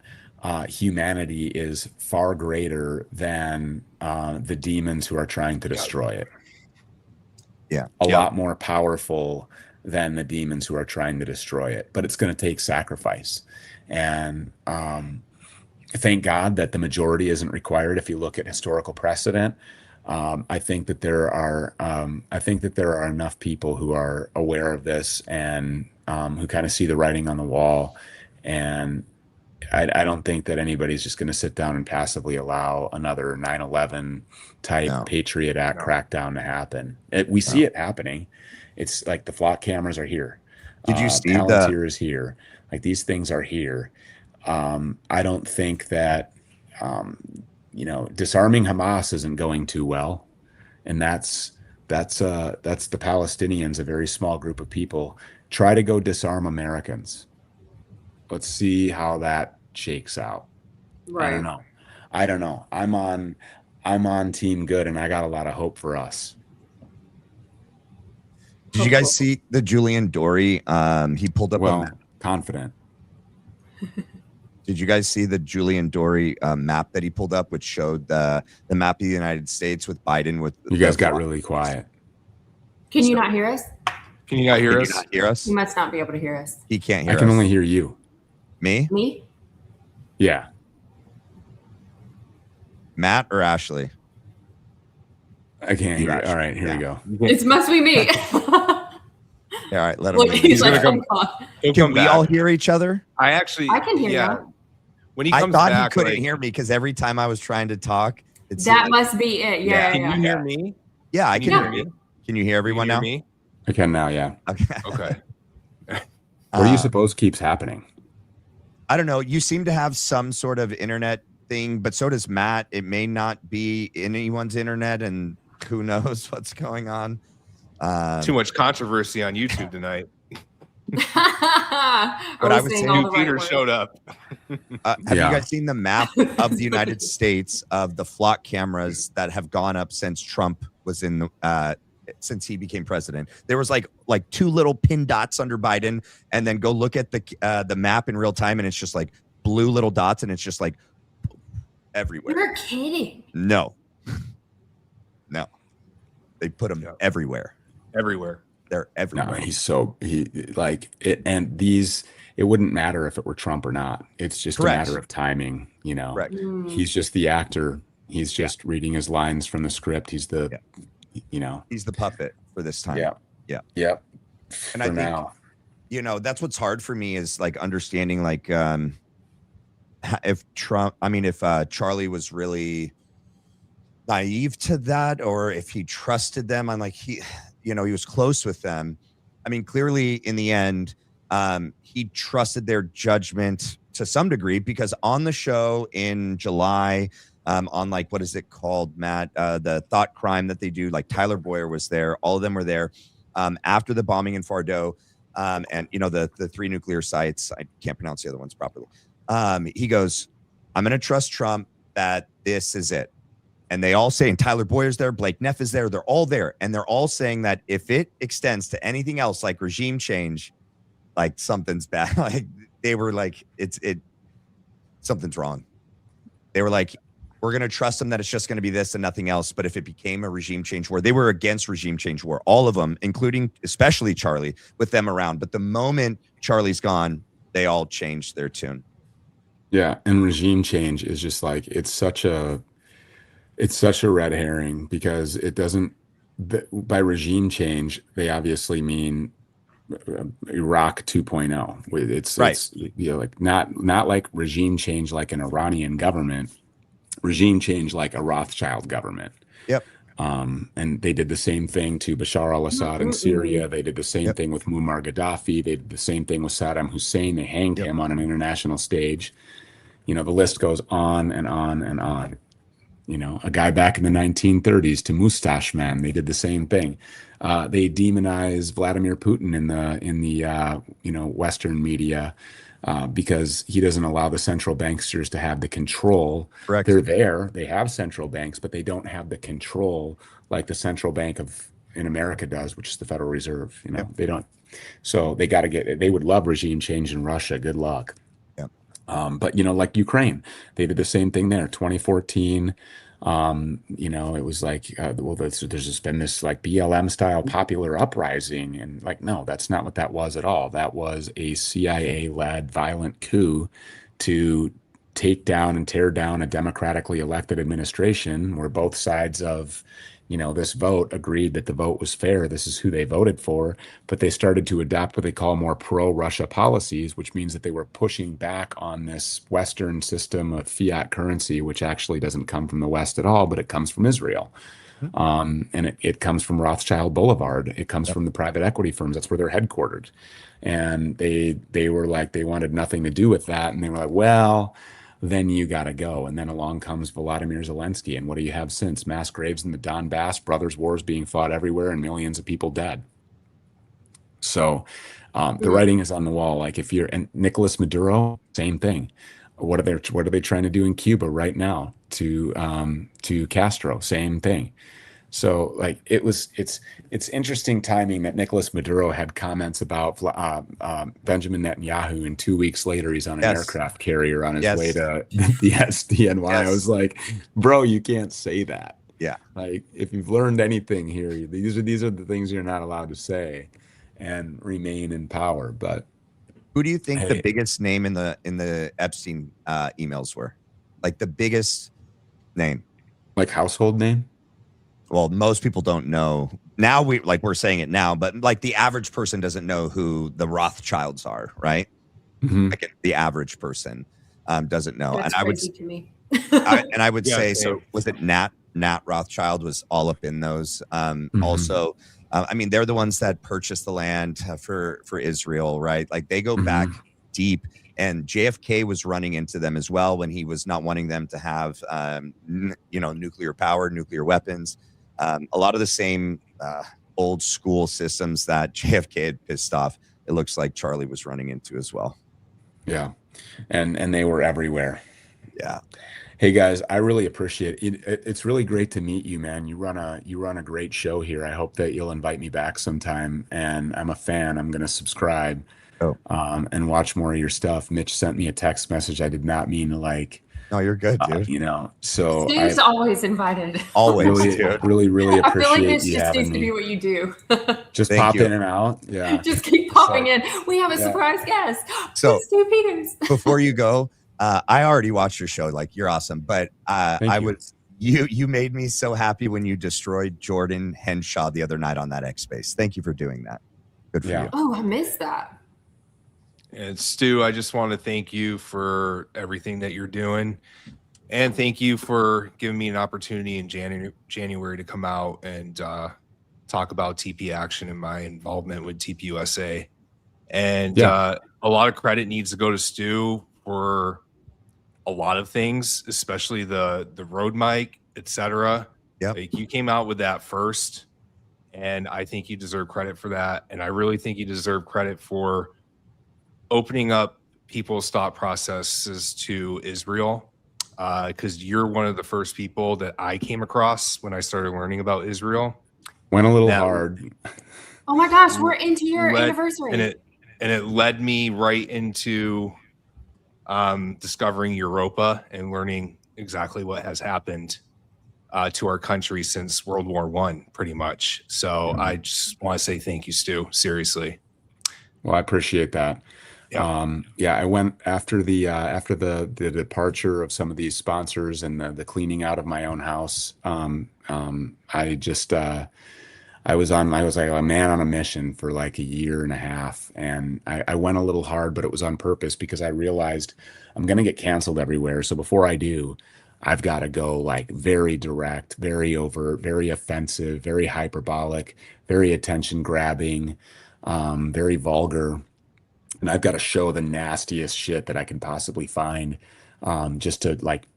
humanity is far greater than the demons who are trying to destroy it. A lot more powerful than the demons who are trying to destroy it. But it's going to take sacrifice. And thank God that the majority isn't required. If you look at historical precedent, I think that there are enough people who are aware of this and who kind of see the writing on the wall. And I don't think that anybody's just going to sit down and passively allow another 9/11 type Patriot Act crackdown to happen. We see it happening. It's like the flock cameras are here. Did you see Palantir is here? Like these things are here. I don't think that disarming Hamas isn't going too well, and that's the Palestinians, a very small group of people. Try to go disarm Americans. Let's see how that shakes out. Right. I don't know. I'm on team good, and I got a lot of hope for us. Did you guys see the Julian Dory? He pulled up a map. Confident. Did you guys see the Julian Dory map that he pulled up, which showed the map of the United States with Biden? With you guys got really quiet. Can you not hear us? Can you not hear us? Can you not hear us? You must not be able to hear us. He can't hear us. I can only hear you. Me? Yeah. Matt or Ashley? I can't hear you. All right, here we go. It must be me. Yeah, all right, let him. Look, he's like, come- Can we all hear each other? I can hear you. When he I comes thought back, he couldn't hear me because every time I was trying to talk, That must be it. Yeah. Can you hear me? Yeah, I can Yeah. hear you. Can you hear everyone Can now? you hear me? I can now, yeah. Okay. Okay. What do you suppose keeps happening? I don't know. You seem to have some sort of internet thing, but so does Matt. It may not be anyone's internet, and who knows what's going on. Too much controversy on YouTube tonight. But I was saying, New Peter showed up. Have you guys seen the map of the United States of the flock cameras that have gone up since Trump was in since he became president? There was like two little pin dots under Biden, and then go look at the map in real time, and it's just like blue little dots, and it's just like everywhere. You're kidding. No. They put them everywhere. Everywhere. They're everywhere. No, it wouldn't matter if it were Trump or not. It's just Correct. a matter of timing, Correct. He's just the actor. He's just reading his lines from the script. He's the he's the puppet for this time. Yeah. And I think that's what's hard for me is like understanding like if Charlie was really naive to that, or if he trusted them. I'm like, he was close with them. I mean, clearly in the end, he trusted their judgment to some degree, because on the show in July, on like, what is it called, Matt? The thought crime that they do, like Tyler Boyer was there. All of them were there after the bombing in Fardo. And the 3 nuclear sites, I can't pronounce the other ones properly. He goes, I'm going to trust Trump that this is it. And they all say, and Tyler Boyer's there, Blake Neff is there, they're all there. And they're all saying that if it extends to anything else, like regime change, like something's bad. Like they were like, something's wrong. They were like, we're going to trust them that it's just going to be this and nothing else. But if it became a regime change war, they were against regime change war, all of them, including especially Charlie, with them around. But the moment Charlie's gone, they all changed their tune. Yeah. And regime change is just like, it's such a red herring, because it doesn't, by regime change, they obviously mean Iraq 2.0. It's right. It's like not like regime change like an Iranian government, regime change like a Rothschild government. Yep. And they did the same thing to Bashar al-Assad in Syria. They did the same thing with Muammar Gaddafi. They did the same thing with Saddam Hussein. They hanged him on an international stage. The list goes on and on and on. A guy back in the 1930s, to Mustache Man, they did the same thing. They demonize Vladimir Putin in the Western media because he doesn't allow the central banksters to have the control. Correct. They're there. They have central banks, but they don't have the control like the central bank in America does, which is the Federal Reserve. They don't. So they would love regime change in Russia. Good luck. But like Ukraine, they did the same thing there. 2014, it was like, there's just been this like BLM style popular uprising, and like, no, that's not what that was at all. That was a CIA led violent coup to take down and tear down a democratically elected administration where both sides of this vote agreed that the vote was fair. This is who they voted for, but they started to adopt what they call more pro-Russia policies, which means that they were pushing back on this Western system of fiat currency, which actually doesn't come from the West at all, but it comes from Israel. And it comes from Rothschild Boulevard. It comes from the private equity firms. That's where they're headquartered. And they were like, they wanted nothing to do with that. And they were like, well, then you got to go. And then along comes Volodymyr Zelensky. And what do you have since? Mass graves in the Donbass, brothers' wars being fought everywhere, and millions of people dead. So the writing is on the wall. Like and Nicolas Maduro, same thing. What are they trying to do in Cuba right now to Castro? Same thing. So like it's interesting timing that Nicolas Maduro had comments about Benjamin Netanyahu, and 2 weeks later he's on an aircraft carrier on his way to the SDNY. I was like, bro, you can't say that. Yeah. Like if you've learned anything here, these are the things you're not allowed to say and remain in power. But who do you think the biggest name in the Epstein emails were? Like the biggest name? Like household name? Well, most people don't know. Now we're saying it now, but like the average person doesn't know who the Rothschilds are, right? Like the average person doesn't know. That's and crazy to me. I would say, so was it Nat Rothschild was all up in those. Also, I mean, they're the ones that purchased the land for Israel, right? Like they go back deep. And JFK was running into them as well when he was not wanting them to have, nuclear power, nuclear weapons. A lot of the same old school systems that JFK had pissed off, it looks like Charlie was running into as well. Yeah. And they were everywhere. Yeah. Hey guys, I really appreciate it. It's really great to meet you, man. You run a great show here. I hope that you'll invite me back sometime. And I'm a fan. I'm going to subscribe. And watch more of your stuff. Mitch sent me a text message. I did not mean to like. No, you're good, dude. So Stu's always invited. Always, really appreciate I feel like this you just having seems to me. be what you do. Just pop in and out. Yeah. Just keep popping in. We have a surprise guest. So Stu Peters. Before you go, I already watched your show. Like you're awesome, but you made me so happy when you destroyed Jordan Henshaw the other night on that X Space. Thank you for doing that. Good for you. Oh, I missed that. And Stu, I just want to thank you for everything that you're doing. And thank you for giving me an opportunity in January to come out and talk about TP Action and my involvement with TPUSA. And a lot of credit needs to go to Stu for a lot of things, especially the road mic, etc. Like you came out with that first, and I think you deserve credit for that. And I really think you deserve credit for opening up people's thought processes to Israel, because you're one of the first people that I came across when I started learning about Israel. Went a little hard. Oh my gosh, we're into your anniversary. And it led me right into discovering Europa and learning exactly what has happened to our country since World War I, pretty much. So I just want to say thank you, Stu. Seriously. Well, I appreciate that. I went after the departure of some of these sponsors and the cleaning out of my own house. I was like a man on a mission for like a year and a half, and I went a little hard, but it was on purpose because I realized I'm going to get canceled everywhere. So before I do, I've got to go like very direct, very overt, very offensive, very hyperbolic, very attention grabbing, very vulgar. And I've got to show the nastiest shit that I can possibly find, just to like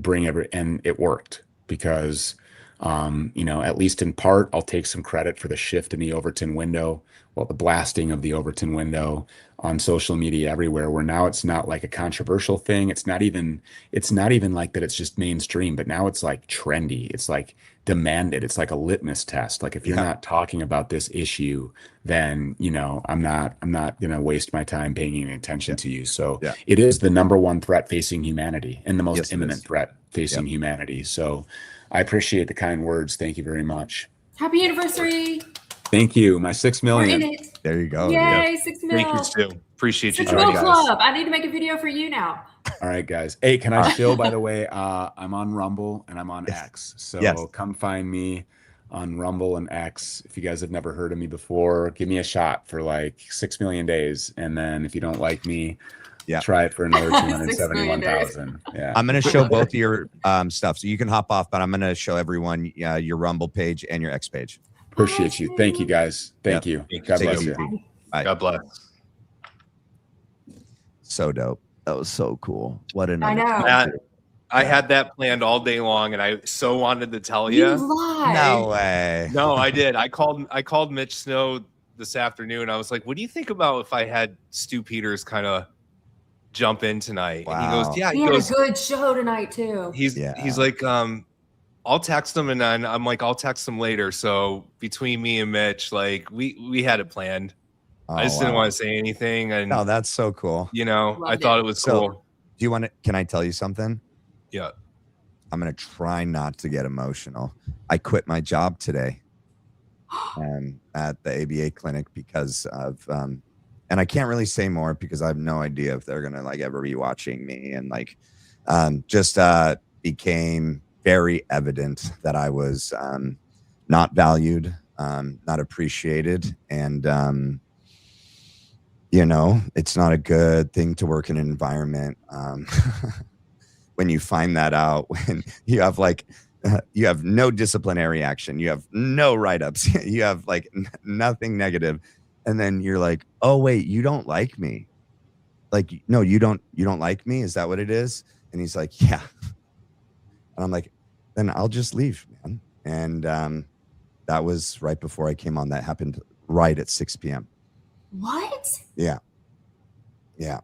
and it worked because, at least in part, I'll take some credit for the shift in the Overton window, the blasting of the Overton window on social media everywhere, where now it's not like a controversial thing. It's not even like that. It's just mainstream, but now it's like trendy. It's like demanded. It's like a litmus test. Like if you're not talking about this issue, then, I'm not going to waste my time paying any attention to you. So it is the number one threat facing humanity and the most imminent threat facing humanity. So I appreciate the kind words. Thank you very much. Happy anniversary. Thank you. My 6 million. We're in it. There you go. Yay, 6 mil. Thank you, Stu. Appreciate you. 6 mil club. I need to make a video for you now. All right, guys. Hey, can I chill, by the way? I'm on Rumble and I'm on X. So come find me on Rumble and X. If you guys have never heard of me before, give me a shot for like 6 million days. And then if you don't like me, try it for another 271,000. Yeah. I'm going to show both of your stuff. So you can hop off, but I'm going to show everyone your Rumble page and your X page. Appreciate you. Thank you, guys. Thank you. God bless you. Bye. God bless. So dope. That was so cool. What an I know. I had that planned all day long, and I so wanted to tell you. You lied. No way. No, I did. I called Mitch Snow this afternoon. I was like, "What do you think about if I had Stu Peters kind of jump in tonight?" Wow. And he goes, "Yeah." He had a good show tonight too. He's like, I'll text him, and then I'm like, I'll text him later. So between me and Mitch, like we had it planned. I just didn't want to say anything. And no, that's so cool. I thought it was cool. Do you want to? Can I tell you something? Yeah. I'm gonna try not to get emotional. I quit my job today, at the ABA clinic because of and I can't really say more because I have no idea if they're gonna like ever be watching me, and like just became very evident that I was not valued, not appreciated, and it's not a good thing to work in an environment when you find that out, when you have like you have no disciplinary action, you have no write-ups, you have like nothing negative, and then you're like, oh wait, you don't like me. Like, no, you don't like me, is that what it is? And he's like, yeah. And I'm like, then I'll just leave, man. And that was right before I came on. That happened right at 6 p.m. What? Yeah.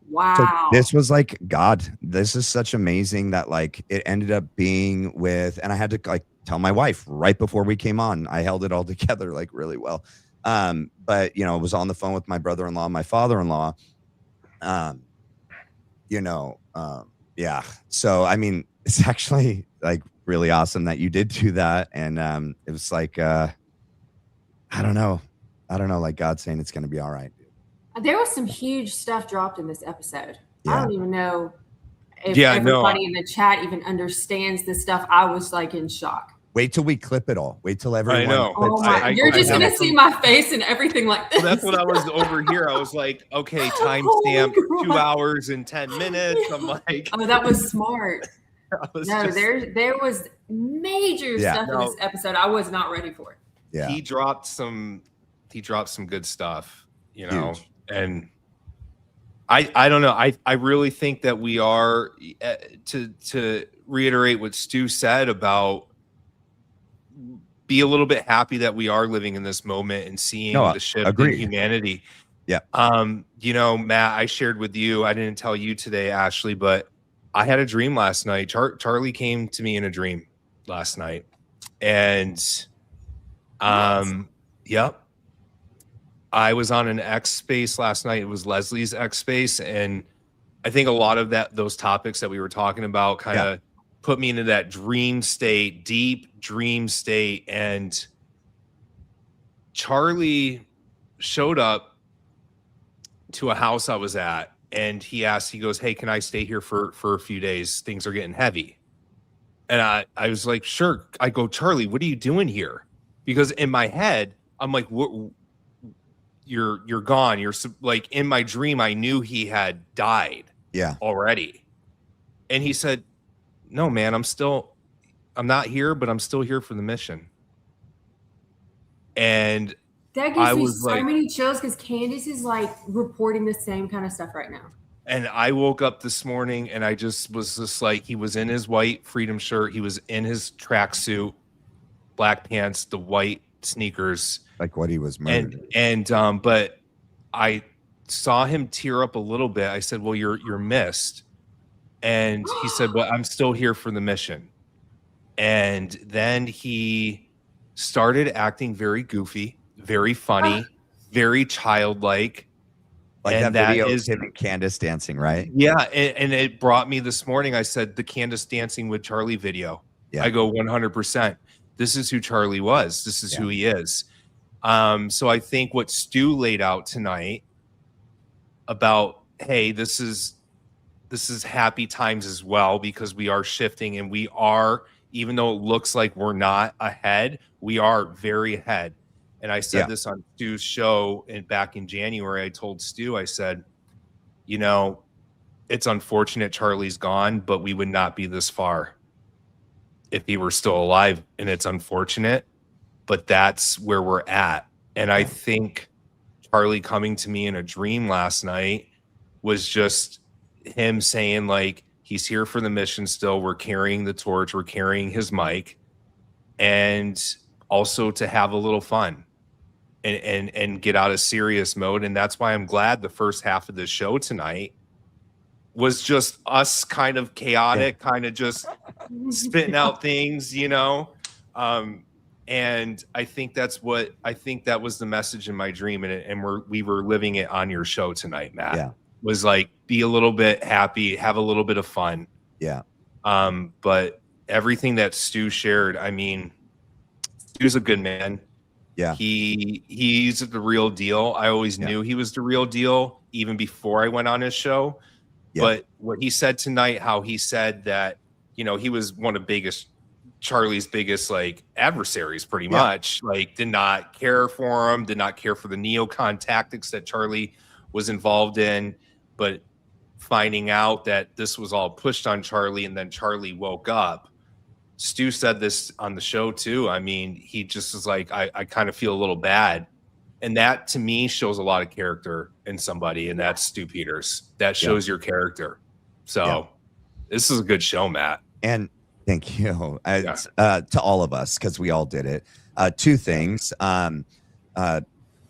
Wow. So this was like, God, this is such amazing that like it ended up being with, and I had to like tell my wife right before we came on. I held it all together like really well. But I was on the phone with my brother-in-law, my father-in-law. Yeah. So I mean, it's actually like really awesome that you did do that. And it was like I don't know, like God saying it's gonna be all right. There was some huge stuff dropped in this episode. Yeah. I don't even know if everybody in the chat even understands this stuff. I was like in shock. Wait till we clip it all. Wait till everyone. I know. Oh my! You're just gonna see my face and everything like this. Well, that's what I was over here. I was like, okay, timestamp 2 hours and 10 minutes. I'm like, oh, that was smart. There was major stuff in this episode. I was not ready for it. Yeah. He dropped some good stuff, Huge. And I don't know. I really think that we are to reiterate what Stu said about be a little bit happy that we are living in this moment and seeing the shift in humanity. Yeah. Matt, I shared with you, I didn't tell you today, Ashley, but I had a dream last night. Charlie came to me in a dream last night. And yep. I was on an X space last night. It was Leslie's X space. And I think a lot of those topics that we were talking about kind of put me into that dream state, deep dream state. And Charlie showed up to a house I was at, and he goes, hey, can I stay here for a few days? Things are getting heavy. And I was like, sure. I go, Charlie, what are you doing here? Because in my head, I'm like, what? You're gone. You're like, in my dream, I knew he had died already. And he said, no, man, I'm not here, but I'm still here for the mission. And that gives me so many chills because Candace is like reporting the same kind of stuff right now. And I woke up this morning and I just was just like, he was in his white Freedom shirt. He was in his tracksuit, black pants, the white sneakers. Like what he was murdered. But I saw him tear up a little bit. I said, well, you're missed. And he said, well, I'm still here for the mission. And then he started acting very goofy, very funny, very childlike. Like and that video is him and Candace dancing, right? Yeah. And it brought me this morning. I said, the Candace dancing with Charlie video. Yeah. I go 100%. This is who Charlie was. This is who he is. So I think what Stu laid out tonight about, hey, this is happy times as well, because we are shifting and we are, even though it looks like we're not ahead, we are very ahead. And I said this on Stu's show back in January. I told Stu, I said, you know, it's unfortunate Charlie's gone, but we would not be this far if he were still alive. And it's unfortunate, but that's where we're at. And I think Charlie coming to me in a dream last night was just him saying, like, he's here for the mission still. We're carrying the torch. We're carrying his mic. And also to have a little fun and get out of serious mode. And that's why I'm glad the first half of the show tonight was just us kind of chaotic, kind of just spitting out things, you know? And I think that was the message in my dream. And we were living it on your show tonight, Matt. Yeah. Was like, be a little bit happy, have a little bit of fun. Yeah. But everything that Stu shared, I mean, Stu's a good man. Yeah. He's the real deal. I always knew he was the real deal, even before I went on his show. Yeah. But what he said tonight, how he said that, you know, he was one of Charlie's biggest like adversaries, pretty much, like did not care for him, did not care for the NeoCon tactics that Charlie was involved in, but finding out that this was all pushed on Charlie and then Charlie woke up. Stu said this on the show too. I mean, he just was like, I kind of feel a little bad. And that to me shows a lot of character in somebody. And that's Stu Peters. That shows your character. So this is a good show, Matt. And thank you to all of us, because we all did it. Two things. The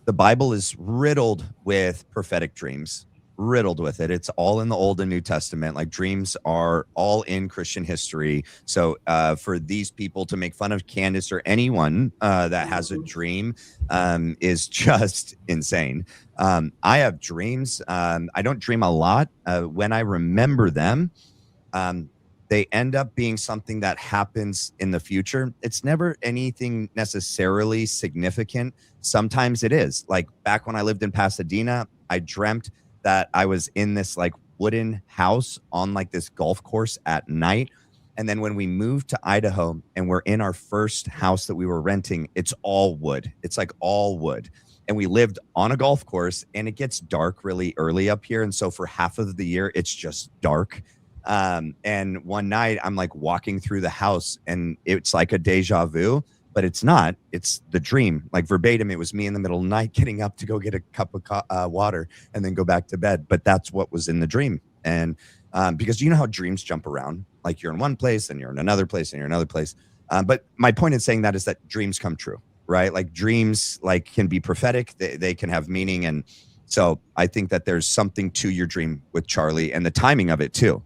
Bible is riddled with prophetic dreams. Riddled with it. It's all in the Old and New Testament. Like dreams are all in Christian history. So for these people to make fun of Candace or anyone that has a dream is just insane. I have dreams. I don't dream a lot. When I remember them, they end up being something that happens in the future. It's never anything necessarily significant. Sometimes it is. Like back when I lived in Pasadena, I dreamt that I was in this like wooden house on like this golf course at night. And then when we moved to Idaho and we're in our first house that we were renting, it's all wood. It's like all wood. And we lived on a golf course and it gets dark really early up here. And so for half of the year, it's just dark. And one night I'm like walking through the house and it's like a deja vu, but it's not. It's the dream. Like verbatim, it was me in the middle of the night getting up to go get a cup of water and then go back to bed. But that's what was in the dream. And because you know how dreams jump around, like you're in one place and you're in another place and you're in another place. But my point in saying that is that dreams come true, right? Like dreams like can be prophetic. They can have meaning. And so I think that there's something to your dream with Charlie and the timing of it too.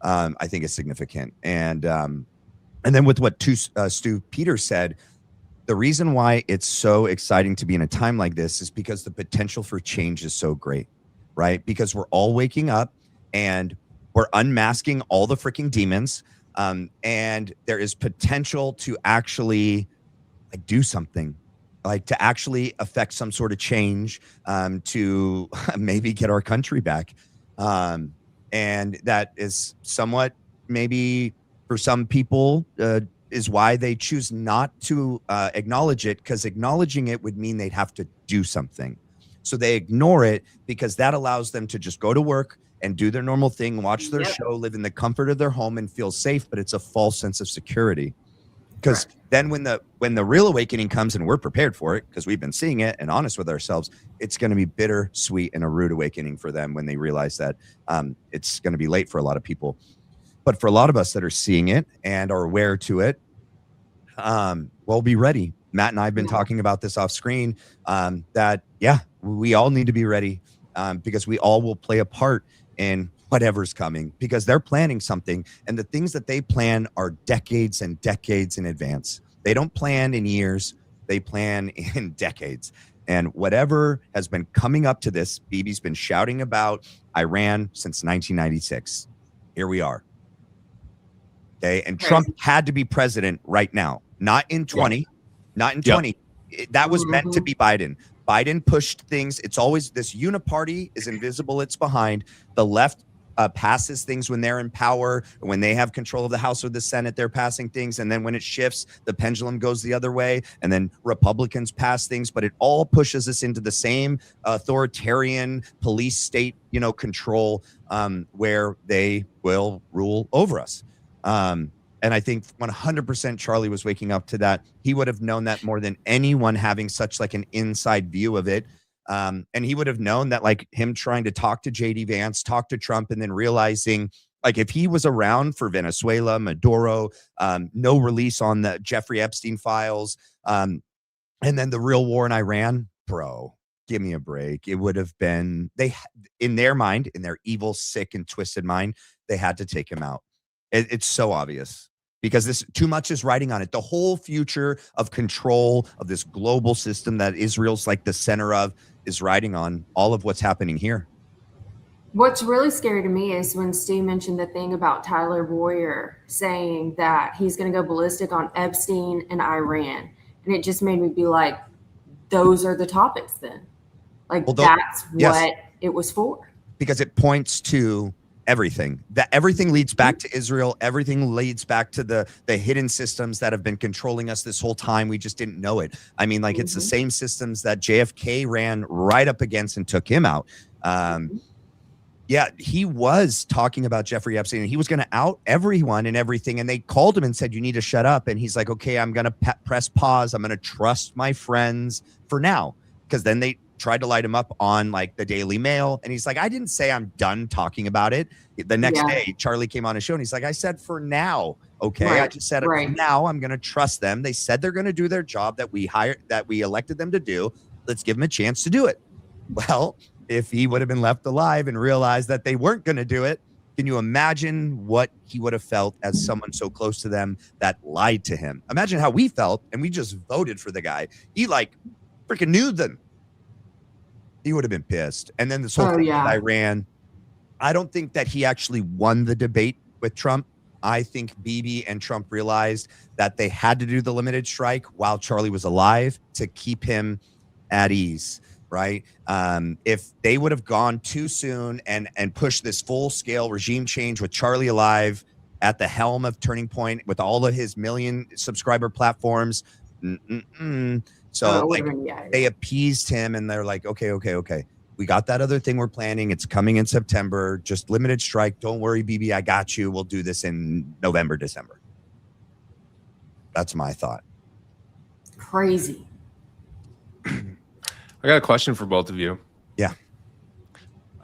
I think is significant. And then with what Stu Peters said, the reason why it's so exciting to be in a time like this is because the potential for change is so great, right? Because we're all waking up and we're unmasking all the freaking demons. And there is potential to actually like do something, like to actually affect some sort of change, to maybe get our country back. And that is somewhat maybe for some people is why they choose not to acknowledge it, because acknowledging it would mean they'd have to do something. So they ignore it because that allows them to just go to work and do their normal thing, watch their Yep. show, live in the comfort of their home and feel safe, but it's a false sense of security. Because then when the real awakening comes, and we're prepared for it because we've been seeing it and honest with ourselves, it's going to be bitter, sweet, and a rude awakening for them when they realize that it's going to be late for a lot of people. But for a lot of us that are seeing it and are aware to it, we'll be ready. Matt and I have been talking about this off screen, that, we all need to be ready, because we all will play a part in whatever's coming, because they're planning something, and the things that they plan are decades and decades in advance. They don't plan in years, they plan in decades. And whatever has been coming up to this, Bibi's been shouting about Iran since 1996. Here we are. Okay. And Trump had to be president right now, not in 20, not in 20. That was meant to be Biden. Biden pushed things. It's always this uniparty is invisible. It's behind. The left passes things when they're in power. When they have control of the House or the Senate, they're passing things. And then when it shifts, the pendulum goes the other way. And then Republicans pass things. But it all pushes us into the same authoritarian police state, control, where they will rule over us. And I think 100% Charlie was waking up to that. He would have known that more than anyone, having such like an inside view of it. And he would have known that, like, him trying to talk to JD Vance, talk to Trump, and then realizing, like, if he was around for Venezuela, Maduro, no release on the Jeffrey Epstein files, and then the real war in Iran, bro, give me a break. It would have been, in their mind, in their evil, sick, and twisted mind, they had to take him out. It's so obvious. Because this too much is riding on it. The whole future of control of this global system that Israel's like the center of is riding on all of what's happening here. What's really scary to me is when Steve mentioned the thing about Tyler Boyer saying that he's going to go ballistic on Epstein and Iran. And it just made me be like, those are the topics then. Like, that's what it was for. Because it points to everything. That everything leads back to Israel. Everything leads back to the hidden systems that have been controlling us this whole time. We just didn't know it. I mean, like, it's the same systems that JFK ran right up against and took him out. He was talking about Jeffrey Epstein, and he was going to out everyone and everything. And they called him and said, you need to shut up. And he's like, okay, I'm going to press pause. I'm going to trust my friends for now. Because then they tried to light him up on like the Daily Mail. And he's like, I didn't say I'm done talking about it. The next day, Charlie came on his show and he's like, I said for now. Okay. I just said for now, I'm going to trust them. They said they're going to do their job that we elected them to do. Let's give them a chance to do it. Well, if he would have been left alive and realized that they weren't going to do it, can you imagine what he would have felt as someone so close to them that lied to him? Imagine how we felt, and we just voted for the guy. He like freaking knew them. He would have been pissed. And then this whole thing with Iran, I don't think that he actually won the debate with Trump. I think Bibi and Trump realized that they had to do the limited strike while Charlie was alive to keep him at ease, right? If they would have gone too soon and pushed this full-scale regime change with Charlie alive at the helm of Turning Point with all of his million subscriber platforms, so they appeased him and they're like, okay. We got that other thing we're planning. It's coming in September. Just limited strike. Don't worry, Bibi. I got you. We'll do this in November, December. That's my thought. Crazy. I got a question for both of you. Yeah.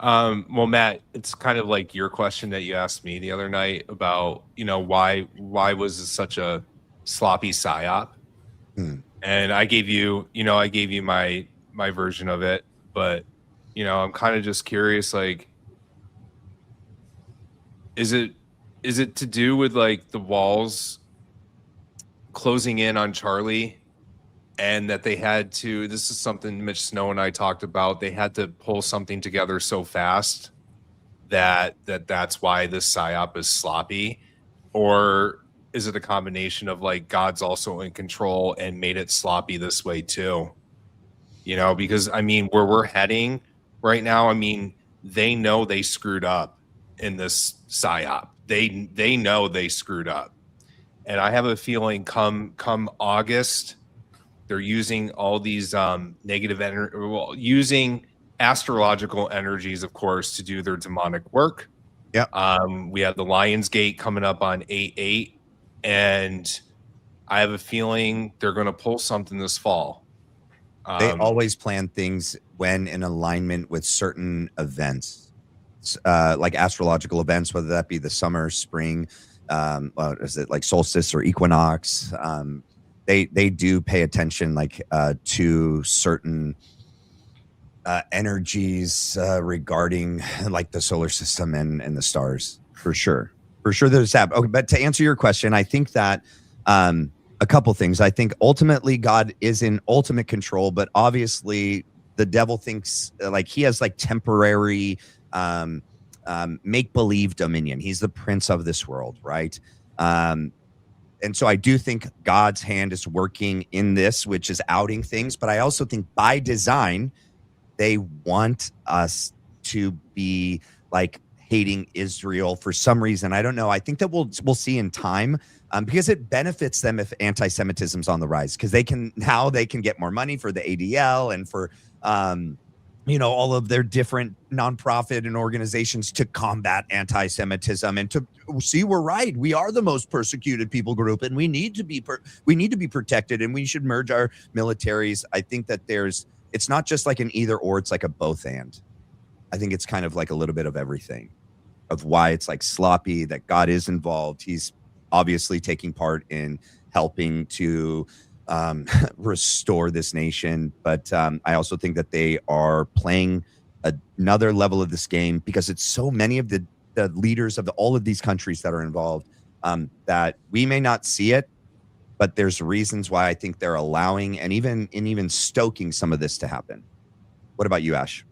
Well, Matt, it's kind of like your question that you asked me the other night about, why was this such a sloppy psyop? And I gave you my version of it, but I'm kind of just curious, like, is it to do with like the walls closing in on Charlie, and that they had to, this is something Mitch Snow and I talked about, they had to pull something together so fast that's why this psyop is sloppy? Or is it a combination of like God's also in control and made it sloppy this way too? Because I mean, where we're heading right now, I mean, they know they screwed up in this psyop. They know they screwed up. And I have a feeling come August, they're using all these negative energy, using astrological energies, of course, to do their demonic work. Yeah. We have the Lion's Gate coming up on 8/8, and I have a feeling they're going to pull something this fall. They always plan things when in alignment with certain events, like astrological events, whether that be the summer, spring, is it like solstice or equinox? They do pay attention like to certain energies regarding like the solar system and the stars, for sure. There's that. Okay, but to answer your question, I think that a couple things. I think ultimately God is in ultimate control, but obviously the devil thinks like he has like temporary make-believe dominion. He's the prince of this world, right? And so I do think God's hand is working in this, which is outing things. But I also think by design, they want us to be like hating Israel for some reason. I don't know. I think that we'll see in time, because it benefits them if anti-Semitism's on the rise, because they can get more money for the ADL and for all of their different nonprofit and organizations to combat anti-Semitism and to see we're right. We are the most persecuted people group, and we need to be protected, and we should merge our militaries. I think that it's not just like an either or, it's like a both and. I think it's kind of like a little bit of everything, of why it's like sloppy, that God is involved. He's obviously taking part in helping to restore this nation. But I also think that they are playing another level of this game, because it's so many of the leaders of all of these countries that are involved, that we may not see it, but there's reasons why I think they're allowing and even stoking some of this to happen. What about you, Ash?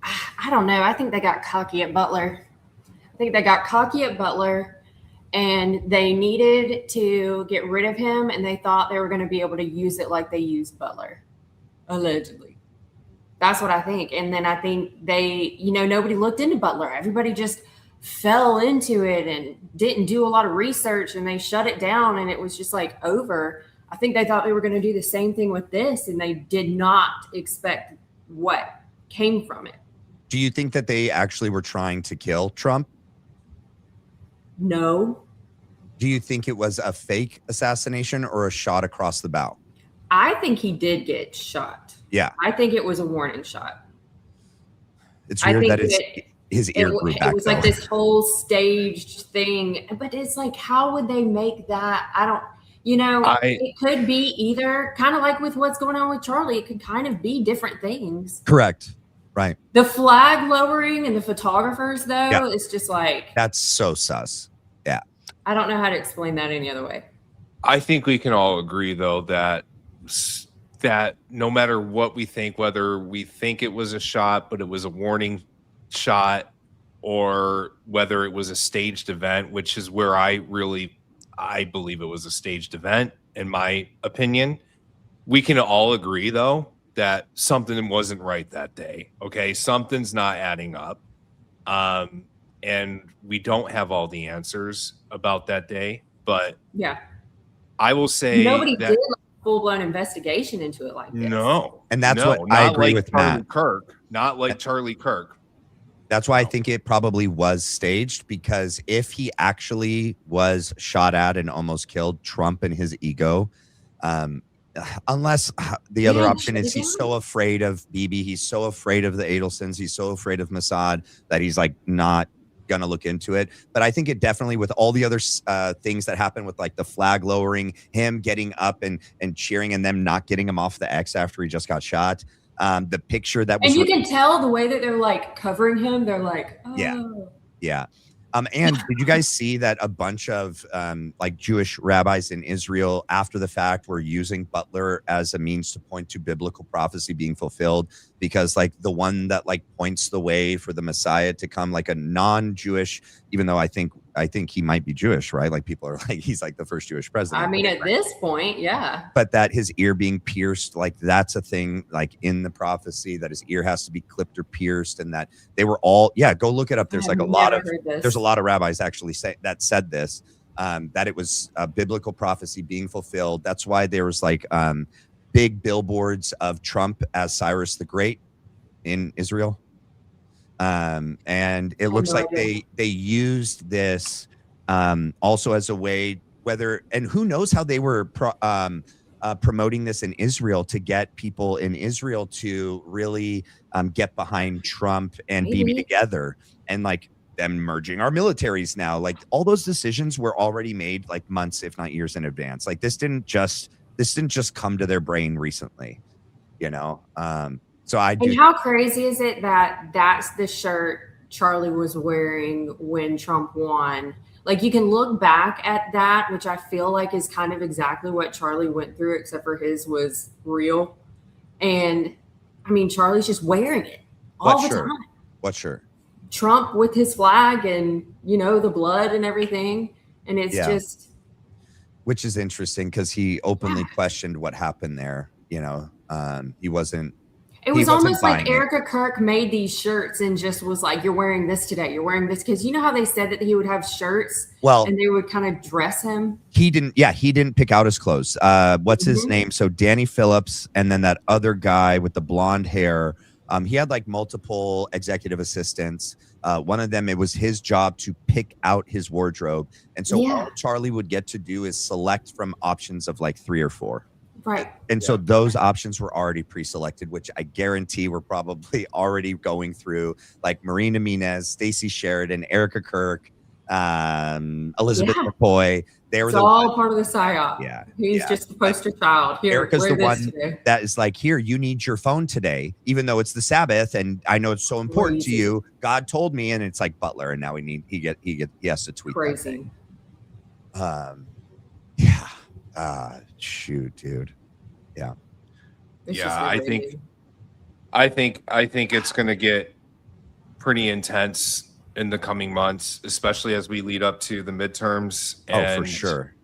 I don't know. I think they got cocky at Butler. And they needed to get rid of him, and they thought they were going to be able to use it like they used Butler, allegedly. That's what I think. And then I think nobody looked into Butler. Everybody just fell into it and didn't do a lot of research, and they shut it down, and it was just like over. I think they thought they were going to do the same thing with this, and they did not expect what came from it. Do you think that they actually were trying to kill Trump? No. Do you think it was a fake assassination or a shot across the bow? I think he did get shot. Yeah. I think it was a warning shot. It's weird that his ear grew back. It was like this whole staged thing. But it's like, how would they make that? I don't, it could be either kind of like with what's going on with Charlie. It could kind of be different things. Correct. Right. The flag lowering and the photographers, though, it's just like. That's so sus. Yeah. I don't know how to explain that any other way. I think we can all agree, though, that no matter what we think, whether we think it was a shot, but it was a warning shot, or whether it was a staged event, which is where I believe it was a staged event, in my opinion. We can all agree, though, that something wasn't right that day. Okay. Something's not adding up. And we don't have all the answers about that day, but yeah, I will say nobody did a full-blown investigation into it like this. No. And that's what I agree with Matt. Not like Charlie Kirk. That's why I think it probably was staged, because if he actually was shot at and almost killed, Trump and his ego, unless the other option is he's so afraid of Bibi, he's so afraid of the Adelsons, he's so afraid of Mossad that he's like not gonna look into it. But I think it definitely, with all the other things that happened with like the flag lowering, him getting up and cheering, and them not getting him off the X after he just got shot, the picture that was, and you can tell the way that they're like covering him, they're like, oh. Yeah. And did you guys see that a bunch of like Jewish rabbis in Israel after the fact were using Butler as a means to point to biblical prophecy being fulfilled, because like the one that like points the way for the Messiah to come, like a non-Jewish, even though I think he might be Jewish, right? Like people are like, he's like the first Jewish president. I mean, at this point, yeah. But that his ear being pierced, like that's a thing, like in the prophecy, that his ear has to be clipped or pierced, and that they were all, go look it up. There's like a lot of rabbis actually said this, that it was a biblical prophecy being fulfilled. That's why there was like big billboards of Trump as Cyrus the Great, in Israel. And it looks like they used this also as a way, and who knows how they were promoting this in Israel to get people in Israel to really get behind Trump and be together, and like them merging our militaries now. Like all those decisions were already made like months, if not years in advance. Like this didn't just come to their brain recently, you know? So And how crazy is it that that's the shirt Charlie was wearing when Trump won? Like you can look back at that, which I feel like is kind of exactly what Charlie went through, except for his was real. And I mean, Charlie's just wearing it all the time. What shirt? Trump with his flag and, you know, the blood and everything. And it's just. Which is interesting because he openly questioned what happened there. You know, he wasn't. It was almost like Erika Kirk made these shirts and just was like, you're wearing this today. You're wearing this. Because you know how they said that he would have shirts and they would kind of dress him? He didn't pick out his clothes. What's his name? So Danny Phillips and then that other guy with the blonde hair. He had like multiple executive assistants. One of them, it was his job to pick out his wardrobe. And so all Charlie would get to do is select from options of like 3 or 4. Right. And so those options were already pre-selected, which I guarantee were probably already going through like Marina Minez, Stacey Sheridan, Erika Kirk, Elizabeth McCoy. They were all part of the psyop. Yeah. He's just the poster child. Here, Erika's the one that is like, here, you need your phone today, even though it's the Sabbath. And I know it's so important to you. God told me. And it's like Butler. And now he has to tweet. Crazy. Shoot, dude. Yeah. I think it's going to get pretty intense in the coming months, especially as we lead up to the midterms. And for sure.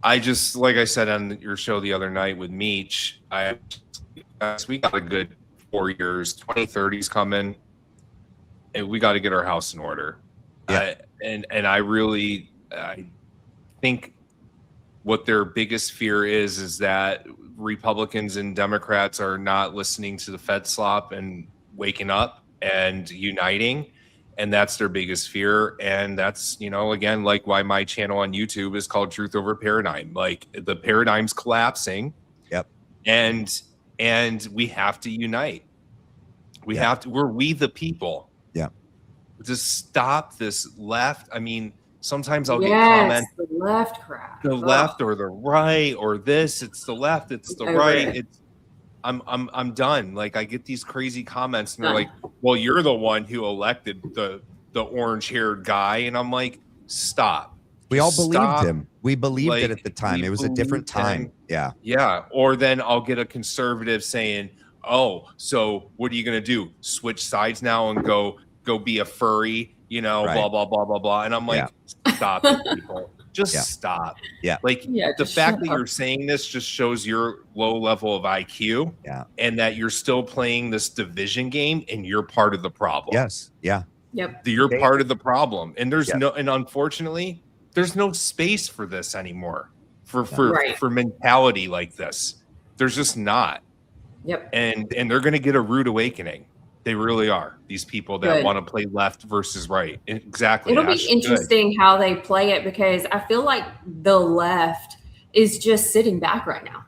I just, like I said on your show the other night with Meech, we got a good 4 years, 2030's coming, and we got to get our house in order. Yeah. And I think what their biggest fear is that Republicans and Democrats are not listening to the Fed slop and waking up and uniting. And that's their biggest fear. And that's, you know, again, like why my channel on YouTube is called Truth Over Paradigm. Like the paradigm's collapsing. Yep. And we have to unite. We the people. Yeah. Just stop this left. I mean, sometimes I'll get comments. The left crap. The left or the right or this. It's the left. It's the right. I'm done. Like I get these crazy comments and they're like, well, you're the one who elected the orange-haired guy. And I'm like, stop. We all believed him. We believed it at the time. It was a different time. Yeah. Yeah. Or then I'll get a conservative saying, oh, so what are you going to do? Switch sides now and go be a furry, you know, blah, blah, blah, blah, blah. And I'm like, stop it, people. Just stop. Yeah. Like the fact that you're saying this just shows your low level of IQ. Yeah. And that you're still playing this division game and you're part of the problem. Yes. Yeah. Yep. You're part of the problem. And and unfortunately, there's no space for this anymore for mentality like this. There's just not. Yep. And they're going to get a rude awakening. They really are. These people that want to play left versus right. Exactly. It'll be interesting how they play it because I feel like the left is just sitting back right now,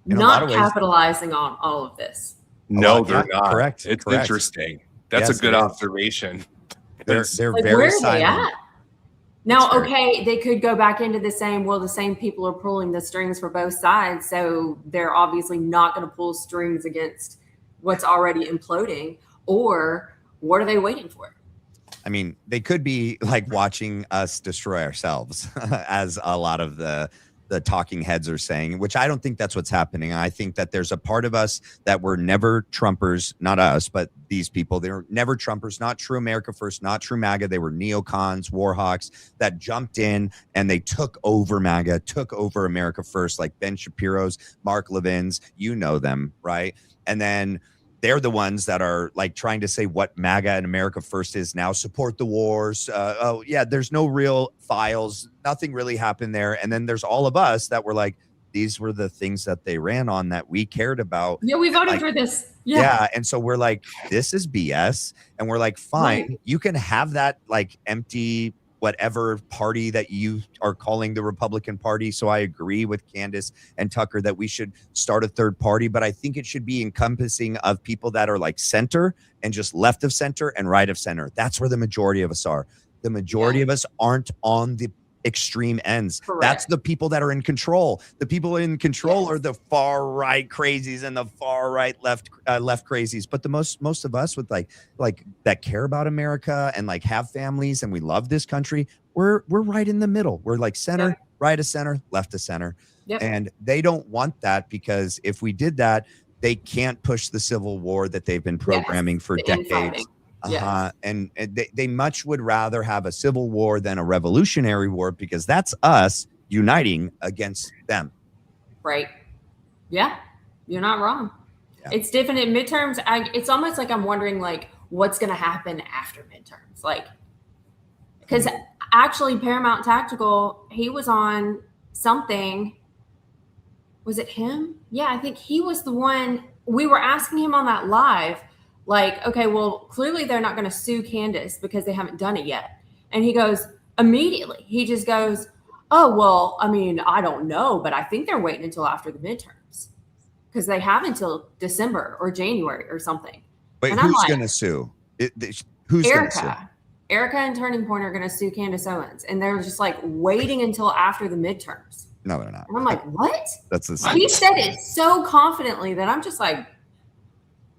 not capitalizing on all of this. No, they're not. Correct. It's interesting. That's a good observation. They're like, very where are silent. they at? Now, okay, they could go back into the same people are pulling the strings for both sides. So they're obviously not going to pull strings against what's already imploding, or what are they waiting for? I mean, they could be like watching us destroy ourselves, as a lot of the talking heads are saying, which I don't think that's what's happening. I think that there's a part of us that were never Trumpers, not us, but these people. They were never Trumpers, not true America First, not true MAGA. They were neocons, warhawks that jumped in and they took over MAGA, took over America First, like Ben Shapiro's, Mark Levin's, you know them, right? And then they're the ones that are like trying to say what MAGA and America First is now. Support the wars. There's no real files. Nothing really happened there. And then there's all of us that were like, these were the things that they ran on that we cared about. Yeah, we voted like, for this. Yeah. And so we're like, this is BS. And we're like, fine, Right. you can have that like empty whatever party that you are calling the Republican Party. So I agree with Candace and Tucker that we should start a third party, but I think it should be encompassing of people that are like center and just left of center and right of center. That's where the majority of us are. The majority of us aren't on the extreme ends. Correct. That's the people that are in control. The people in control are the far right crazies and the far right left crazies. But the most of us with like that care about America and like have families and we love this country, we're right in the middle. We're like center, right of center, left of center. Yep. And they don't want that, because if we did that, they can't push the civil war that they've been programming for decades. And they much would rather have a civil war than a revolutionary war, because that's us uniting against them. Right. Yeah, you're not wrong. Yeah. It's different in midterms. It's almost like I'm wondering like what's going to happen after midterms. Like, because actually Paramount Tactical, he was on something. Was it him? Yeah, I think he was the one. We were asking him on that live, like, okay, well, clearly they're not going to sue Candace because they haven't done it yet. And he goes, immediately, he just goes, oh, well, I mean, I don't know, but I think they're waiting until after the midterms because they have until December or January or something. Wait, and who's going to sue? Who's going to sue? Erika and Turning Point are going to sue Candace Owens. And they're just like waiting until after the midterms. No, they're not. And I'm like, what? That's the same. He said it so confidently that I'm just like,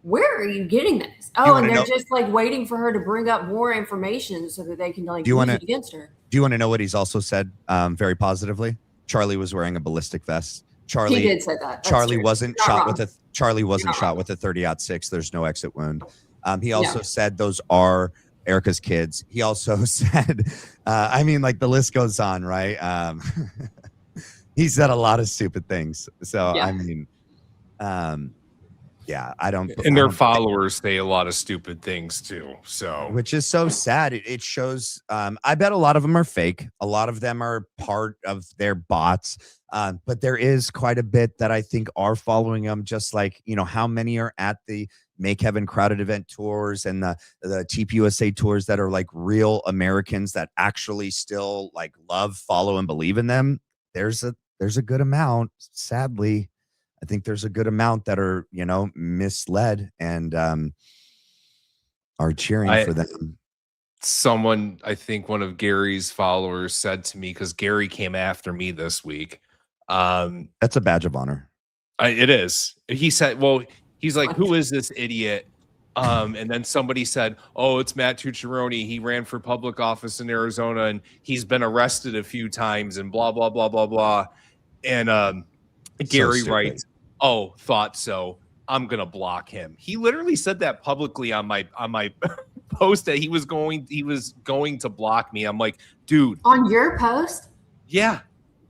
where are you getting this? Oh, and they're just like waiting for her to bring up more information so that they can like use it against her. Do you want to know what he's also said very positively? Charlie was wearing a ballistic vest. He did say that. Charlie wasn't shot with a 30-06. There's no exit wound. He also said those are Erika's kids. He also said, I mean, like the list goes on, right? He said a lot of stupid things. So, I mean, I don't. And their followers say a lot of stupid things too. So, which is so sad. It shows. I bet a lot of them are fake. A lot of them are part of their bots. But there is quite a bit that I think are following them. Just like, you know, how many are at the Make Heaven Crowded event tours and the TPUSA tours that are like real Americans that actually still like love, follow, and believe in them. There's a good amount, sadly. I think there's a good amount that are, you know, misled and are cheering for them. Someone, I think one of Gary's followers said to me, because Gary came after me this week. That's a badge of honor. It is. He said, well, he's like, who is this idiot? And then somebody said, oh, it's Matt Tucciarone. He ran for public office in Arizona and he's been arrested a few times and blah, blah, blah, blah, blah. And Gary writes, oh, thought so. I'm going to block him. He literally said that publicly on my post that he was going to block me. I'm like, dude. On your post? Yeah.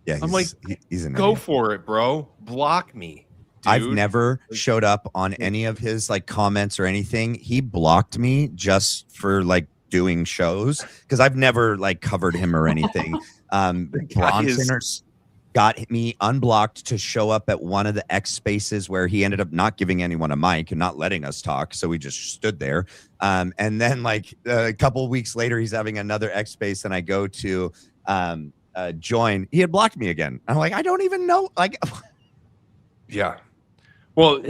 I'm like, he's an go idiot. For it, bro. Block me. Dude. I've never showed up on any of his like comments or anything. He blocked me just for like doing shows because I've never like covered him or anything. Bronson got me unblocked to show up at one of the X spaces where he ended up not giving anyone a mic and not letting us talk. So we just stood there. And then like a couple of weeks later, he's having another X space and I go to join. He had blocked me again. I'm like, I don't even know. Like, yeah. Well,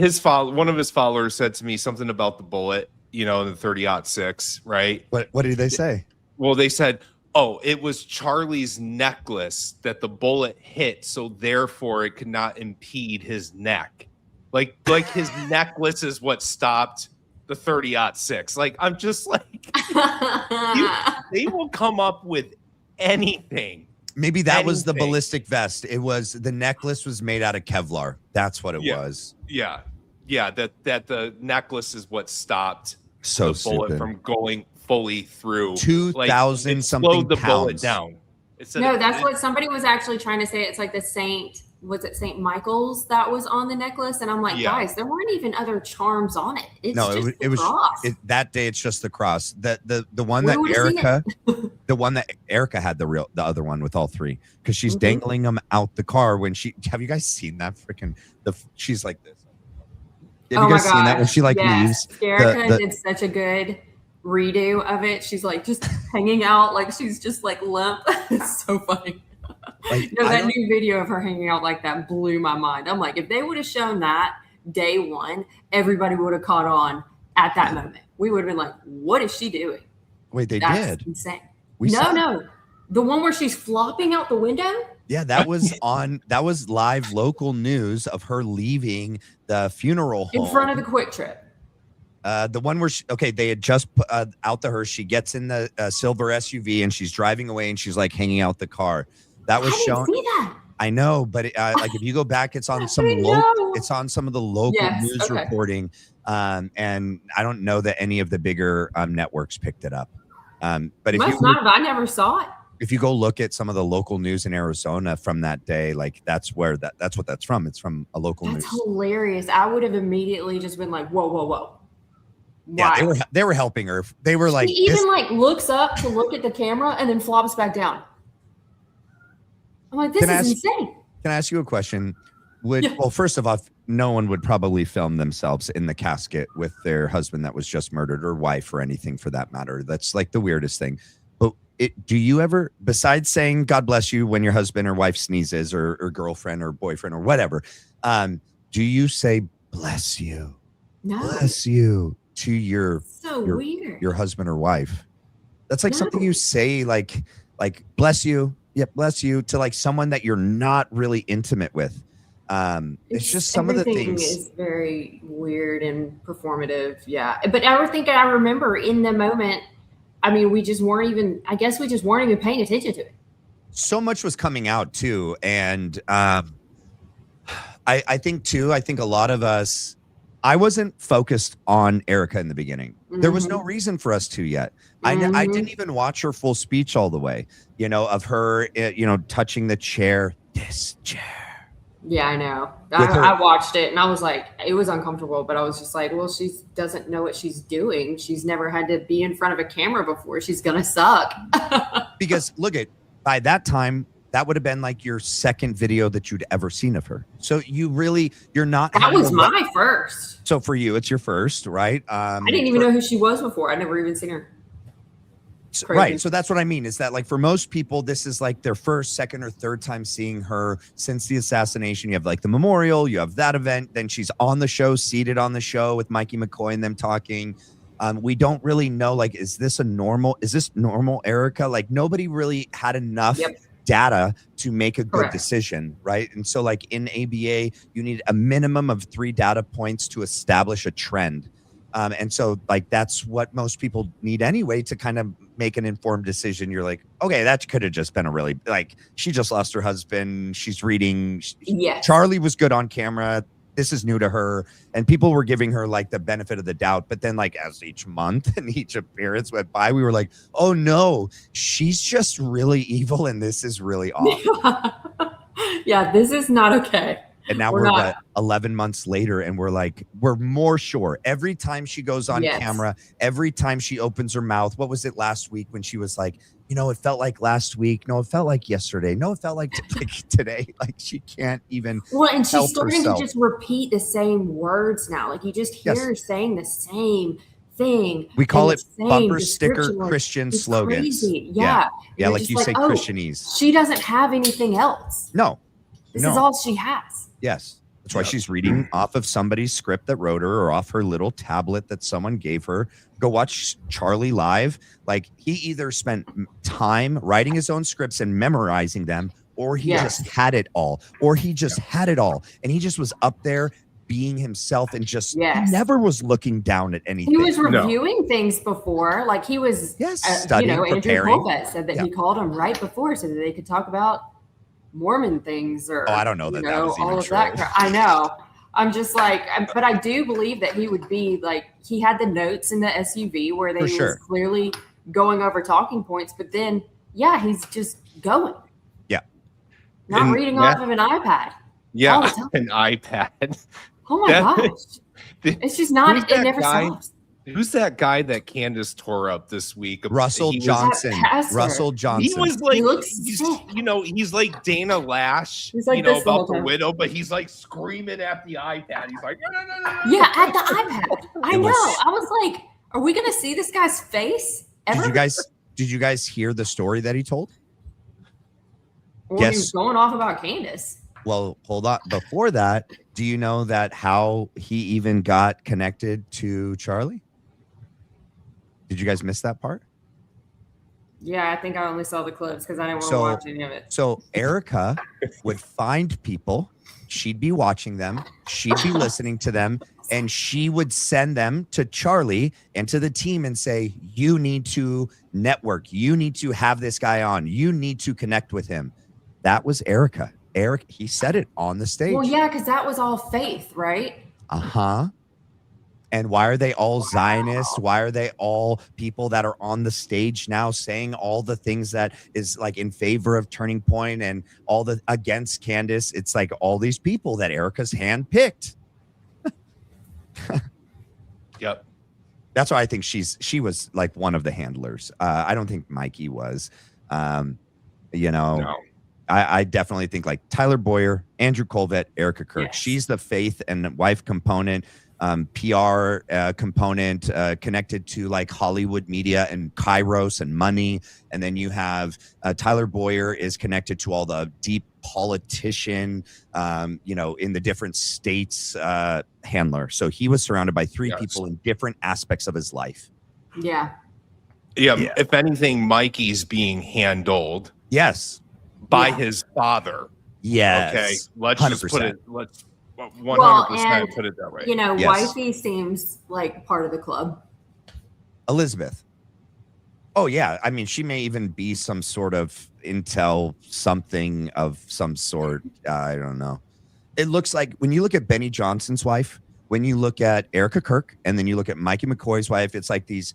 one of his followers said to me something about the bullet, you know, the 30-06, right? What did they say? Well, they said, oh, it was Charlie's necklace that the bullet hit, so therefore it could not impede his neck. Like his necklace is what stopped the 30-06. Like, I'm just like, they will come up with anything. Maybe that was the ballistic vest. It was the necklace was made out of Kevlar. That's what it was. Yeah. That the necklace is what stopped the bullet from going fully through. 2,000 something the pounds. Bullet down. No, that's what somebody was actually trying to say. It's like the Saint Michael's that was on the necklace, and I'm like, guys, there weren't even other charms on it. It's just the cross. That day. It's just the cross. The one that Erika, The one that Erika had the other one with all three, because she's Mm-hmm. dangling them out the car when have you guys seen that freaking she's like this. Have you guys seen that when she like leaves? Erika did such a good redo of it. She's like just hanging out, like she's just like limp. It's so funny. Like, No, that new video of her hanging out like that blew my mind. I'm like, if they would have shown that day one, everybody would have caught on at that moment. We would have been like, what is she doing? Wait, That's did. insane. Saw No. The one where she's flopping out the window? Yeah, that was live local news of her leaving the funeral home. In front of the Quick Trip. The one where they had just put out the hearse. She gets in the silver SUV and she's driving away and she's like hanging out the car. That was shown. See that. I know, but like if you go back, it's on some of the local news reporting, and I don't know that any of the bigger networks picked it up. But I never saw it. If you go look at some of the local news in Arizona from that day, like that's what that's from. It's from a local news. That's hilarious. I would have immediately just been like, whoa. Yeah, they were helping her. They were like, she even like looks up to look at the camera and then flops back down. I'm like, this is insane. Can I ask you a question? Well, first of all, no one would probably film themselves in the casket with their husband that was just murdered, or wife, or anything for that matter. That's like the weirdest thing. But do you ever, besides saying God bless you when your husband or wife sneezes, or girlfriend or boyfriend or whatever, do you say bless you? No. Bless you to your weird. Your husband or wife? That's like something you say, like bless you. Yeah, bless you to like someone that you're not really intimate with. It's just some of the things is very weird and performative. Yeah, but I remember in the moment. I mean, we just weren't even paying attention to it. So much was coming out too, and I think a lot of us. I wasn't focused on Erika in the beginning. Mm-hmm. There was no reason for us to yet. Mm-hmm. I didn't even watch her full speech all the way, of her, touching the chair, this chair. Yeah, I know. I watched it and I was like, it was uncomfortable, but I was just like, well, she doesn't know what she's doing. She's never had to be in front of a camera before. She's going to suck. Because by that time, that would have been like your second video that you'd ever seen of her. So you're not. That was my first. So for you, it's your first, right? I didn't even know who she was before. I'd never even seen her. Right. So that's what I mean, is that like for most people, this is like their first, second, or third time seeing her since the assassination. You have like the memorial, you have that event. Then she's on the show, seated on the show with Mikey McCoy and them talking. We don't really know, like, is this normal Erika? Like nobody really had enough data to make a good decision, right? And so like in ABA, you need a minimum of 3 data points to establish a trend. And so like that's what most people need anyway to kind of make an informed decision. You're like, okay, that could have just been a really, like, she just lost her husband. She's reading. Yes. Charlie was good on camera. This is new to her. And people were giving her like the benefit of the doubt. But then like as each month and each appearance went by, we were like, oh no, she's just really evil. And this is really off. Yeah, this is not okay. And now we're 11 months later and we're more sure. Every time she goes on camera, every time she opens her mouth, what was it last week when she was like, it felt like last week. No, it felt like yesterday. No, it felt like today. Like she can't even. Well, and she's starting to just repeat the same words now. Like you just hear her saying the same thing. We call it bumper sticker Christian slogans. Crazy. Yeah. Yeah. Like you say Christianese. She doesn't have anything else. No. This is all she has. Yes. That's why she's reading off of somebody's script that wrote her, or off her little tablet that someone gave her. Go watch Charlie live. Like he either spent time writing his own scripts and memorizing them, or he just had it all, And he just was up there being himself and just he never was looking down at anything. He was reviewing things before. Like he was, studying, preparing. Andrew Colbett said that he called him right before so that they could talk about Mormon things, or I don't know that was even all of true. that. I know. I'm just like, but I do believe that he would be like, he had the notes in the SUV where they was clearly going over talking points, but then he's just going. Yeah. Not reading off of an iPad. Yeah, an iPad. Oh my gosh. It's just not, it never stops. Who's that guy that Candace tore up this week? Russell Johnson. Russell Johnson. He was like, He looks he's like Dana Lash, He's like this the about whole the time. widow, but he's like screaming at the iPad. He's like, no. Yeah, at the iPad. I know. I was like, are we gonna see this guy's face ever? Did you guys hear the story that he told? Well, he was going off about Candace. Well, hold on. Before that, do you know that how he even got connected to Charlie? Did you guys miss that part? Yeah, I think I only saw the clips because I didn't want to watch any of it. So Erika would find people, she'd be watching them, she'd be listening to them, and she would send them to Charlie and to the team and say, you need to network. You need to have this guy on. You need to connect with him. That was Erika. Eric, he said it on the stage. Well, yeah, because that was all Faith, right? Uh-huh. And why are they all Zionists? Why are they all people that are on the stage now saying all the things that is like in favor of Turning Point and all the against Candace? It's like all these people that Erika's handpicked. Yep. That's why I think she was like one of the handlers. I don't think Mikey was. No. I definitely think like Tyler Boyer, Andrew Colvett, Erika Kirk. Yes. She's the faith and wife component, PR component connected to like Hollywood media and Kairos and money. And then you have Tyler Boyer is connected to all the deep politician, in the different states handler. So he was surrounded by three people in different aspects of his life. Yeah. Yeah. If anything, Mikey's being handled. Yes. By his father. Yes. Okay. Let's 100%. just put it. Let's 100% put it that way. Yes. Wifey seems like part of the club. Elizabeth. Oh yeah. I mean, she may even be some sort of intel, something of some sort. I don't know. It looks like when you look at Benny Johnson's wife, when you look at Erika Kirk, and then you look at Mikey McCoy's wife, it's like these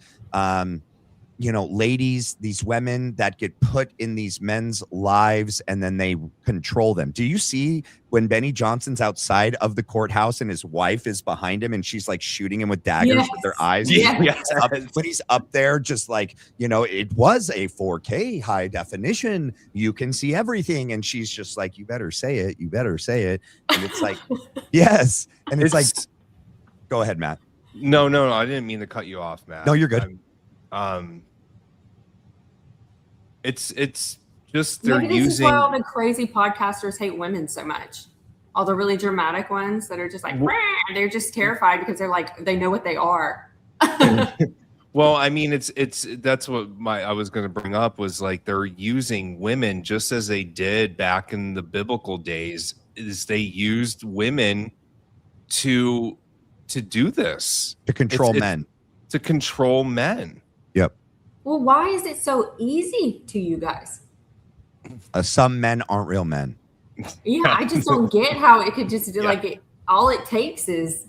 ladies, these women that get put in these men's lives and then they control them. Do you see when Benny Johnson's outside of the courthouse and his wife is behind him and she's like shooting him with daggers with their eyes? Yes. When he's up there, just like, it was a 4K high definition. You can see everything. And she's just like, you better say it. You better say it. And it's like, yes. And it's like, go ahead, Matt. No. I didn't mean to cut you off, Matt. No, you're good. It's just they're Maybe this is using why all the crazy podcasters hate women so much. All the really dramatic ones that are just like, they're just terrified because they're like, they know what they are. Well, I mean, that's what I was going to bring up was like they're using women just as they did back in the biblical days. Is they used women to do this, to control men. To control men. Yep. Well, why is it so easy to you guys? Some men aren't real men. Yeah, I just don't get how it could just do all it takes is,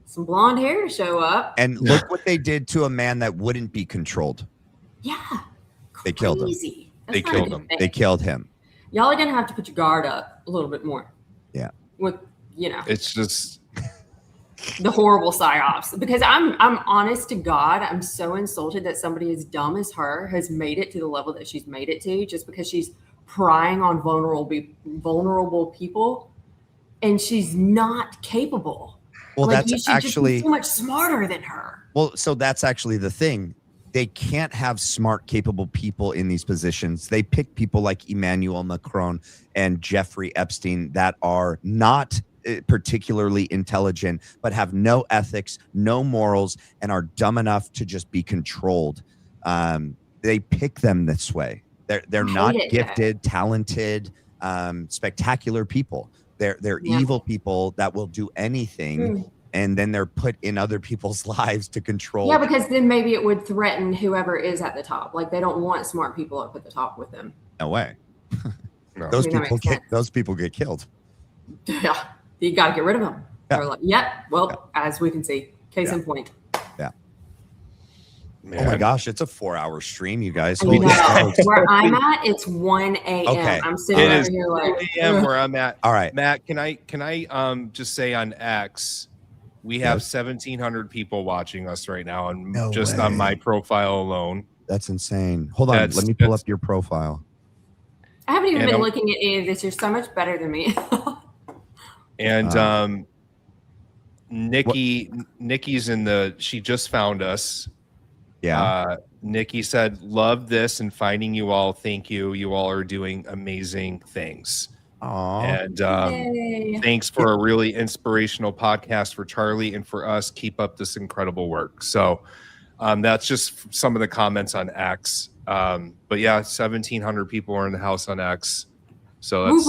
some blonde hair to show up. And look what they did to a man that wouldn't be controlled. Yeah. They killed him. They killed him. They killed him. Y'all are going to have to put your guard up a little bit more. Yeah. With, it's just the horrible psyops, because I'm honest to God, I'm so insulted that somebody as dumb as her has made it to the level that she's made it to just because she's prying on vulnerable people and she's not capable. Well, that's actually just be so much smarter than her. Well, so that's actually the thing. They can't have smart, capable people in these positions. They pick people like Emmanuel Macron and Jeffrey Epstein that are not particularly intelligent, but have no ethics, no morals, and are dumb enough to just be controlled. They pick them this way. They're not gifted, talented, spectacular people. They're evil people that will do anything, and then they're put in other people's lives to control. Yeah, because then maybe it would threaten whoever is at the top. Like they don't want smart people up at the top with them. No way. No. Those people get killed. Yeah. You got to get rid of them. They're like, as we can see, case in point. Yeah. Man. Oh my gosh, it's a 4-hour stream, you guys. Where I'm at, it's 1 a.m. Okay. I'm sitting over here like 1 a.m. where I'm at. All right. Matt, can I just say on X, We have Yes. 1,700 people watching us right now, and No just way. on my profile alone. That's insane. Hold on. Let me pull up your profile. I haven't even And been I'm- looking at any of this. You're so much better than me. And Nikki's in the. She just found us. Yeah. Nikki said, "Love this and finding you all. Thank you. You all are doing amazing things." Aww. And Yay. thanks for a really inspirational podcast for Charlie and for us. Keep up this incredible work. So that's just some of the comments on X. But yeah, 1,700 people are in the house on X. So that's,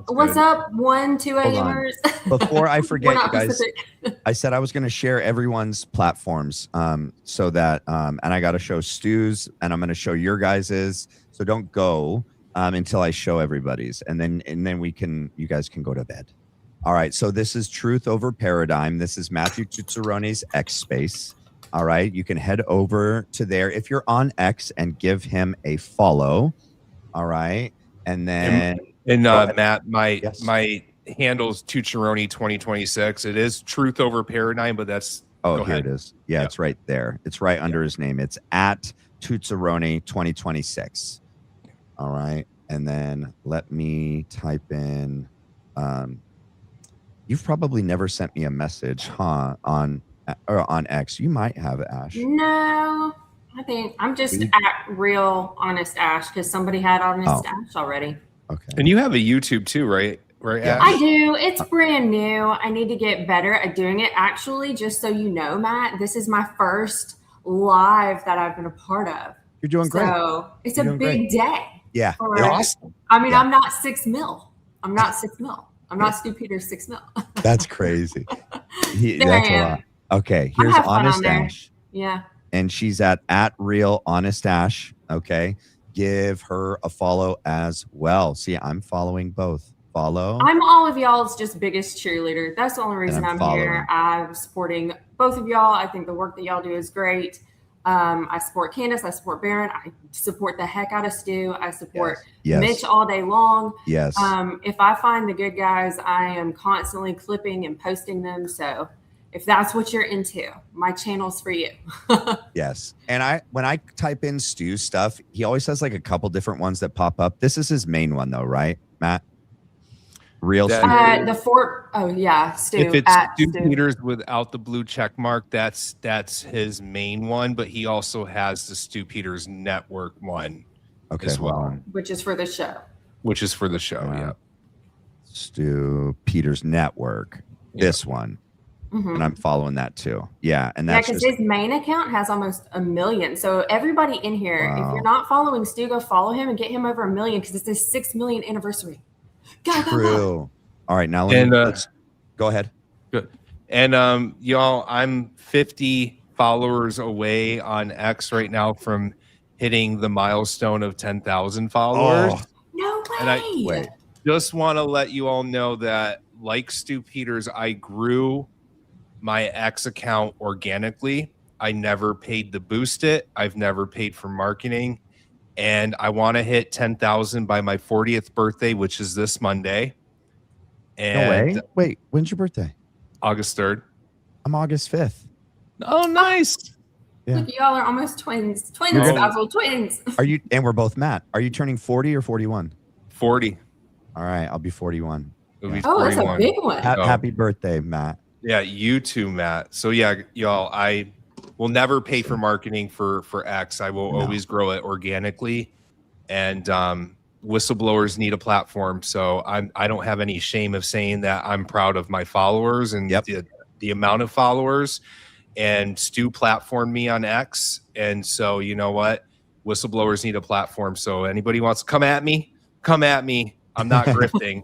What's good. up, 1-2 Hold on. a.m.ers? Before I forget, We're you not guys, Pacific. I said I was going to share everyone's platforms so that, and I got to show Stu's and I'm going to show your guys's. So don't go until I show everybody's. And then you guys can go to bed. All right. So this is Truth Over Paradigm. This is Matthew Tuccirone's X Space. All right. You can head over to there if you're on X and give him a follow. All right. And then Matt, my Yes. my handle's Tucciarone 2026. It is Truth Over Paradigm, but that's here it is. Yeah, it's right there. It's right under his name. It's at Tucciarone 2026. All right. And then let me type in you've probably never sent me a message, huh? On X. You might have, Ash. No, I think I'm just at real Honest Ash because somebody had Honest Ash already. Okay. And you have a YouTube too, right? Right, Yeah. Ash? I do. It's brand new. I need to get better at doing it. Actually, just so you know, Matt, this is my first live that I've been a part of. You're doing great. So it's You're a doing big day. Yeah. Awesome. I mean, Yeah. I'm not 6 mil. I'm not 6 mil. I'm not Stu Peters 6 mil. That's crazy. There That's I a am. lot. Okay. I Here's have fun on Honest there. Ash. Yeah. And she's at real Honest Ash. Okay. Give her a follow as well. See, I'm following both. Follow. I'm all of y'all's just biggest cheerleader. That's the only reason I'm I'm here. I'm supporting both of y'all. I think the work that y'all do is great. I support Candace. I support Baron. I support the heck out of Stu. I support Yes. Mitch all day long. Yes. If I find the good guys, I am constantly clipping and posting them. So if that's what you're into, my channel's for you. Yes. And when I type in Stu's stuff, he always has like a couple different ones that pop up. This is his main one though, right, Matt? Real Stu. The Fort. Oh yeah, Stu. If it's at Stu Stu. Peters without the blue check mark, that's his main one. But he also has the Stu Peters Network one as hold well, on. Which is for the show. which is for the show. Yeah. Yeah. Stu Peters Network. This one. Mhm. And I'm following that too. Yeah. And Yeah, that's because just his main account has almost 1 million. So everybody in here, if Wow. you're not following Stu, go follow him and get him over 1 million because it's his 6 million anniversary. Go, go, go. true. All right. Now And, let's go ahead. Good. And y'all, I'm 50 followers away on X right now from hitting the milestone of 10,000 followers. Oh. No way. And Wait. Just want to let you all know that, like Stu Peters, I grew my X account organically. I never paid to boost it. I've never paid for marketing. And I want to hit 10,000 by my 40th birthday, which is this Monday. And No way. Wait, when's your birthday? August 3rd. I'm August 5th. Oh, nice. Yeah. Look, y'all are almost twins. Twins, You're gonna- Basil, twins. Are you? And we're both Matt. Are you turning 40 or 41? 40. All right. I'll be 41. It'll be Oh, that's a 41. big one. Oh. Happy birthday, Matt. Yeah, you too, Matt. So yeah, y'all, I will never pay for marketing for X. I will No. always grow it organically. And whistleblowers need a platform. So I don't have any shame of saying that I'm proud of my followers and the amount of followers. And Stu platformed me on X. And so you know what? Whistleblowers need a platform. So anybody wants to come at me, come at me. I'm not grifting.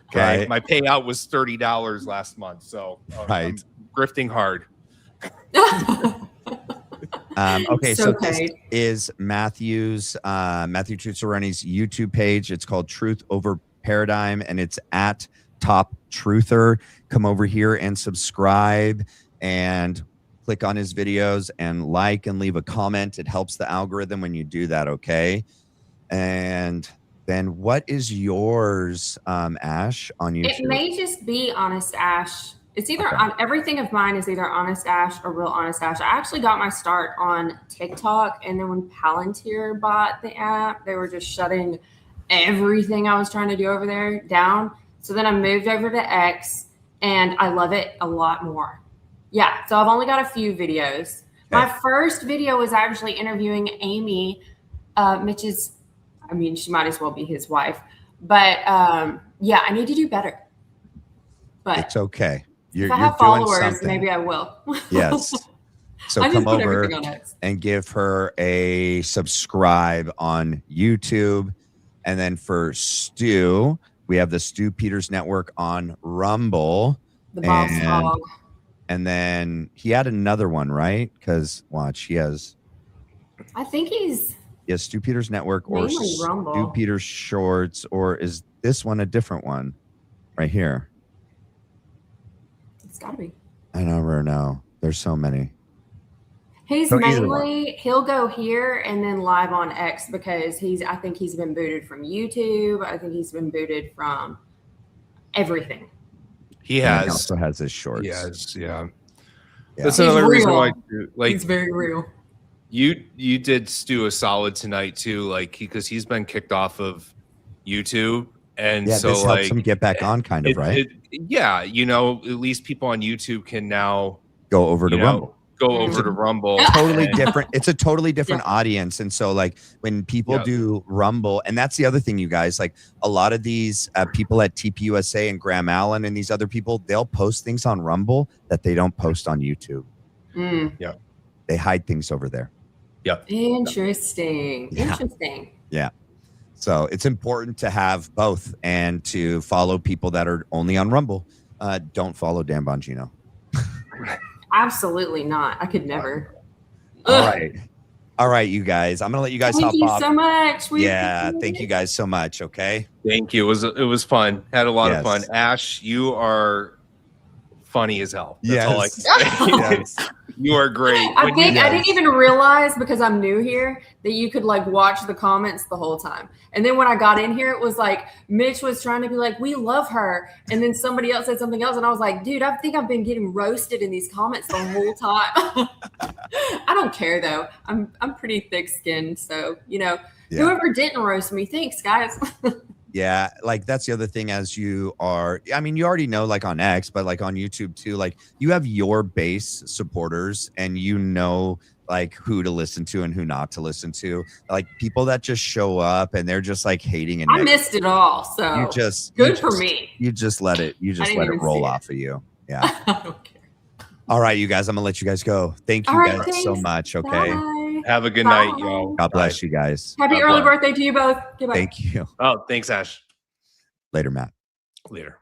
Okay. Right. My payout was $30 last month. So I'm grifting hard. Okay, So so this paid. is Matthew Tuccirone's YouTube page. It's called Truth Over Paradigm, and it's at Top Truther. Come over here and subscribe and click on his videos and like and leave a comment. It helps the algorithm when you do that, okay? And then what is yours, Ash, on YouTube? It may just be Honest Ash It's either on everything of mine is either Honest Ash or Real Honest Ash. I actually got my start on TikTok, and then when Palantir bought the app, they were just shutting everything I was trying to do over there down. So then I moved over to X, and I love it a lot more. Yeah, so I've only got a few videos. My first video was actually interviewing Amy, Mitch's, I mean, she might as well be his wife. But yeah, I need to do better. But it's okay. If I have followers, maybe I will. Yes. So come over and give her a subscribe on YouTube. And then for Stu, we have the Stu Peters Network on Rumble. The boss dog. And then he had another one, right? Because watch, he has. I think he's. Yes, Stu Peters Network or Rumble. Stu Peters Shorts, or is this one a different one? Right here. It's gotta be. I never know. There's so many. He's mainly, he'll go here and then live on X because I think he's been booted from YouTube. I think he's been booted from everything. He has. He also has his shorts. He has, yeah. That's another reason why, like, he's very real. You did Stu a solid tonight too, like because he's been kicked off of YouTube, and so this helps him get back on, kind of, right? Yeah, you know, at least people on YouTube can now go over to Rumble. Go over to Rumble. Totally different. It's a totally different audience, and so like when people do Rumble, and that's the other thing, you guys. Like a lot of these people at TPUSA and Graham Allen and these other people, they'll post things on Rumble that they don't post on YouTube. Yeah, they hide things over there. Yep. Interesting. Interesting. Yeah. So it's important to have both and to follow people that are only on Rumble. Don't follow Dan Bongino. Absolutely not. I could never. All right. All right, you guys. I'm going to let you guys hop off. Thank you so much. Thank you guys so much. Okay. Thank you. It was fun. Had a lot of fun. Ash, you are funny as hell. That's all I can say. You are great. I didn't even realize, because I'm new here, that you could like watch the comments the whole time. And then when I got in here, it was like Mitch was trying to be like, we love her. And then somebody else said something else. And I was like, dude, I think I've been getting roasted in these comments the whole time. I don't care though. I'm pretty thick skinned. So, you know, whoever didn't roast me, thanks guys. Yeah, like that's the other thing as you are, I mean, you already know like on X, but like on YouTube too, like you have your base supporters and you know like who to listen to and who not to listen to. Like people that just show up and they're just like hating and I missed it all. So good for me. You just let it roll off of you. Yeah. I don't care. All right, you guys, I'm gonna let you guys go. Thank you guys so much. Okay. Bye. Have a good night, y'all. God bless you guys. Happy early birthday to you both. Goodbye. Thank you. Oh, thanks, Ash. Later, Matt. Later.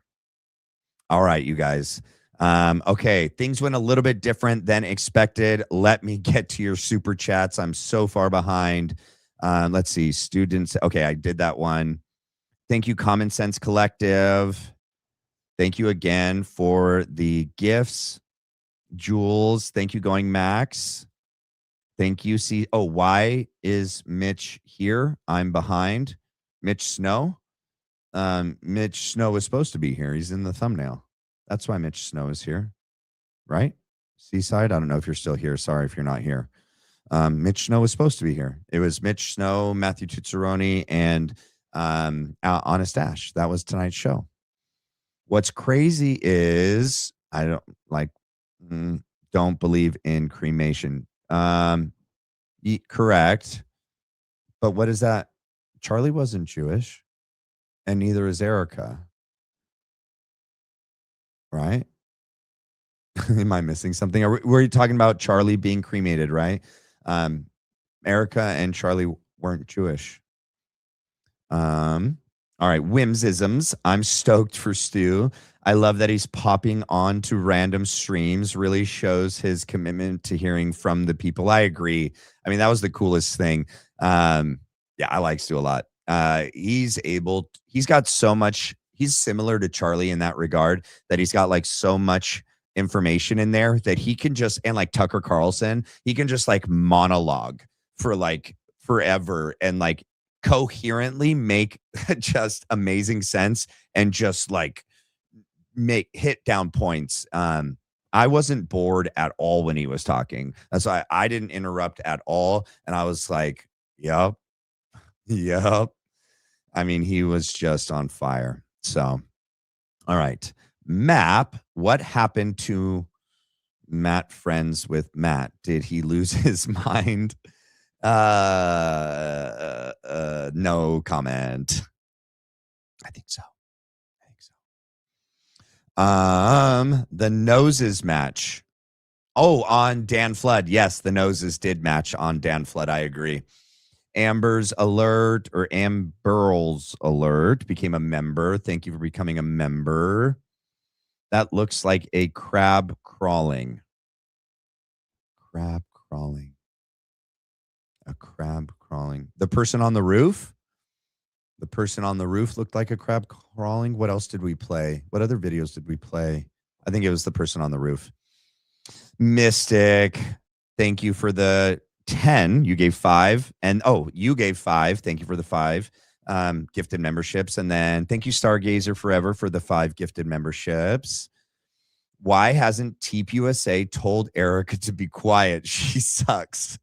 All right, you guys. Okay, things went a little bit different than expected. Let me get to your super chats. I'm so far behind. Let's see. Students. Okay, I did that one. Thank you, Common Sense Collective. Thank you again for the gifts. Jules, thank you, Going Max. Thank you. See, why is Mitch here? I'm behind. Mitch Snow. Mitch Snow was supposed to be here. He's in the thumbnail. That's why Mitch Snow is here, right? Seaside. I don't know if you're still here. Sorry if you're not here. Mitch Snow was supposed to be here. It was Mitch Snow, Matthew Tuzzaroni, and Honest Ash. That was tonight's show. What's crazy is I don't believe in cremation. Correct. But what is that? Charlie wasn't Jewish, and neither is Erika. Right? Am I missing something? Were you talking about Charlie being cremated, right? Erika and Charlie weren't Jewish. All right, whimsisms. I'm stoked for Stu. I love that he's popping on to random streams. Really shows his commitment to hearing from the people. I agree. I mean, that was the coolest thing. Yeah, I like Stu a lot. He's got so much. He's similar to Charlie in that regard, that he's got like so much information in there that he can just, and like Tucker Carlson, he can just like monologue for like forever and like coherently make just amazing sense and just like hit down points. I wasn't bored at all when he was talking. That's why I didn't interrupt at all. And I was like, yep. I mean, he was just on fire. So, all right. Map, what happened to Matt friends with Matt? Did he lose his mind? No comment. I think so. The noses match. Oh, on Dan Flood. Yes, the noses did match on Dan Flood. I agree. Amber's alert or Amberl's alert became a member. Thank you for becoming a member. That looks like a crab crawling. A crab crawling. The person on the roof? The person on the roof looked like a crab crawling. What else did we play? What other videos did we play? I think it was the person on the roof. Mystic, thank you for the 10. You gave 5. And you gave 5. Thank you for the 5 gifted memberships. And then thank you, Stargazer Forever, for the 5 gifted memberships. Why hasn't TPUSA told Erika to be quiet? She sucks.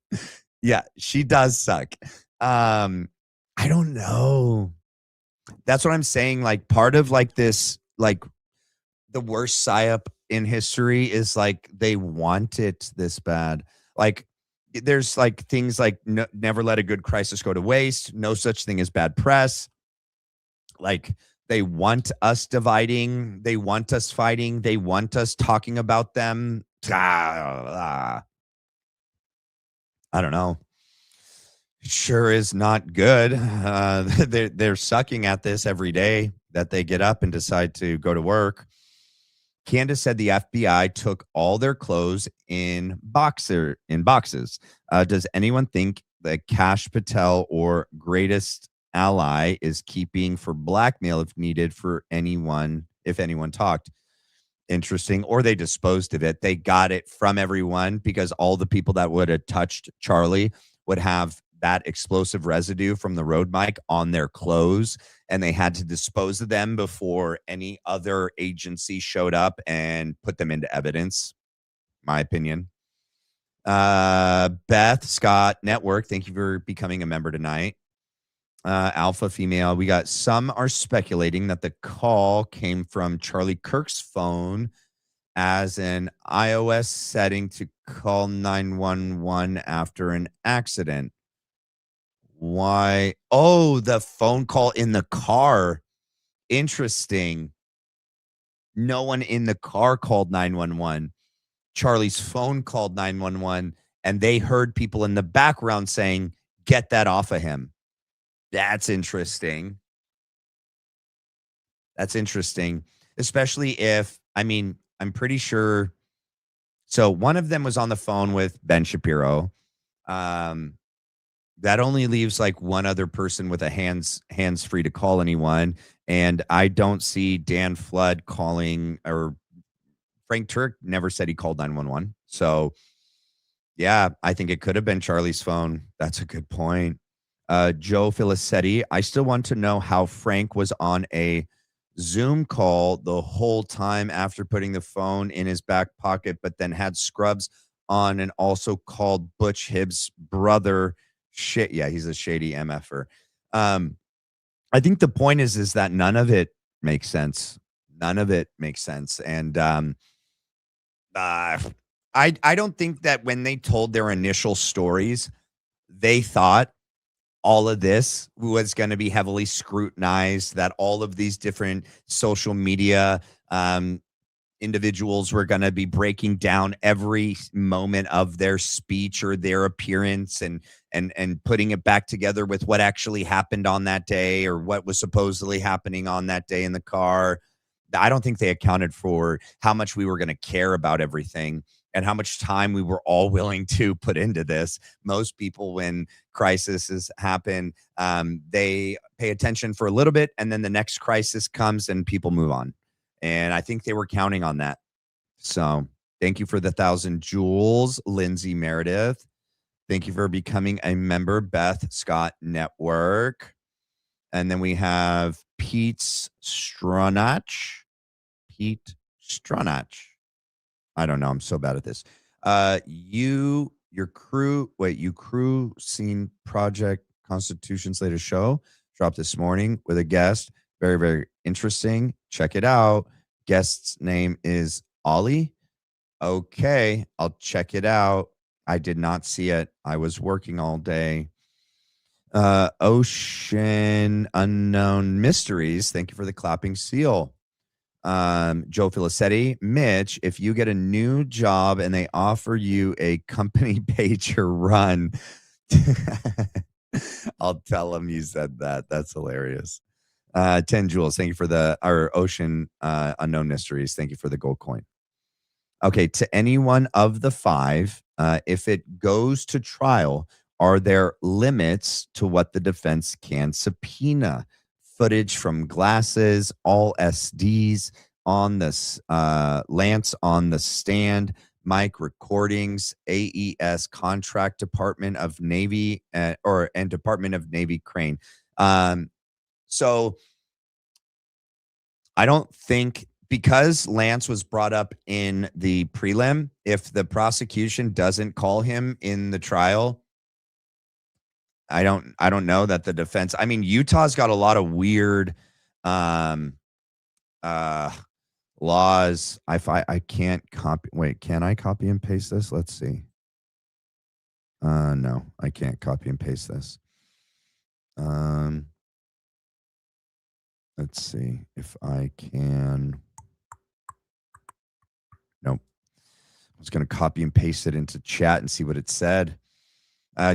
Yeah, she does suck. I don't know. That's what I'm saying. Like, part of like this, like the worst psyop in history is like they want it this bad. Like, there's like things like never let a good crisis go to waste. No such thing as bad press. Like, they want us dividing. They want us fighting. They want us talking about them. I don't know. Sure is not good. They're sucking at this every day that they get up and decide to go to work. Candace said the FBI took all their clothes in boxes. Does anyone think that Kash Patel or greatest ally is keeping for blackmail if needed for anyone, if anyone talked? Interesting. Or they disposed of it. They got it from everyone because all the people that would have touched Charlie would have that explosive residue from the road mic on their clothes, and they had to dispose of them before any other agency showed up and put them into evidence. My opinion. Beth Scott Network, thank you for becoming a member tonight. Alpha Female, we got some are speculating that the call came from Charlie Kirk's phone as an iOS setting to call 911 after an accident. Why? Oh, the phone call in the car. Interesting. No one in the car called 911. Charlie's phone called 911, and they heard people in the background saying, "Get that off of him." That's interesting. That's interesting, especially if, I mean, I'm pretty sure. So one of them was on the phone with Ben Shapiro. That only leaves like one other person with a hands free to call anyone. And I don't see Dan Flood calling, or Frank Turk never said he called 911. So yeah, I think it could have been Charlie's phone. That's a good point. Joe Filicetti, I still want to know how Frank was on a Zoom call the whole time after putting the phone in his back pocket, but then had scrubs on and also called Butch Hibbs' brother shit. Yeah, he's a shady MFer. I think the point is that none of it makes sense. None of it makes sense. And I don't think that when they told their initial stories, they thought all of this was going to be heavily scrutinized, that all of these different social media individuals were going to be breaking down every moment of their speech or their appearance and putting it back together with what actually happened on that day or what was supposedly happening on that day in the car. I don't think they accounted for how much we were going to care about everything and how much time we were all willing to put into this. Most people, when crises happen, they pay attention for a little bit, and then the next crisis comes and people move on. And I think they were counting on that. So thank you for the 1,000 joules, Lindsay Meredith. Thank you for becoming a member, Beth Scott Network. And then we have Pete's Stronach. Pete Stronach. I don't know. I'm so bad at this. Your crew, you crew seen Project Constitution Slater show dropped this morning with a guest. Very, very interesting. Check it out. Guest's name is Ollie. Okay, I'll check it out. I did not see it. I was working all day. Ocean Unknown Mysteries. Thank you for the clapping seal. Joe Filicetti, Mitch, if you get a new job and they offer you a company pager run, I'll tell them you said that. That's hilarious. 10 Jules, thank you for our Ocean Unknown Mysteries. Thank you for the gold coin. Okay, to anyone of the 5, if it goes to trial, are there limits to what the defense can subpoena? Footage from glasses, all SDs on this, Lance on the stand, mic recordings, AES contract Department of Navy and Department of Navy crane. So I don't think, because Lance was brought up in the prelim, if the prosecution doesn't call him in the trial, I don't know that the defense. I mean, Utah's got a lot of weird laws. I can't copy. Wait, can I copy and paste this? Let's see. No, I can't copy and paste this. Let's see if I can. Nope. I was going to copy and paste it into chat and see what it said.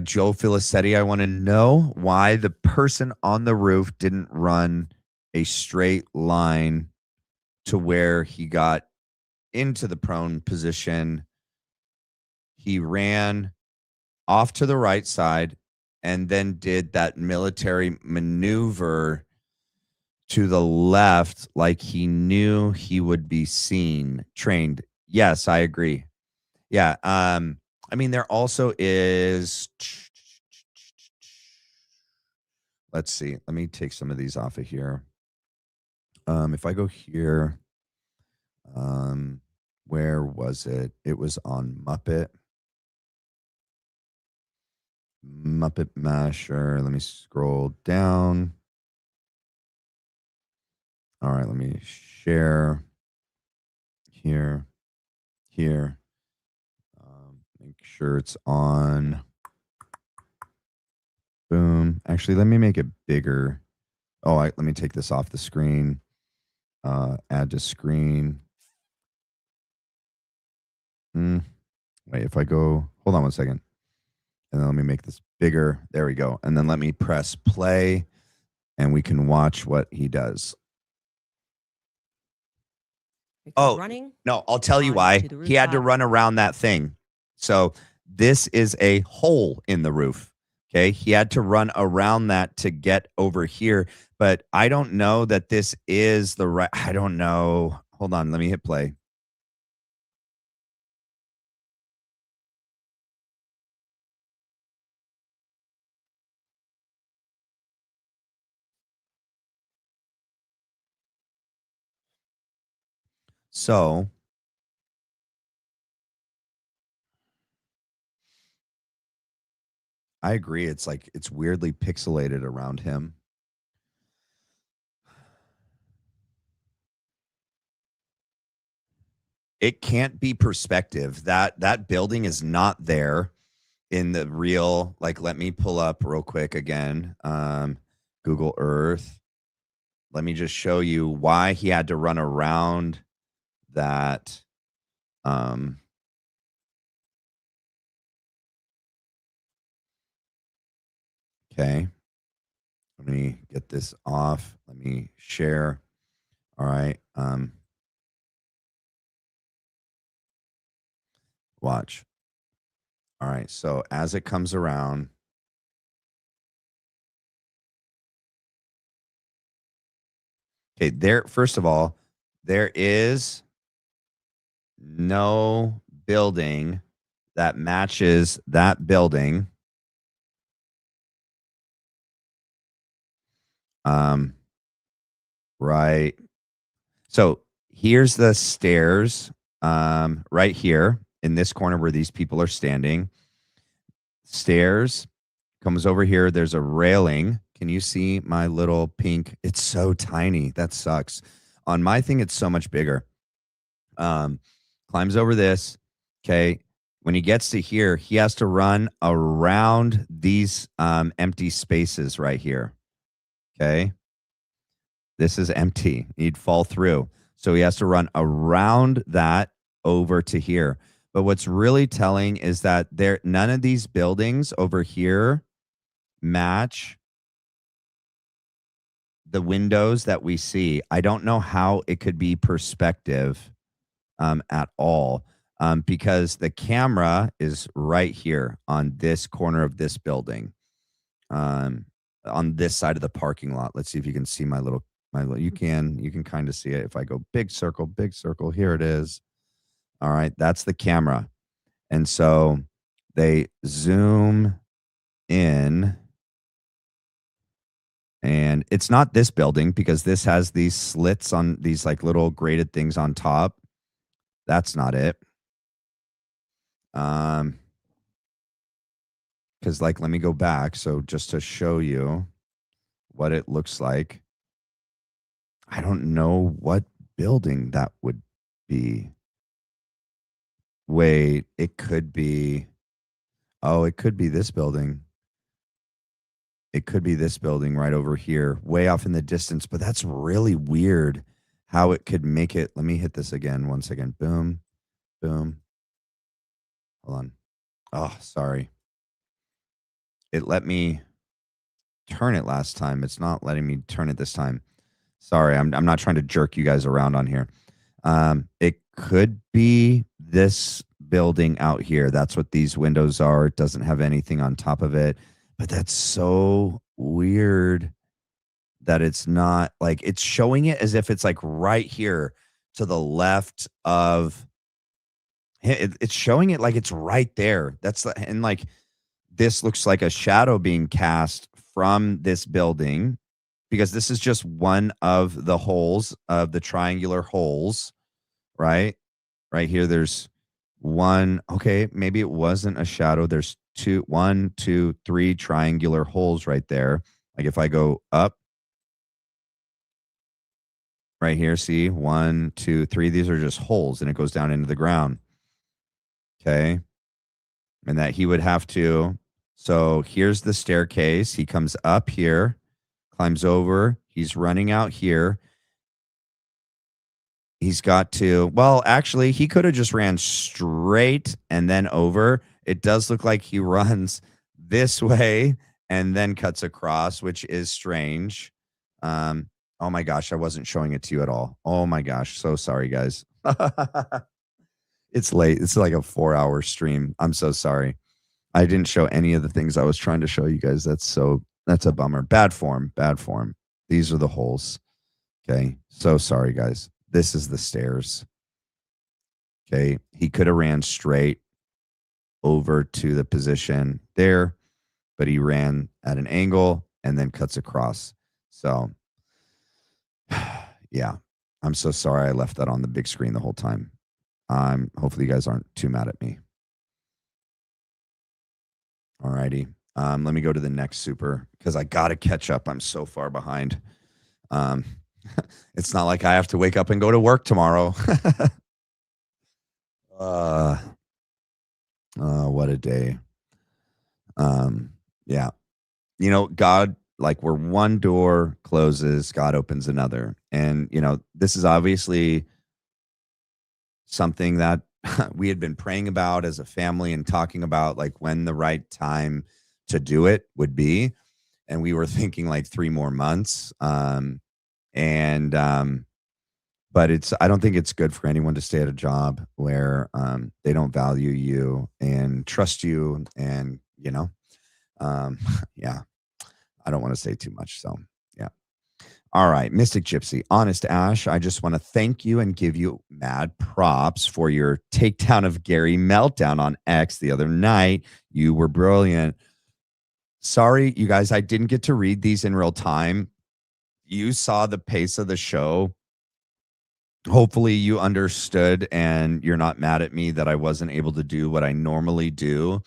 Joe Filicetti, I want to know why the person on the roof didn't run a straight line to where he got into the prone position. He ran off to the right side and then did that military maneuver to the left like he knew he would be trained. Yes, I agree. Yeah. I mean, there also is, let's see. Let me take some of these off of here. If I go here, where was it? It was on Muppet Masher. Let me scroll down. All right, let me share here. Make sure it's on. Boom. Actually, let me make it bigger. Oh, let me take this off the screen. Add to screen. Wait, if I go, hold on one second. And then let me make this bigger. There we go. And then let me press play and we can watch what he does. Oh, no, I'll tell you why. He had to run around that thing. So this is a hole in the roof. Okay. He had to run around that to get over here. But I don't know that this is the right. I don't know. Hold on. Let me hit play. So I agree. It's like it's weirdly pixelated around him. It can't be perspective. That building is not there in the real. Like, let me pull up real quick again. Google Earth. Let me just show you why he had to run around that. Okay. Let me get this off. Let me share. All right. Watch. All right. So as it comes around. Okay, first of all, there is no building that matches that building. Right. So here's the stairs right here in this corner where these people are standing. Stairs comes over here. There's a railing. Can you see my little pink? It's so tiny. That sucks. On my thing, it's so much bigger. Climbs over this. Okay. When he gets to here, he has to run around these empty spaces right here. Okay. This is empty. He'd fall through. So he has to run around that over to here. But what's really telling is that none of these buildings over here match the windows that we see. I don't know how it could be perspective at all, because the camera is right here on this corner of this building, on this side of the parking lot. Let's see if you can see my little. You can kind of see it if I go big circle. Here it is. All right, that's the camera. And so they zoom in, and it's not this building because this has these slits on these like little grated things on top. That's not it. Because like, let me go back. So just to show you what it looks like. I don't know what building that would be. Wait, it could be. Oh, it could be this building. It could be this building right over here, way off in the distance. But that's really weird how it could make it. Let me hit this again. 1 second. Boom, boom. Hold on. Oh, sorry. It let me turn it last time. It's not letting me turn it this time. Sorry, I'm not trying to jerk you guys around on here. It could be this building out here. That's what these windows are. It doesn't have anything on top of it. But that's so weird that it's not like it's showing it as if it's like right here to the left of it's showing it like it's right there. And like this looks like a shadow being cast from this building, because this is just one of the holes of the triangular holes, right? Right here, there's one. Okay, maybe it wasn't a shadow. There's 1, 2, 3 triangular holes right there. Like if I go up right here, see 1, 2, 3. These are just holes, and it goes down into the ground. Okay, and that he would have to. So here's the staircase. He comes up here, climbs over. He's running out here. He's got to, well, actually, he could have just ran straight and then over. It does look like he runs this way and then cuts across, which is strange. Oh my gosh, I wasn't showing it to you at all. Oh my gosh, so sorry, guys. It's late. It's like a 4-hour stream. I'm so sorry. I didn't show any of the things I was trying to show you guys. That's a bummer. Bad form. These are the holes. Okay, so sorry, guys. This is the stairs. Okay, he could have ran straight over to the position there, but he ran at an angle and then cuts across. So, yeah, I'm so sorry I left that on the big screen the whole time. Hopefully you guys aren't too mad at me. All righty. Let me go to the next super because I got to catch up. I'm so far behind. It's not like I have to wake up and go to work tomorrow. What a day. Yeah. You know, God, like where one door closes, God opens another. And, you know, this is obviously something that we had been praying about as a family and talking about like when the right time to do it would be. And we were thinking like 3 more months. But I don't think it's good for anyone to stay at a job where they don't value you and trust you. And, you know, yeah, I don't want to say too much. So, yeah. All right. Mystic Gypsy, Honest Ash, I just want to thank you and give you mad props for your takedown of Gary meltdown on X the other night. You were brilliant. Sorry, you guys, I didn't get to read these in real time. You saw the pace of the show. hopefully you understood and you're not mad at me that I wasn't able to do what I normally do,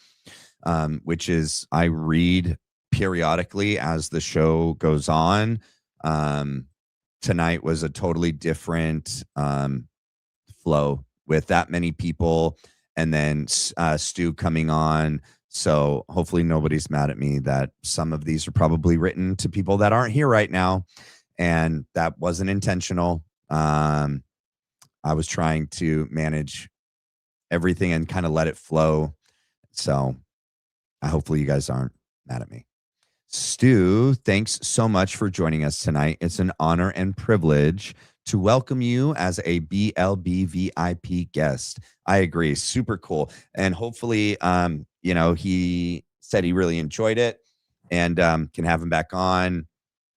which is I read periodically as the show goes on. Tonight was a totally different flow with that many people, and then Stu coming on. So hopefully nobody's mad at me that some of these are probably written to people that aren't here right now, and that wasn't intentional. I was trying to manage everything and kind of let it flow. So hopefully you guys aren't mad at me. Stu, thanks so much for joining us tonight. It's an honor and privilege to welcome you as a BLB VIP guest. I agree. Super cool. And hopefully, he said he really enjoyed it and can have him back on.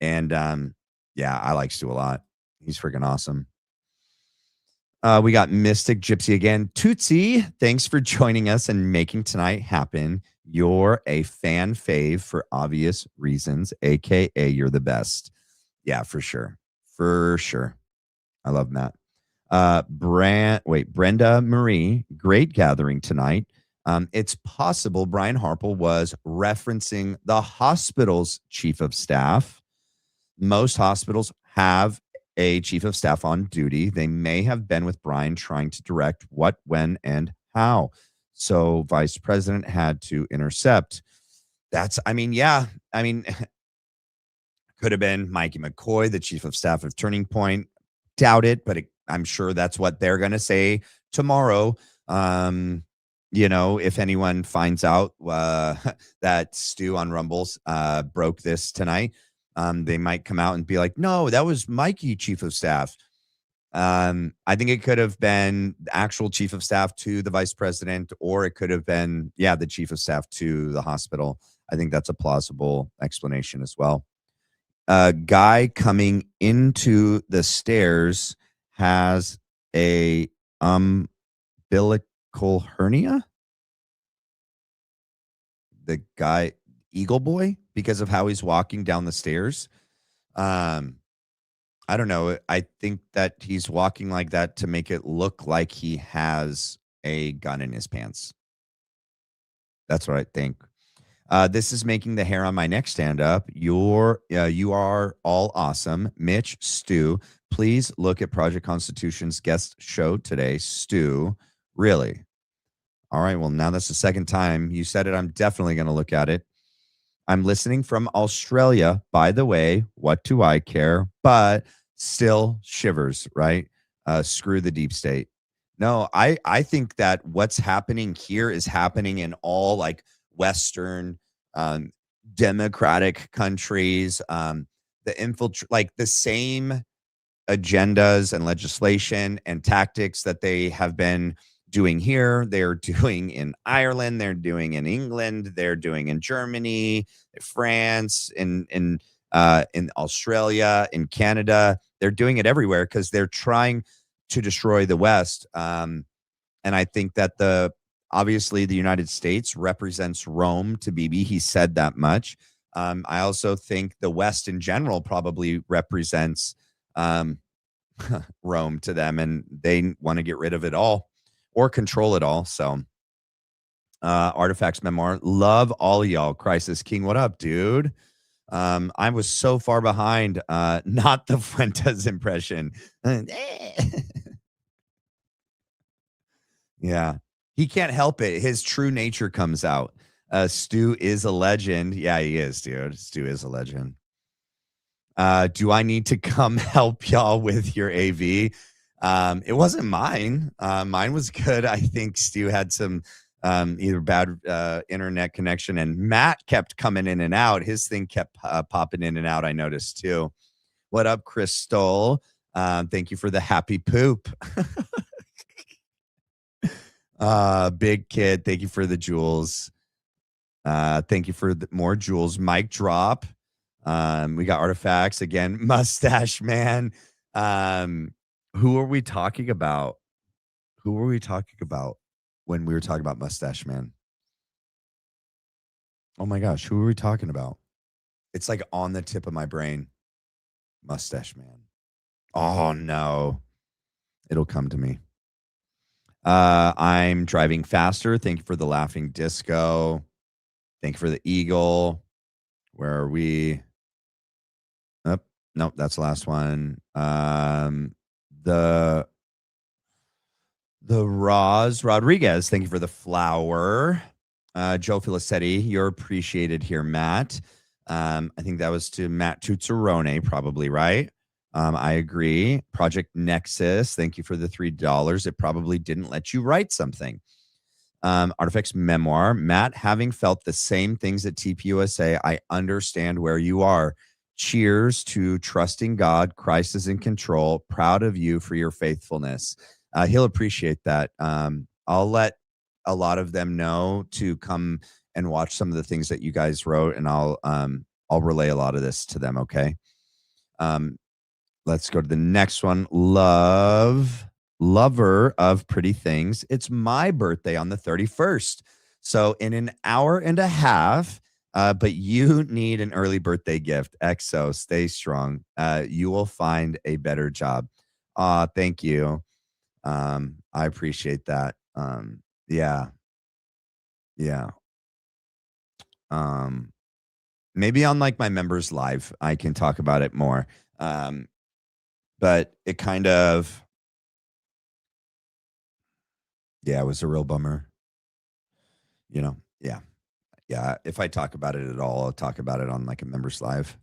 And yeah, I like Stu a lot. He's freaking awesome. We got Mystic Gypsy again. Tootsie, thanks for joining us and making tonight happen. You're a fan fave for obvious reasons, aka you're the best. Yeah, for sure. For sure. I love Matt. Brenda Marie, great gathering tonight. It's possible Brian Harple was referencing the hospital's chief of staff. Most hospitals have a chief of staff on duty. They may have been with Brian trying to direct what, when, and how. So vice president had to intercept. Yeah. Could have been Mikey McCoy, the chief of staff of Turning Point. Doubt it, but I'm sure that's what they're going to say tomorrow. If anyone finds out that Stu on Rumbles broke this tonight, they might come out and be like, no, that was Mikey, chief of staff. I think it could have been the actual chief of staff to the vice president, or it could have been, the chief of staff to the hospital. I think that's a plausible explanation as well. A guy coming into the stairs has a umbilical hernia. The guy, Eagle Boy, because of how he's walking down the stairs. I don't know. I think that he's walking like that to make it look like he has a gun in his pants. That's what I think. This is making the hair on my neck stand up. You are all awesome. Mitch, Stu, please look at Project Constitution's guest show today. Stu, really? All right. Well, now that's the second time you said it. I'm definitely going to look at it. I'm listening from Australia, by the way. What do I care? But still shivers, right? Screw the deep state. No, I think that what's happening here is happening in all like Western democratic countries. The same agendas and legislation and tactics that they have been doing here, they're doing in Ireland, they're doing in England, they're doing in Germany, France, in Australia, in Canada. They're doing it everywhere because they're trying to destroy the West. And I think that obviously the United States represents Rome to Bibi. He said that much. I also think the West in general probably represents Rome to them, and they want to get rid of it all or control it all. So Artifacts Memoir, love all y'all. Crisis King, what up, dude? I was so far behind. Not the Fuentes impression. Yeah, he can't help it. His true nature comes out. Stu is a legend. Yeah, he is, dude. Stu is a legend. Do I need to come help y'all with your AV? It wasn't mine. Mine was good. I think Stu had some either bad internet connection, and Matt kept coming in and out. His thing kept popping in and out. I noticed too. What up, Crystal? Thank you for the happy poop. Big Kid, thank you for the jewels. Thank you for more jewels. Mic drop. We got Artifacts again. Mustache Man. Who are we talking about? Who were we talking about when we were talking about Mustache Man? Oh my gosh, who were we talking about? It's like on the tip of my brain. Mustache Man. Oh no. It'll come to me. I'm driving faster. Thank you for the laughing disco. Thank you for the eagle. Where are we? Oh, nope, that's the last one. The Roz Rodriguez, thank you for the flower. Joe Filicetti, you're appreciated here, Matt. I think that was to Matt Tuzzarone, probably, right? I agree. Project Nexus, thank you for the $3. It probably didn't let you write something. Artifacts Memoir, Matt, having felt the same things at TPUSA, I understand where you are. Cheers to trusting God. Christ is in control. Proud of you for your faithfulness. He'll appreciate that. I'll let a lot of them know to come and watch some of the things that you guys wrote, and I'll relay a lot of this to them. Okay. Let's go to the next one. Lover of pretty things. It's my birthday on the 31st. So in an hour and a half, but you need an early birthday gift. XO, stay strong. You will find a better job. Thank you. I appreciate that. Yeah. Maybe on like my members live, I can talk about it more. But it kind of, it was a real bummer. Yeah. If I talk about it at all, I'll talk about it on like a members live.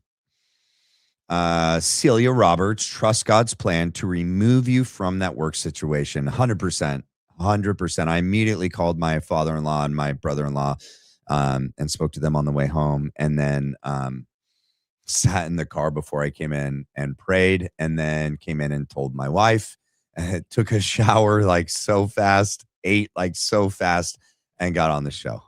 Celia Roberts, trust God's plan to remove you from that work situation. 100%. I immediately called my father-in-law and my brother-in-law and spoke to them on the way home, and then sat in the car before I came in and prayed, and then came in and told my wife, and took a shower like so fast, ate like so fast, and got on the show.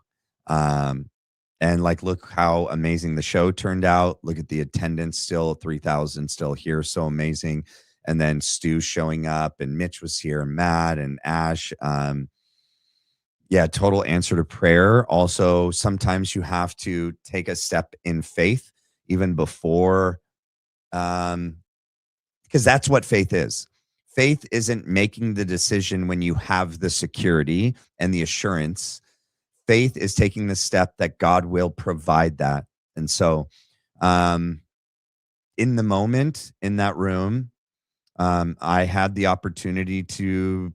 And like, look how amazing the show turned out. Look at the attendance, still 3,000 still here. So amazing. And then Stu showing up, and Mitch was here, and Matt and Ash. Total answer to prayer. Also, sometimes you have to take a step in faith even before, because that's what faith is. Faith isn't making the decision when you have the security and the assurance. Faith is taking the step that God will provide that. And so in the moment, in that room, I had the opportunity to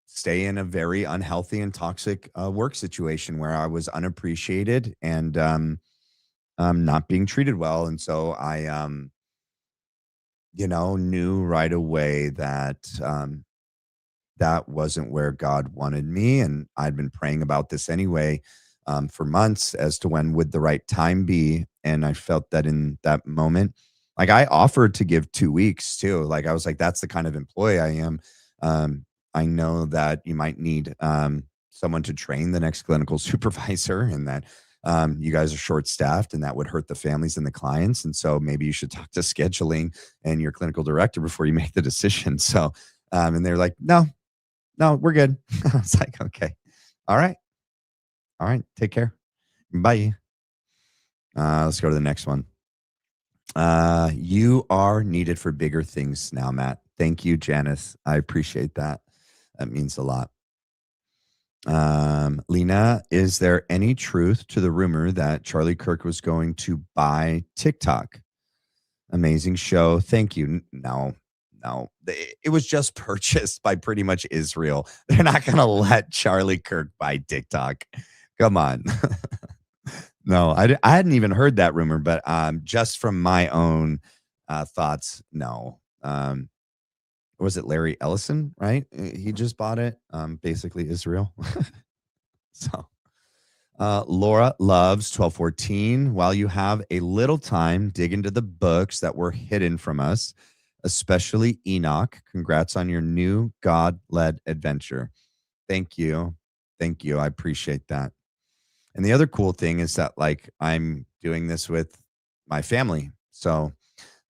stay in a very unhealthy and toxic work situation where I was unappreciated and not being treated well. And so I, knew right away that that wasn't where God wanted me. And I'd been praying about this anyway for months as to when would the right time be. And I felt that in that moment, like I offered to give 2 weeks too. Like I was like, that's the kind of employee I am. I know that you might need someone to train the next clinical supervisor, and that you guys are short-staffed, and that would hurt the families and the clients. And so maybe you should talk to scheduling and your clinical director before you make the decision. So, and they're like, no, we're good. I was like, okay, all right. Take care. Bye. Let's go to the next one. You are needed for bigger things now, Matt. Thank you, Janice. I appreciate that. That means a lot. Lena, is there any truth to the rumor that Charlie Kirk was going to buy TikTok? Amazing show. Thank you. No. It was just purchased by pretty much Israel. They're not going to let Charlie Kirk buy TikTok. Come on. No, I hadn't even heard that rumor, but just from my own thoughts, no. Was it Larry Ellison, right? He just bought it. Basically Israel. So Laura loves 1214. While you have a little time, dig into the books that were hidden from us, especially Enoch. Congrats on your new God-led adventure. Thank you. I appreciate that. And the other cool thing is that like I'm doing this with my family. So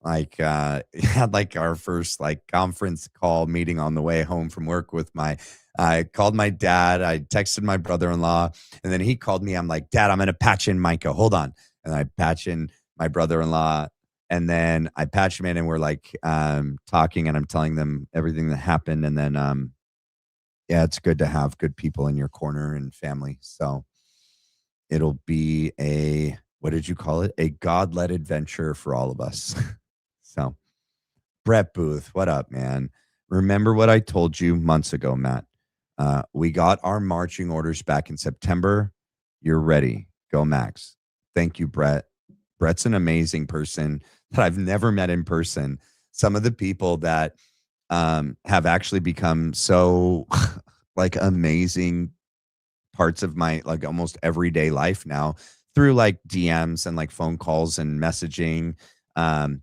like had like our first like conference call meeting on the way home from work with I called my dad, I texted my brother-in-law, and then he called me. I'm like, Dad, I'm going to patch in Micah. Hold on. And I patch in my brother-in-law, And then I patched them in, and we're like talking, and I'm telling them everything that happened. And then, yeah, it's good to have good people in your corner and family. So it'll be what did you call it? A God-led adventure for all of us. So Brett Booth, what up, man? Remember what I told you months ago, Matt? We got our marching orders back in September. You're ready. Go Max. Thank you, Brett. Brett's an amazing person that I've never met in person. Some of the people that have actually become so like amazing parts of my like almost everyday life now through like DMs and like phone calls and messaging.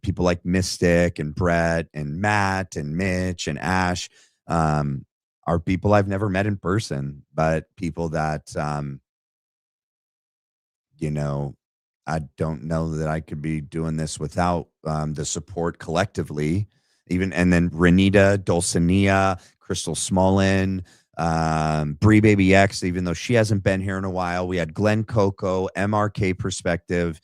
People like Mystic and Brett and Matt and Mitch and Ash are people I've never met in person, but people that, you know, I don't know that I could be doing this without the support collectively. And then Renita, Dulcinea, Crystal Smolin, Bree Baby X, even though she hasn't been here in a while. We had Glenn Coco, MRK Perspective,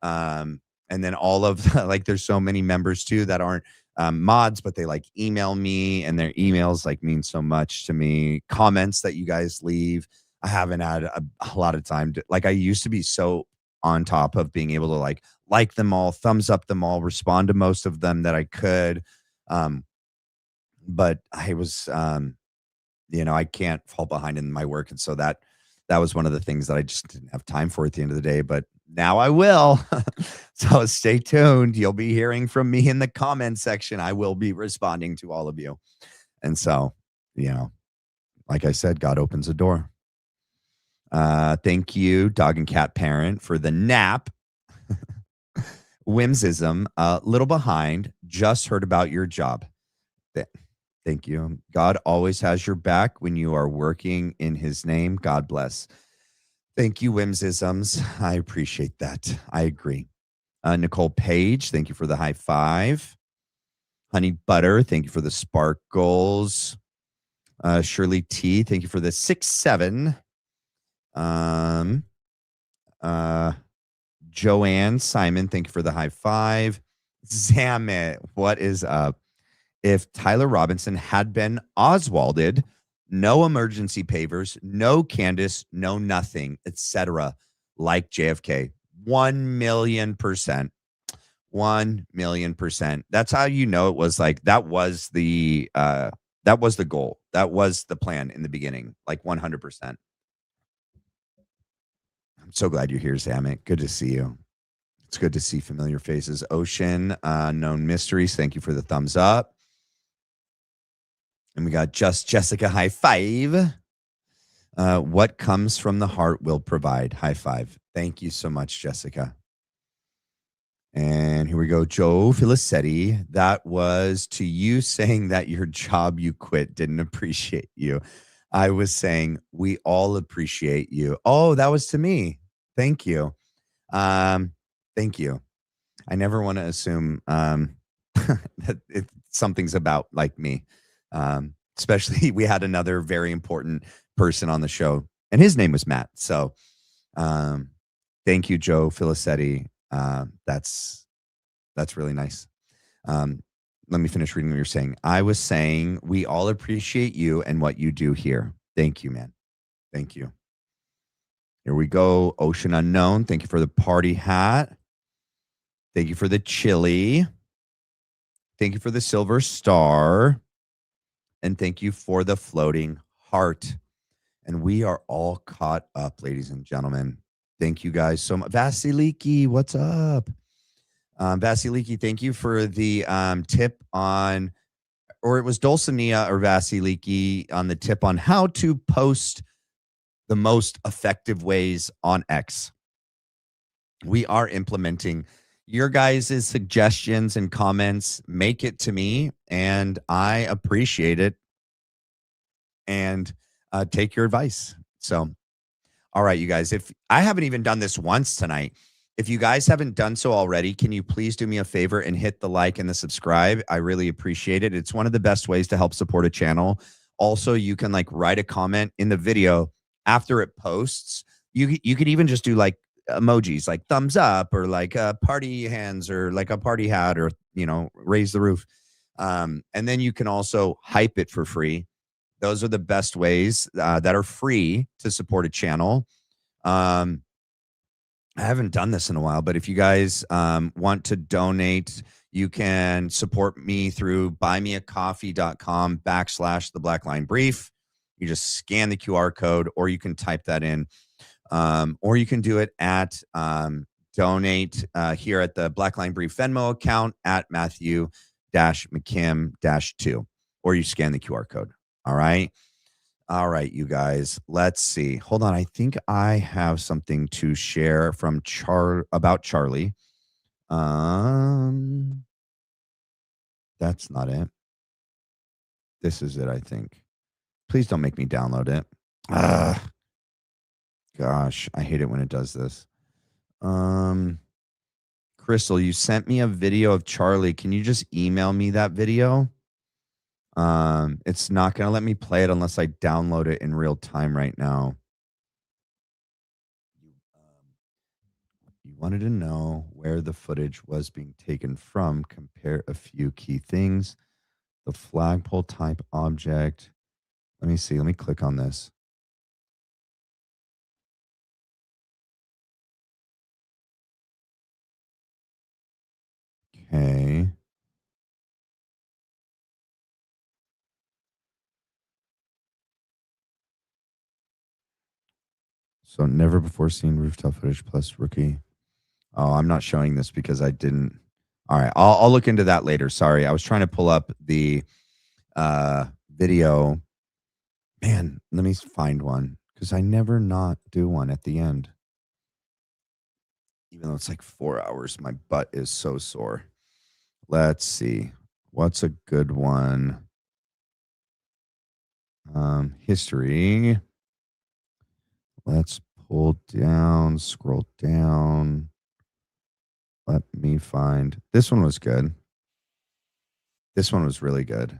and then all of like there's so many members too that aren't mods, but they like email me, and their emails like mean so much to me. Comments that you guys leave. I haven't had a lot of time to, like, I used to be so on top of being able to like them all, thumbs up them all, respond to most of them that I could. But I was, I can't fall behind in my work. And so that was one of the things that I just didn't have time for at the end of the day, but now I will. So stay tuned. You'll be hearing from me in the comment section. I will be responding to all of you. And so, like I said, God opens a door. Thank you, Dog and Cat Parent, for the nap. Whimsism, little behind, just heard about your job. Thank you. God always has your back when you are working in his name. God bless. Thank you, Whimsisms. I appreciate that. I agree. Nicole Page, thank you for the high five. Honey Butter, thank you for the sparkles. Shirley T, thank you for the 6-7. Joanne Simon, thank you for the high five. Zamet, what is up? If Tyler Robinson had been Oswalded, no emergency pavers, no Candace, no nothing, etc., like JFK. 1,000,000%. 1,000,000%. That's how you know it was like that was the goal. That was the plan in the beginning, like 100%. I'm so glad you're here, Zamet. Good to see you. It's good to see familiar faces. Ocean, Known Mysteries, thank you for the thumbs up. And we got Just Jessica, high five. What comes from the heart will provide. High five. Thank you so much, Jessica. And here we go. Joe Filicetti. That was to you saying that your job you quit didn't appreciate you. I was saying we all appreciate you. Oh, that was to me. Thank you. Thank you. I never want to assume that something's about like me. Especially we had another very important person on the show, and his name was Matt. So thank you, Joe Filicetti. That's really nice. Let me finish reading what you're saying. I was saying we all appreciate you and what you do here. Thank you, man. Thank you. Here we go. Ocean Unknown. Thank you for the party hat. Thank you for the chili. Thank you for the silver star. And thank you for the floating heart. And we are all caught up, ladies and gentlemen. Thank you guys so much. Vasiliki, what's up? Vasiliki, thank you for the tip on, or it was Dulcinea or Vasiliki on the tip on how to post the most effective ways on X. We are implementing your guys' suggestions and comments. Make it to me, and I appreciate it. And take your advice. So, all right, you guys, if I haven't even done this once tonight, if you guys haven't done so already, can you please do me a favor and hit the like and the subscribe? I really appreciate it. It's one of the best ways to help support a channel. Also, you can like write a comment in the video after it posts. You could even just do like emojis like thumbs up or like party hands or like a party hat or, raise the roof. And then you can also hype it for free. Those are the best ways that are free to support a channel. I haven't done this in a while, but if you guys want to donate, you can support me through buymeacoffee.com/the Black Line Brief. You just scan the QR code, or you can type that in, or you can do it at donate here at the Black Line Brief Venmo account at Matthew-McKim-2, or you scan the QR code. All right. All right, you guys, let's see. Hold on. I think I have something to share from about Charlie. That's not it. This is it, I think. Please don't make me download it. Gosh, I hate it when it does this. Crystal, you sent me a video of Charlie. Can you just email me that video? It's not going to let me play it unless I download it in real time right now. You wanted to know where the footage was being taken from. Compare a few key things. The flagpole type object. Let me see. Let me click on this. Okay. So never before seen rooftop footage plus rookie. Oh, I'm not showing this because I didn't. All right. I'll look into that later. Sorry. I was trying to pull up the video. Man, let me find one because I never not do one at the end. Even though it's like 4 hours, my butt is so sore. Let's see. What's a good one? History. Let's pull down, scroll down. Let me find. This one was good. This one was really good.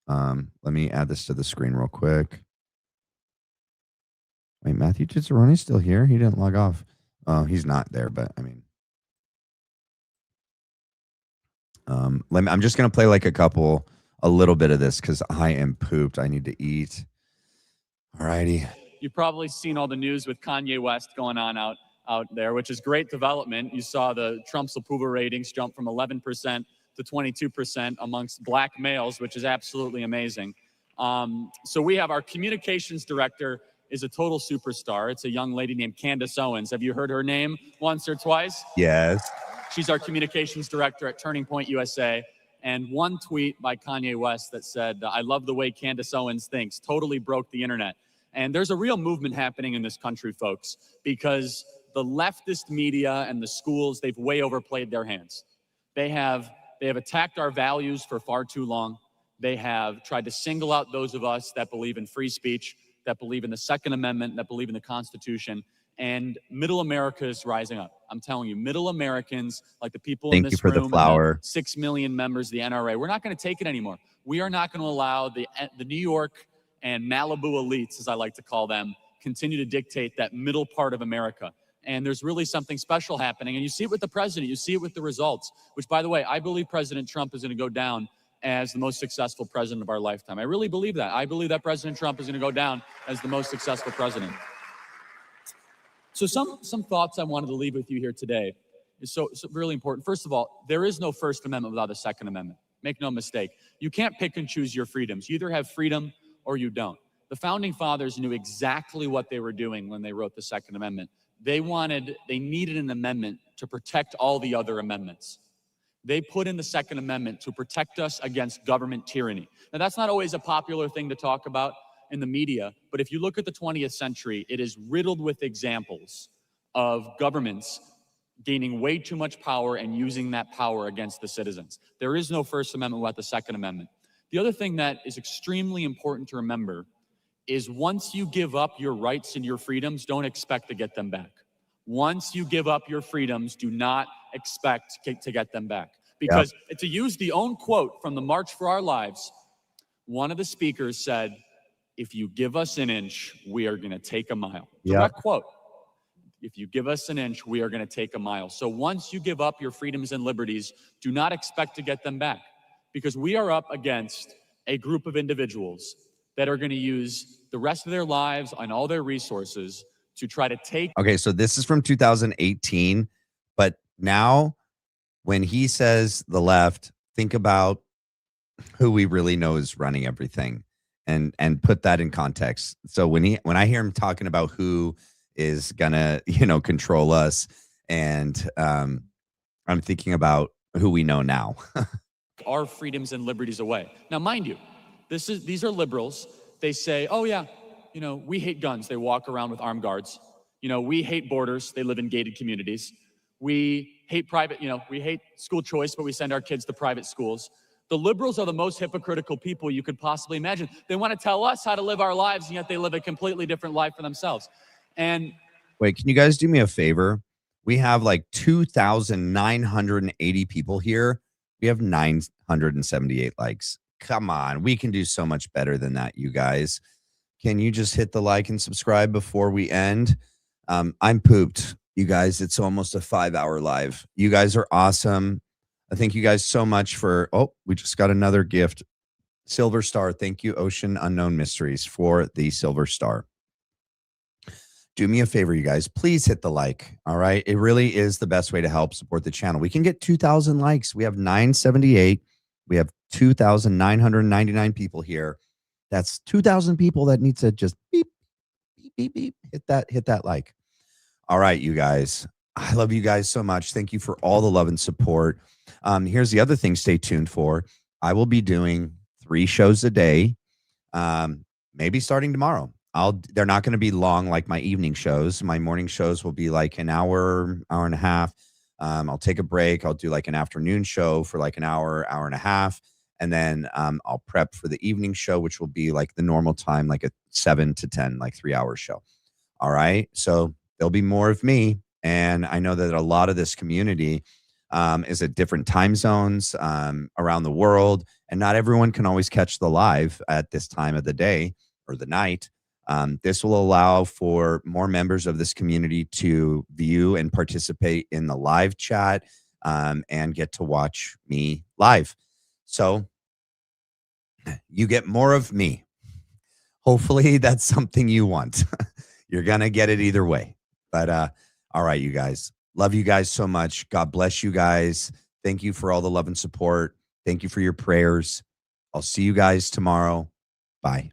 Let me add this to the screen real quick. Wait, Matthew Tizzaroni's still here? He didn't log off. Oh, he's not there, but I mean. I'm just gonna play like a little bit of this because I am pooped. I need to eat. All righty. You've probably seen all the news with Kanye West going on out there, which is great development. You saw the Trump's approval ratings jump from 11% to 22% amongst black males, which is absolutely amazing. So we have our communications director is a total superstar. It's a young lady named Candace Owens. Have you heard her name once or twice? Yes. She's our communications director at Turning Point USA. And one tweet by Kanye West that said, "I love the way Candace Owens thinks," totally broke the internet. And there's a real movement happening in this country, folks, because the leftist media and the schools, they've way overplayed their hands. They have attacked our values for far too long. They have tried to single out those of us that believe in free speech, that believe in the Second Amendment, that believe in the Constitution. And middle America is rising up. I'm telling you, middle Americans, like the people in this room, the 6 million members of the NRA, we're not going to take it anymore. We are not going to allow the New York and Malibu elites, as I like to call them, continue to dictate that middle part of America. And there's really something special happening. And you see it with the president. You see it with the results, which, by the way, I believe President Trump is going to go down as the most successful president of our lifetime. I really believe that. I believe that President Trump is going to go down as the most successful president. So some thoughts I wanted to leave with you here today is so really important. First of all, there is no First Amendment without a Second Amendment. Make no mistake. You can't pick and choose your freedoms. You either have freedom or you don't. The Founding Fathers knew exactly what they were doing when they wrote the Second Amendment. They needed an amendment to protect all the other amendments. They put in the Second Amendment to protect us against government tyranny. Now, that's not always a popular thing to talk about in the media, but if you look at the 20th century, it is riddled with examples of governments gaining way too much power and using that power against the citizens. There is no First Amendment without the Second Amendment. The other thing that is extremely important to remember is once you give up your rights and your freedoms, don't expect to get them back. Once you give up your freedoms, do not expect to get them back. Because to use the own quote from the March for Our Lives, one of the speakers said, "If you give us an inch, we are going to take a mile." Direct quote. if you give us an inch, we are going to take a mile. So once you give up your freedoms and liberties, do not expect to get them back, because we are up against a group of individuals that are going to use the rest of their lives and all their resources to try to take. Okay, so this is from 2018, but now when he says the left, think about who we really know is running everything, and put that in context. So when I hear him talking about who is gonna, control us, and I'm thinking about who we know now. Our freedoms and liberties away. Now, mind you, these are liberals. They say, oh yeah, we hate guns. They walk around with armed guards. We hate borders. They live in gated communities. We hate we hate school choice, but we send our kids to private schools. The liberals are the most hypocritical people you could possibly imagine. They want to tell us how to live our lives, and yet they live a completely different life for themselves. And wait, can you guys do me a favor? We have like 2,980 people here. We have 978 likes. Come on, we can do so much better than that, you guys. Can you just hit the like and subscribe before we end? I'm pooped, you guys. It's almost a 5-hour live. You guys are awesome. I thank you guys so much for, we just got another gift. Silver Star. Thank you, Ocean Unknown Mysteries, for the Silver Star. Do me a favor, you guys. Please hit the like. All right. It really is the best way to help support the channel. We can get 2,000 likes. We have 978. We have 2,999 people here. That's 2,000 people that need to just beep, beep, beep, beep. Hit that like. All right, you guys. I love you guys so much. Thank you for all the love and support. Here's the other thing. Stay tuned for. I will be doing 3 shows a day. Maybe starting tomorrow. They're not going to be long like my evening shows. My morning shows will be like an hour and a half. I'll take a break. I'll do like an afternoon show for like an hour and a half. And then I'll prep for the evening show, which will be like the normal time, like a 7 to 10, like 3-hour show. All right. So there'll be more of me. And I know that a lot of this community is at different time zones around the world. And not everyone can always catch the live at this time of the day or the night. This will allow for more members of this community to view and participate in the live chat and get to watch me live. So you get more of me. Hopefully that's something you want. You're going to get it either way. But all right, you guys. Love you guys so much. God bless you guys. Thank you for all the love and support. Thank you for your prayers. I'll see you guys tomorrow. Bye.